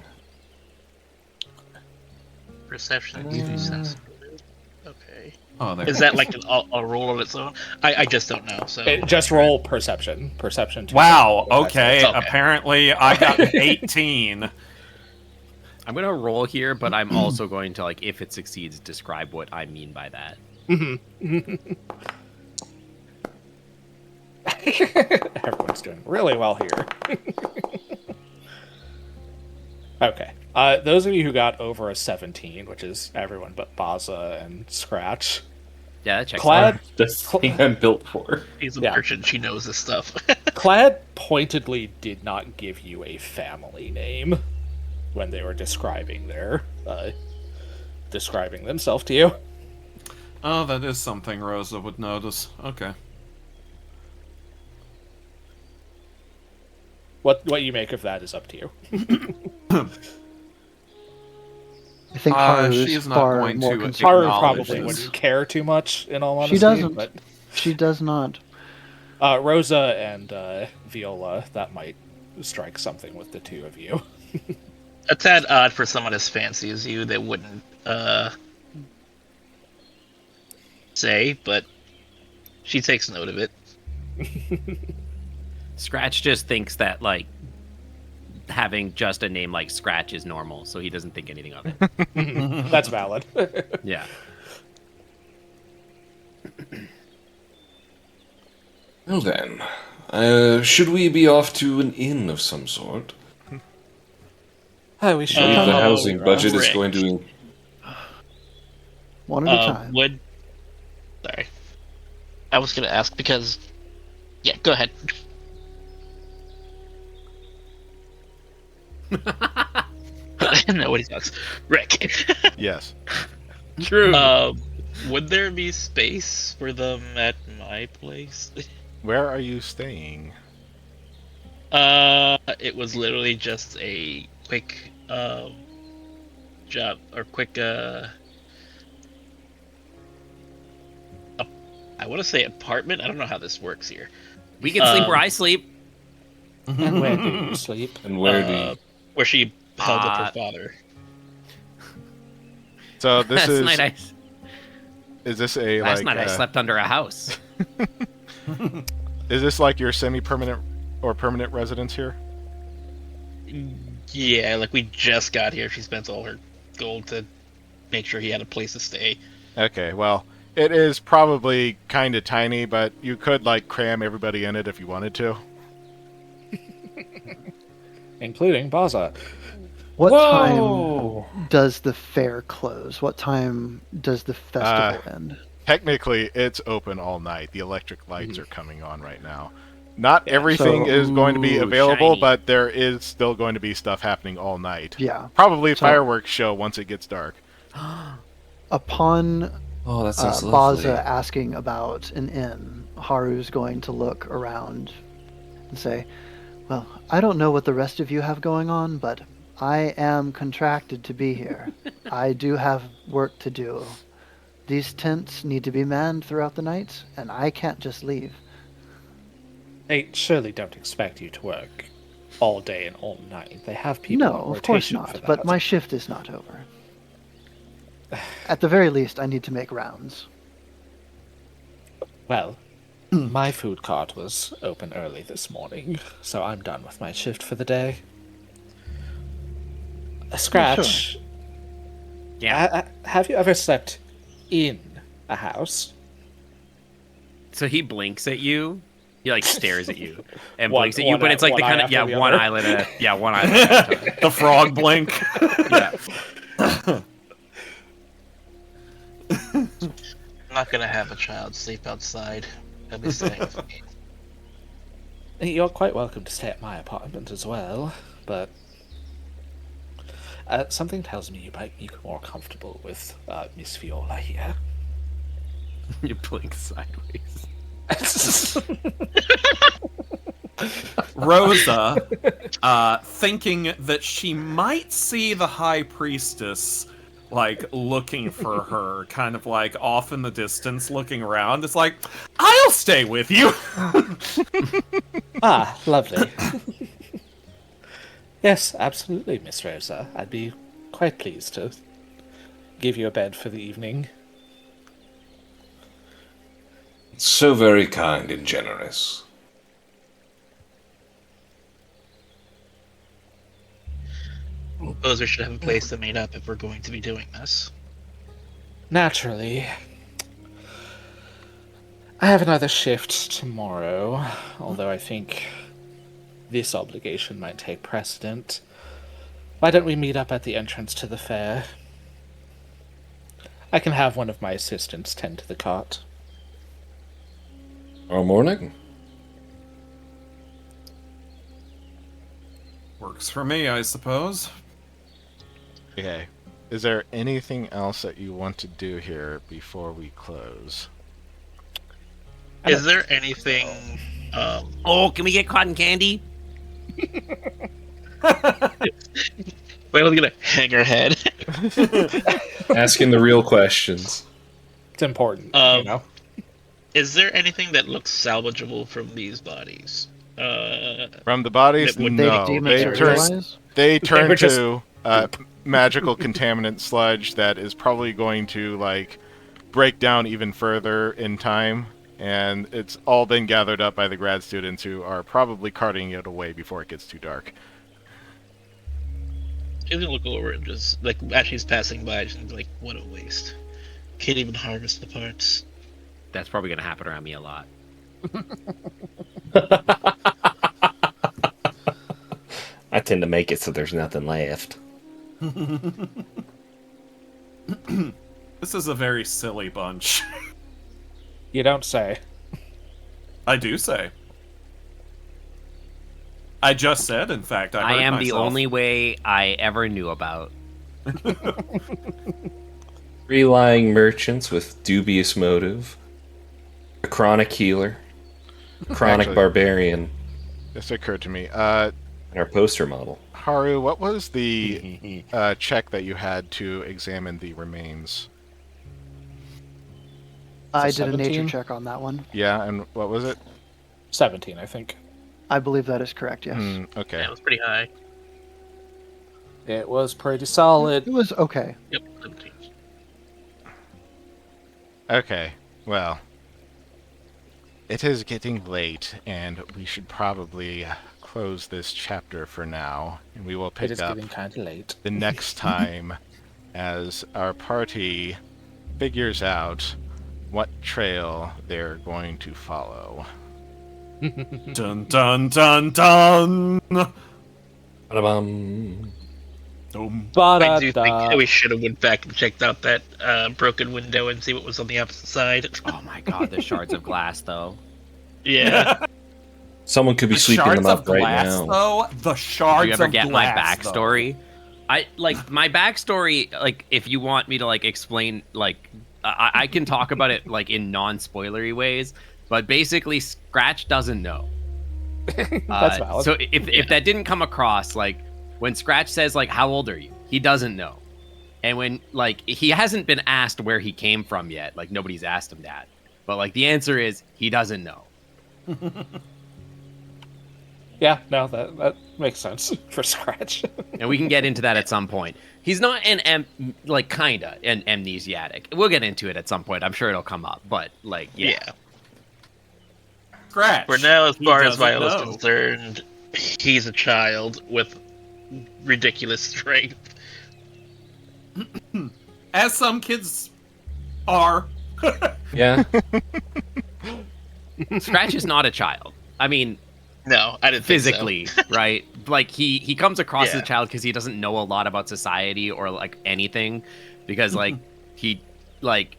Perception gives you sense motive. Okay. Oh, is that like a roll on its own? I just don't know. So just roll perception. Perception. Wow. Okay. Apparently, I got an 18. I'm gonna roll here, but I'm also going to, like, if it succeeds, describe what I mean by that. Everyone's doing really well here. Okay. Those of you who got over a 17, which is everyone but Baza and Scratch. Yeah, that checks Clad, out. That's the thing I'm built for. He's a merchant. She knows this stuff. Clad pointedly did not give you a family name when they were describing themselves to you. Oh, that is something Rosa would notice. Okay. What you make of that is up to you. I think Haru's she's not far going more to concerned. Haru acknowledge probably this. wouldn't care too much, in all honesty. She doesn't. But She does not. Rosa and Viola, that might strike something with the two of you. A tad odd for someone as fancy as you that wouldn't say, but she takes note of it. Scratch just thinks that, like, having just a name like Scratch is normal, so he doesn't think anything of it. That's valid. Yeah. Well then, should we be off to an inn of some sort? We should. The housing budget is Rick. going to... One at a time. Sorry. I was going to ask because... Yeah, go ahead. Nobody talks. Rick. Yes. True. Would there be space for them at my place? Where are you staying? It was literally just a quick job or quick I want to say apartment. I don't know how this works here. We can sleep where I sleep. And where do you sleep? And where do you... Where she held up her father. So this Last night is this a Last like? night I slept under a house. Is this like your semi-permanent or permanent residence here? Yeah, like we just got here. She spent all her gold to make sure he had a place to stay. Okay, well, it is probably kind of tiny, but you could like cram everybody in it if you wanted to. Including Baza. What Whoa! time does the fair close? What time does the festival end? Technically, it's open all night. The electric lights are coming on right now. Not everything is going to be available, shiny. but there is still going to be stuff happening all night. Yeah. Probably a fireworks show once it gets dark. Upon Oh, that sounds lovely. Baza asking about an inn, Haru's going to look around and say, well, I don't know what the rest of you have going on, but I am contracted to be here. I do have work to do. These tents need to be manned throughout the night, and I can't just leave. They surely don't expect you to work all day and all night. They have people No, on of course rotation not, for that. but my shift is not over. At the very least, I need to make rounds. Well, my food cart was open early this morning, so I'm done with my shift for the day. Scratch. Yeah. Have you ever slept in a house? So he blinks at you. He like stares at you and One- blinks at you, one but eye- it's like the one kind eye of after the one other. eyelid at a, one eyelid at a time. The frog blink. Yeah. I'm not gonna have a child sleep outside. I'll be staying with me. You're quite welcome to stay at my apartment as well, but Something tells me you might be more comfortable with Miss Viola here. You blink sideways. Rosa, thinking that she might see the High Priestess, like, looking for her, kind of like off in the distance, looking around, is like, I'll stay with you! Ah, lovely. Yes, absolutely, Miss Rosa. I'd be quite pleased to give you a bed for the evening. It's so very kind and generous. I suppose we should have a place to meet up if we're going to be doing this. Naturally. I have another shift tomorrow, although I think this obligation might take precedent. Why don't we meet up at the entrance to the fair? I can have one of my assistants tend to the cart. Tomorrow morning? Works for me, I suppose. Okay. Is there anything else that you want to do here before we close? Is there anything... Oh, can we get cotton candy? Whale's gonna hang her head. Asking the real questions. It's important, you know? Is there anything that looks salvageable from these bodies? From the bodies? No. They turn to magical contaminant sludge that is probably going to, like, break down even further in time. And it's all been gathered up by the grad students who are probably carting it away before it gets too dark. She's gonna look over and just, like, as she's passing by, she's like, what a waste. Can't even harvest the parts. That's probably gonna happen around me a lot. I tend to make it so there's nothing left. This is a very silly bunch. You don't say. I do say. I just said, in fact, I am myself. the only way I ever knew about. Three lying merchants with dubious motive. A chronic healer. A chronic Actually, barbarian. This occurred to me. And our poster model. Haru, what was the check that you had to examine the remains? I did a 17? nature check on that one. Yeah, and what was it? 17, I think. I believe that is correct, yes. Okay. Yeah, it was pretty high. It was pretty solid. It was okay. Yep, 17. Okay, well. It is getting late, and we should probably close this chapter for now. And we will pick up getting kind of late. the next time as our party figures out what trail they're going to follow. Dun dun dun dun. Ba-da-bum. I do think that we should have went back and checked out that broken window and see what was on the opposite side. Oh my god, the shards of glass, though. Yeah. Someone could be sweeping them up right now. Though, the shards Did you ever of get glass, my backstory? My backstory, like, if you want me to, like, explain, like, I can talk about it, like, in non-spoilery ways, but basically, Scratch doesn't know. That's valid. So if that didn't come across, like, when Scratch says, like, how old are you? He doesn't know. And when, like, he hasn't been asked where he came from yet. Like, nobody's asked him that. But, like, the answer is, he doesn't know. Yeah, no, that makes sense for Scratch. And we can get into that at some point. He's not kinda an amnesiac. We'll get into it at some point. I'm sure it'll come up. But, like, yeah. Scratch. For now, as far as doesn't Viola's know. concerned, he's a child with ridiculous strength. As some kids are. Yeah. Scratch is not a child. I mean, no, I didn't physically, think so. right? Like he comes across as Yeah. a child because he doesn't know a lot about society or like anything, because like he like.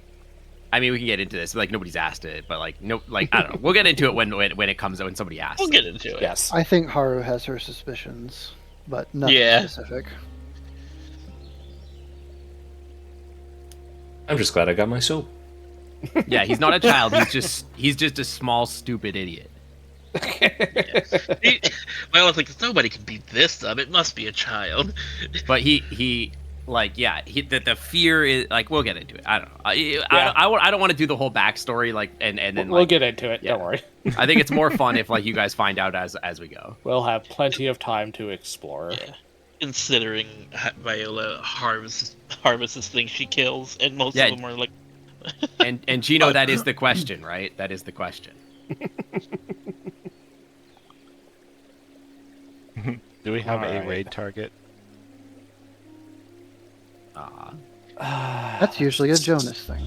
I mean, we can get into this. Like nobody's asked it, but like no, like I don't know. We'll get into it when it comes when somebody asks. We'll get into it. Yes. I think Haru has her suspicions, but nothing specific. I'm just glad I got my soap. Yeah, he's not a child. He's just a small, stupid idiot. Well, it's like nobody can beat this up. It must be a child. But he the fear is like we'll get into it. I don't know. I don't want to do the whole backstory and then we'll get into it. Yeah. Don't worry. I think it's more fun if you guys find out as we go. We'll have plenty of time to explore. Yeah. Considering Viola harvests things she kills, and most of them are like. and Gino, that is the question, right? That is the question. Do we have a raid target? That's usually a Jonas thing.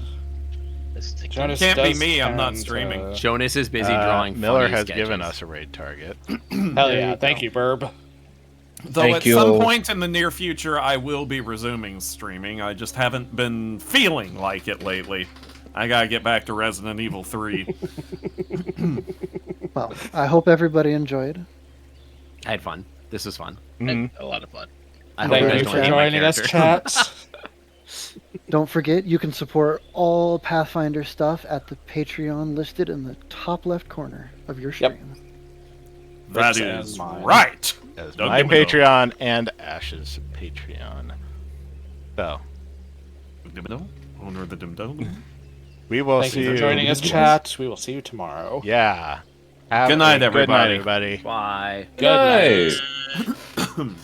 Jonas can't be me. I'm not streaming. Jonas is busy drawing. Miller has sketches. given us a raid target. Hell yeah! Thank you, Burb. Though at some point in the near future, I will be resuming streaming. I just haven't been feeling like it lately. I gotta get back to Resident Evil 3. Well, I hope everybody enjoyed. I had fun. This was fun. A lot of fun. Thank you for joining us, chat. Don't forget, you can support all Pathfinder stuff at the Patreon listed in the top left corner of your stream. Yep. That is right. As my Patreon and Ash's Patreon. So. Owner of the Dimdo. We will Thank see you for joining us, chat. We will see you tomorrow. Yeah. Good night, everybody. Bye. Good night.